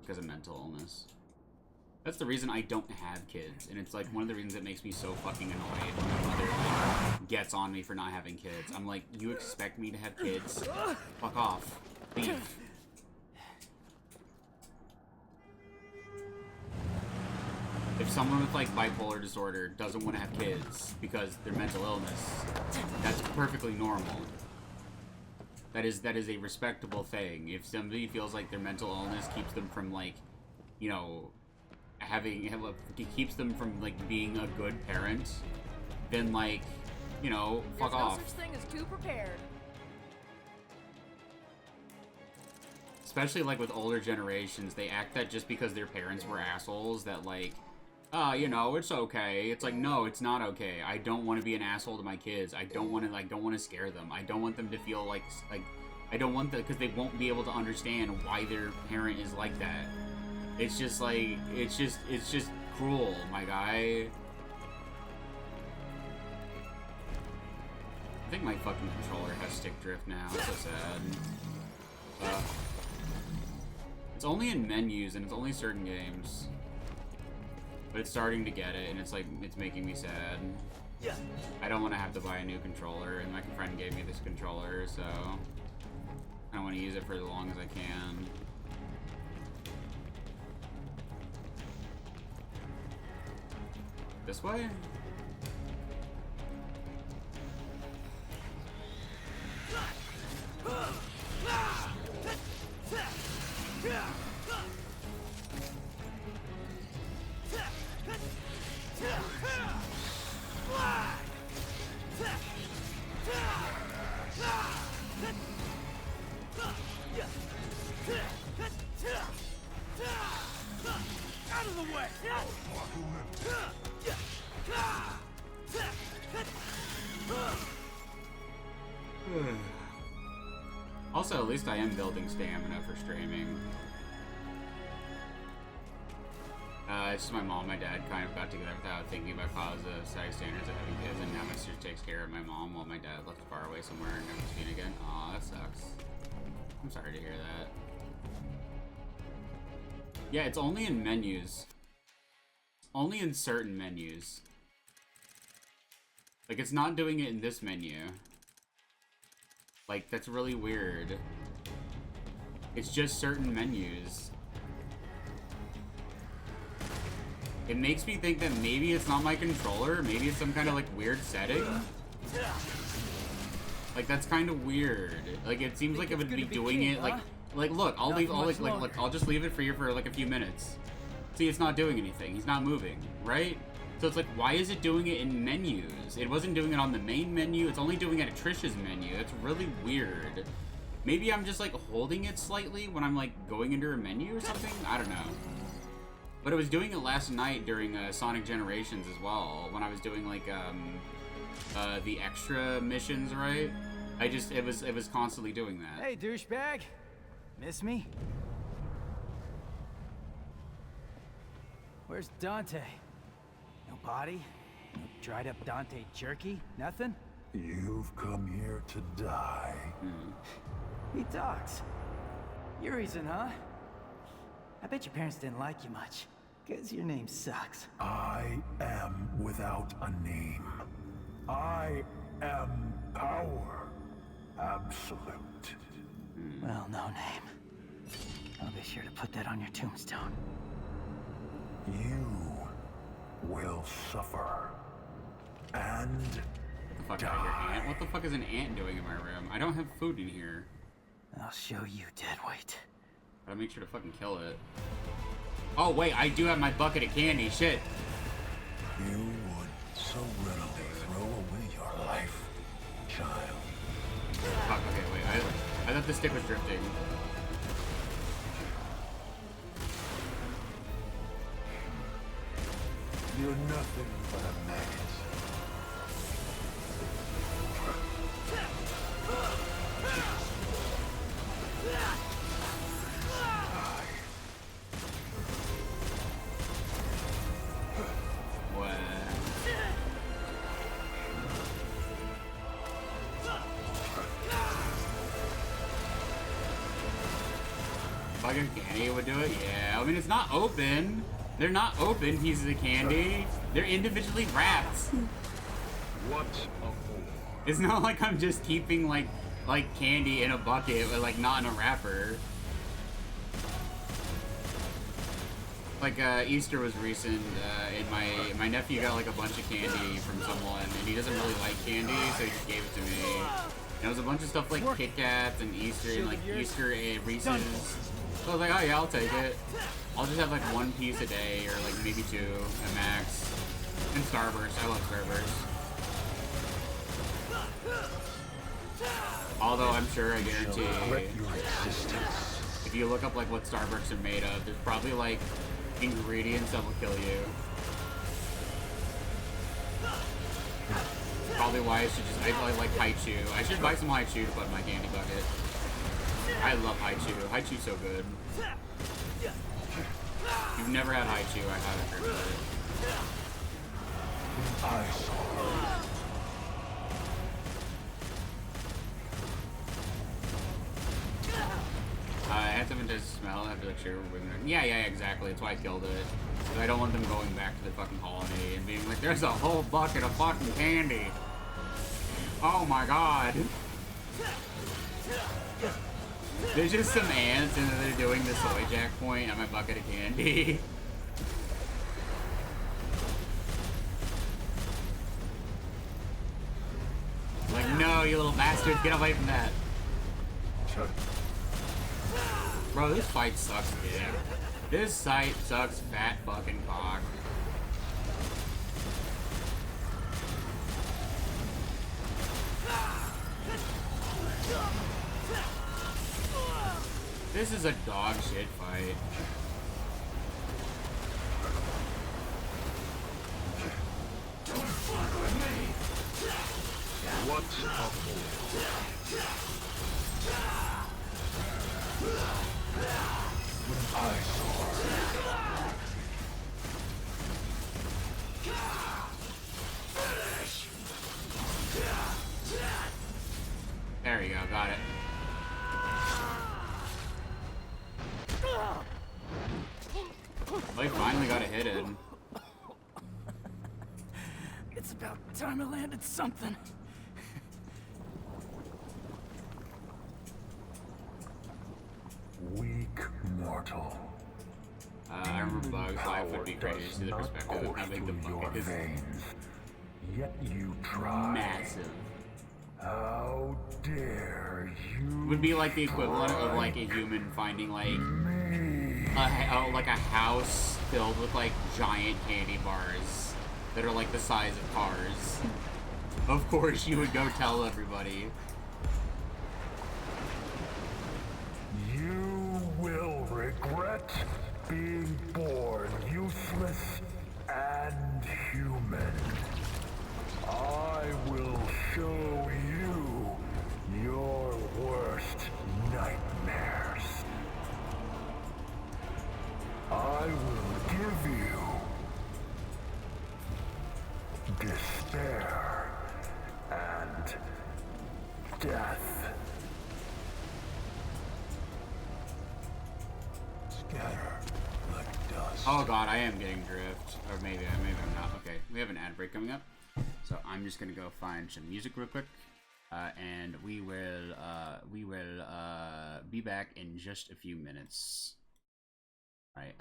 because of mental illness. That's the reason I don't have kids, and it's like one of the reasons that makes me so fucking annoyed when my mother like, gets on me for not having kids. I'm like, you expect me to have kids? Fuck off. Leave. If someone with like bipolar disorder doesn't want to have kids because their mental illness, that's perfectly normal. That is a respectable thing. If somebody feels like their mental illness keeps them from like, you know, keeps them from like being a good parent, then like, you know, fuck off. There's no such thing as too prepared. Especially like with older generations, they act that just because their parents were assholes that like, you know, it's okay. It's like, no, it's not okay. I don't want to be an asshole to my kids. I don't want to scare them. I don't want them to feel like I don't want that, because they won't be able to understand why their parent is like that. It's just like, it's just cruel, my guy. I think my fucking controller has stick drift now. It's so sad. It's only in menus and it's only certain games. But it's starting to get it, and it's like, it's making me sad. I don't want to have to buy a new controller, and my friend gave me this controller, so I want to use it for as long as I can. This way? Out of the way! Also, at least I am building stamina for streaming. It's just my mom and my dad kind of got together without thinking about positive side standards of having kids, and now my sister takes care of my mom while my dad left far away somewhere and never seen again. Aw, that sucks. I'm sorry to hear that. Yeah, it's only in menus. Only in certain menus. Like, it's not doing it in this menu. Like, that's really weird. It's just certain menus. It makes me think that maybe it's not my controller, maybe it's some kind of like weird setting. Like, that's kind of weird. Like, it seems like it would be doing it like look, I'll just leave it for you for like a few minutes. See, it's not doing anything. He's not moving, right? So it's like, why is it doing it in menus? It wasn't doing it on the main menu. It's only doing it at Trish's menu. That's really weird. Maybe I'm just like holding it slightly when I'm like going into a menu or something. I don't know. But it was doing it last night during Sonic Generations as well, when I was doing like the extra missions, right? It was constantly doing that. Hey, douchebag. Miss me? Where's Dante? No body? No dried up Dante jerky? Nothing? You've come here to die. He talks. Your reason, huh? I bet your parents didn't like you much, 'cause your name sucks. I am without a name. I am power. Absolute. Well, no name. I'll be sure to put that on your tombstone. You will suffer. And Fuck out of here, ant. What the fuck is an ant doing in my room? I don't have food in here. I'll show you, deadweight. Gotta make sure to fucking kill it. Oh wait, I do have my bucket of candy. Shit. You would so readily throw away your life, child. Fuck, okay, wait. I thought the stick was drifting. You're nothing but a maggot. Fucking candy would do it? Yeah, I mean, it's not open. They're not open pieces of candy. They're individually wrapped. What a fool. It's not like I'm just keeping, like candy in a bucket, but, like, not in a wrapper. Like, Easter was recent, and my nephew got, like, a bunch of candy from someone, and he doesn't really like candy, so he just gave it to me. And it was a bunch of stuff like Kit Kats and Easter, and, like, Easter and Reese's. So I was like, oh yeah, I'll take it. I'll just have like one piece a day, or like maybe two at max. And Starburst, I love Starburst. Although I'm sure, I guarantee, if you look up like what Starbursts are made of, there's probably like ingredients that will kill you. Probably why I should just, I like Haichu. I should buy some Haichu to put in my candy bucket. I love Haichu. Haichu's so good. If you've never had Haichu, I haven't heard of it. I had something to smell. I have to like share with them. Yeah, exactly. That's why I killed it. Because I don't want them going back to the fucking colony and being like, there's a whole bucket of fucking candy. Oh my god. There's just some ants and they're doing the soy jack point on my bucket of candy. Like, no, you little bastards, get away from that. Bro, this fight sucks, dude. This site sucks fat fucking cock. This is a dog shit fight. Don't fuck with me. What a fool. When I saw There we go, got it. Well, he finally got a hit in. It's about time I landed something. weak mortal. I remember Bugs Life would be crazy to see the perspective of how big the bucket is. Yet you try. Massive. How dare you? Would be like the equivalent of like a human finding like a house filled with like giant candy bars that are like the size of cars. Of course, you would go tell everybody. You will regret being born useless and human. I will show you your worst nightmares. I will give you despair and death. Scatter like dust. Oh god, I am getting drift. Or maybe I'm not. Okay, we have an ad break coming up. So I'm just gonna go find some music real quick. And we will be back in just a few minutes. Alright,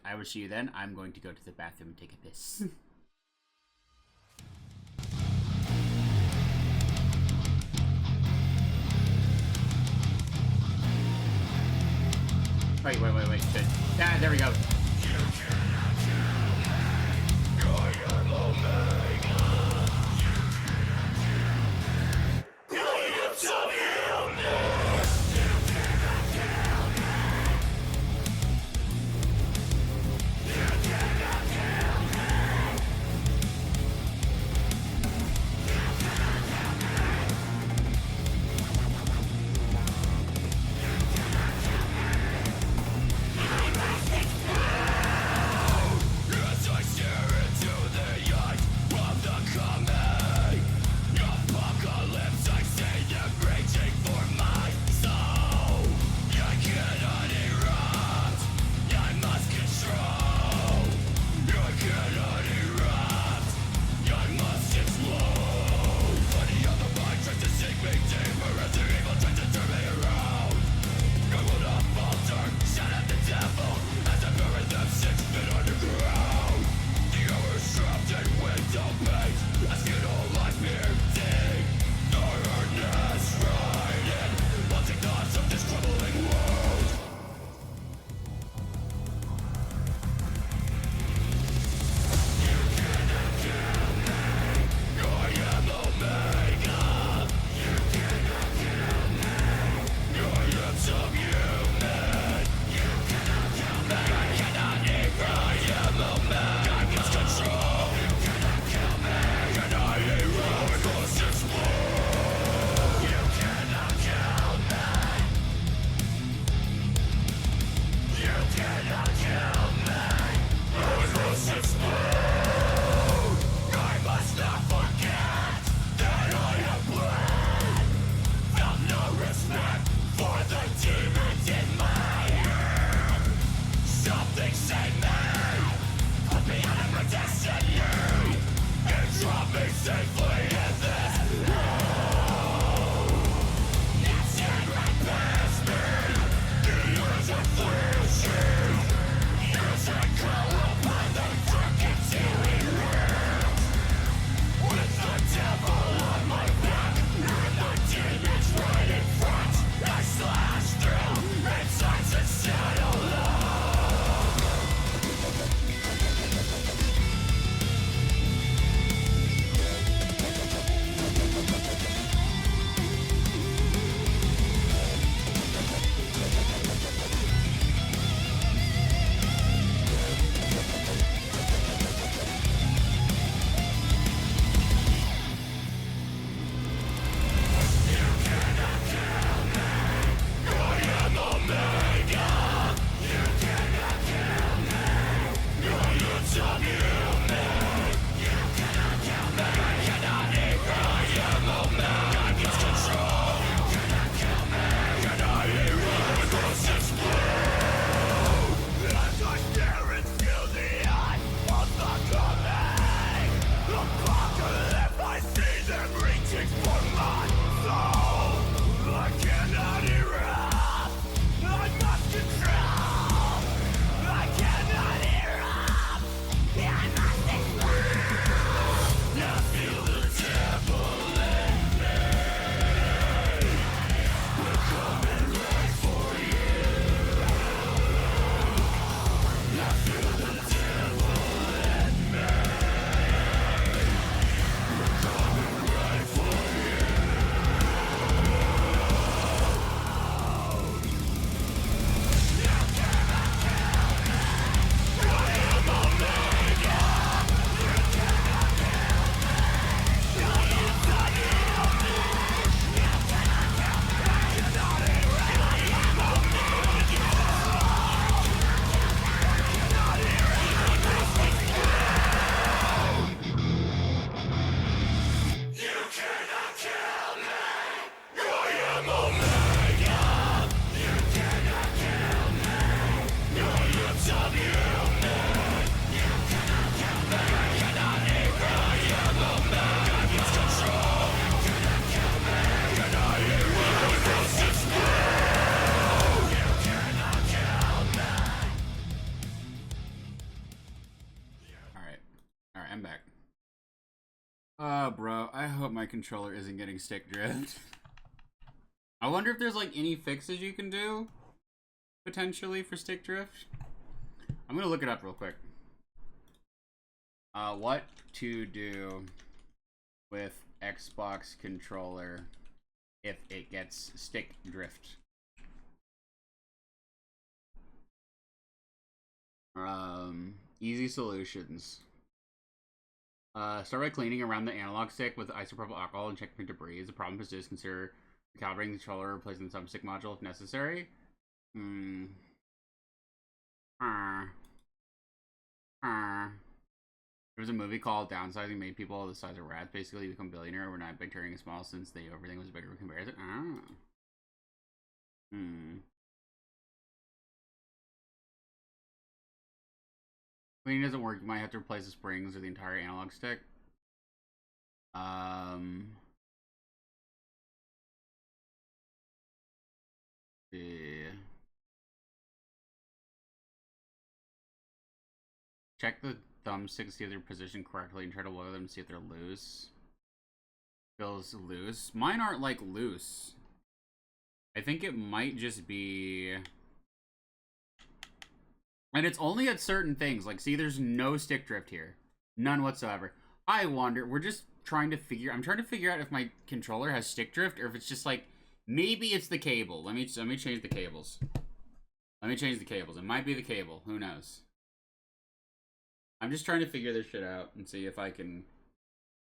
I will see you then. I'm going to go to the bathroom and take a piss. Wait. Shit. Ah, there we go. Bro, I hope my controller isn't getting stick drift. I wonder if there's like any fixes you can do potentially for stick drift. I'm gonna look it up real quick. What to do with Xbox controller if it gets stick drift. Easy solutions. Start by cleaning around the analog stick with isopropyl alcohol and check for debris. The problem persists. Consider calibrating the controller, replacing the thumbstick module if necessary. There was a movie called Downsizing, made people the size of rats. Basically, you become a billionaire overnight by turning small since everything was bigger in comparison. Cleaning doesn't work. You might have to replace the springs or the entire analog stick. Yeah. Check the thumbstick to see if they're positioned correctly and try to lower them to see if they're loose. Feels loose. Mine aren't like loose. I think it might just be... And it's only at certain things. Like, see, there's no stick drift here. None whatsoever. I wonder, we're just trying to figure... I'm trying to figure out if my controller has stick drift or if it's just like... Maybe it's the cable. Let me change the cables. Let me change the cables. It might be the cable. Who knows? I'm just trying to figure this shit out and see if I can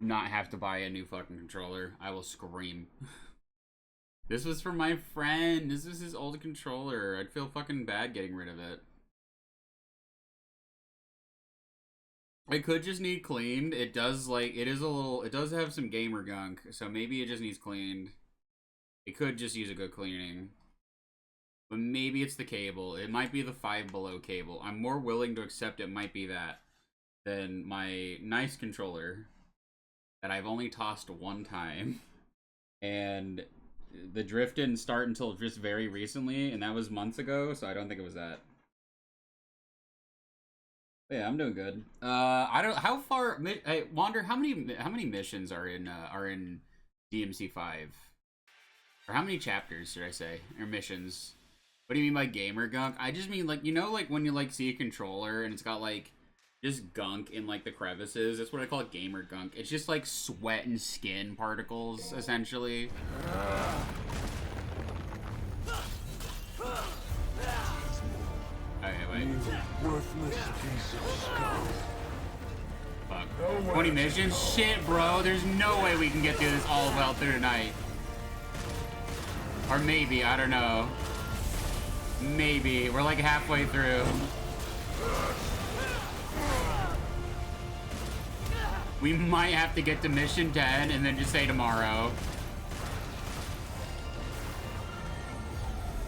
not have to buy a new fucking controller. I will scream. This was for my friend. This is his old controller. I'd feel fucking bad getting rid of it. It could just need cleaned. It does, like, it does have some gamer gunk, so maybe it just needs cleaned. It could just use a good cleaning. But maybe it's the cable. It might be the 5 below cable. I'm more willing to accept it might be that than my nice controller that I've only tossed one time. And the drift didn't start until just very recently, and that was months ago, so I don't think it was that. But yeah, I'm doing good. I don't, how far, I wonder how many missions are in DMC 5? Or how many chapters should I say? Or missions? What do you mean by gamer gunk? I just mean, like, you know, like when you like see a controller and it's got like just gunk in like the crevices. That's what I call it, gamer gunk. It's just like sweat and skin particles, essentially. Okay, wait. Fuck. 20 missions? Shit, bro. There's no way we can get through this all well through tonight. Or maybe, I don't know. Maybe. We're like halfway through. We might have to get to mission 10 and then just say tomorrow.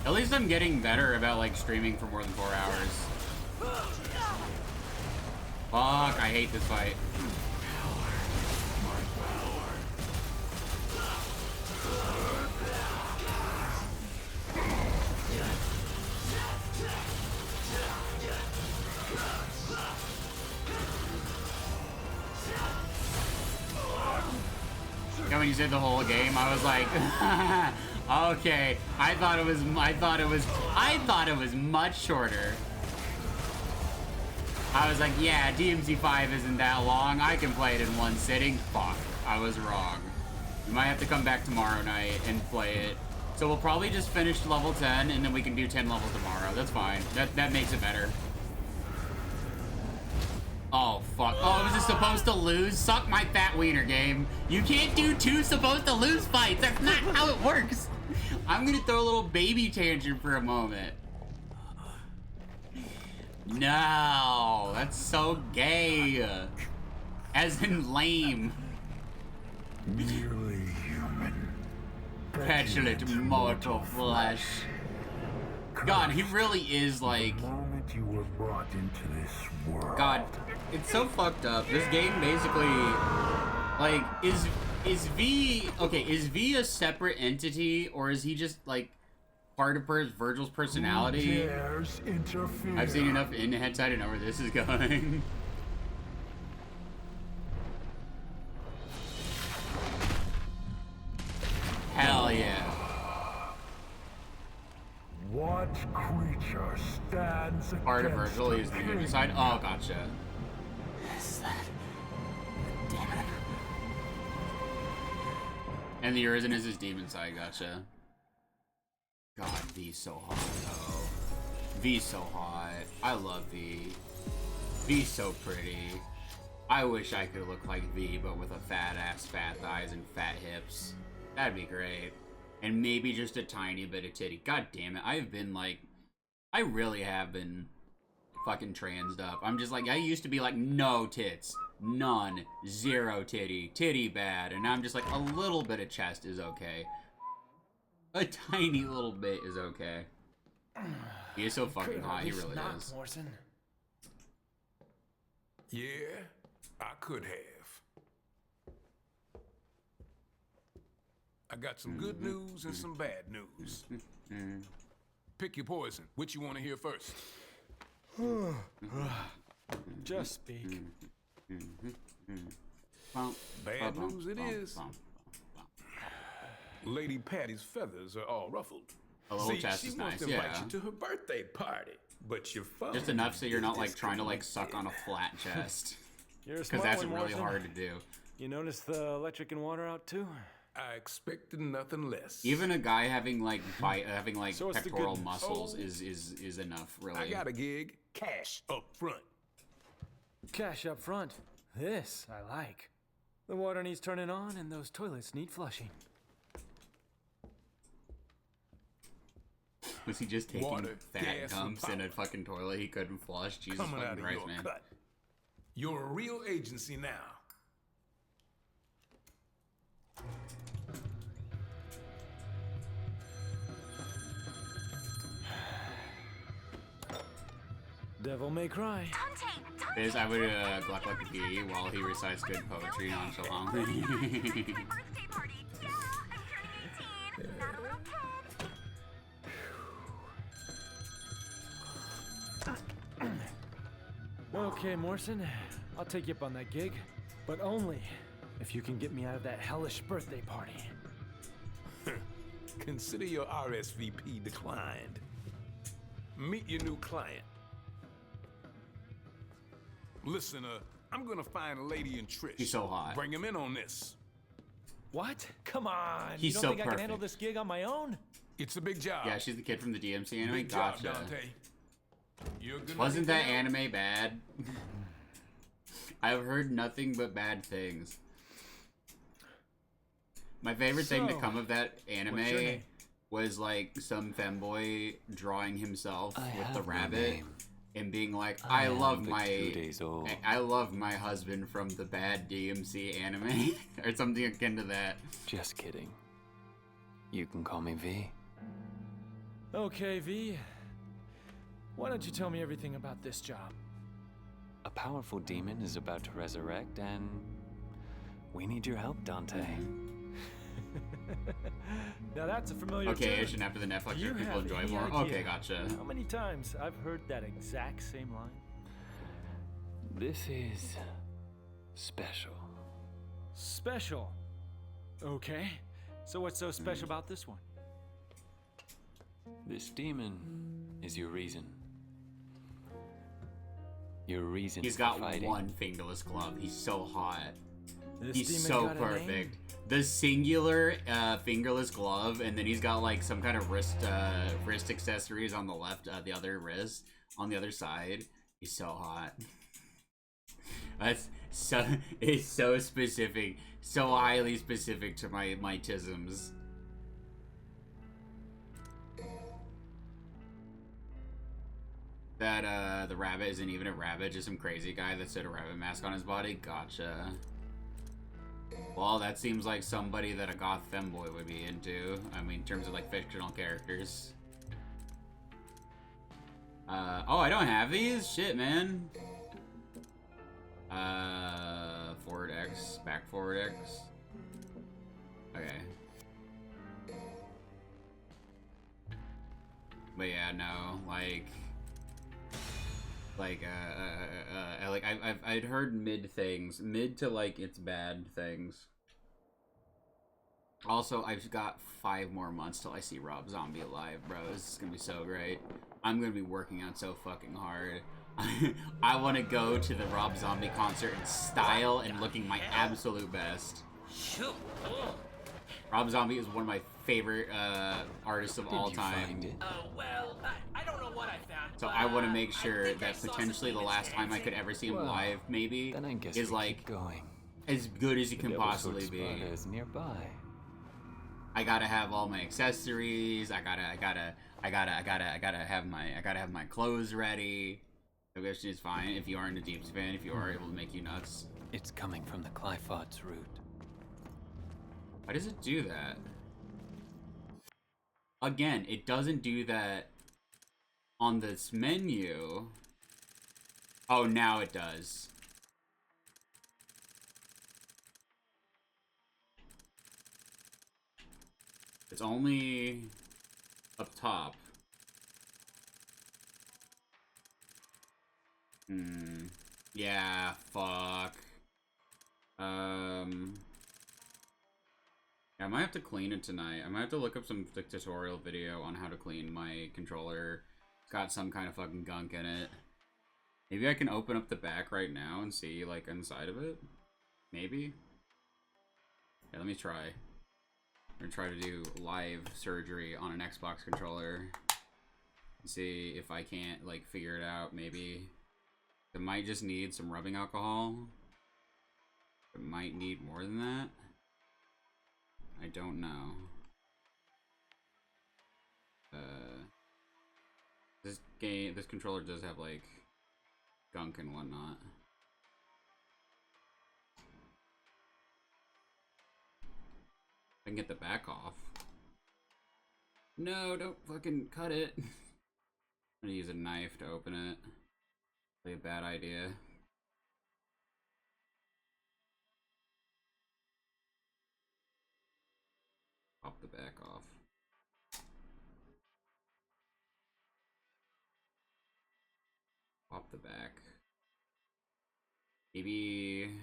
At least I'm getting better about like streaming for more than 4 hours. Fuck, I hate this fight. Yeah, when you said the whole game, I was like, okay. I thought it was much shorter. I was like, yeah, DMC 5 isn't that long. I can play it in one sitting. Fuck, I was wrong. We might have to come back tomorrow night and play it. So we'll probably just finish level 10 and then we can do 10 levels tomorrow. That's fine. That makes it better. Oh, fuck. Oh, was it supposed to lose? Suck my fat wiener, game. You can't do 2 supposed to lose fights. That's not how it works. I'm gonna throw a little baby tangent for a moment. No, that's so gay. As in lame. Merely human. Petulant mortal flesh. God, he really is like... The moment you were brought into this world. God, it's so fucked up. This game basically... Like, is V... Okay, is V a separate entity? Or is he just, like, part of Virgil's personality? Who dares interfere? I've seen enough in Hentai to know where this is going. Hell yeah. What creature creature stands Part of against Virgil is the human side. Oh, gotcha. Is that the demon? And the Urizen is his demon side, gotcha. God, V's so hot, though. V's so hot. I love V. V's so pretty. I wish I could look like V, but with a fat ass, fat thighs, and fat hips. That'd be great. And maybe just a tiny bit of titty. God damn it, I've been like... I really have been fucking transed up. I'm just like, I used to be like, no tits. None. Zero titty. Titty bad. And now I'm just like, a little bit of chest is okay. A tiny little bit is okay. He is so fucking hot, he really is. Morrison. Yeah, I could have. I got some good news and some bad news. Pick your poison. Which you want to hear first? Just speak. Bad news it is. Lady Patty's feathers are all ruffled. A little See, chest she is wants nice, to invite yeah. you to her birthday party, but your phone Just enough so you're not like is trying to like suck on a flat chest. You're a Because smart that's one, really Morrison. hard to do. You notice the electric and water out too? I expected nothing less. Even a guy having like having like So what's the pectoral good news? muscles is enough, really. I got a gig, cash up front. Cash up front. This I like. The water needs turning on and those toilets need flushing. Was he just taking Water, fat gas, and dumps in a power. fucking toilet he couldn't flush? Jesus Coming out fucking of Christ, your man. cut. You're a real agency now. Devil may cry. Is I would gluck like a bee while he recites good poetry nonchalantly. Okay, Morrison, I'll take you up on that gig, but only if you can get me out of that hellish birthday party. Consider your RSVP declined. Meet your new client. Listen, I'm gonna find Lady and Trish. He's so hot. Bring him in on this. What? Come on. He's you don't so think I can handle perfect. this gig on my own? It's a big job. Yeah, she's the kid from the DMC anime. Big job, Gotcha. Dante. You're good Wasn't that looking now? anime bad? I've heard nothing but bad things. My favorite thing to So, come of that what's your anime name? was like some femboy drawing himself I with the have no rabbit name. and being like, I I am love but my 2 days old. I love my husband from the bad DMC anime or something akin to that. Just kidding. You can call me V. Okay, V. Why don't you tell me everything about this job? A powerful demon is about to resurrect, and we need your help, Dante. Now that's a familiar Okay-ish, term. and after the Netflix, Do you people have enjoy any more. idea Okay, gotcha. How many times I've heard that exact same line? This is special. Special. Okay. So what's so special about this one? This demon is your reason. Your reason He's for got fighting. one fingerless glove. He's so hot. This He's demon so got a name? perfect. The singular fingerless glove, and then he's got like some kind of wrist accessories on the left, the other wrist on the other side. He's so hot. That's so. It's so specific, so highly specific to my tisms. That the rabbit isn't even a rabbit, just some crazy guy that put a rabbit mask on his body. Gotcha. Well, that seems like somebody that a goth femboy would be into. I mean, in terms of like fictional characters. Oh, I don't have these? Shit, man. Forward X, back forward X. Okay. But yeah, no, like I'd heard mid things, mid to like it's bad things. Also, I've got 5 more months till I see Rob Zombie alive, bro. This is gonna be so great. I'm gonna be working out so fucking hard. I want to go to the Rob Zombie concert in style and looking my absolute best. Shoot. Rob Zombie is one of my favorite artists of all time. Well, I don't know what I found. So I want to make sure that potentially the last time I could ever see him live, maybe, Then I guess is we like keep going. as good as he The can Devil's possibly Sword be. Spada is nearby. I gotta have all my accessories. I gotta have my clothes ready. Which is fine if you aren't a Deeps fan, if you are able to make you nuts. It's coming from the Clifots route. Why does it do that? Again, it doesn't do that on this menu. Oh, now it does. It's only up top. Yeah, fuck. Yeah, I might have to clean it tonight. I might have to look up some tutorial video on how to clean my controller. It's got some kind of fucking gunk in it. Maybe I can open up the back right now and see, like, inside of it? Maybe? Yeah, let me try. I'm gonna try to do live surgery on an Xbox controller. And see if I can't, like, figure it out, maybe. It might just need some rubbing alcohol. It might need more than that. I don't know. This controller does have like gunk and whatnot. I can get the back off. No, don't fucking cut it. I'm gonna use a knife to open it. Probably a bad idea. Pop the back off. Pop the back. Maybe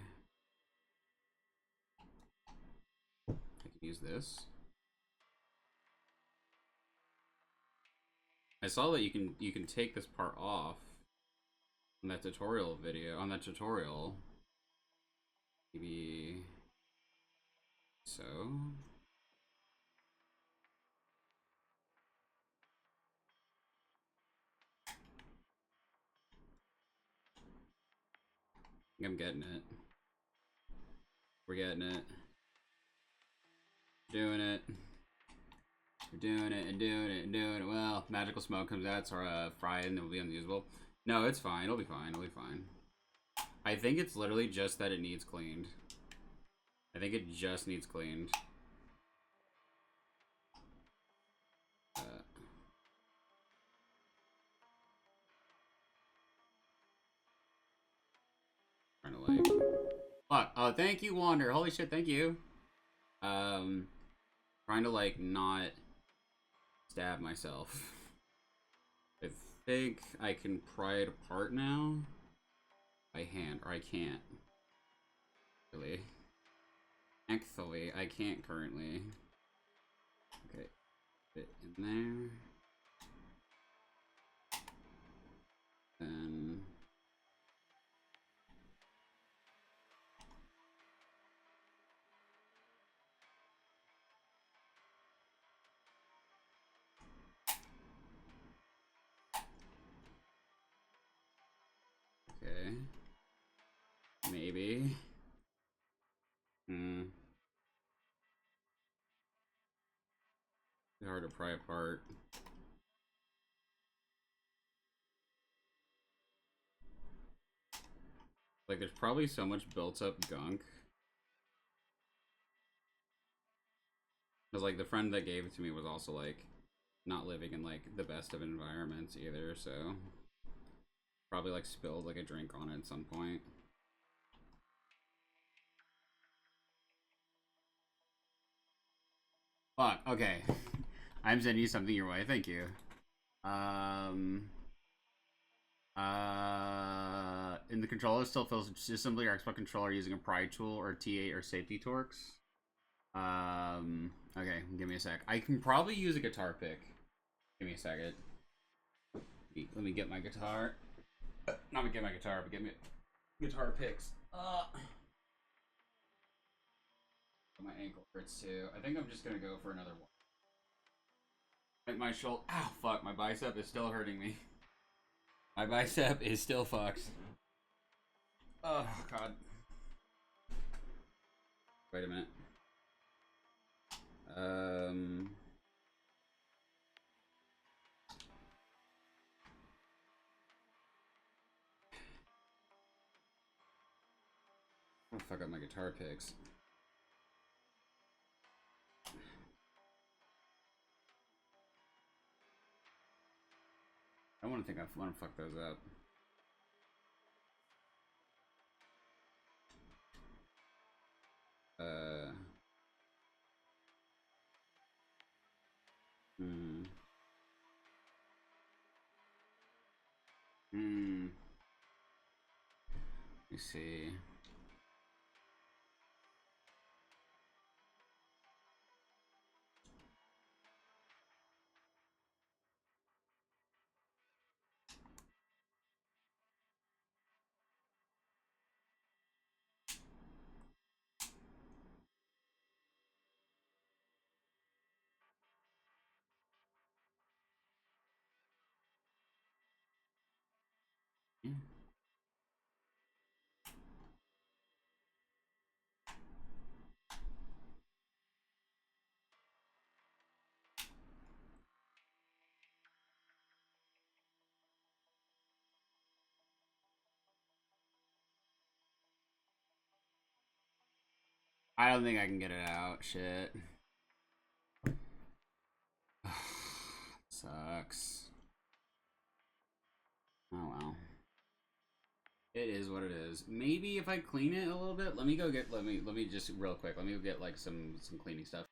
I can use this. I saw that you can take this part off on that tutorial video. On that tutorial, maybe so. I think I'm getting it. We're getting it. Doing it. We're doing it and doing it and doing it. Well, magical smoke comes out, so fried and it will be unusable. No, it's fine. It'll be fine. It'll be fine. I think it's literally just that it needs cleaned. I think it just needs cleaned. Trying to like... Fuck. Oh, thank you, Wander. Holy shit, thank you. Trying to like not stab myself. I think I can pry it apart now by hand, or I can't. Really? Actually, I can't currently. Okay, fit in there. Then okay. Maybe. It's hard to pry apart. Like, there's probably so much built up gunk. Because, like, the friend that gave it to me was also, like, not living in, like, the best of environments either, so... Probably, like, spilled, like, a drink on it at some point. Fuck, okay. I'm sending you something your way, thank you. In the controller still feels just simply your Xbox controller using a pry tool or T8 or safety torques. Okay, give me a sec. I can probably use a guitar pick. Give me a second. Let me get my guitar. Not get my guitar, but get me guitar picks. My ankle hurts too. I think I'm just gonna go for another one. Like my shoulder. Ow, fuck. My bicep is still hurting me. My bicep is still fucked. Oh, God. Wait a minute. I'm gonna fuck up my guitar picks. I want to fuck those up. Let me see. I don't think I can get it out. Shit. Sucks. Oh well. It is what it is. Maybe if I clean it a little bit, let me just real quick. Let me go get like some cleaning stuff.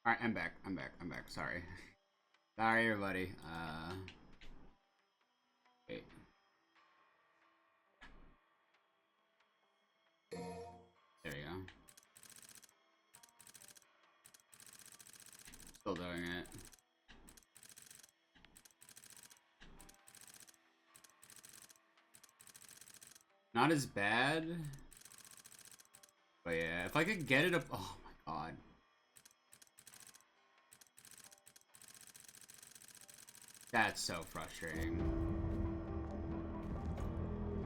All right, I'm back. I'm back. Sorry. Sorry, everybody. Wait. There you go. Still doing it. Not as bad. But yeah, if I could get it up. Oh my god. That's so frustrating.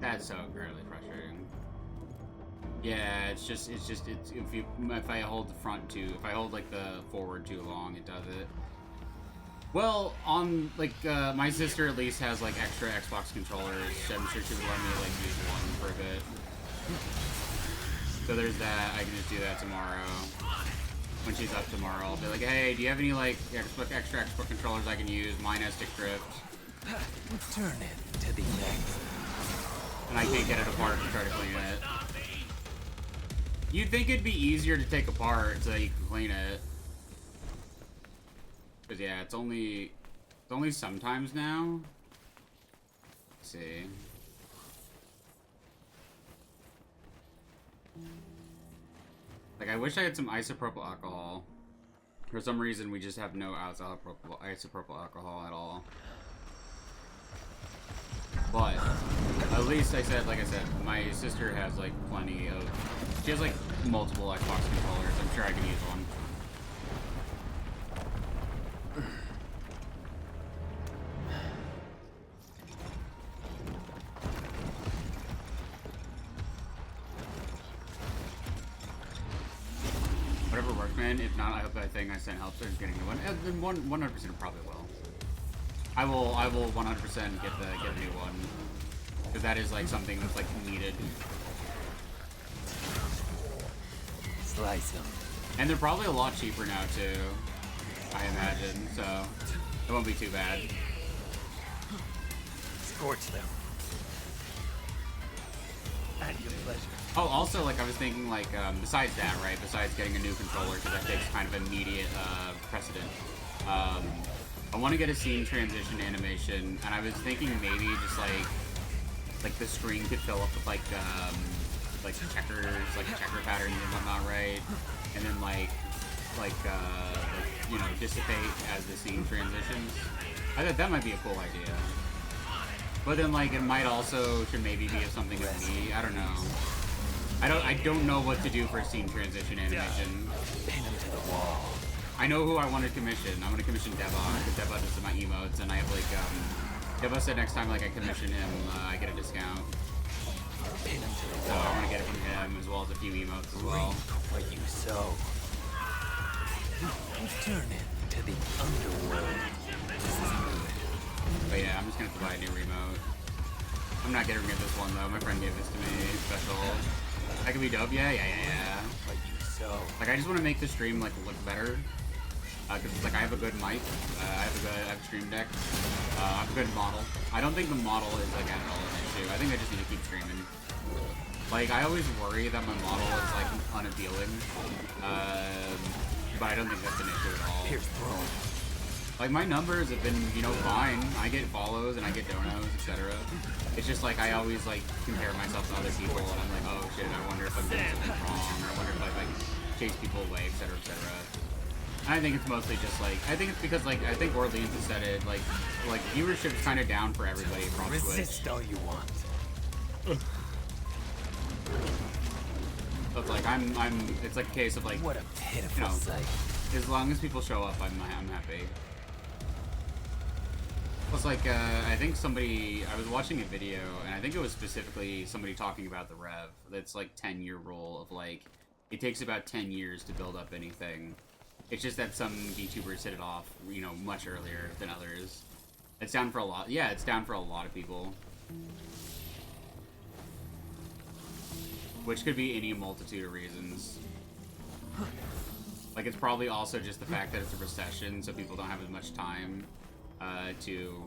That's so incredibly frustrating. Yeah, it's if I hold the front too, if I hold like the forward too long, it does it. Well, on like my sister at least has like extra Xbox controllers, so I'm sure she would let me like use one for a bit. So there's that. I can just do that tomorrow. When she's up tomorrow, I'll be like, hey, do you have any like extra Xbox controllers I can use? Mine has stick drift. Turn it to the next. And I can't get it apart to try to clean it. You'd think it'd be easier to take apart so that you can clean it. But yeah, it's only sometimes now. Let's see. Like, I wish I had some isopropyl alcohol. For some reason, we just have no isopropyl alcohol at all. But at least like I said, my sister has like plenty of. She has like multiple Xbox controllers. I'm sure I can use one. Whatever works, man. If not, I hope that thing I sent helps. There's getting one. Then 100% probably will. I will 100% get a new one, because that is like something that's like needed. Slice them. And they're probably a lot cheaper now too, I imagine. So it won't be too bad. Scorch them. At your pleasure. Oh, also, like I was thinking, like besides that, right? Besides getting a new controller, because that takes kind of immediate precedent. I want to get a scene transition animation, and I was thinking maybe just like the screen could fill up with like checkers, like checker patterns and whatnot, right? And then like you know, dissipate as the scene transitions. I thought that might be a cool idea. But then like it might also should maybe be something of me. I don't know. I don't know what to do for a scene transition animation. Pin him to the wall. I know who I want to commission. I want to commission Deva, because Deva does my emotes, and I have like Deva said next time like I commission him, I get a discount. Pin him to the So wall. I want to get it from him, as well as a few emotes as well. What you sow. Turn it to the underworld. But yeah, I'm just gonna have to buy a new remote. I'm not getting rid of this one though. My friend gave this to me, special. That could be dope. Yeah. What you sow. Like I just want to make the stream like look better. Because it's like I have a good mic, I have a stream deck, I have a good model. I don't think the model is like at all an issue. I think I just need to keep streaming. Like I always worry that my model is like unappealing, but I don't think that's an issue at all. Here's throne. Like my numbers have been, you know, fine. I get follows and I get donos, etc. It's just like I always like compare myself to other people, and I'm like, oh shit, I wonder if I'm doing something wrong, or I wonder if I like chase people away, etc., etc. I think it's mostly just like, I think it's because like, I think Orleans has said it, like viewership's kind of down for everybody across Twitch. Resist all you want. So it's like, it's like a case of like, What a pitiful you know, sight. as long as people show up, I'm happy. Plus like, I think I was watching a video, and I think it was specifically somebody talking about the Rev, that's like 10-year rule of like, it takes about 10 years to build up anything. It's just that some VTubers hit it off, you know, much earlier than others. It's down for a lot. Yeah, it's down for a lot of people. Which could be any multitude of reasons. Like, it's probably also just the fact that it's a recession, so people don't have as much time to,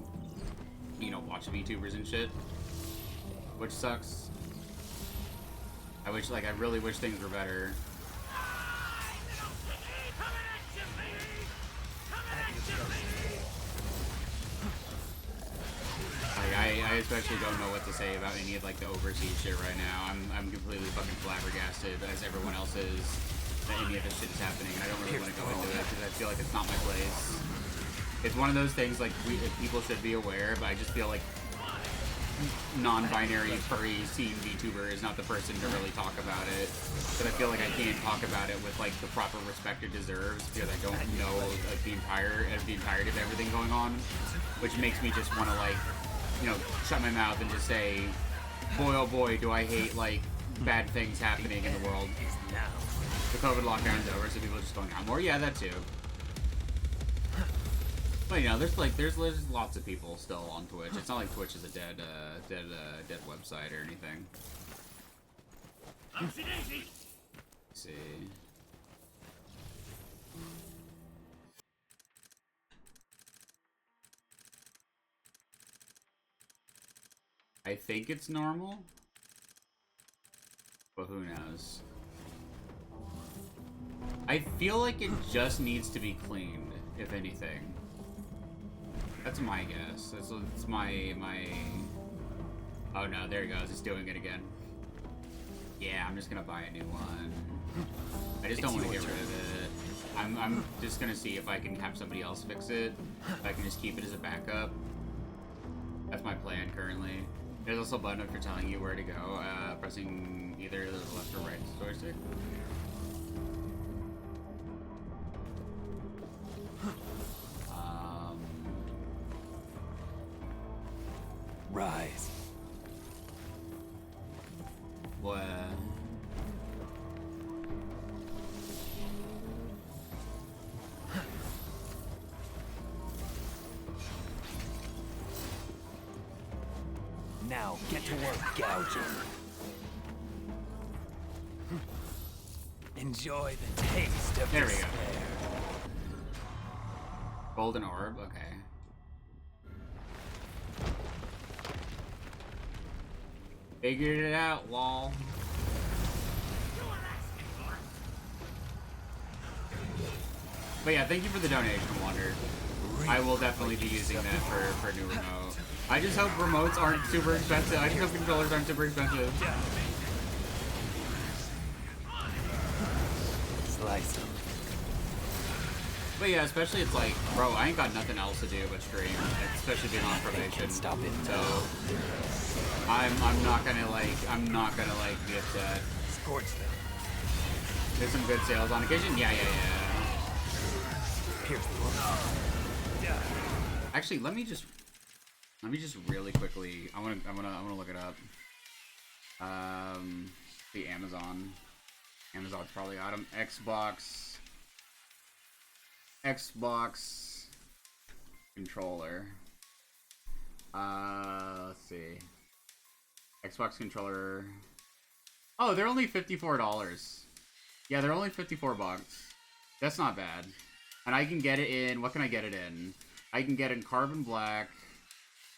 you know, watch VTubers and shit. Which sucks. I really wish things were better. I especially don't know what to say about any of like the overseas shit right now. I'm completely fucking flabbergasted, as everyone else is, that any of this shit is happening. And I don't really want to go into it because I feel like it's not my place. It's one of those things like people should be aware, but I just feel like non-binary furry scene VTuber is not the person to really talk about it. But I feel like I can't talk about it with like the proper respect it deserves because I don't know like the entirety of everything going on, which makes me just want to like, you know, shut my mouth and just say, boy oh boy, do I hate like bad things happening in the world. The COVID lockdown's over, so people are just going out more. Yeah, that too. But you know, there's lots of people still on Twitch. It's not like Twitch is a dead website or anything. Let's see. I think it's normal, but who knows? I feel like it just needs to be cleaned, if anything. That's my guess. That's my... Oh no, there he goes. He's doing it again. Yeah, I'm just gonna buy a new one. I just don't want to get rid of it. I'm just gonna see if I can have somebody else fix it. If I can just keep it as a backup. That's my plan currently. There's also a button up for telling you where to go, pressing either the left or right joystick. Rise. What? Now get to work, gouger. Enjoy the taste of there we despair. go. Golden orb, okay. Figured it out, lol. But yeah, thank you for the donation, Wonder. I will definitely be using that for a new remote. I just hope remotes aren't super expensive. I just hope controllers aren't super expensive. Slice them. But yeah, especially it's like, bro, I ain't got nothing else to do but stream, especially being on probation. Stop it. So I'm not gonna be upset. Scorch them. There's some good sales on occasion. Yeah. Pierce them. Actually, let me just really quickly. I wanna look it up. The Amazon's probably item. Xbox controller. Let's see. Xbox controller. Oh, they're only $54. Yeah, they're only $54. That's not bad. And I can get it in. What can I get it in? I can get in Carbon Black,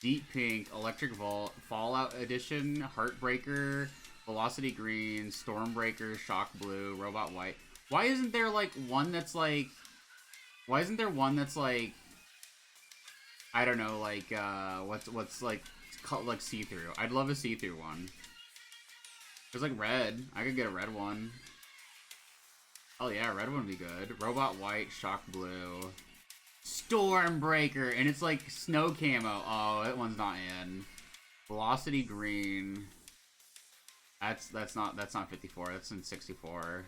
Deep Pink, Electric Vault, Fallout Edition, Heartbreaker, Velocity Green, Stormbreaker, Shock Blue, Robot White. Why isn't there like one that's like? Why isn't there one that's like? I don't know, like what's like see-through. I'd love a see-through one. There's like red. I could get a red one. Oh yeah, red one would be good. Robot White, Shock Blue, Stormbreaker, and it's like snow camo. Oh, that one's not in. Velocity Green. That's not 54. That's in 64.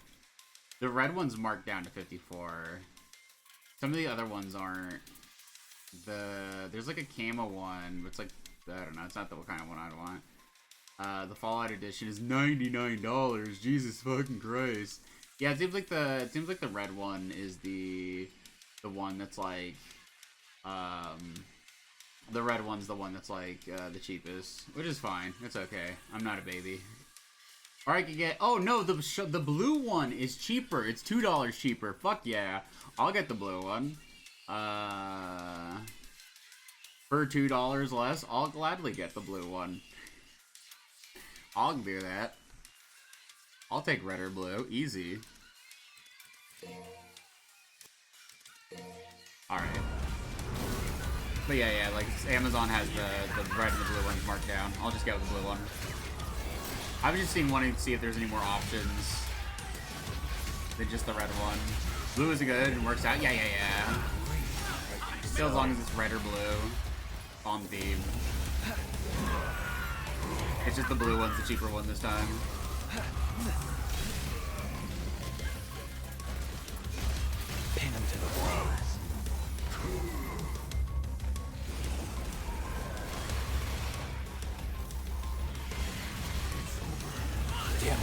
The red one's marked down to 54. Some of the other ones aren't. There's like a camo one. It's like, I don't know. It's not the kind of one I want. The Fallout edition is $99. Jesus fucking Christ. Yeah, it seems like the red one is the one that's like, the red one's the one that's like the cheapest, which is fine. It's okay. I'm not a baby. Or I could get. Oh no, the blue one is cheaper. It's $2 cheaper. Fuck yeah, I'll get the blue one. For $2 less, I'll gladly get the blue one. I'll do that. I'll take red or blue. Easy. Alright. But yeah, like Amazon has the red and the blue ones marked down. I'll just go with the blue one. I've just wanting to see if there's any more options than just the red one. Blue is good and works out. Yeah. Still as long as it's red or blue on theme. It's just the blue one's the cheaper one this time. Pin him to the wall. Damn it.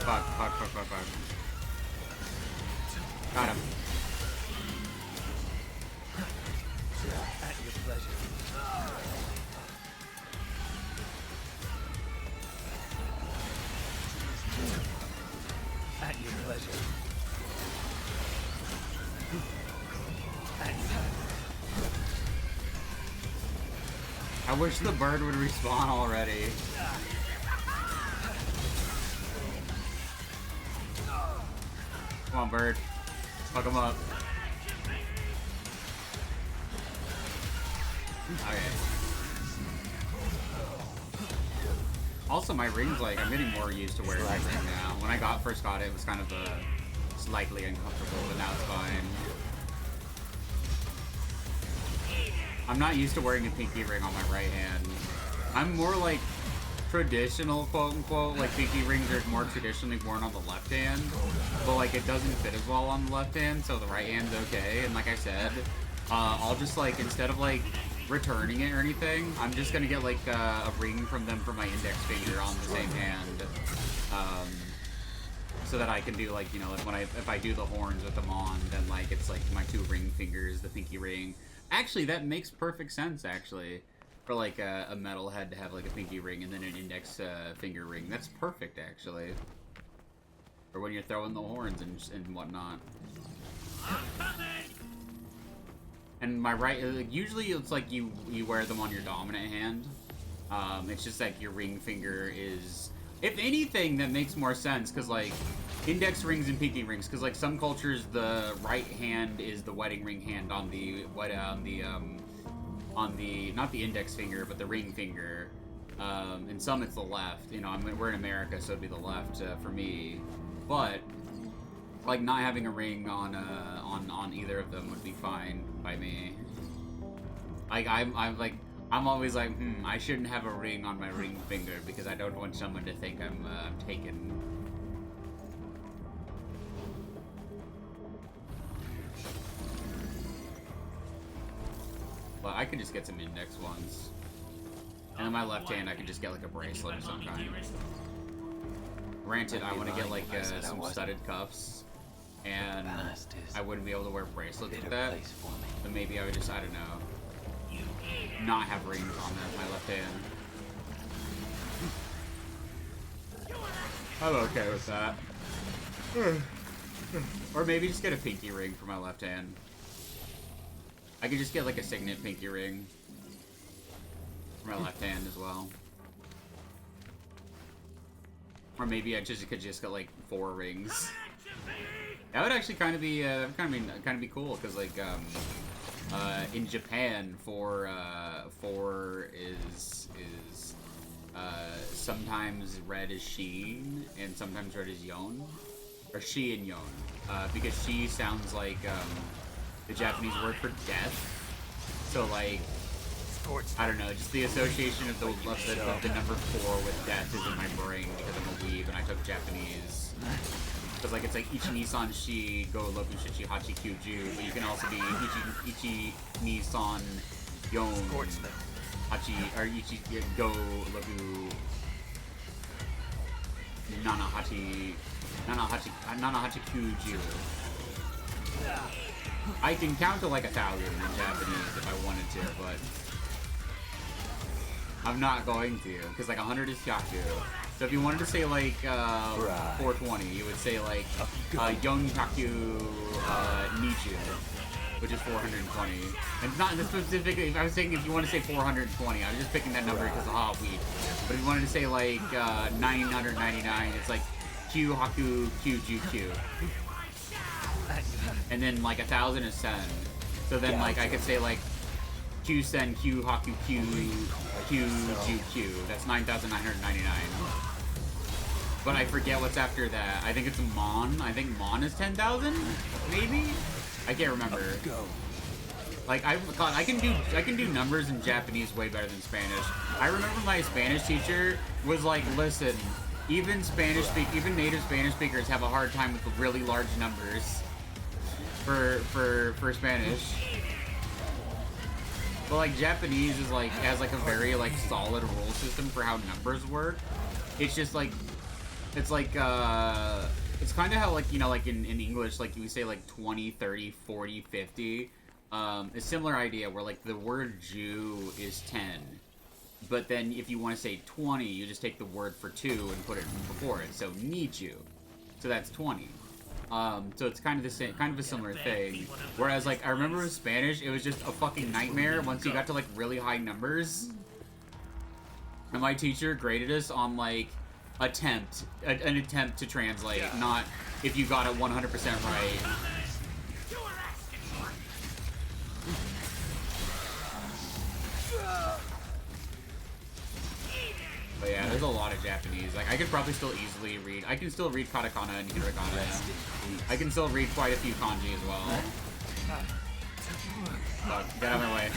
Fuck. Got him. At your pleasure. At your pleasure. I wish the bird would respawn already. Come on, bird. Fuck him up. Okay. Also, my ring's like, I'm getting more used to wearing my ring now. When I first got it, it was kind of slightly uncomfortable, but now it's fine. I'm not used to wearing a pinky ring on my right hand. I'm more like traditional, quote unquote, like pinky rings are more traditionally worn on the left hand, but like it doesn't fit as well on the left hand, so the right hand's okay. And like I said, I'll just like, instead of like returning it or anything, I'm just gonna get like a ring from them for my index finger on the same hand, so that I can do like, you know, like if I do the horns with them on, then like it's like my two ring fingers, the pinky ring. Actually, that makes perfect sense, actually. For like a metalhead to have like a pinky ring and then an index finger ring. That's perfect, actually. Or when you're throwing the horns and whatnot. And my right, usually it's like you wear them on your dominant hand. It's just like your ring finger is, if anything, that makes more sense, because like index rings and pinky rings, because like some cultures the right hand is the wedding ring hand on the not the index finger but the ring finger, and some it's the left. You know, we're in America, so it'd be the left for me, but like not having a ring on either of them would be fine by me. Like I'm always like, I shouldn't have a ring on my ring finger because I don't want someone to think I'm taken. But I could just get some index ones. And in my left hand, I could just get like a bracelet of some kind. Granted, I want to get like some studded cuffs. And I wouldn't be able to wear bracelets with that. But maybe I would just, I don't know, not have rings on my left hand. I'm okay with that. Or maybe just get a pinky ring for my left hand. I could just get like a signet pinky ring for my left hand as well. Or maybe I could just get like 4 rings. That would actually kind of be cool, because like in Japan, 4 is sometimes red is she and sometimes red is yon, or she and yon, because she sounds like the Japanese word for death. So like, I don't know, just the association of the number 4 with death is in my brain because I'm a weeb and I took Japanese. Because like it's like Ichi Nisan Shi Go Loku Shichi Hachi Kyuju, but you can also be Ichi Nisan Yon Hachi, or Ichi Go Loku Nana Hachi Kyuju. I can count to like 1,000 in Japanese if I wanted to, but I'm not going to, because like 100 is Hyaku. So if you wanted to say like 420, you would say like Yonhyaku Nichu, which is 420. And it's not specifically, if I was saying if you want to say 420, I was just picking that number because of hot weed. But if you wanted to say like 999, it's like Q Haku Kyuju Q. And then like 1,000 is sen. So then like I could say like Q sen Q Haku Q Q Q Q. That's 9,999. but I forget what's after that. I think it's Mon. I think Mon is 10,000, maybe. I can't remember. Go. Like God, I can do numbers in Japanese way better than Spanish. I remember my Spanish teacher was like, listen, even native Spanish speakers have a hard time with really large numbers for Spanish. But like Japanese is like has like a very like solid rule system for how numbers work. It's just like it's like it's kind of how like, you know, like in English, like we say like 20, 30, 40, 50. A similar idea where like the word Jew is 10, but then if you want to say 20, you just take the word for 2 and put it before it. So Nichu, so that's 20. So it's kind of the same, kind of a similar thing. Whereas like I remember in Spanish, it was just a fucking nightmare once you got to like really high numbers. And my teacher graded us on like an attempt to translate, not if you got it 100% right. But yeah, there's a lot of Japanese. Like, I could probably still easily read. I can still read katakana and hiragana. I can still read quite a few kanji as well. Fuck, get out of my way.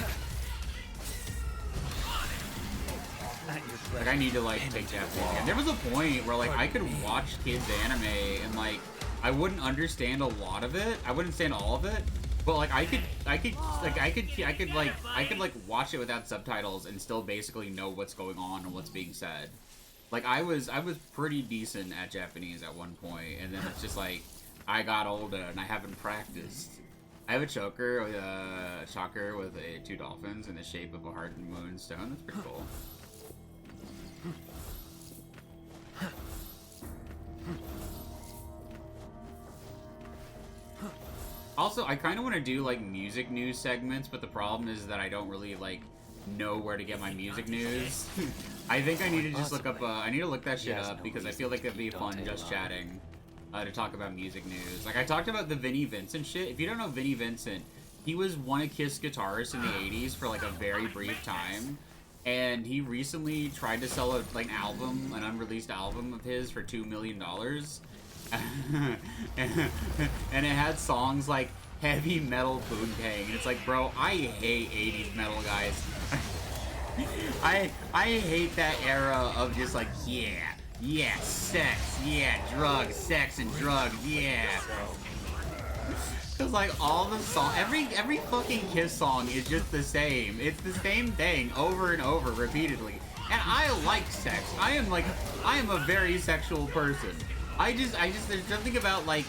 Like, I need to, like, take Japanese again. There was a point where, like, I could watch kids anime and, like, I wouldn't understand a lot of it. I wouldn't understand all of it. But like I could watch it without subtitles and still basically know what's going on and what's being said. Like I was pretty decent at Japanese at one point, and then it's just like I got older and I haven't practiced. I have a choker with 2 dolphins in the shape of a heart and moon stone. That's pretty cool. Also, I kind of want to do, like, music news segments, but the problem is that I don't really, like, know where to get my music news. I think I need to just look up, I need to look that shit up, because I feel like it'd be fun just chatting to talk about music news. Like, I talked about the Vinnie Vincent shit. If you don't know Vinnie Vincent, he was one of Kiss guitarists in the 80s for, like, a very brief time. And he recently tried to sell, an unreleased album of his for $2 million. And it had songs like Heavy Metal Poontang, and it's like, bro, I hate 80s metal, guys. I hate that era of just like, yeah, sex, yeah, drugs, sex and drugs, yeah. Cause like all the song, every fucking Kiss song is just the same. It's the same thing over and over repeatedly. And I like sex. I am a very sexual person. I just, there's something about, like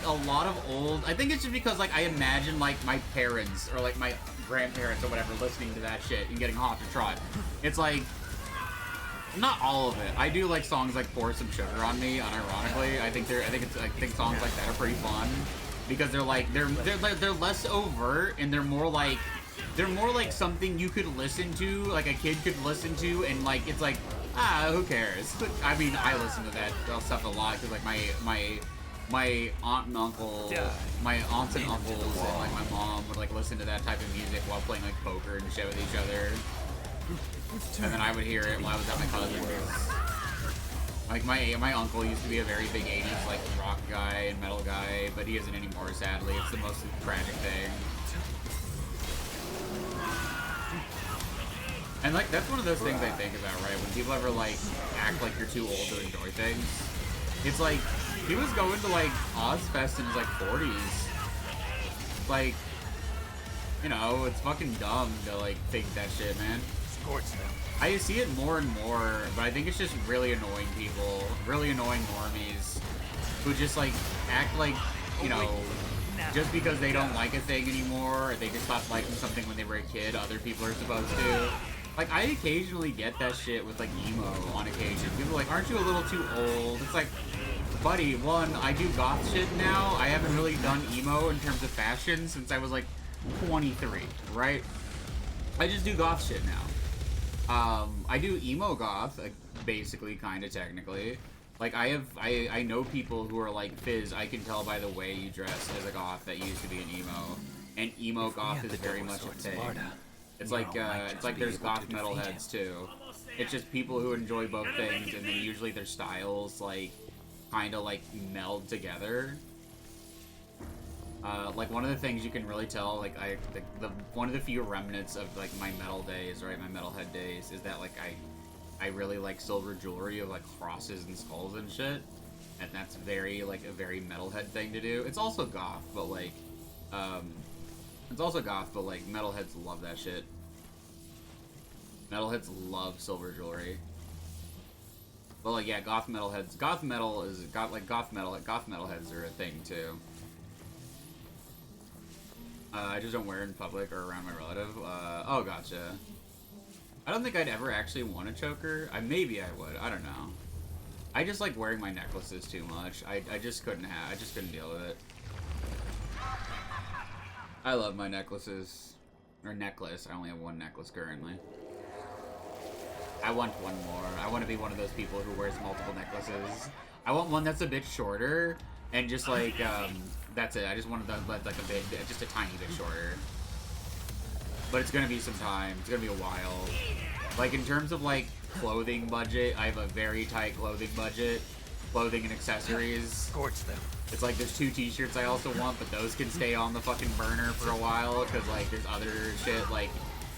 a lot of old, I think it's just because, like, I imagine, like, my parents, or, like, my grandparents or whatever listening to that shit and getting hot to trot. It's, like, not all of it. I do like songs like Pour Some Sugar on Me, unironically. I think songs like that are pretty fun, because they're, like, they're less overt, and they're more like something you could listen to, like, a kid could listen to, and, like, it's like, who cares? I mean, I listen to that stuff a lot because, like, my aunt and uncle, my aunts and uncles, and like my mom would like listen to that type of music while playing like poker and shit with each other. And then I would hear it while I was at my cousin's. Like my uncle used to be a very big 80s like rock guy and metal guy, but he isn't anymore, sadly. It's the most tragic thing. And, like, that's one of those things I think about, right? When people ever, like, act like you're too old to enjoy things. It's like, he was going to, like, Ozfest in his, like, 40s. Like, you know, it's fucking dumb to, like, think that shit, man. I see it more and more, but I think it's just really annoying people, really annoying normies, who just, like, act like, you know, just because they don't like a thing anymore, or they just stopped liking something when they were a kid, other people are supposed to. Like, I occasionally get that shit with, like, emo on occasion. People are like, aren't you a little too old? It's like, buddy, one, I do goth shit now. I haven't really done emo in terms of fashion since I was, like, 23, right? I just do goth shit now. I do emo goth, like, basically, kind of, technically. Like, I know people who are like, Fizz, I can tell by the way you dress as a goth that you used to be an emo. And emo goth is very much a thing. It's like there's goth metalheads too. It's just people who enjoy both things, and then usually their styles like kind of like meld together. Like one of the things you can really tell, like one of the few remnants of like my metal days, right, my metalhead days, is that like I really like silver jewelry of like crosses and skulls and shit, and that's very like a very metalhead thing to do. It's also goth, but like metalheads love that shit. Metalheads love silver jewelry. But like yeah, goth metalheads goth metalheads are a thing too. I just don't wear it in public or around my relative. Oh, gotcha. I don't think I'd ever actually want a choker. Maybe I would. I don't know. I just like wearing my necklaces too much. I just couldn't deal with it. I love my necklaces. Or necklace. I only have one necklace currently. I want one more. I want to be one of those people who wears multiple necklaces. I want one that's a bit shorter and just like, that's it. I just wanted that like a bit, just a tiny bit shorter. But it's gonna be some time. It's gonna be a while. Like in terms of like clothing budget, I have a very tight clothing budget. Clothing and accessories. Scorch them. It's like there's 2 t-shirts I also want, but those can stay on the fucking burner for a while because like there's other shit like,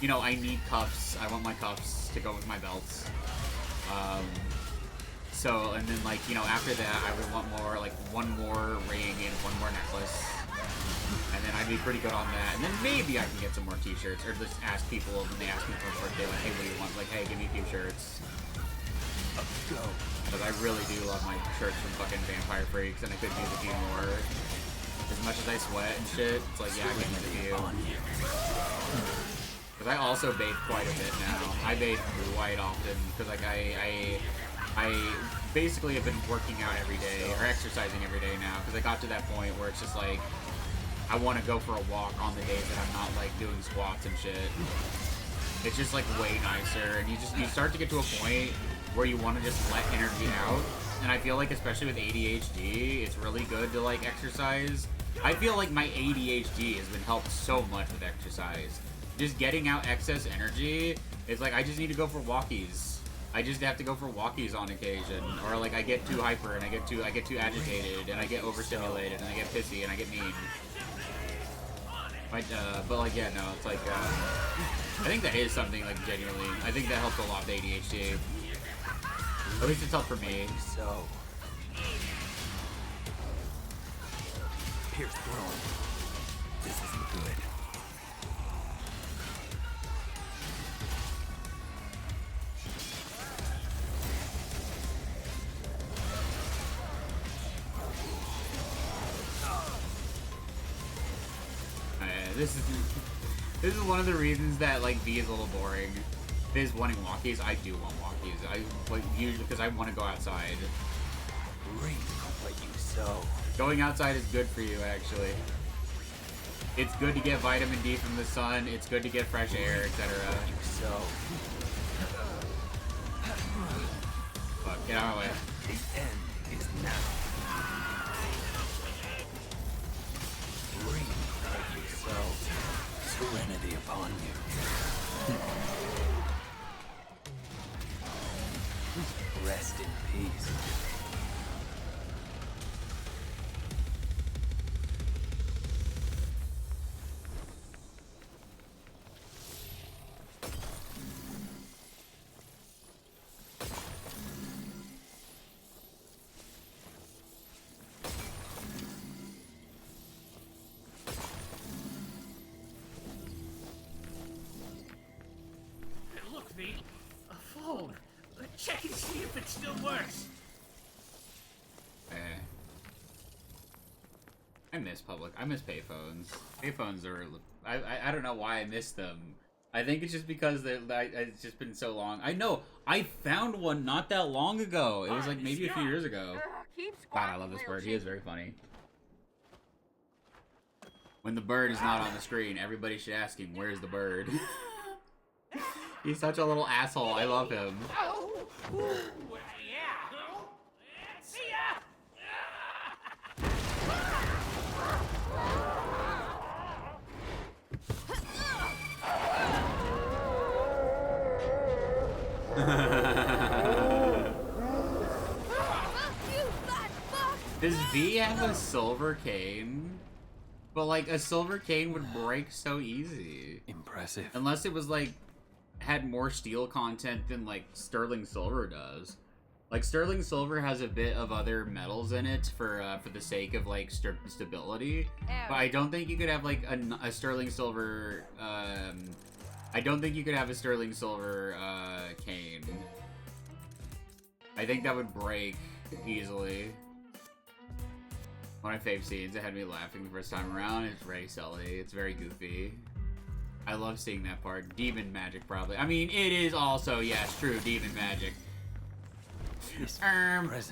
you know, I need cuffs. I want my cuffs to go with my belts. So, and then like, you know, after that, I would want more, like, one more ring and one more necklace. And then I'd be pretty good on that. And then maybe I can get some more t-shirts, or just ask people when they ask me for a birthday, like, hey, what do you want? Like, hey, give me a few shirts. Let's go. Because I really do love my shirts from fucking Vampire Freaks, and I could use a few more. As much as I sweat and shit, it's like, yeah, I can use a few. Because I also bathe quite a bit now. I bathe quite often, because like I basically have been working out every day, or exercising every day now, because I got to that point where it's just like, I want to go for a walk on the days that I'm not like doing squats and shit. It's just like way nicer, and you start to get to a point where you want to just let energy out, and I feel like especially with ADHD, it's really good to like exercise. I feel like my ADHD has been helped so much with exercise. Just getting out excess energy, it's like I just need to go for walkies. I just have to go for walkies on occasion, or like I get too hyper and I get too agitated and I get overstimulated and I get pissy and I get mean. But like yeah, no, it's like I think that is something like genuinely. I think that helps a lot with ADHD. At least it's helped for me. So, Pierce throne. This isn't good. This is one of the reasons that like V is a little boring. Is wanting walkies. I do want walkies. I like usually because I want to go outside. Reap what you sow. Going outside is good for you, actually. It's good to get vitamin D from the sun. It's good to get fresh air, etc. Fuck, get out of my way. The end is now. Reap what you sow. Serenity upon you. Rest in peace. Look, V, a phone. Check and see if it still works. I miss public. I miss payphones. Payphones are. I don't know why I miss them. I think it's just because it's just been so long. I know. I found one not that long ago. It was like maybe a few years ago. God, I love this bird. He is very funny. When the bird is not on the screen, everybody should ask him, "Where's the bird?" He's such a little asshole. I love him. See ya. Does V have a silver cane? But like a silver cane would break so easy. Impressive. Unless it was like had more steel content than like sterling silver does. Like sterling silver has a bit of other metals in it for the sake of like stability. But I don't think you could have like a sterling silver. I don't think you could have a sterling silver cane. I think that would break easily. One of my fave scenes, it had me laughing the first time around. It's very silly. It's very goofy. I love seeing that part. Demon magic, probably. I mean, it is also, yes, true, demon magic.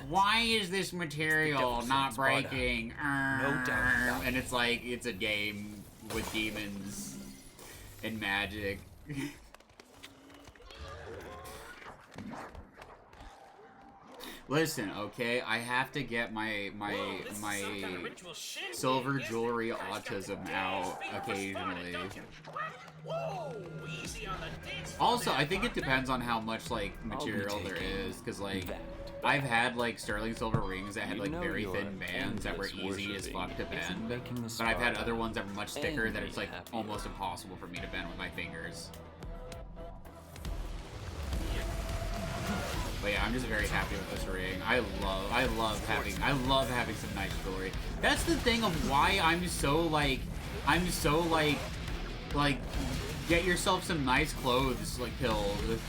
Why is this material not breaking? No doubt. And it's like, it's a game with demons and magic. Listen, okay, I have to get my silver jewelry autism out occasionally. Also, I think it depends on how much like material there is, because like I've had like sterling silver rings that had like very thin bands that were easy as fuck to bend, but I've had other ones that were much thicker that it's like almost impossible for me to bend with my fingers. But yeah, I'm just very happy with this ring. I love having some nice jewelry. That's the thing of why I'm so like, get yourself some nice clothes, like, Pilled,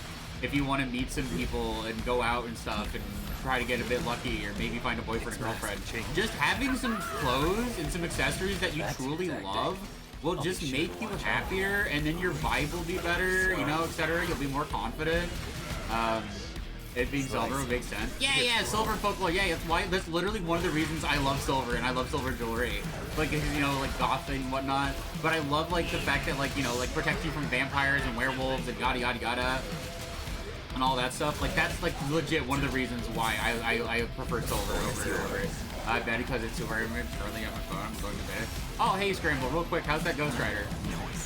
if you want to meet some people and go out and stuff and try to get a bit lucky or maybe find a boyfriend or girlfriend. Just having some clothes and some accessories that you truly love will just make you happier, and then your vibe will be better, you know, etc. You'll be more confident. It being silver would make sense. Yeah, silver folklore. Yeah, that's literally one of the reasons I love silver and I love silver jewelry. Like, you know, like goth and whatnot. But I love like the fact that like, you know, like protects you from vampires and werewolves and yada yada yada and all that stuff. Like that's like legit one of the reasons why I prefer silver over it. I bet because it's super early on my phone. I'm going to bed. Oh, hey Scramble, real quick, how's that Ghost Rider?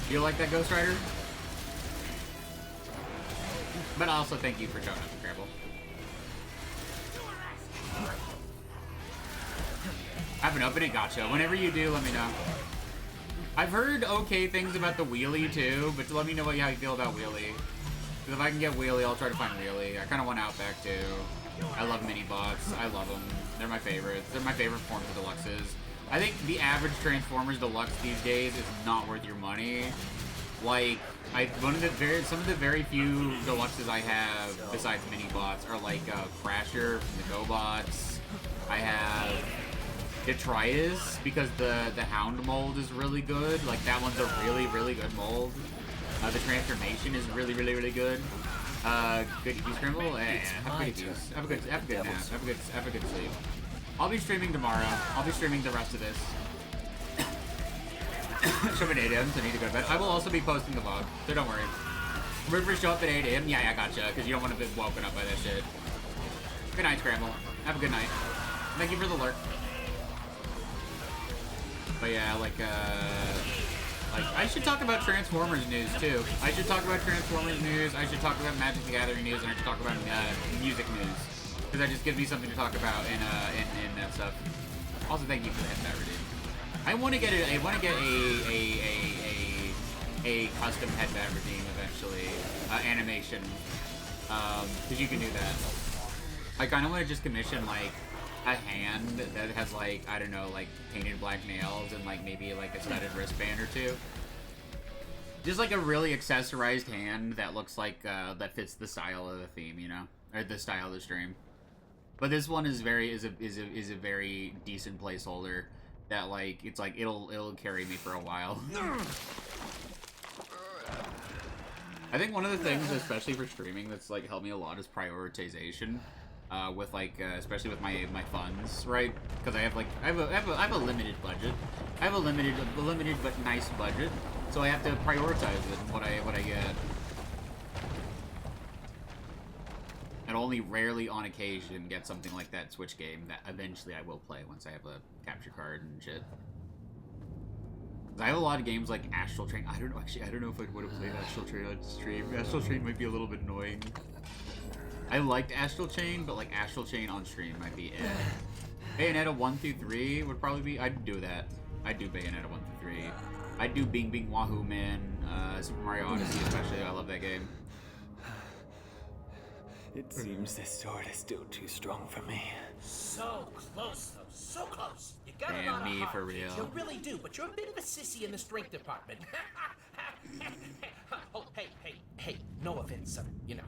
Do you like that Ghost Rider? But also thank you for showing up, Scramble. I haven't opened it, gotcha. Whenever you do, let me know. I've heard okay things about the wheelie too, but let me know how you feel about wheelie. Because if I can get wheelie, I'll try to find wheelie. I kind of want Outback too. I love mini bots. I love them. They're my favorites. They're my favorite forms of deluxes. I think the average Transformers Deluxe these days is not worth your money. Like, some of the very few deluxes I have besides mini bots are like Crasher from the GoBots. I have Detritus because the Hound mold is really good. Like that one's a really good mold. The transformation is really good. Good EP Scramble. Yeah, have a good EPs. Have a good nap. Have a good sleep. I'll be streaming tomorrow. I'll be streaming the rest of this. Show me at 8 a.m. so I need to go to bed. I will also be posting the vlog, so don't worry. Rivers show up at 8 a.m. Yeah, I gotcha, because you don't want to be woken up by that shit. Good night, Scramble. Have a good night. Thank you for the lurk. But yeah, like I should talk about Transformers news too. I should talk about Transformers news. I should talk about Magic the Gathering news, and I should talk about music news, because that just gives me something to talk about in that stuff. Also, thank you for the headband redeem. I want to get a custom headband redeem eventually, animation, because you can do that. I kind of want to just commission like a hand that has like, I don't know, like painted black nails and like maybe like a studded wristband or two. Just like a really accessorized hand that looks like that fits the style of the theme, you know, or the style of the stream. But this one is a very decent placeholder that like it's like it'll carry me for a while. I think one of the things, especially for streaming, that's like helped me a lot is prioritization. With like, especially with my funds, right? Because I have a limited budget. I have a limited but nice budget, so I have to prioritize it what I get. And only rarely on occasion get something like that Switch game that eventually I will play once I have a capture card and shit. I have a lot of games like Astral Train. I don't know if I'd want to play Astral Train on stream. Astral Train might be a little bit annoying. I liked Astral Chain, but like Astral Chain on stream might be it. Bayonetta 1 through 3 would probably be. I'd do that. I'd do Bayonetta 1 through 3. I'd do Bing Bing Wahoo Man, Super Mario Odyssey especially. I love that game. It seems this sword is still too strong for me. So close, though. So close. You got Damn a lot of me, heart, for kid. real. You really do, but you're a bit of a sissy in the strength department. Oh, hey, no offense, son. You know.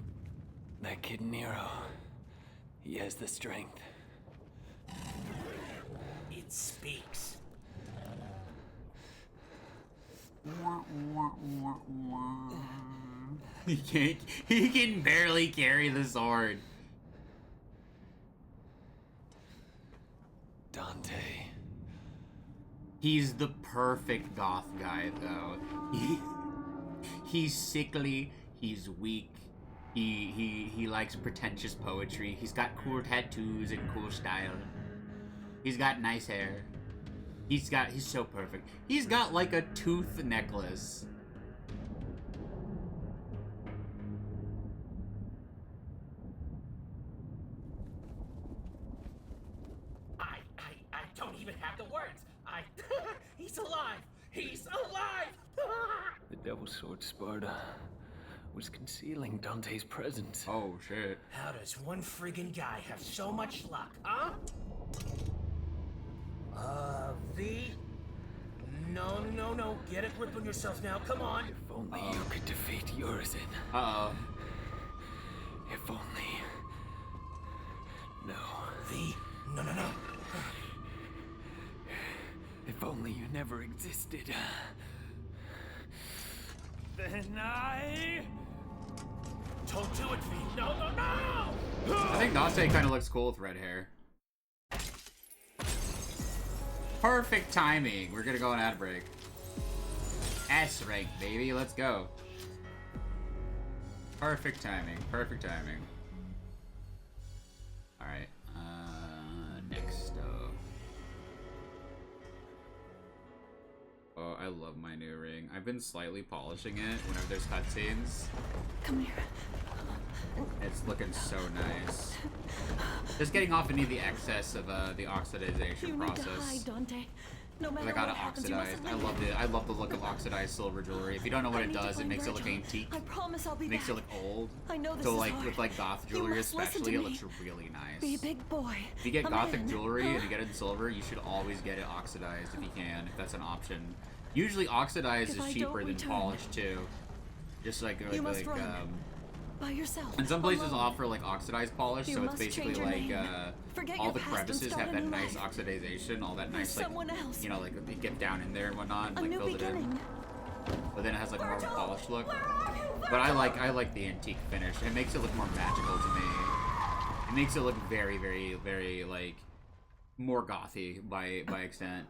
That kid Nero, he has the strength. It speaks. He can barely carry the sword. Dante. He's the perfect goth guy, though. He's sickly. He's weak. He likes pretentious poetry. He's got cool tattoos and cool style. He's got nice hair. He's so perfect. He's got like a tooth necklace. I don't even have the words. He's alive. He's alive. The Devil's Sword Sparta was concealing Dante's presence. Oh, shit. How does one friggin' guy have so much luck, huh? V? No. Get a grip on yourself now. Come on. If only you could defeat Urizen. Uh-oh. If only. No. V? No. If only you never existed. Then I... Don't do it, V. No! I think Dante kind of looks cool with red hair. Perfect timing. We're gonna go on ad break. S rank, baby. Let's go. Perfect timing. Perfect timing. Alright. Next up. Oh, I love my new ring. I've been slightly polishing it whenever there's cutscenes. Come here. It's looking so nice. Just getting off any of the excess of the oxidization process. You need to hide, Dante. No matter I got what it happens, you oxidized. mustn't I loved it. I love the look of oxidized silver jewelry. If you don't know what it does, it makes it look antique. I promise I'll be It makes back. it look old. I know this So is like hard. with like goth You jewelry must listen especially, to it me. looks really nice. Be a big boy. If you get A gothic man. jewelry and you get it in silver, you should always get it oxidized if you can, if that's an option. Usually oxidized If I is don't cheaper than return, polished too. Just like you must run. By yourself. and some places alone. offer like oxidized polish, You so it's must basically change your like name. Forget all your the past and crevices start have a that new nice life. oxidization, all that You're nice like someone else. you know, like they get down in there and whatnot, and A like new build it in. beginning. But then it has like more of a polished look. But I like the antique finish. It makes it look more magical to me. It makes it look very, very, very like more gothy by extent.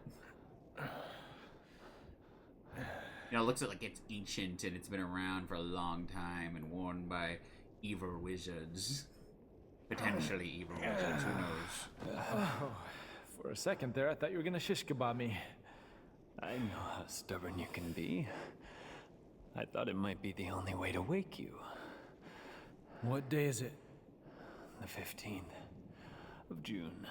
You know, it looks like it's ancient and it's been around for a long time and worn by evil wizards. Potentially evil wizards, who knows? Oh, for a second there, I thought you were gonna shish kebab me. I know how stubborn you can be. I thought it might be the only way to wake you. What day is it? The 15th of June.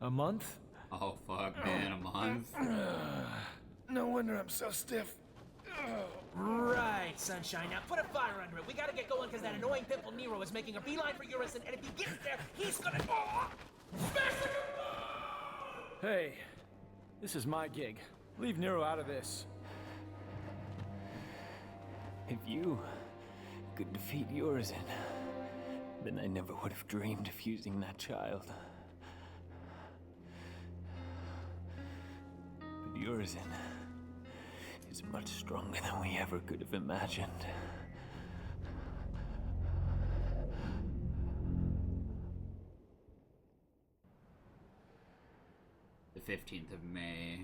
A month? Oh fuck, man, a month? No wonder I'm so stiff. Right, Sunshine. Now put a fire under it. We gotta get going because that annoying pimple Nero is making a beeline for Urizen, and if he gets there, he's gonna... Hey, this is my gig. Leave Nero out of this. If you could defeat Urizen, then I never would have dreamed of using that child. But Urizen is much stronger than we ever could have imagined. The 15th of May.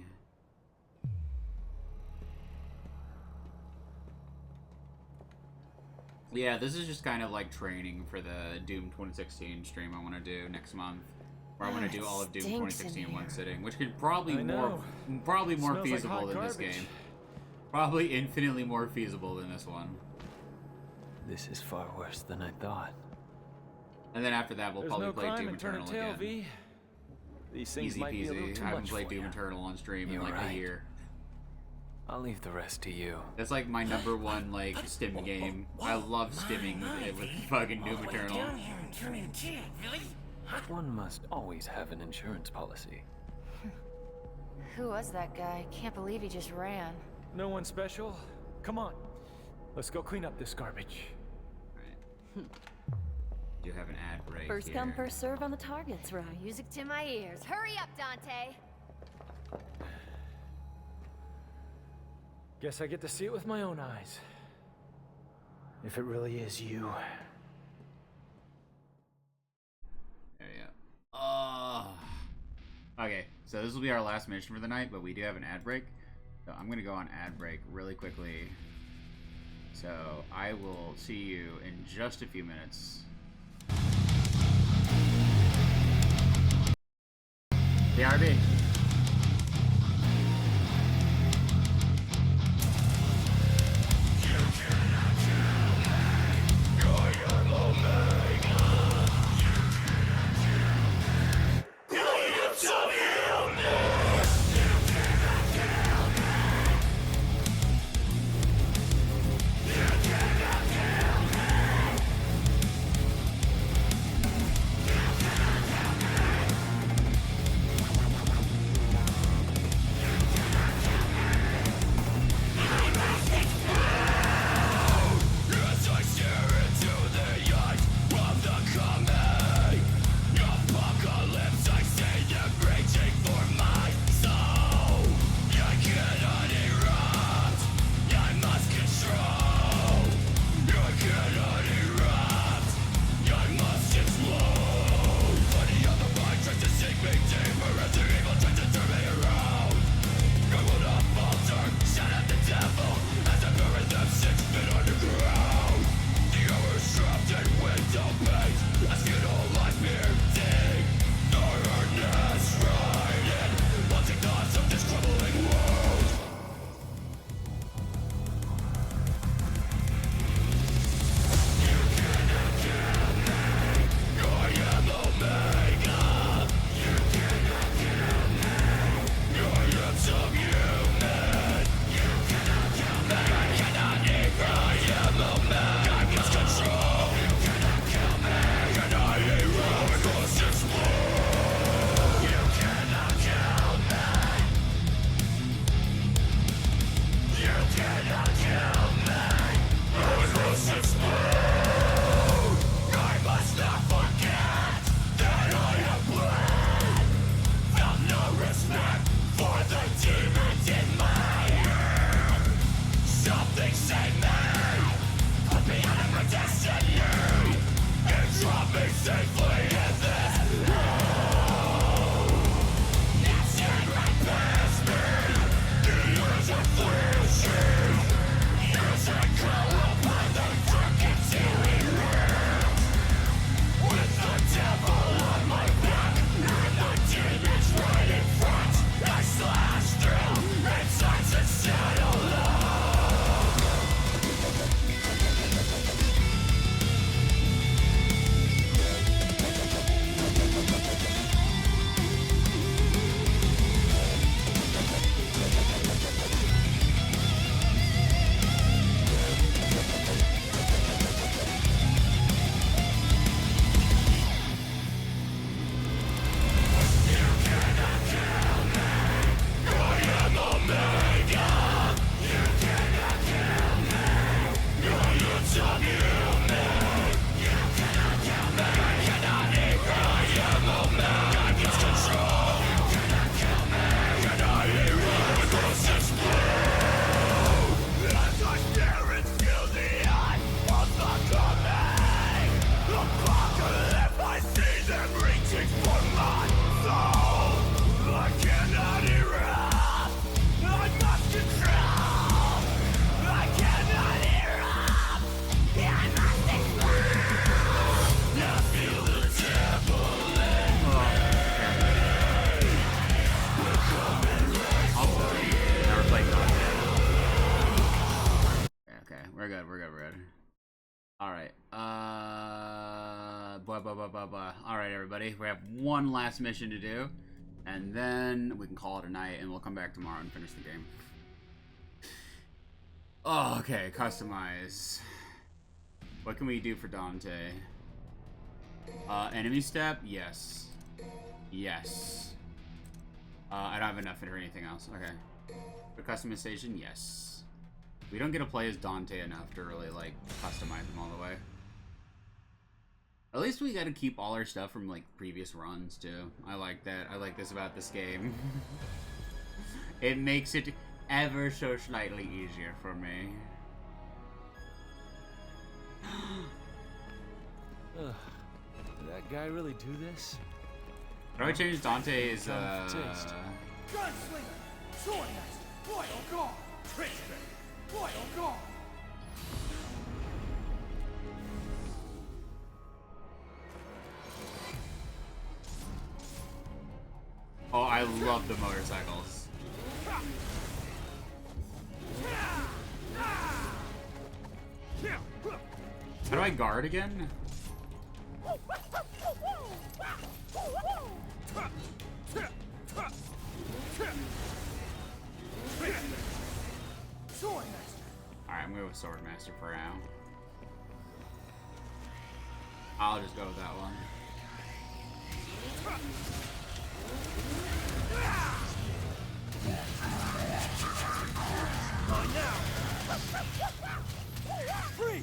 Yeah, this is just kind of like training for the Doom 2016 stream I want to do next month. Where I want to do all of Doom 2016 in one sitting, which could probably more Smells feasible like than hot this garbage. game. Probably infinitely more feasible than this one. This is far worse than I thought. And then after that, we'll There's probably no play crime Doom in turning Eternal tail, again. V. These things Easy might be a little peasy. too I haven't much played for Doom you. Eternal on stream in You're like right. a year. I'll leave the rest to you. That's like my #1 like stim game. I love stimming with fucking Doom Eternal. One must always have an insurance policy. Who was that guy? Can't believe he just ran. No one special? Come on. Let's go clean up this garbage. Do have an ad break First here. come, first serve on the targets, right? Music to my ears. Hurry up, Dante. Guess I get to see it with my own eyes. If it really is you. There you go. Okay, so this will be our last mission for the night, but we do have an ad break. So I'm gonna go on ad break really quickly. So I will see you in just a few minutes. BRB. Alright, Alright, everybody, we have one last mission to do, and then we can call it a night, and we'll come back tomorrow and finish the game. Oh, okay, customize. What can we do for Dante? Enemy step? Yes. Yes. I don't have enough for anything else. Okay. For customization? Yes. We don't get to play as Dante enough to really, like, customize him all the way. At least we gotta keep all our stuff from, like, previous runs, too. I like that. I like this about this game. It makes it ever so slightly easier for me. Did that guy really do this? How do I change Dante's, Gunslinger, Swordmaster, Royal Guard, Trickster, Royal Guard. Oh, I love the motorcycles. How do I guard again? Alright, I'm going with Swordmaster for now. I'll just go with that one. Freeze!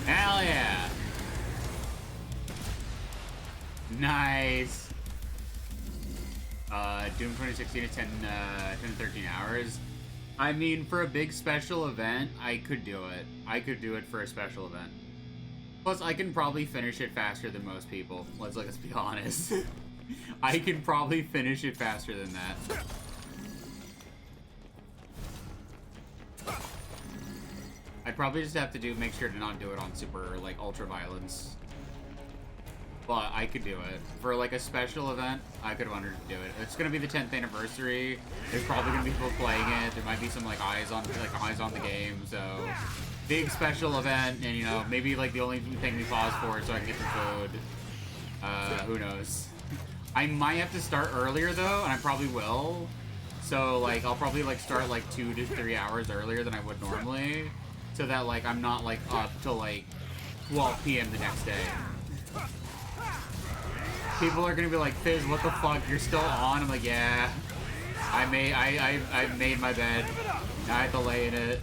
Hell yeah! Nice! Doom 2016 at 10 to 13 hours. I mean, for a big special event, I could do it. I could do it for a special event. Plus, I can probably finish it faster than most people. Let's be honest. I can probably finish it faster than that. I'd probably just have to make sure to not do it on super, like, ultra violence. But I could do it. For, like, a special event, I could have wanted to do it. It's gonna be the 10th anniversary. There's probably gonna be people playing it. There might be some, like, eyes on the game, so... Big special event, and, you know, maybe, like, the only thing we pause for is so I can get some food. Who knows? I might have to start earlier, though, and I probably will. So, like, I'll probably, like, start, like, 2 to 3 hours earlier than I would normally. So that, like, I'm not, like, up till, like, 12 p.m. the next day. People are gonna be like, Fizz, what the fuck? You're still on? I'm like, yeah. I made my bed. I have to lay in it.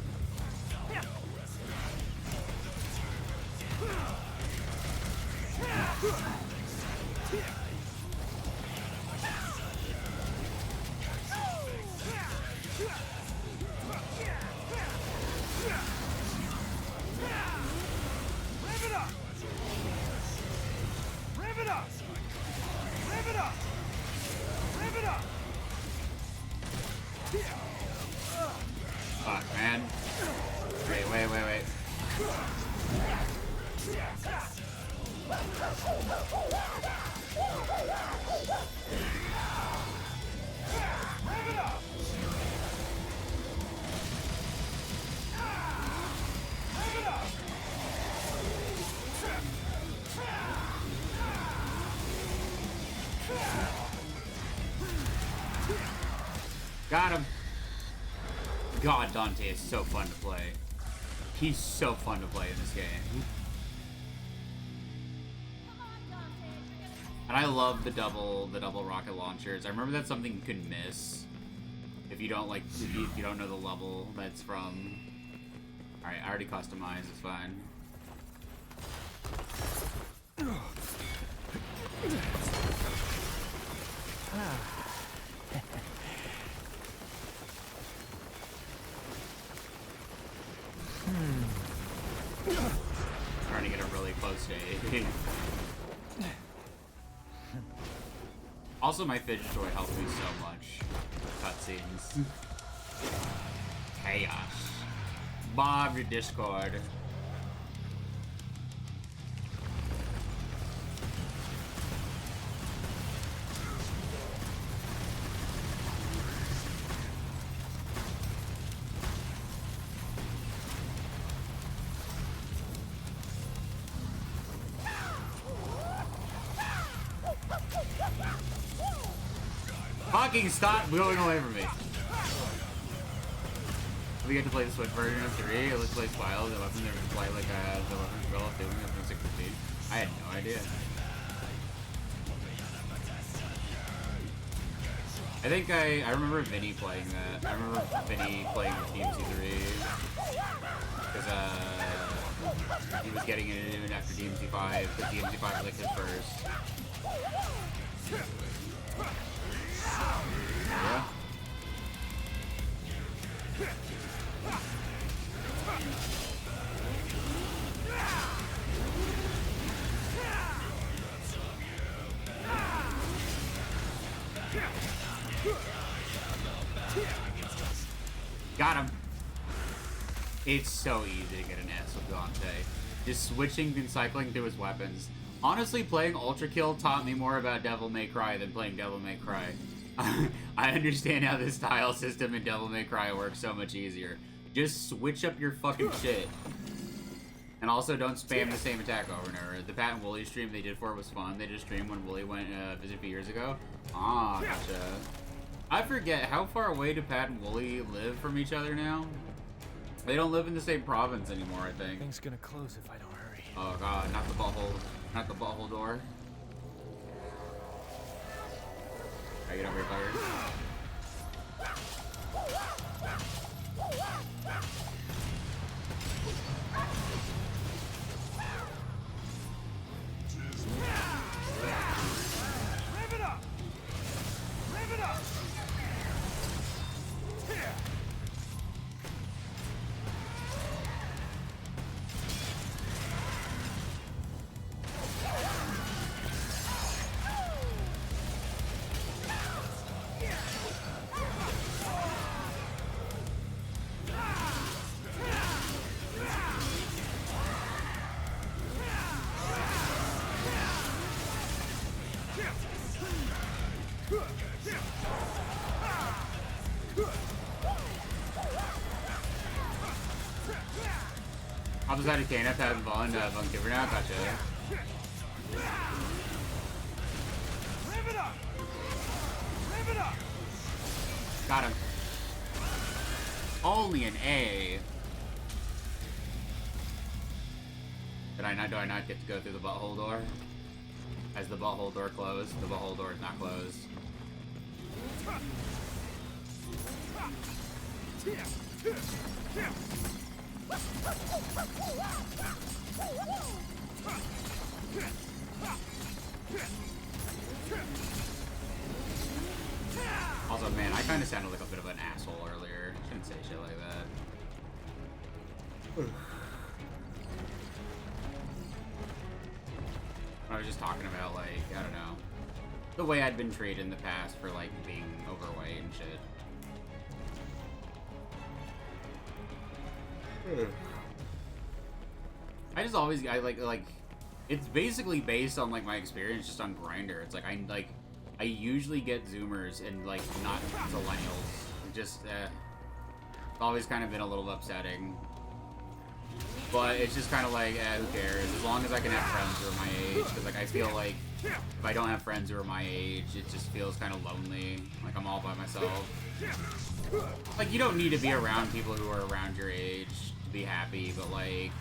Fuck, man. Wait. Got him. God, Dante is so fun to play. He's so fun to play in this game. And I love the double rocket launchers. I remember that's something you can miss if you don't like if you don't know the level that's from. All right, I already customized. It's fine. Trying to get a really close stage. Also, my fidget toy helped me so much. cutscenes. Chaos. Bob your Discord. Fucking stop going away from me. We get to play the Switch version of 3. It looks like Wild. The weapons are play like the weapons roll up doing it from 60 feet. I had no idea. I think I remember Vinny playing that. I remember Vinny playing DMC 3 because he was getting it in after DMC 5 because DMC 5 was like his first. Yeah. Got him. It's so easy to get an S with Dante. Just switching and cycling through his weapons. Honestly, playing Ultra Kill taught me more about Devil May Cry than playing Devil May Cry. I understand how this tile system in Devil May Cry works so much easier. Just switch up your fucking shit. And also don't spam the same attack over and over. The Pat and Wooly stream they did for it was fun. They did a stream when Wooly went visit a few years ago. Ah, gotcha. I forget, how far away do Pat and Wooly live from each other now? They don't live in the same province anymore, I think. Thing's gonna close if I don't hurry. Oh god, not the butthole. Not the butthole door. I get over here, bugger. Rev it up! Rev it up! Opposite of Canada, having Vancouver now, gotcha. Rev it up! Rev it up! Got him. Only an A. Do I not get to go through the butthole door? As the butthole door closed, the butthole door is not closed. Also, man, I kind of sounded like a bit of an asshole earlier. Shouldn't say shit like that. I was just talking about, like, I don't know, the way I'd been treated in the past for, like, being overweight and shit. I just always, like, it's basically based on, like, my experience just on Grindr. It's like, I usually get Zoomers and, like, not millennials. Just, it's always kind of been a little upsetting. But it's just kind of like, who cares? As long as I can have friends who are my age. Because, like, I feel like if I don't have friends who are my age, it just feels kind of lonely. Like, I'm all by myself. Like, you don't need to be around people who are around your age to be happy. But, like,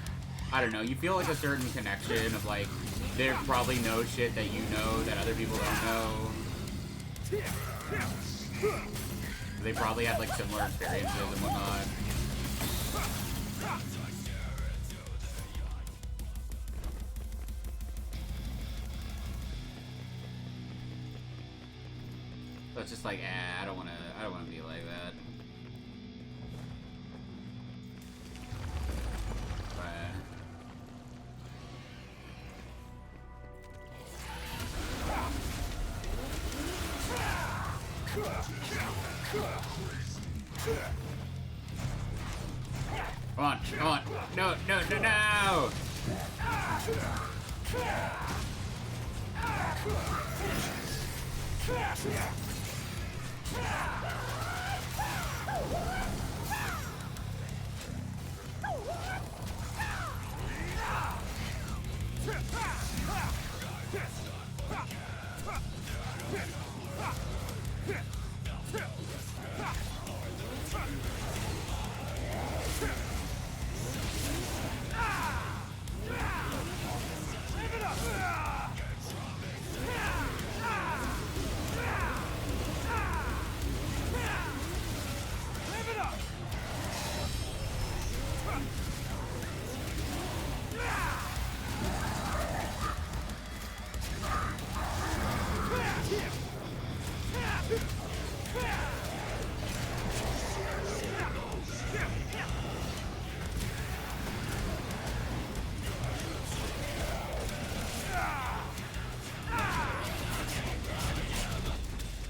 I don't know. You feel like a certain connection of, like, they probably know shit that you know that other people don't know. They probably had, like, similar experiences and whatnot. So it's just like, I don't wanna be like that. But Come on, come on. No, no, no, no!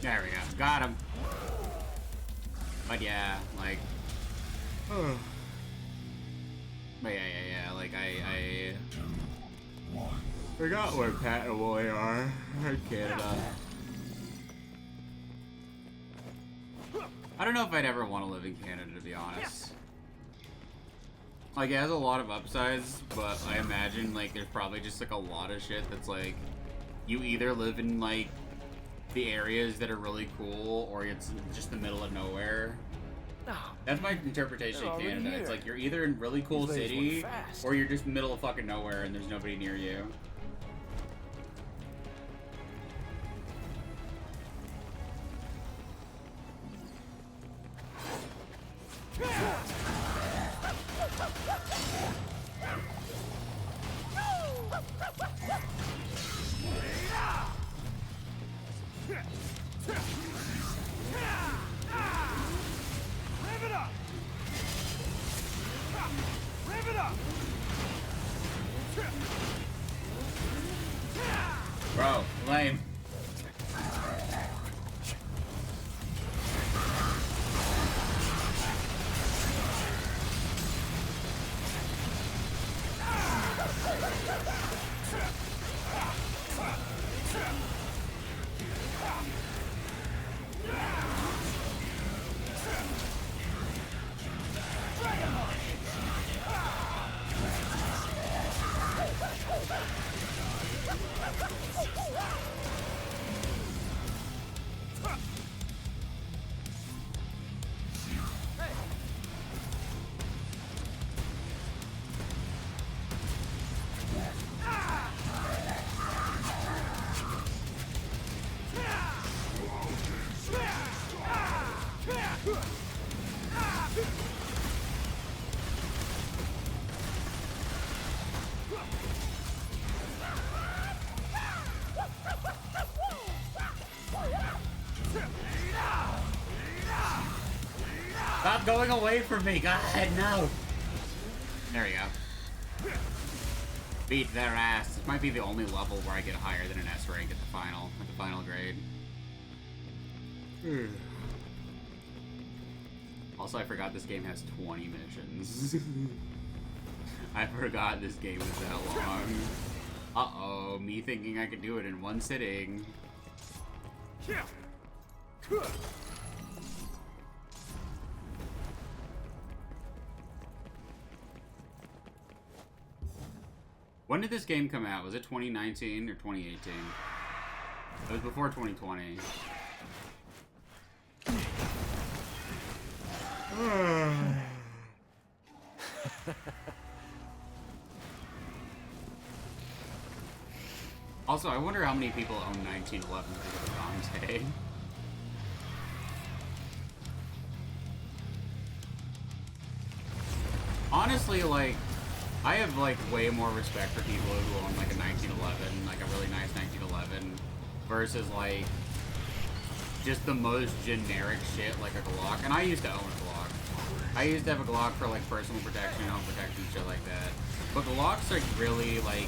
There we go. Got him. But yeah, like... But yeah, like I forgot where Pat and Boy are in Canada. I don't know if I'd ever want to live in Canada, to be honest. Like, it has a lot of upsides, but I imagine, like, there's probably just, like, a lot of shit that's, like, you either live in, like, the areas that are really cool, or it's just the middle of nowhere. That's my interpretation of Canada. It's like, you're either in really cool city, or you're just middle of fucking nowhere and there's nobody near you. Bro, lame. Stop going away from me, God, no! There we go. Beat their ass. This might be the only level where I get higher than an S rank at the final grade. Also, I forgot this game has 20 missions. I forgot this game was that long. Uh-oh, me thinking I could do it in one sitting. When did this game come out? Was it 2019 or 2018? It was before 2020. Also, I wonder how many people own 1911 for Dante. Honestly, like, I have, like, way more respect for people who own, like, a 1911, like, a really nice 1911, versus, like, just the most generic shit, like a Glock. And I used to own a Glock. I used to have a Glock for, like, personal protection, home protection, shit like that. But Glocks, like, really, like,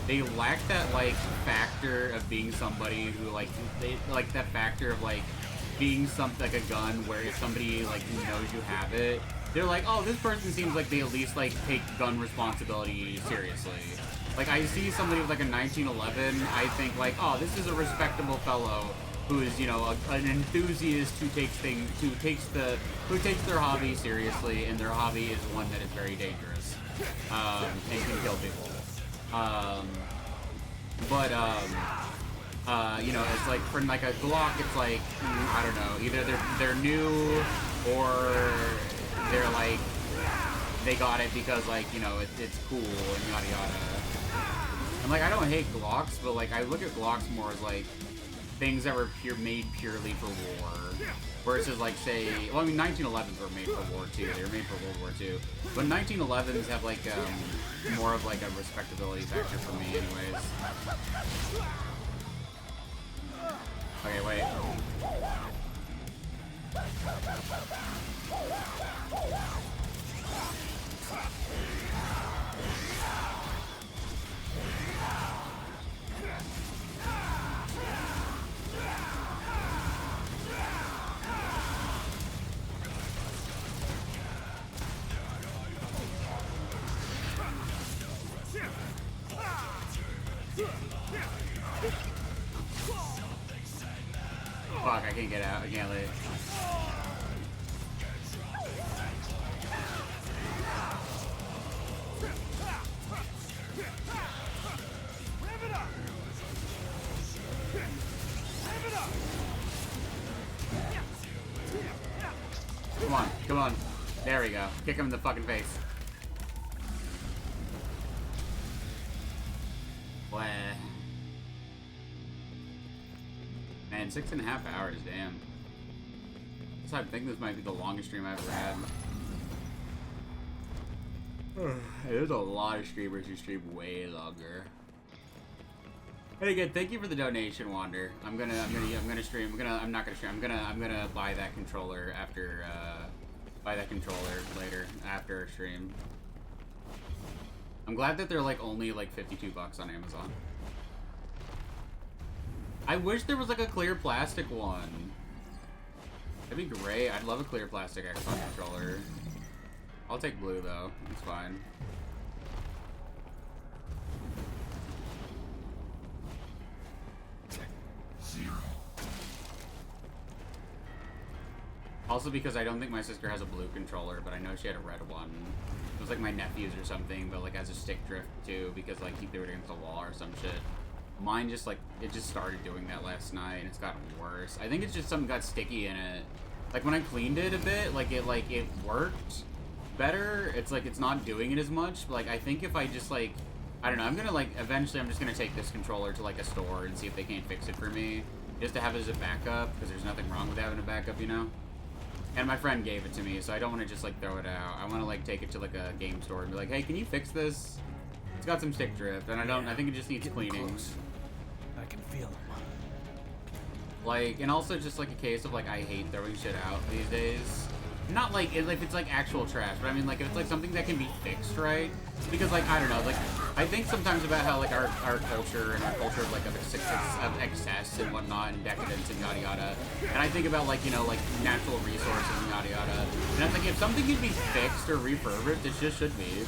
they lack that, like, factor of being somebody who, like, they, like, that factor of, like, being something like a gun where if somebody like knows you have it, they're like, oh, this person seems like they at least like take gun responsibility seriously. Like I see somebody with like a 1911, I think like, oh, this is a respectable fellow who is, you know, an enthusiast who takes their hobby seriously, and their hobby is one that is very dangerous and can kill people. You know, it's like for like a Glock, it's like I don't know, either they're new or they're like they got it because like, you know, it's cool and yada yada. And like I don't hate Glocks, but like I look at Glocks more as like things that were made purely for war, versus like say, well, I mean 1911s were made for war too. They were made for World War II, but 1911s have like more of like a respectability factor for me, anyways. Okay, wait. Fuck, I can't get out. I can't leave. Come on, come on. There we go. Kick him in the fucking face. Wah. Man, 6.5 hours, damn. I think this might be the longest stream I've ever had. There's a lot of streamers who stream way longer. Hey, again, thank you for the donation, Wander. I'm gonna stream. I'm not gonna stream. I'm gonna buy that controller after. Buy that controller later after stream. I'm glad that they're like only like $52 on Amazon. I wish there was like a clear plastic one. That'd be great. I'd love a clear plastic Xbox controller. I'll take blue though. It's fine. Also because I don't think my sister has a blue controller, but I know she had a red one. It was like my nephew's or something, but like has a stick drift too, because like he threw it against the wall or some shit. Mine just like, it just started doing that last night and it's gotten worse. I think it's just something got sticky in it. Like when I cleaned it a bit, it worked better. It's like, it's not doing it as much. But, like I think if I just like, I don't know, I'm gonna like, eventually I'm just gonna take this controller to like a store and see if they can't fix it for me. Just to have it as a backup, because there's nothing wrong with having a backup, you know? And my friend gave it to me, so I don't want to just like throw it out. I want to like take it to like a game store and be like, hey, can you fix this? It's got some stick drift, and I think it just needs cleaning. Close. I can feel them. Like, and also just like a case of like, I hate throwing shit out these days. Not like, if it's like actual trash, but I mean like if it's like something that can be fixed, right? Because like, I don't know, like, I think sometimes about how like our culture and our culture of like of excess and whatnot and decadence and yada yada. And I think about like, you know, like natural resources and yada yada. And it's like, if something can be fixed or refurbished, it just should be.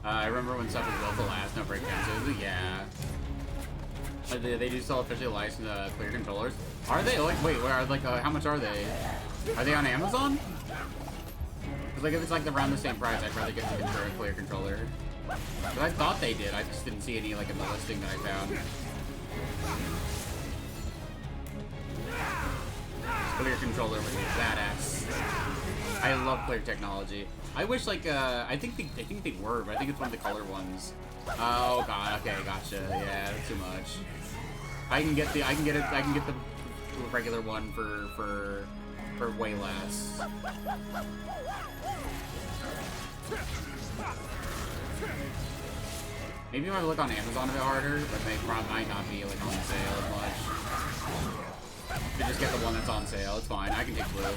I remember when stuff was built to last, no breakdowns. Yeah. They do sell officially licensed clear controllers. Are they? Like, wait, where are like? How much are they? Are they on Amazon? Cause like if it's like around the same price, I'd rather get the clear controller. Cause I thought they did. I just didn't see any like in the listing that I found. Clear controller would be badass. I love clear technology. I wish like I think they were, but I think it's one of the color ones. Oh god, okay, gotcha. Yeah, that's too much. I can get the regular one for way less. Maybe if I look on Amazon a bit harder, but they might not be like on sale as much. You just get the one that's on sale. It's fine. I can take blue.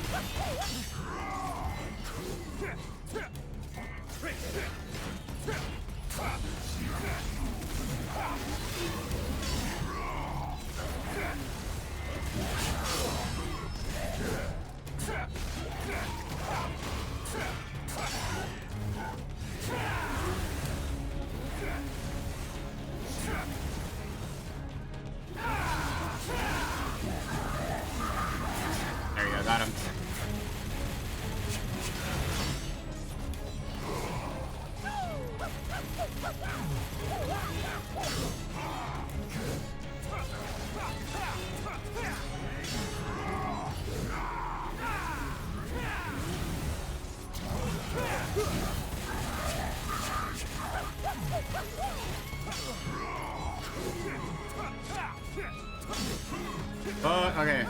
There you go, got him. Okay.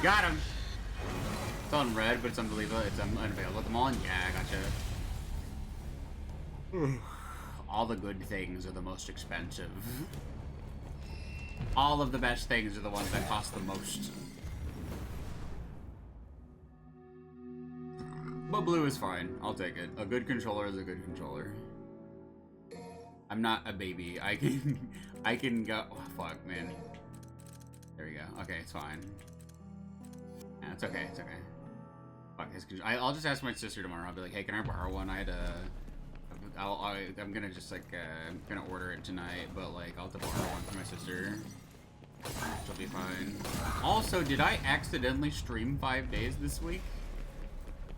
Got him. It's on red, but it's unbelievable. It's unavailable at the mall. Yeah, I gotcha. All the good things are the most expensive. All of the best things are the ones that cost the most. But blue is fine. I'll take it. A good controller is a good controller. I'm not a baby. I can go. Oh, fuck, man. There we go. Okay, it's fine. Yeah, it's okay. It's okay. Fuck this. I'll just ask my sister tomorrow. I'll be like, hey, can I borrow one? I'm gonna just like I'm gonna order it tonight, but like I'll have to borrow one for my sister. She'll be fine. Also, did I accidentally stream 5 days this week?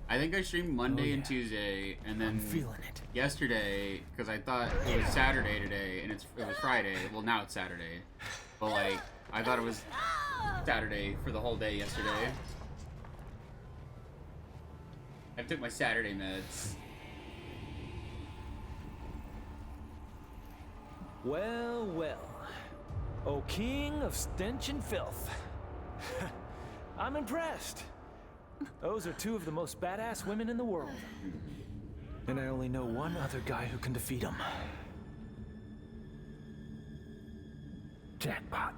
I think I streamed Monday and Tuesday, and then yesterday, because I thought it was Saturday today, and it was Friday. Well, now it's Saturday. But like, I thought it was Saturday for the whole day yesterday. I took my Saturday meds. Well, well. O king of stench and filth. I'm impressed. Those are two of the most badass women in the world. And I only know one other guy who can defeat them. Jackpot.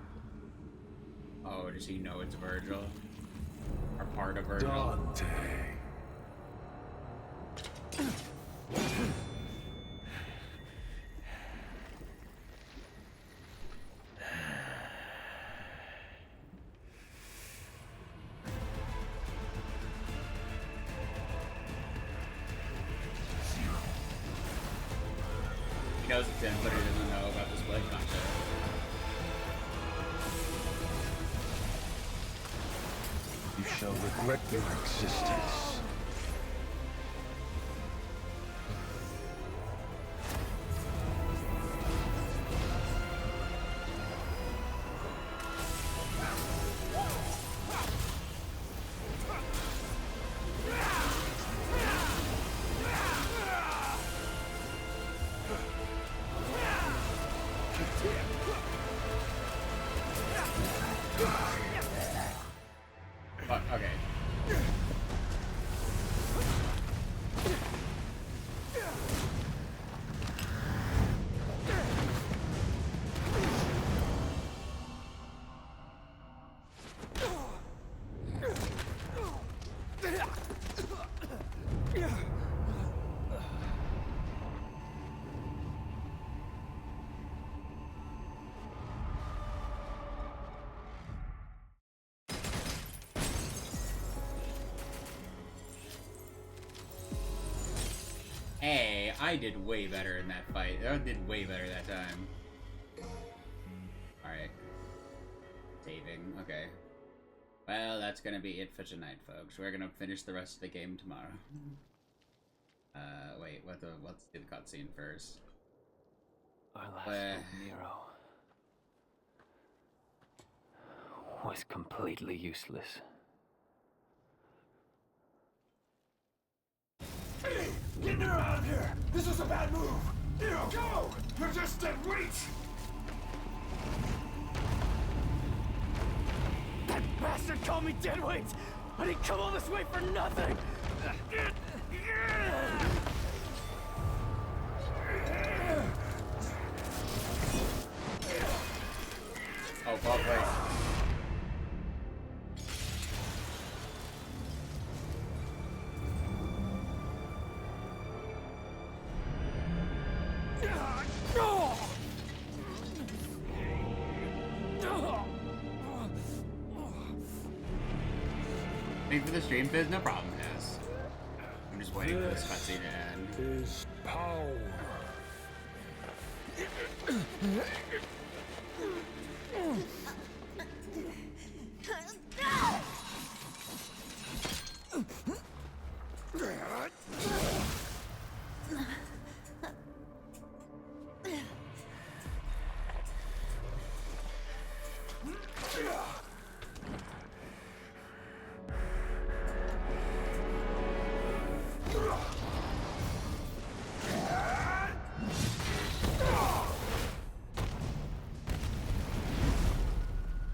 Oh, does he know it's Virgil? Or part of Virgil? Dante. He knows it's him, but he doesn't know about the split concept. You shall regret your existence. Fuck, okay. Hey, I did way better in that fight. I did way better that time. Alright. Saving, okay. Well, that's gonna be it for tonight, folks. We're gonna finish the rest of the game tomorrow. Wait, let's do the cutscene first. Our last hope, Nero. was completely useless. Hey! Get Nero out of here! This was a bad move! Nero, go! You're just dead weight! That bastard called me dead weight! I didn't come all this way for nothing! Oh, well played. Thank you for the stream, Fizz. No problem, Fizz. I'm just waiting for this cutscene to end. Is power.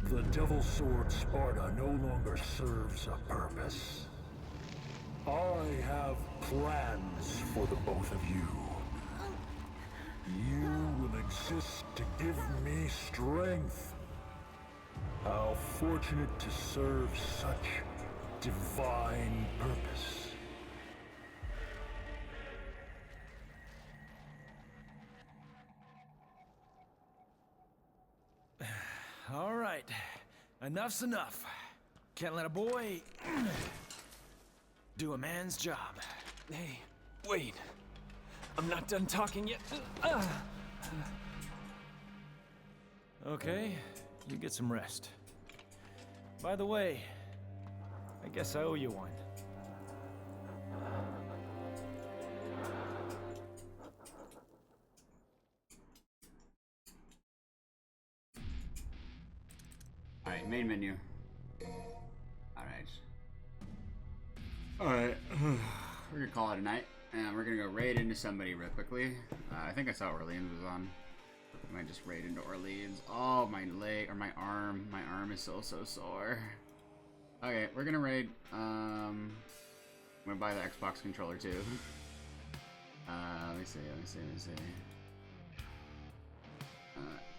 The Devil Sword Sparta no longer serves a purpose. I have plans for the both of you. You will exist to give me strength. How fortunate to serve such divine purpose. All right, enough's enough. Can't let a boy do a man's job. Hey, wait. I'm not done talking yet. Okay, you get some rest. By the way, I guess I owe you one. Alright, main menu. Alright, we're gonna call it a night, and we're gonna go raid into somebody real quickly. I think I saw Orleans was on. I might just raid into Orleans. Oh, my leg, or my arm is so sore. Okay, we're gonna raid. I'm gonna buy the Xbox controller too. Let me see.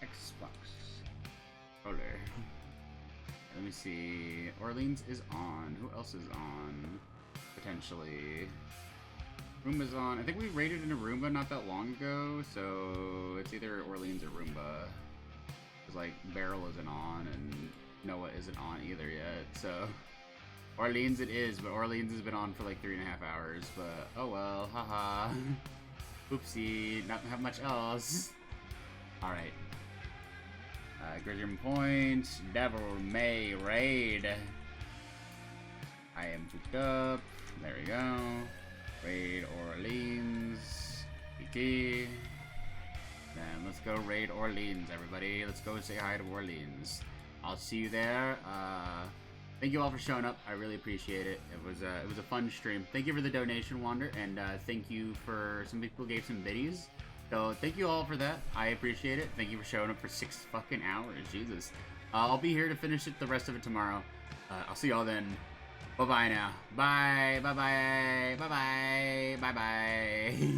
Xbox controller. Let me see. Orleans is on. Who else is on? Potentially. Roomba's on. I think we raided in a Roomba not that long ago, so it's either Orleans or Roomba. Because, like, Barrel isn't on, and Noah isn't on either yet, so... Orleans it is, but Orleans has been on for like 3.5 hours, but oh well, haha. Oopsie, not have much else. Alright. Grissom Point, Devil May Raid. I am cooked up. There we go. Raid Orleans. PT. Then let's go raid Orleans, everybody. Let's go say hi to Orleans. I'll see you there. Thank you all for showing up. I really appreciate it. It was a fun stream. Thank you for the donation, Wander, and thank you for some people gave some biddies. So thank you all for that. I appreciate it. Thank you for showing up for 6 fucking hours. Jesus. I'll be here to finish it the rest of it tomorrow. I'll see y'all then. Bye bye now. Bye. Bye bye. Bye bye. Bye bye.